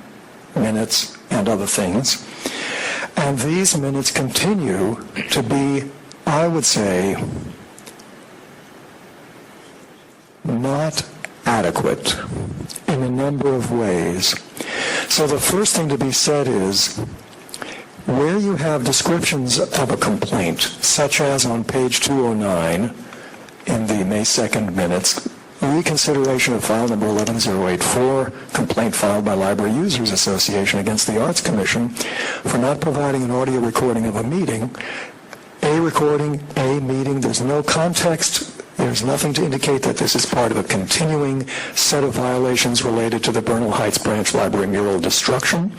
minutes and other things. And these minutes continue to be, I would say, not adequate in a number of ways. So the first thing to be said is, where you have descriptions of a complaint, such as on page 209 in the May 2nd minutes, reconsideration of file number 11084, complaint filed by Library Users Association against the Arts Commission for not providing an audio recording of a meeting, a recording, a meeting, there's no context, there's nothing to indicate that this is part of a continuing set of violations related to the Bernal Heights Branch Library mural destruction,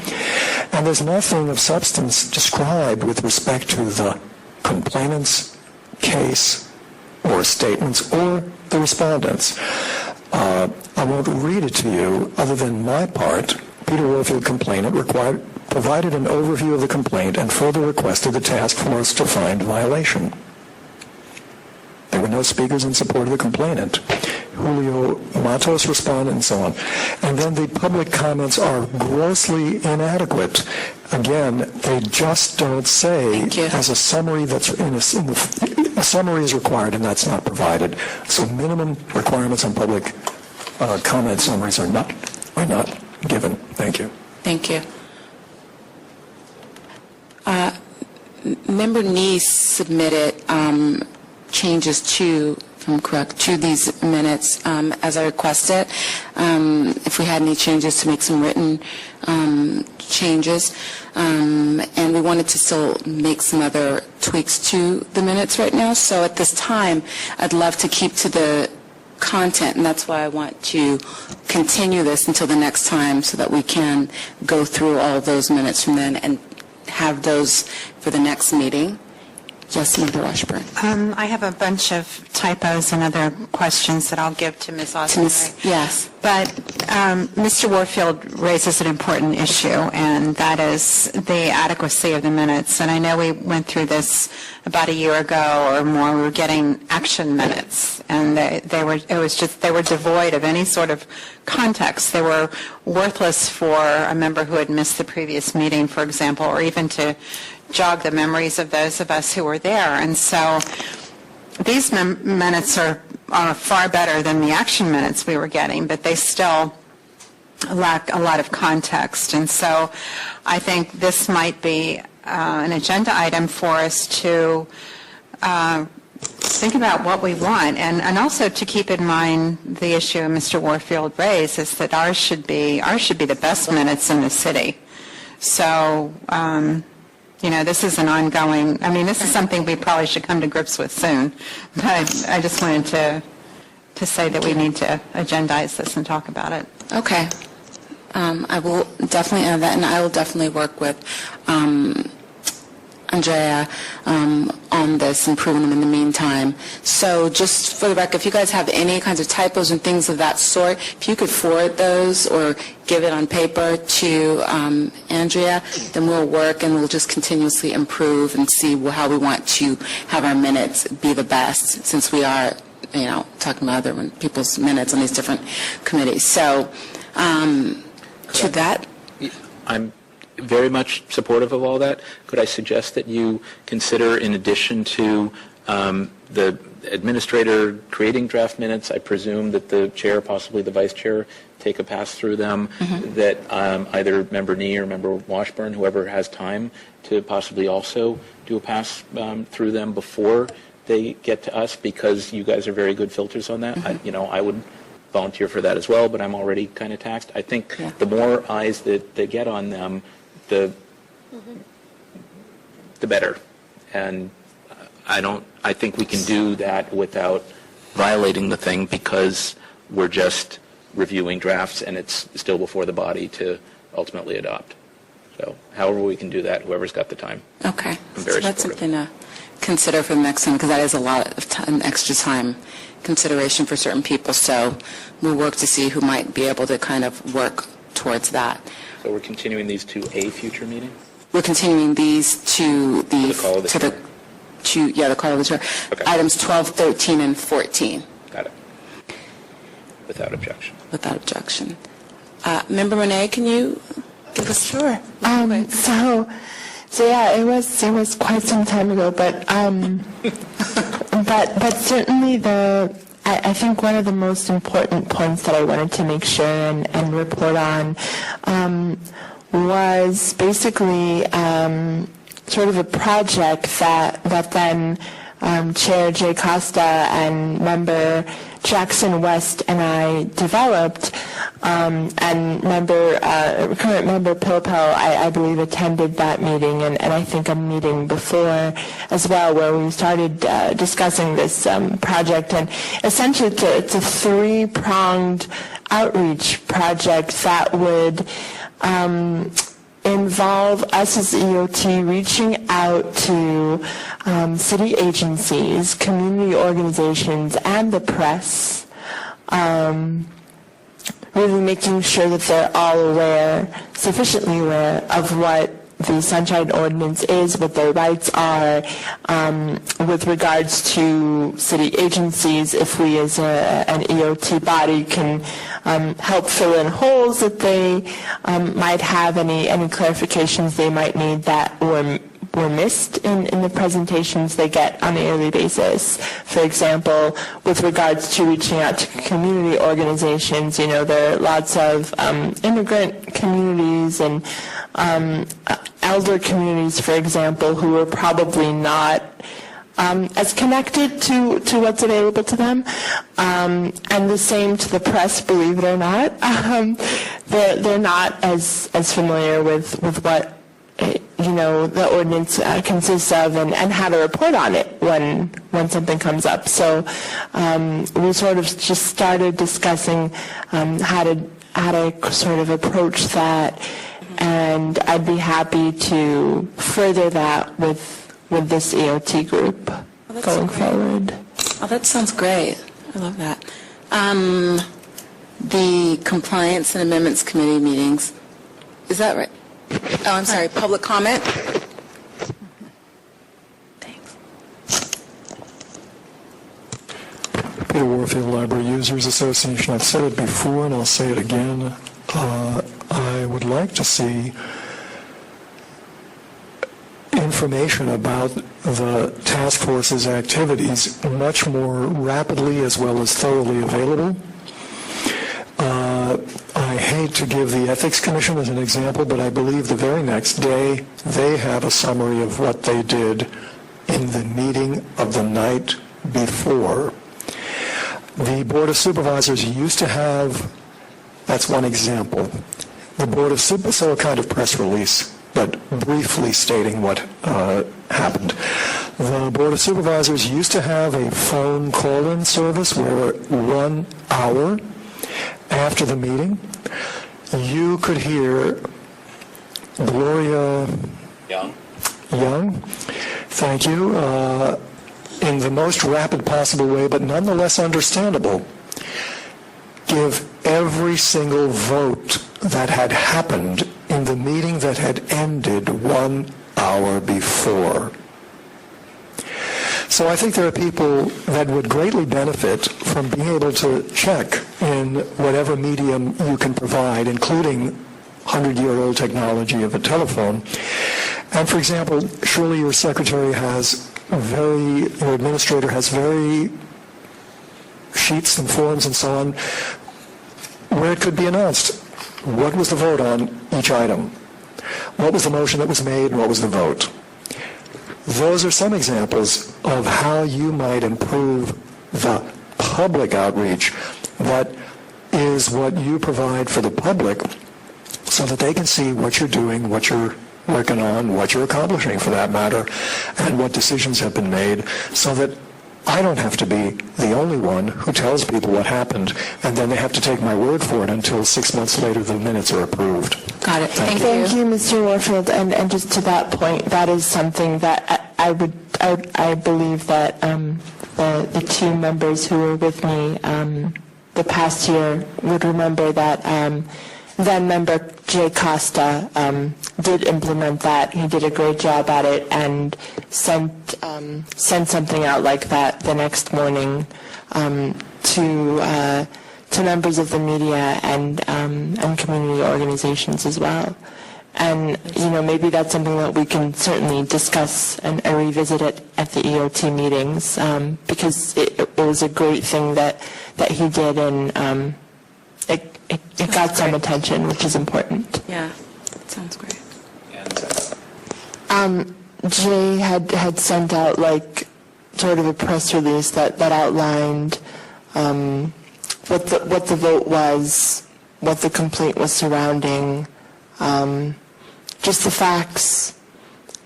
and there's nothing of substance described with respect to the complainant's case or statements or the respondents. I won't read it to you other than my part. Peter Warfield, complainant, provided an overview of the complaint and further requested the task force to find violation. There were no speakers in support of the complainant. Julio Matos responded and so on. And then the public comments are grossly inadequate. Again, they just don't say as a summary that's a summary is required and that's not provided. So minimum requirements on public comment summaries are not given. Thank you. Thank you. Member Neese submitted changes to these minutes as I requested. If we had any changes, to make some written changes. And we wanted to still make some other tweaks to the minutes right now. So at this time, I'd love to keep to the content, and that's why I want to continue this until the next time so that we can go through all of those minutes from then and have those for the next meeting. Yes, Member Washburn. I have a bunch of typos and other questions that I'll give to Ms. Osbury. Yes. But Mr. Warfield raises an important issue, and that is the adequacy of the minutes. And I know we went through this about a year ago or more. We were getting action minutes, and they were devoid of any sort of context. They were worthless for a member who had missed the previous meeting, for example, or even to jog the memories of those of us who were there. And so these minutes are far better than the action minutes we were getting, but they still lack a lot of context. And so I think this might be an agenda item for us to think about what we want, and also to keep in mind the issue Mr. Warfield raised, is that ours should be the best minutes in the city. So this is an ongoing, this is something we probably should come to grips with soon. But I just wanted to say that we need to agendize this and talk about it. Okay. I will definitely add that, and I will definitely work with Andrea on this, improving them in the meantime. So just for the record, if you guys have any kinds of typos and things of that sort, if you could forward those or give it on paper to Andrea, then we'll work and we'll just continuously improve and see how we want to have our minutes be the best, since we are, talking about other people's minutes on these different committees. So to that. I'm very much supportive of all that. Could I suggest that you consider, in addition to the administrator creating draft minutes, I presume that the chair, possibly the vice chair, take a pass through them, that either Member Nee or Member Washburn, whoever has time, to possibly also do a pass through them before they get to us, because you guys are very good filters on that. I would volunteer for that as well, but I'm already kind of taxed. I think the more eyes that they get on them, the better. And I think we can do that without violating the thing, because we're just reviewing drafts and it's still before the body to ultimately adopt. So however we can do that, whoever's got the time. Okay. I'm very So that's supportive. something to consider for the next time, because that is a lot of time, extra time consideration for certain people. So we'll work to see who might be able to kind of work towards that. So we're continuing these to a future meeting? We're continuing these to the call of the chair. the call of the chair. Okay. Items 12, 13, and 14. Got it. Without objection. Without objection. Member Monet, can you give us? Sure. So yeah, it was quite some time ago, but but certainly the I think one of the most important points that I wanted to make sure and report on was basically sort of a project that then Chair Jay Costa and Member Jackson West and I developed, and current member Pilpel, I believe, attended that meeting, and I think a meeting before as well, where we started discussing this project. And essentially it's a three-pronged outreach project that would involve us as EOT reaching out to city agencies, community organizations, and the press, really making sure that they're all aware, sufficiently aware of what the Sunshine Ordinance is, what their rights are with regards to city agencies, if we as an EOT body can help fill in holes that they might have, any clarifications they might need that were missed in the presentations they get on a yearly basis. For example, with regards to reaching out to community organizations, there are lots of immigrant communities and elder communities, for example, who are probably not as connected to what's available to them, and the same to the press, believe it or not. They're not as familiar with what the ordinance consists of and how to report on it when something comes up. So we sort of just started discussing how to sort of approach that, and I'd be happy to further that with this EOT group going forward. Oh, that sounds great. I love that. The Compliance and Amendments Committee meetings, is that right? Oh, I'm sorry, public comment? Thanks. Peter Warfield, Library Users Association. I've said it before and I'll say it again. I would like to see information about the task force's activities much more rapidly as well as thoroughly available. I hate to give the Ethics Commission as an example, but I believe the very next day they have a summary of what they did in the meeting of the night before. The Board of Supervisors used to have, that's one example, the Board of Supervisors, so a kind of press release, but briefly stating what happened. The Board of Supervisors used to have a phone call-in service where 1 hour after the meeting, you could hear Gloria Young, thank you, in the most rapid possible way, but nonetheless understandable, give every single vote that had happened in the meeting that had ended 1 hour before. So I think there are people that would greatly benefit from being able to check in whatever medium you can provide, including 100-year-old technology of a telephone. And for example, surely your secretary has your administrator has very sheets and forms and so on where it could be announced what was the vote on each item, what was the motion that was made, and what was the vote. Those are some examples of how you might improve the public outreach that is what you provide for the public so that they can see what you're doing, what you're working on, what you're accomplishing for that matter, and what decisions have been made, so that I don't have to be the only one who tells people what happened, and then they have to take my word for it until 6 months later the minutes are approved. Got it. Thank you, Mr. Warfield. And just to that point, that is something that I believe that the two members who were with me the past year would remember that then member Jay Costa did implement that. He did a great job at it and sent something out like that the next morning to members of the media and community organizations as well. And, maybe that's something that we can certainly discuss and revisit it at the EOT meetings, because it was a great thing that he did, and it got some attention, which is important. Yeah, that sounds great. Jay had sent out sort of a press release that outlined what the vote was, what the complaint was surrounding, just the facts,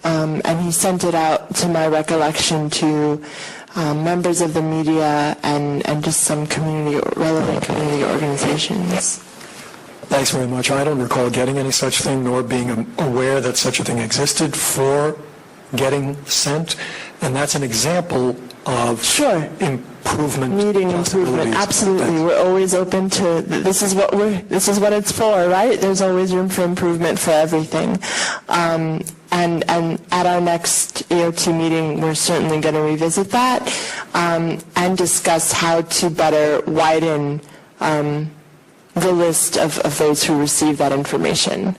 and he sent it out, to my recollection, to members of the media and just some relevant community organizations. Thanks very much. I don't recall getting any such thing, nor being aware that such a thing existed for getting sent, and that's an example of improvement. Meeting improvement, absolutely. We're always open to, this is what it's for, right? There's always room for improvement for everything. And at our next EOT meeting, we're certainly going to revisit that and discuss how to better widen the list of those who receive that information.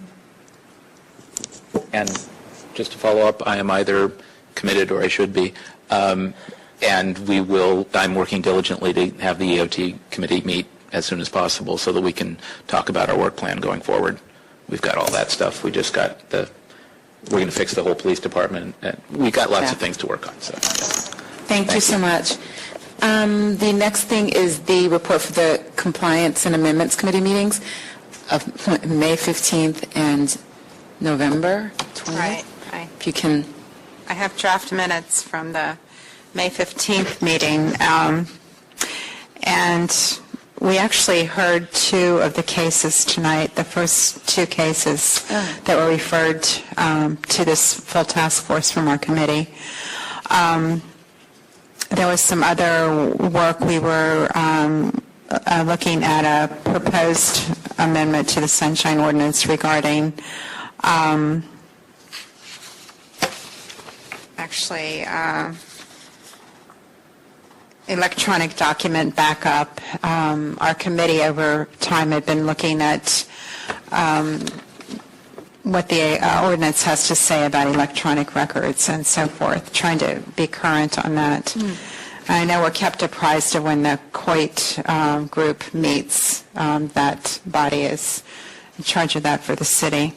And just to follow up, I am either committed or I should be. And I'm working diligently to have the EOT committee meet as soon as possible so that we can talk about our work plan going forward. We've got all that stuff. We just got we're going to fix the whole police department. We've got lots of things to work on. So, Thank you so much. The next thing is the report for the Compliance and Amendments Committee meetings of May 15th and November 20th. Right. If you can. I have draft minutes from the May 15th meeting, and we actually heard two of the cases tonight, the first two cases that were referred to this full task force from our committee. There was some other work. We were looking at a proposed amendment to the Sunshine Ordinance regarding electronic document backup. Our committee over time had been looking at what the ordinance has to say about electronic records and so forth, trying to be current on that. I know we're kept apprised of when the COIT group meets. That body is in charge of that for the city.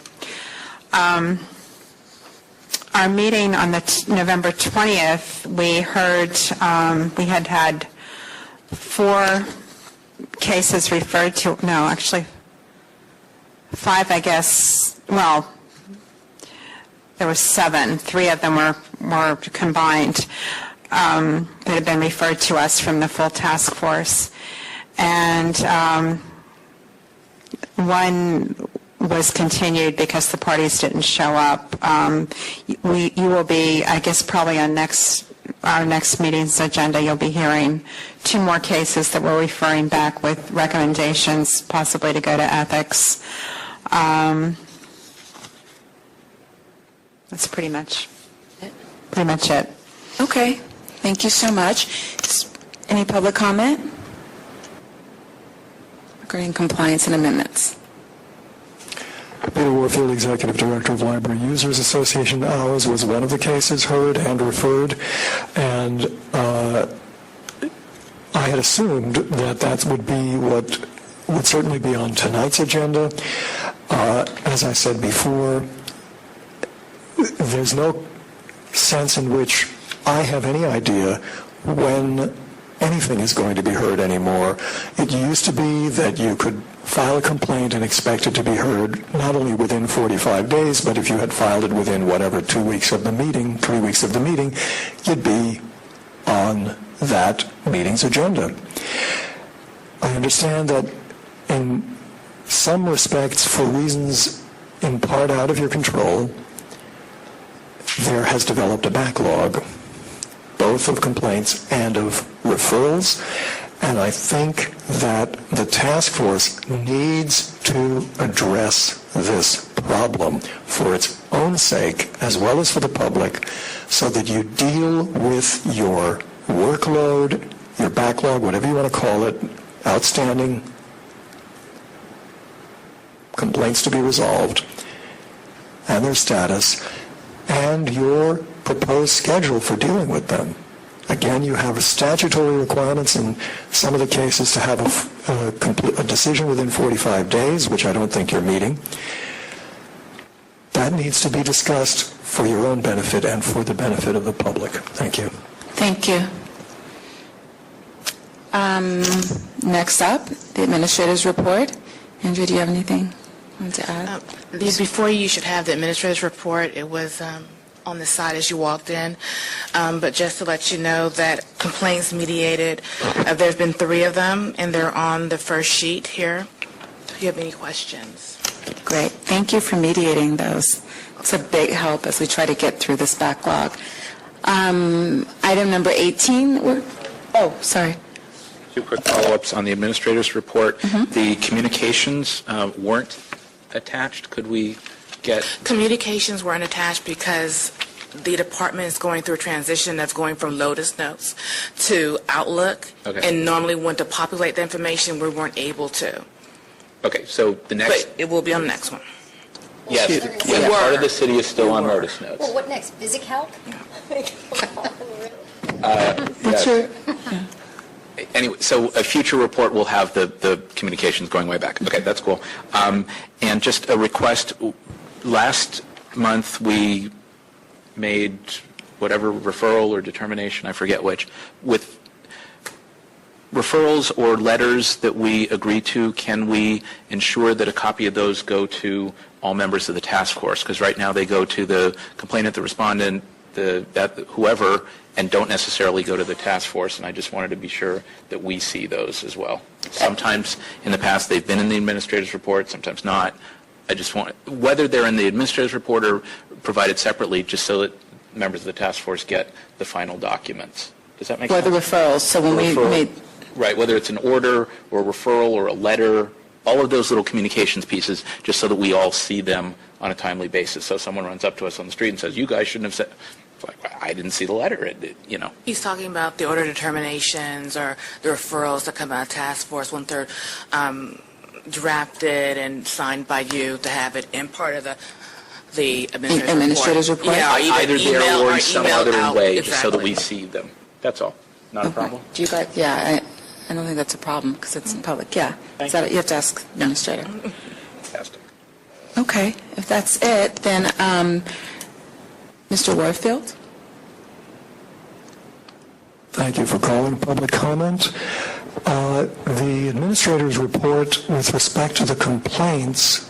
Our meeting on the November 20th, we heard, we had 4 cases referred to, no, actually 5, I guess. Well, there were 7. 3 of them were combined that had been referred to us from the full task force. And one was continued because the parties didn't show up. You will be, I guess, probably on our next meeting's agenda, you'll be hearing 2 more cases that we're referring back with recommendations possibly to go to ethics. That's pretty much it. Okay. Thank you so much. Any public comment regarding compliance and amendments? Peter Warfield, Executive Director of Library Users Association. Ours was one of the cases heard and referred, and I had assumed that would be what would certainly be on tonight's agenda. As I said before, there's no sense in which I have any idea when anything is going to be heard anymore. It used to be that you could file a complaint and expect it to be heard not only within 45 days, but if you had filed it within 2 weeks of the meeting, 3 weeks of the meeting, you'd be on that meeting's agenda. I understand that in some respects, for reasons in part out of your control, there has developed a backlog, both of complaints and of referrals, and I think that the task force needs to address this problem for its own sake as well as for the public, so that you deal with your workload, your backlog, whatever you want to call it, outstanding complaints to be resolved, and their status, and your proposed schedule for dealing with them. Again, you have statutory requirements in some of the cases to have a decision within 45 days, which I don't think you're meeting. That needs to be discussed for your own benefit and for the benefit of the public. Thank you. Thank you. Next up, the administrator's report. Andrew, do you have anything you want to add? Before you should have the administrator's report. It was on the side as you walked in. But just to let you know that complaints mediated, there's been 3 of them, and they're on the first sheet here. Do you have any questions? Great. Thank you for mediating those. It's a big help as we try to get through this backlog. Item number 18. Sorry. 2 quick follow-ups on the administrator's report. The communications weren't attached. Could we get... Communications weren't attached because the department is going through a transition that's going from Lotus Notes to Outlook. Okay. And normally when to populate the information, we weren't able to. Okay, so the next... But it will be on the next one. Yes, part of the city is still on Lotus Notes. Well, what next? Physic help? What's your... Anyway, so a future report will have the communications going way back. Okay, that's cool. And just a request, last month we made whatever referral or determination, I forget which, with referrals or letters that we agree to, can we ensure that a copy of those go to all members of the task force? Because right now they go to the complainant, the respondent, whoever, and don't necessarily go to the task force, and I just wanted to be sure that we see those as well. Sometimes in the past they've been in the administrator's report, sometimes not. I just want, whether they're in the administrator's report or provided separately, just so that members of the task force get the final documents. Does that make sense? For the referrals, so when we made... Right, whether it's an order or a referral or a letter, all of those little communications pieces, just so that we all see them on a timely basis. So someone runs up to us on the street and says, you guys shouldn't have said... Like, I didn't see the letter, He's talking about the order determinations or the referrals that come out of task force when they're drafted and signed by you to have it in part of the administrator's report. Yeah, either there or in some other way, exactly. just so that we see them. That's all. Not a problem? Do you guys, I don't think that's a problem because it's in public. Yeah. Is that, you have to ask the administrator. Fantastic. Okay. If that's it, then Mr. Warfield? Thank you for calling public comment. The administrator's report with respect to the complaints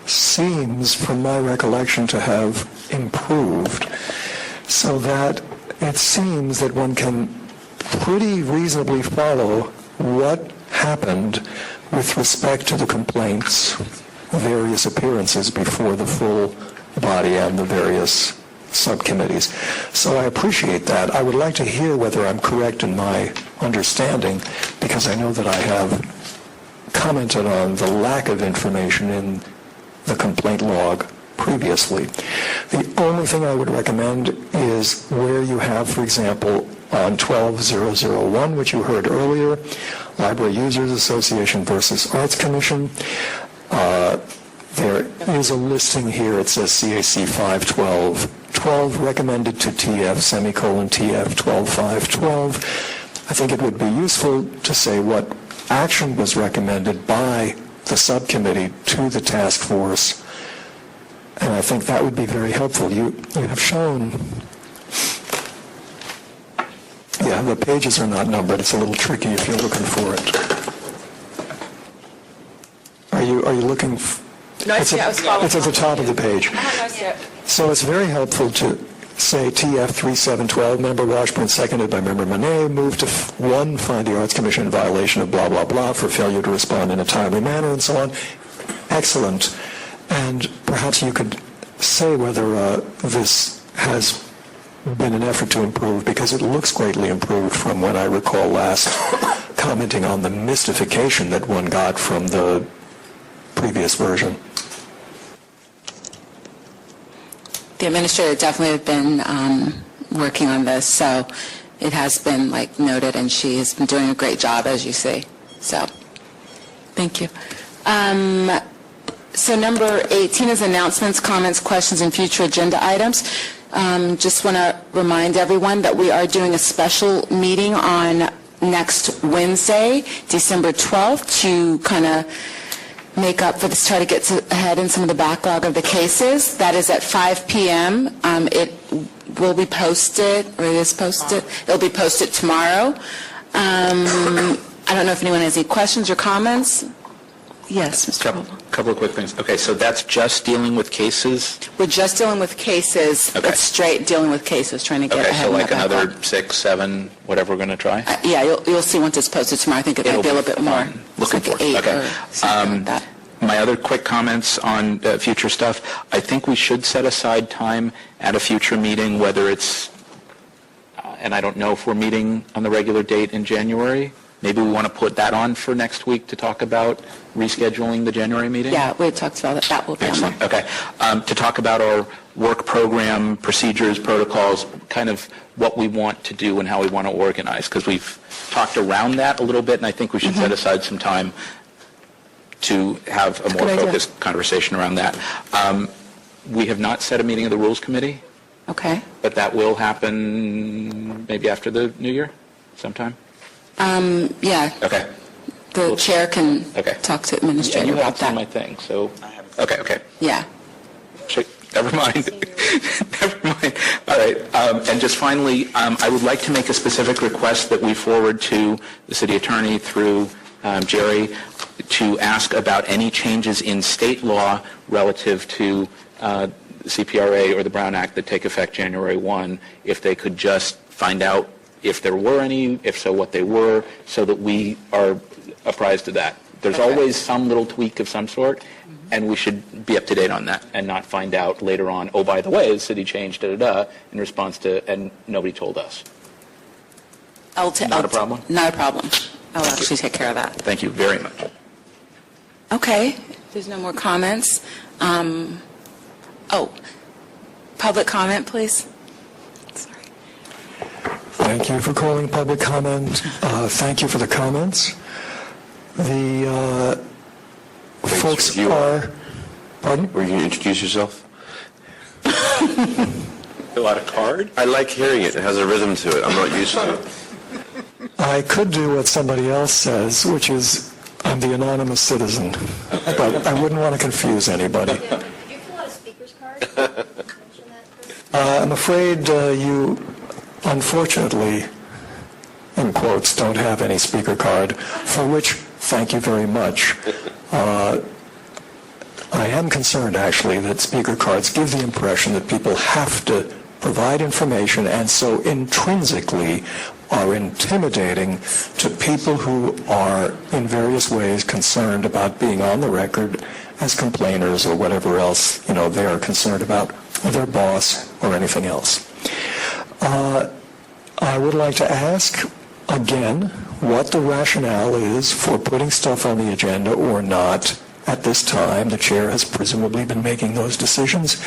seems, from my recollection, to have improved, so that it seems that one can pretty reasonably follow what happened with respect to the complaints, various appearances before the full body and the various subcommittees. So I appreciate that. I would like to hear whether I'm correct in my understanding, because I know that I have commented on the lack of information in the complaint log previously. The only thing I would recommend is where you have, for example, on 12001, which you heard earlier, Library Users Association versus Arts Commission, there is a listing here. It says CAC 512 recommended to TF, TF 12512. I think it would be useful to say what action was recommended by the subcommittee to the task force, and I think that would be very helpful. You have shown, the pages are not numbered. It's a little tricky if you're looking for it. Are you looking? No, I was following. It's at the top of the page. So it's very helpful to say TF 3712, member Washburn, seconded by member Monet, moved to 1, find the Arts Commission in violation of blah, blah, blah for failure to respond in a timely manner, and so on. Excellent. And perhaps you could say whether this has been an effort to improve, because it looks greatly improved from when I recall last commenting on the mystification that one got from the previous version. The administrator definitely has been working on this, so it has been noted, and she has been doing a great job, as you see. So, thank you. So number 18 is announcements, comments, questions, and future agenda items. Just want to remind everyone that we are doing a special meeting on next Wednesday, December 12th, to kind of make up for this, try to get ahead in some of the backlog of the cases. That is at 5 p.m. It will be posted, or it is posted. It'll be posted tomorrow. I don't know if anyone has any questions or comments. Yes, Mr. Vogel. Couple of quick things. Okay, so that's just dealing with cases? We're just dealing with cases. Okay. It's straight dealing with cases, trying to get Okay, ahead so in like that backlog. another 6, 7, whatever we're going to try? Yeah, you'll see once it's posted tomorrow. I think it might be a little bit more. Fun. Looking It's like forward. 8 Okay. or something like that. My other quick comments on future stuff, I think we should set aside time at a future meeting, whether it's, and I don't know if we're meeting on the regular date in January. Maybe we want to put that on for next week to talk about rescheduling the January meeting? Yeah, we had talked about that. That will be on there. Excellent. Okay. To talk about our work program, procedures, protocols, kind of what we want to do and how we want to organize, because we've talked around that a little bit, and I think we should set aside some time to have a more focused conversation around that. We have not set a meeting of the Rules Committee, Okay. but that will happen maybe after the New Year sometime? Yeah, Okay. the chair can Okay. talk to Yeah, administrator you about haven't seen my that. thing, so, okay. Yeah. Never mind. Never mind. All right. And just finally, I would like to make a specific request that we forward to the city attorney through Jerry to ask about any changes in state law relative to CPRA or the Brown Act that take effect January 1, if they could just find out if there were any, if so, what they were, so that we are apprised of that. There's always some little tweak of some sort, and we should be up to date on that and not find out later on, oh, by the way, the city changed, da-da-da, in response to, and nobody told us. Not a problem? Not a problem. I'll actually take care of that. Thank you very much. Okay, if there's no more comments. Public comment, please. Thank you for calling public comment. Thank you for the comments. The folks are... Pardon? Were you going to introduce yourself? Fill out a card? I like hearing it. It has a rhythm to it. I'm not used to it. I could do what somebody else says, which is, I'm the anonymous citizen. But I wouldn't want to confuse anybody. Did you fill out a speaker's card? I'm afraid you, unfortunately, in quotes, don't have any speaker card, for which, thank you very much. I am concerned, actually, that speaker cards give the impression that people have to provide information and so intrinsically are intimidating to people who are in various ways concerned about being on the record as complainers or whatever else, they are concerned about, or their boss or anything else. I would like to ask, again, what the rationale is for putting stuff on the agenda or not at this time. The chair has presumably been making those decisions.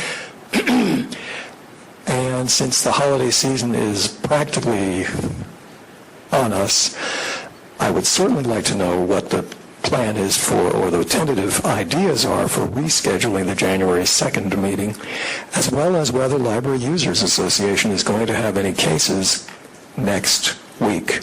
And since the holiday season is practically on us, I would certainly like to know what the plan is for, or the tentative ideas are for rescheduling the January 2nd meeting, as well as whether Library Users Association is going to have any cases next week.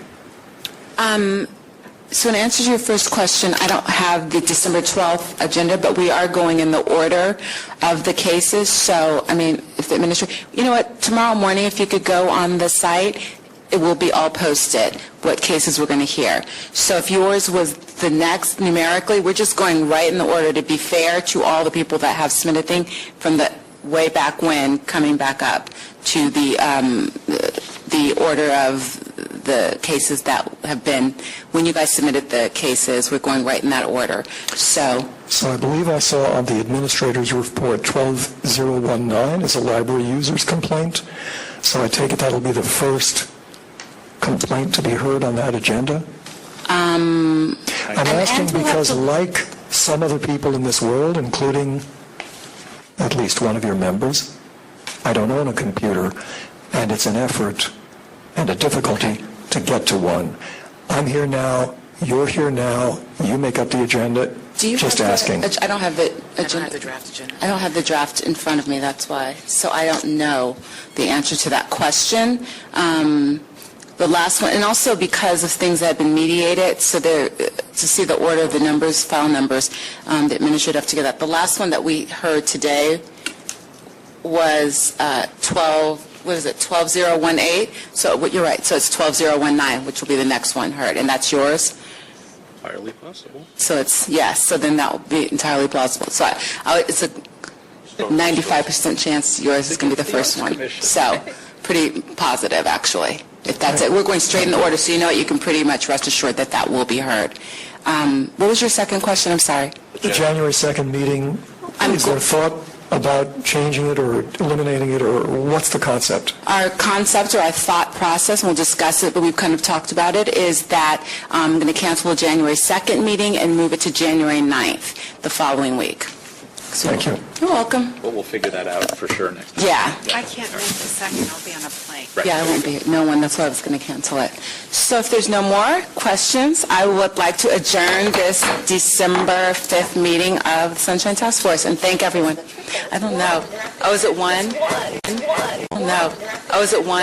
So in answer to your first question, I don't have the December 12th agenda, but we are going in the order of the cases. So, if the administrator, you know what, tomorrow morning, if you could go on the site, it will be all posted, what cases we're going to hear. So if yours was the next numerically, we're just going right in the order to be fair to all the people that have submitted things from the way back when, coming back up to the order of the cases that have been, when you guys submitted the cases, we're going right in that order. So I believe I saw on the administrator's report 12019 is a library user's complaint. So I take it that'll be the first complaint to be heard on that agenda? I'm asking because, like some other people in this world, including at least one of your members, I don't own a computer, and it's an effort and a difficulty to get to one. I'm here now, you're here now, you make up the agenda, Do you Just have the- asking. I don't have the I don't have the agenda. draft agenda. I don't have the draft in front of me, that's why. So I don't know the answer to that question. The last one, and also because of things that have been mediated, so there, to see the order of the numbers, file numbers, the administrator have to get that. The last one that we heard today was 12018? So you're right, so it's 12019, which will be the next one heard, and that's yours? Entirely possible. So it's, yes, so then that will be entirely plausible. So it's a 95% chance yours is going to be the first one. So, pretty positive, actually, if that's it. We're going straight in the order, so you know what, you can pretty much rest assured that that will be heard. What was your second question? I'm sorry. The January 2nd meeting, is there thought about changing it or eliminating it, or what's the concept? Our concept or our thought process, and we'll discuss it, but we've kind of talked about it, is that I'm going to cancel the January 2nd meeting and move it to January 9th, the following week. Thank you. You're welcome. Well, we'll figure that out for sure next time. Yeah. I can't make the second, I'll be on a plane. Yeah, I won't be, no one, that's why I was going to cancel it. So if there's no more questions, I would like to adjourn this December 5th meeting of the Sunshine Task Force and thank everyone. I don't know. Oh, is it 1? Oh, no. Oh, is it 1?